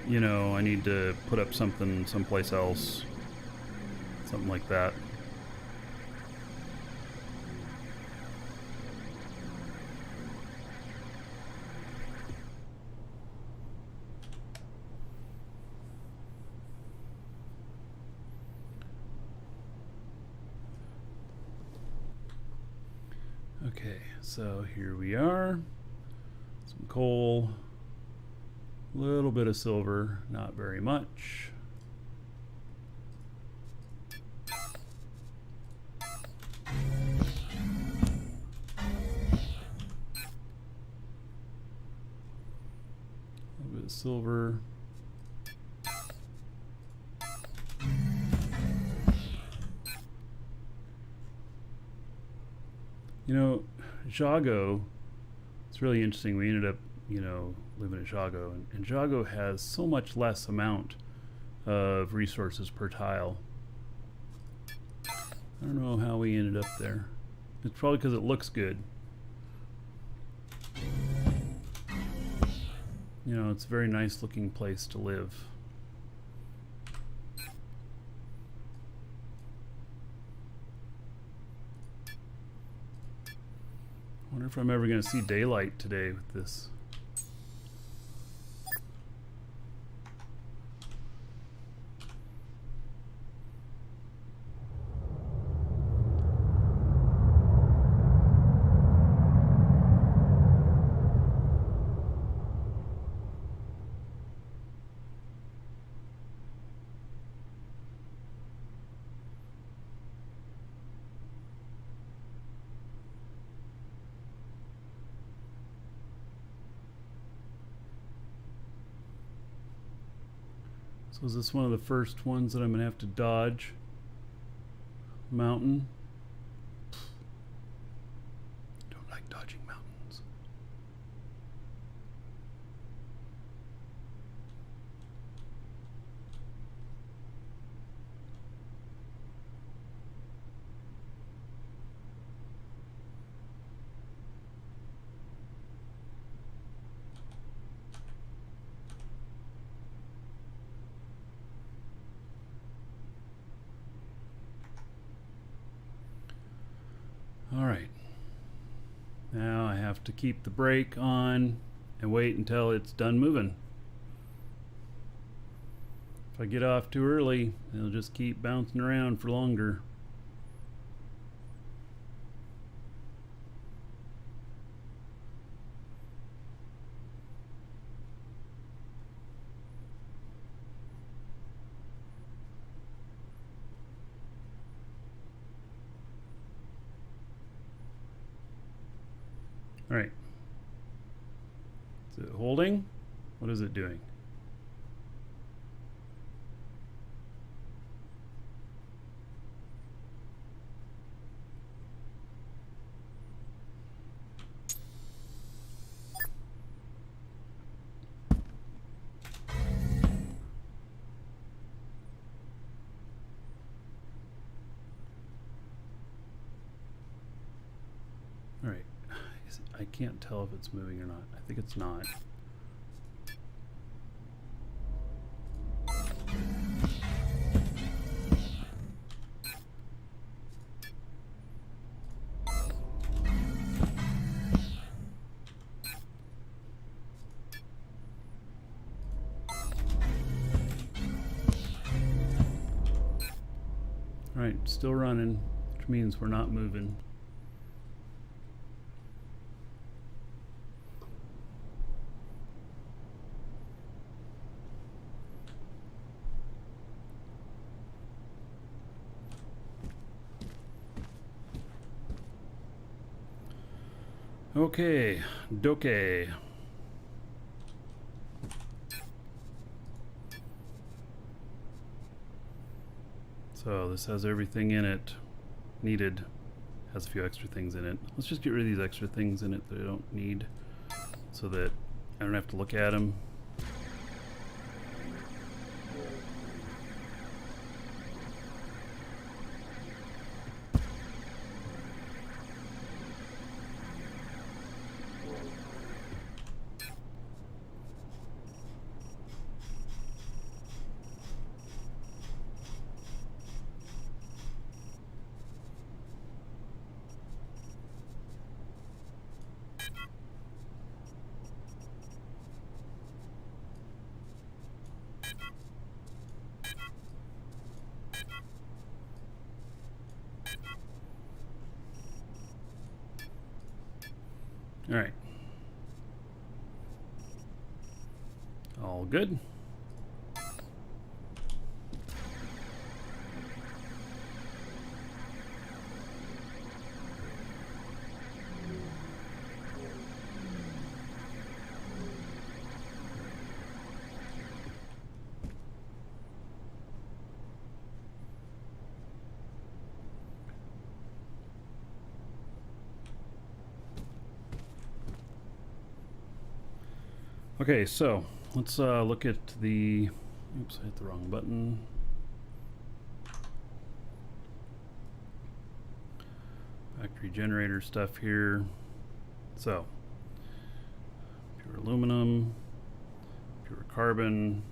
know, I need to put up something someplace else. Something like that. Okay, so here we are. Some coal, a little bit of silver, not very much. A little bit of silver. You know, Jago, it's really interesting. We ended up, you know, living in Jago, and Jago has so much less amount of resources per tile. I don't know how we ended up there. It's probably because it looks good. You know, it's a very nice looking place to live. I wonder if I'm ever going to see daylight today with this So is this one of the first ones that I'm going to have to dodge? Mountain. Don't like dodging mountains. All right. Now I have to keep the brake on and wait until it's done moving. If I get off too early, it'll just keep bouncing around for longer. All right. Is it holding? What is it doing? All right. I can't tell if it's moving or not. I think it's not. All right, still running, which means we're not moving. Okay, Doke. So this has everything in it needed. Has a few extra things in it. Let's just get rid of these extra things in it that I don't need, so that I don't have to look at them. All right. All good. Okay, so let's look at the, oops, I hit the wrong button. Factory generator stuff here. So, pure aluminum, pure carbon,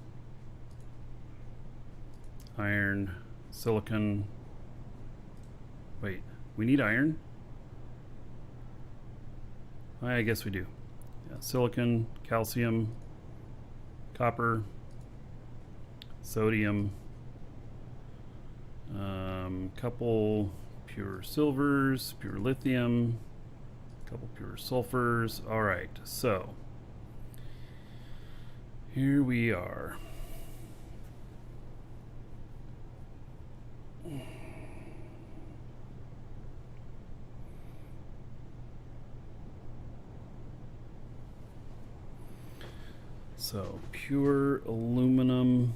iron, silicon. Wait, we need iron? I guess we do. Yeah, silicon, calcium, copper, sodium, couple pure silvers, pure lithium, couple pure sulfurs. All right, so here we are. So pure aluminum.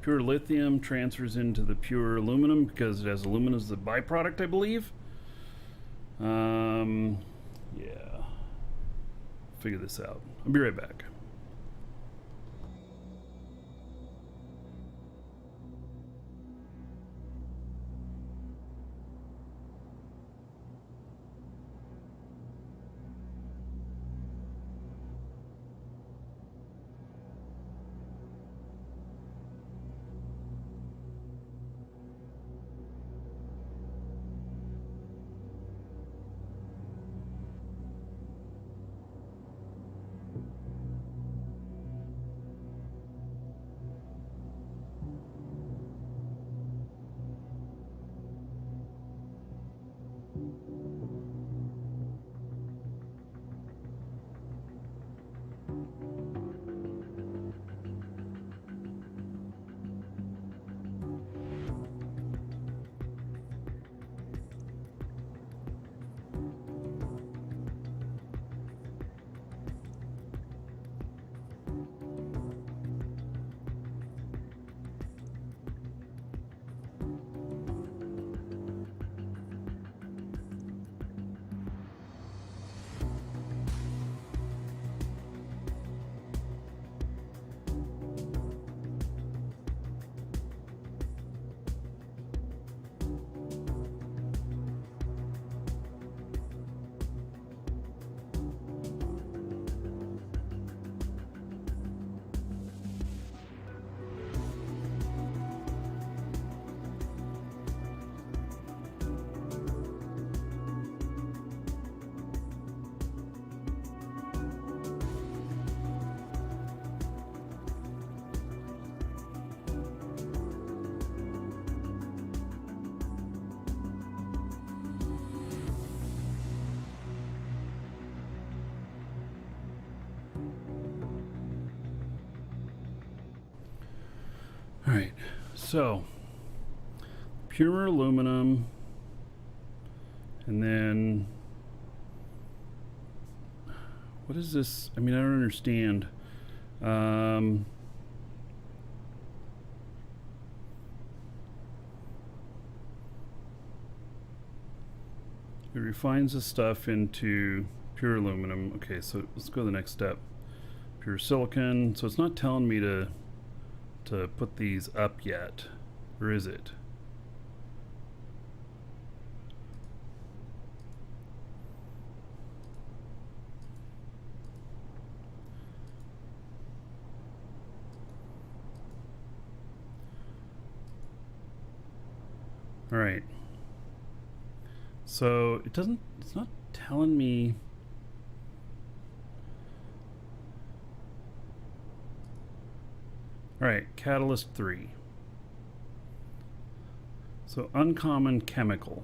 Pure lithium transfers into the pure aluminum because it has aluminum as the byproduct, I believe. Yeah. Figure this out. I'll be right back. All right, so pure aluminum, and then what is this? I mean, I don't understand. It refines the stuff into pure aluminum. Okay, so let's go to the next step. Pure silicon. So it's not telling me to put these up yet, or is it? All right. So it's not telling me. All right, catalyst 3. So uncommon chemical.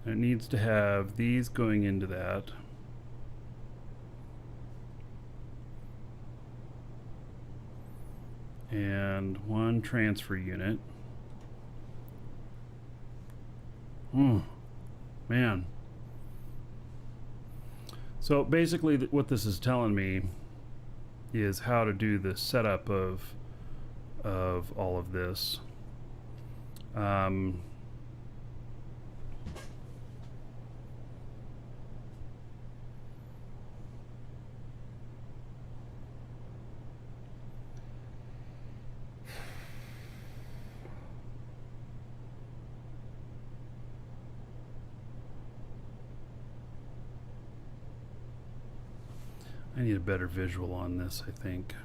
And it needs to have these going into that. And one transfer unit. Man. So basically what this is telling me is how to do the setup of all of this. I need a better visual on this, I think.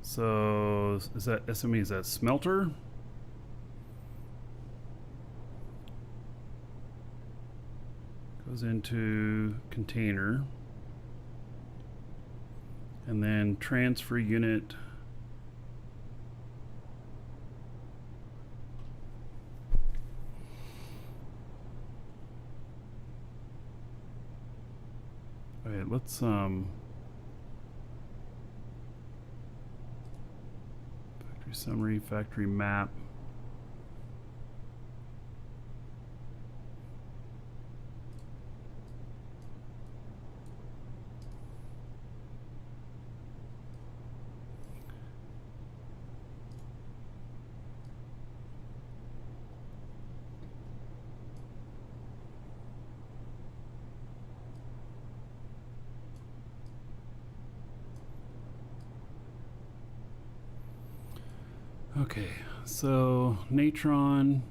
So, is that SME? Is that smelter? Goes into container. And then transfer unit. All right, let's factory summary, factory map. Okay, so Natron.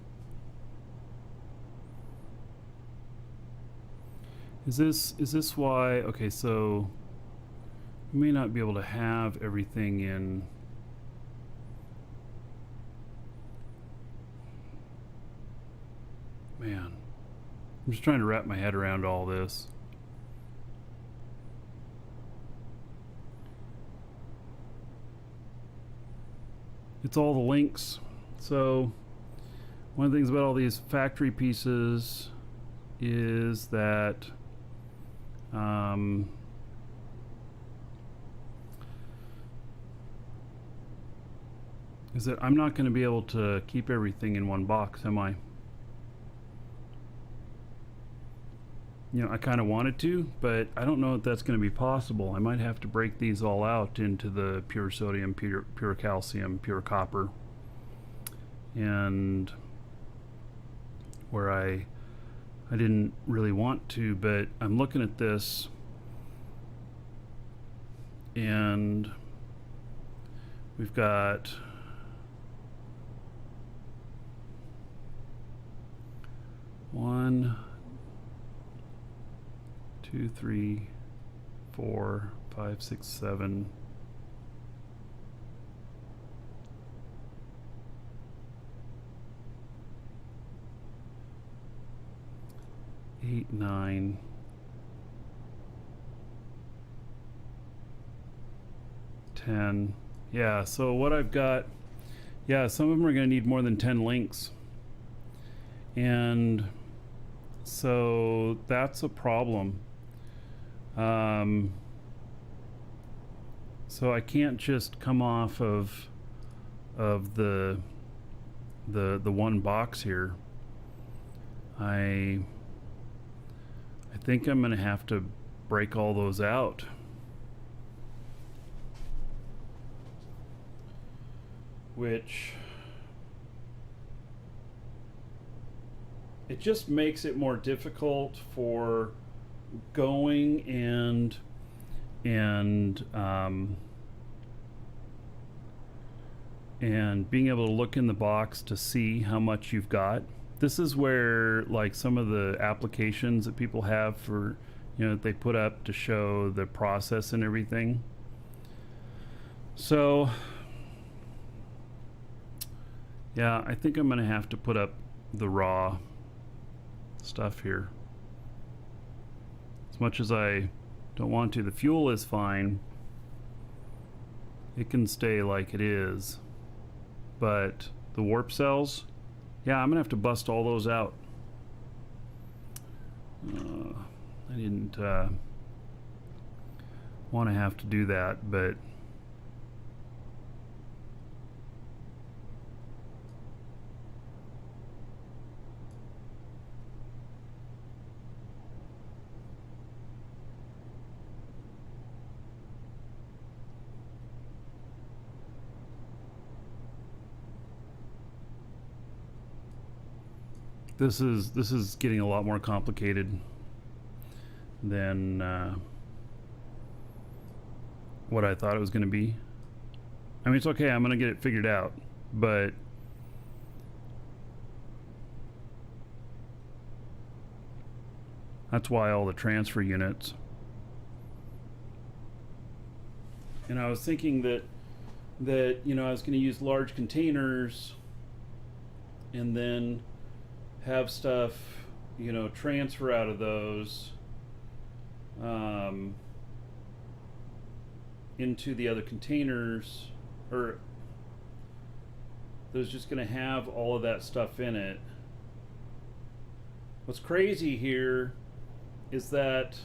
Is this why? Okay, so we may not be able to have everything in. Man, I'm just trying to wrap my head around all this. It's all the links. So one of the things about all these factory pieces is that I'm not going to be able to keep everything in one box, am I? You know, I kind of wanted to, but I don't know if that's going to be possible. I might have to break these all out into the pure sodium, pure calcium, pure copper. And where I didn't really want to, but I'm looking at this and we've got one, 2, 3, 4, 5, 6, 7. 8, 9. 10. Yeah, so what I've got, yeah, some of them are going to need more than 10 links. And so that's a problem. So I can't just come off of the one box here. I think I'm going to have to break all those out. Which it just makes it more difficult for going and being able to look in the box to see how much you've got. This is where, like, some of the applications that people have for, you know, that they put up to show the process and everything. So yeah, I think I'm gonna have to put up the raw stuff here. As much as I don't want to, the fuel is fine. It can stay like it is. But the warp cells, yeah, I'm gonna have to bust all those out. I didn't want to have to do that, but this is getting a lot more complicated than what I thought it was going to be. I mean, it's okay, I'm going to get it figured out, but that's why all the transfer units. And I was thinking that you know, I was going to use large containers and then have stuff, you know, transfer out of those into the other containers, or there's just going to have all of that stuff in it. What's crazy here is that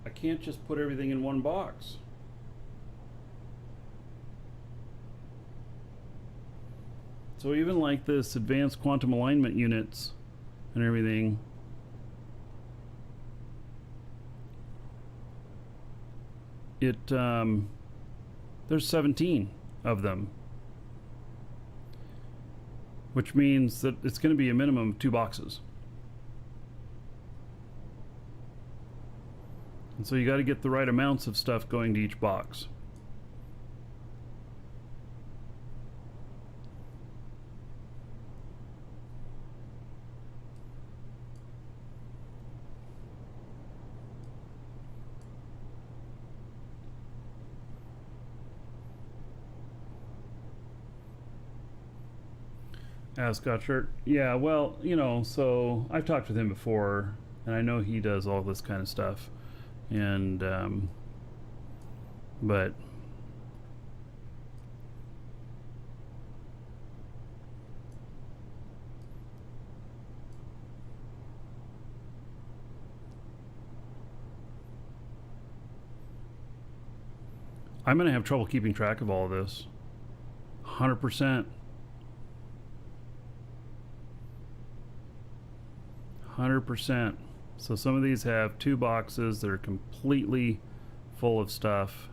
I can't just put everything in one box. So even like this advanced quantum alignment units and everything, there's 17 of them, which means that it's going to be a minimum of 2 boxes. And so you got to get the right amounts of stuff going to each box. Ascot shirt. Yeah, well, you know, so I've talked with him before, and I know he does all this kind of stuff. And, but I'm going to have trouble keeping track of all of this. 100%. 100%. So some of these have 2 boxes that are completely full of stuff.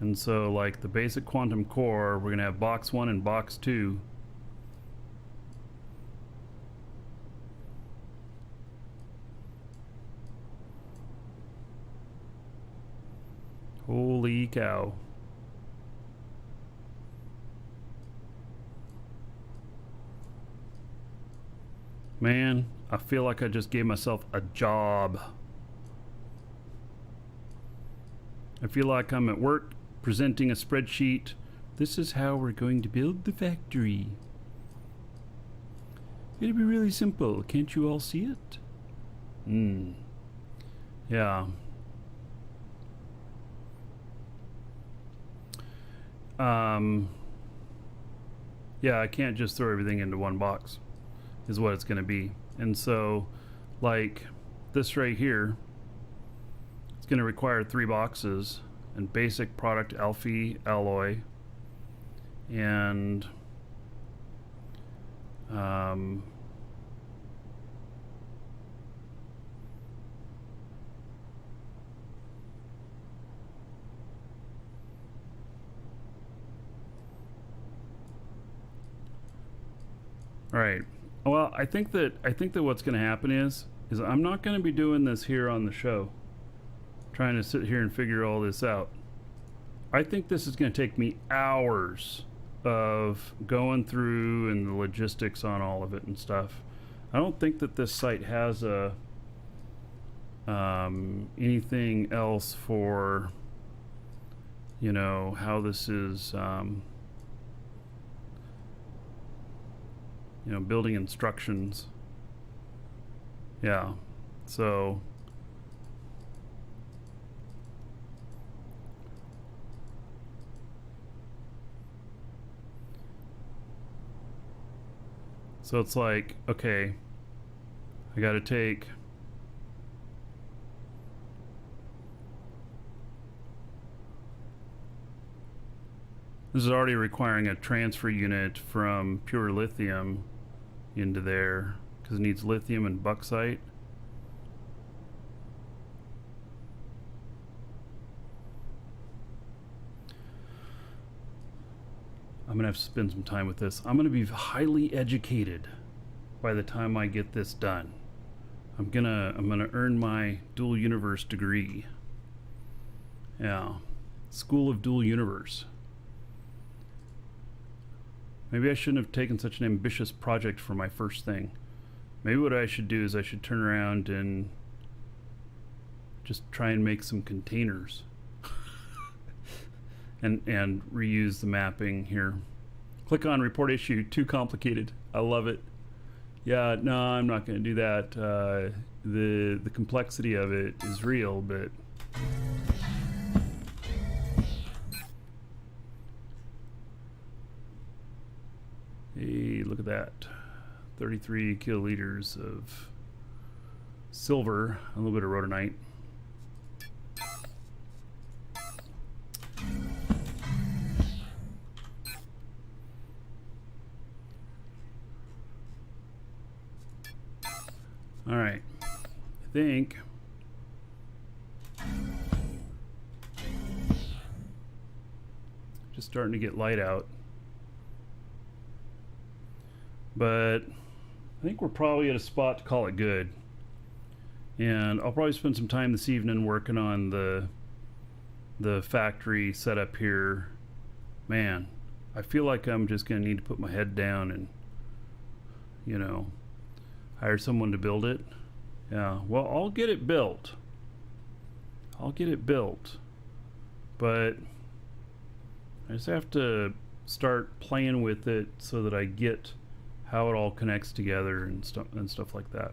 And so like the basic quantum core, we're going to have box 1 and box 2. Holy cow. Man, I feel like I just gave myself a job. I feel like I'm at work presenting a spreadsheet. This is how we're going to build the factory. It'll be really simple. Can't you all see it? Yeah. Yeah, I can't just throw everything into one box, is what it's going to be. And so, like this right here, it's going to require 3 boxes and basic product Alpha alloy and all right. Well, I think that what's going to happen is I'm not going to be doing this here on the show, trying to sit here and figure all this out. I think this is going to take me hours of going through and the logistics on all of it and stuff. I don't think that this site has a anything else for, you know, how this is you know, building instructions. Yeah, so it's like, okay, I gotta take this is already requiring a transfer unit from pure lithium into there because it needs lithium and bauxite. I'm gonna have to spend some time with this. I'm gonna be highly educated by the time I get this done. I'm gonna earn my dual universe degree. Yeah, School of Dual Universe. Maybe I shouldn't have taken such an ambitious project for my first thing. Maybe what I should do is I should turn around and just try and make some containers and reuse the mapping here. Click on report issue, too complicated. I love it. Yeah, no, I'm not going to do that. The complexity of it is real, but hey, look at that. 33 kiloliters of silver, a little bit of rhodonite. All right, I think just starting to get light out. But I think we're probably at a spot to call it good. And I'll probably spend some time this evening working on the factory setup here. Man, I feel like I'm just going to need to put my head down and, you know, hire someone to build it. Yeah, well, I'll get it built. But I just have to start playing with it so that I get how it all connects together and stuff like that.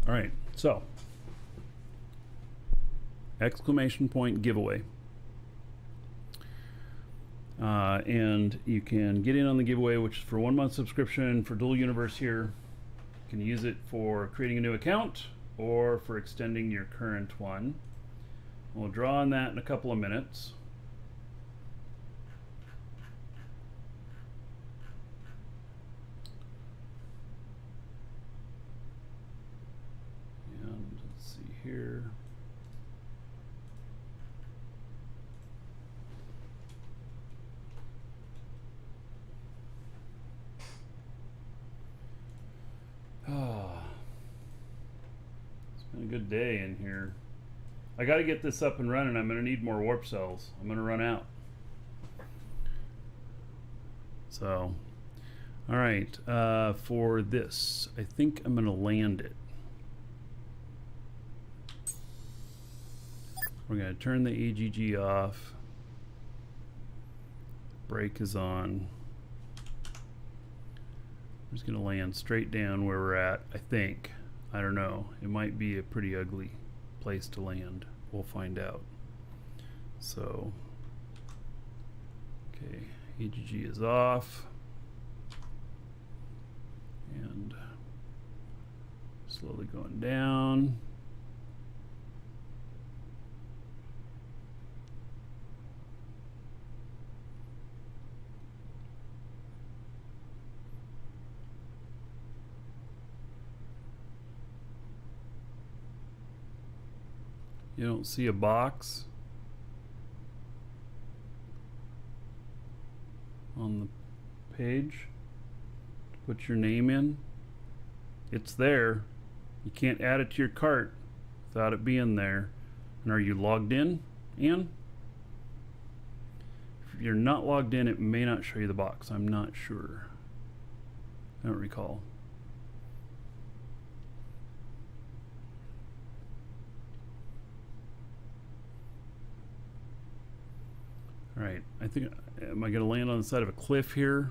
All right, so exclamation point giveaway. And you can get in on the giveaway, which is for 1 month subscription for Dual Universe here. You can use it for creating a new account or for extending your current one. We'll draw on that in a couple of minutes. And let's see here. It's been a good day in here. I got to get this up and running. I'm going to need more warp cells. I'm going to run out. So, all right. For this, I think I'm going to land it. We're going to turn the AGG off. Brake is on. I'm just going to land straight down where we're at, I think. I don't know. It might be a pretty ugly place to land. We'll find out. So, okay, AGG is off. And slowly going down. You don't see a box on the page to put your name in. It's there. You can't add it to your cart without it being there. And are you logged in, Ann? If you're not logged in, it may not show you the box. I'm not sure. I don't recall. All right, I think, am I going to land on the side of a cliff here?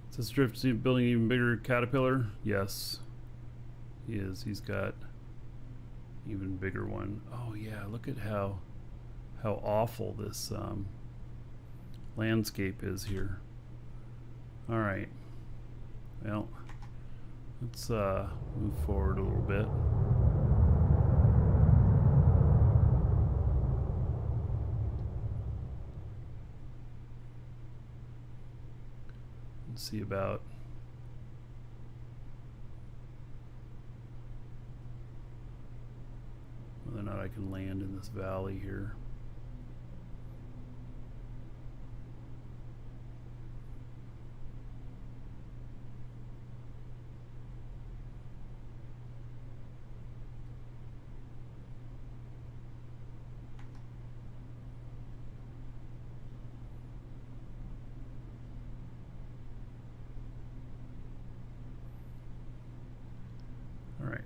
Is this Drift building an even bigger caterpillar? Yes, he is. He's got an even bigger one. Oh yeah, look at how awful this landscape is here. All right, well, let's move forward a little bit. See about whether or not I can land in this valley here.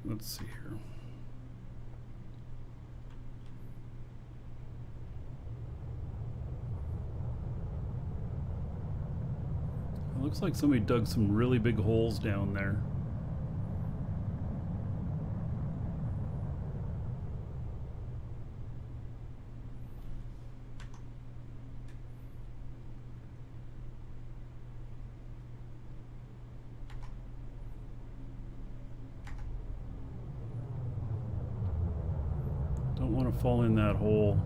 Let's see here. It looks like somebody dug some really big holes down there. Don't want to fall in that hole.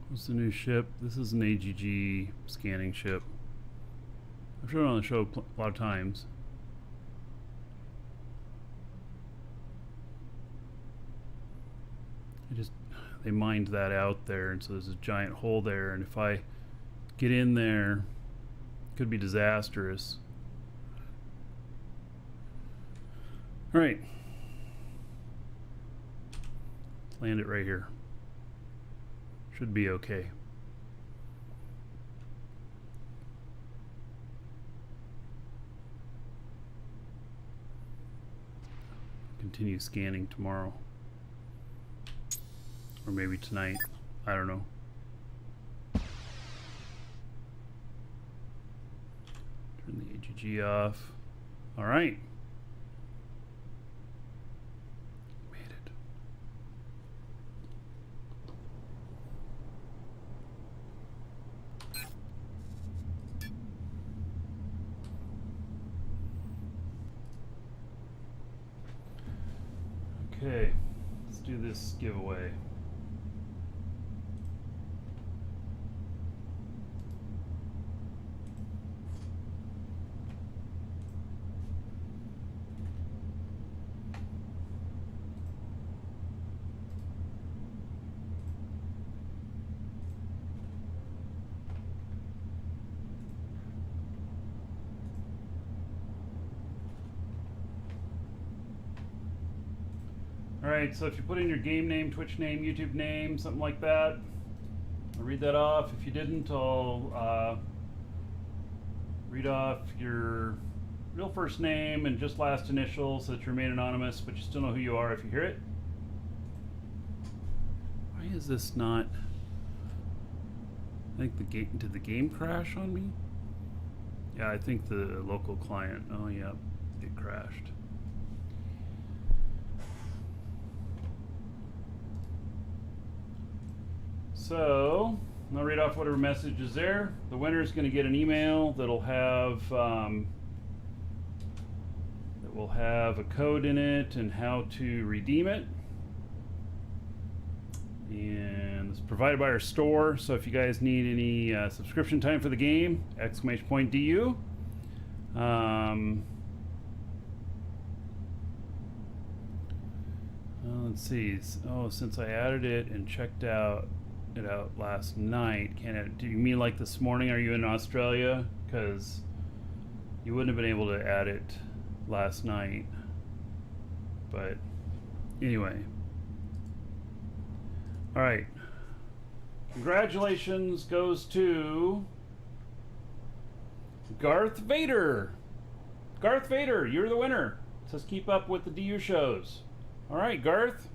What's the new ship? This is an AGG scanning ship. I've shown it on the show a lot of times. They mined that out there, and so there's a giant hole there, and if I Get in there. Could be disastrous. All right. Land it right here. Should be okay. Continue scanning tomorrow. Or maybe tonight. I don't know. Turn the AGG off. All right. Made it. Okay, let's do this giveaway. Alright, so if you put in your game name, Twitch name, YouTube name, something like that, I'll read that off. If you didn't, I'll read off your real first name and just last initial so that you remain anonymous, but you still know who you are if you hear it. Why is this not... I think did the game crash on me? Yeah, I think the local client, oh yeah, it crashed. So, I'll read off whatever message is there. The winner is going to get an email that'll have a code in it and how to redeem it. And it's provided by our store. So if you guys need any subscription time for the game, !DU. Let's see. Oh, since I added it and checked it out last night, do you mean like this morning? Are you in Australia? Because you wouldn't have been able to add it last night. But anyway. All right. Congratulations goes to Garth Vader. Garth Vader, you're the winner. It says keep up with the DU shows. All right, Garth.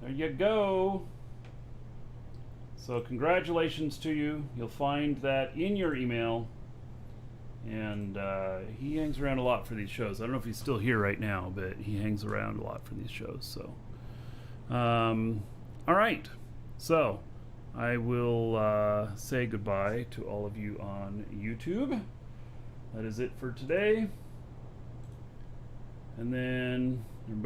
There you go. So congratulations to you. You'll find that in your email. And he hangs around a lot for these shows. I don't know if he's still here right now, but he hangs around a lot for these shows. So, all right. So I will say goodbye to all of you on YouTube. That is it for today. And then everybody else.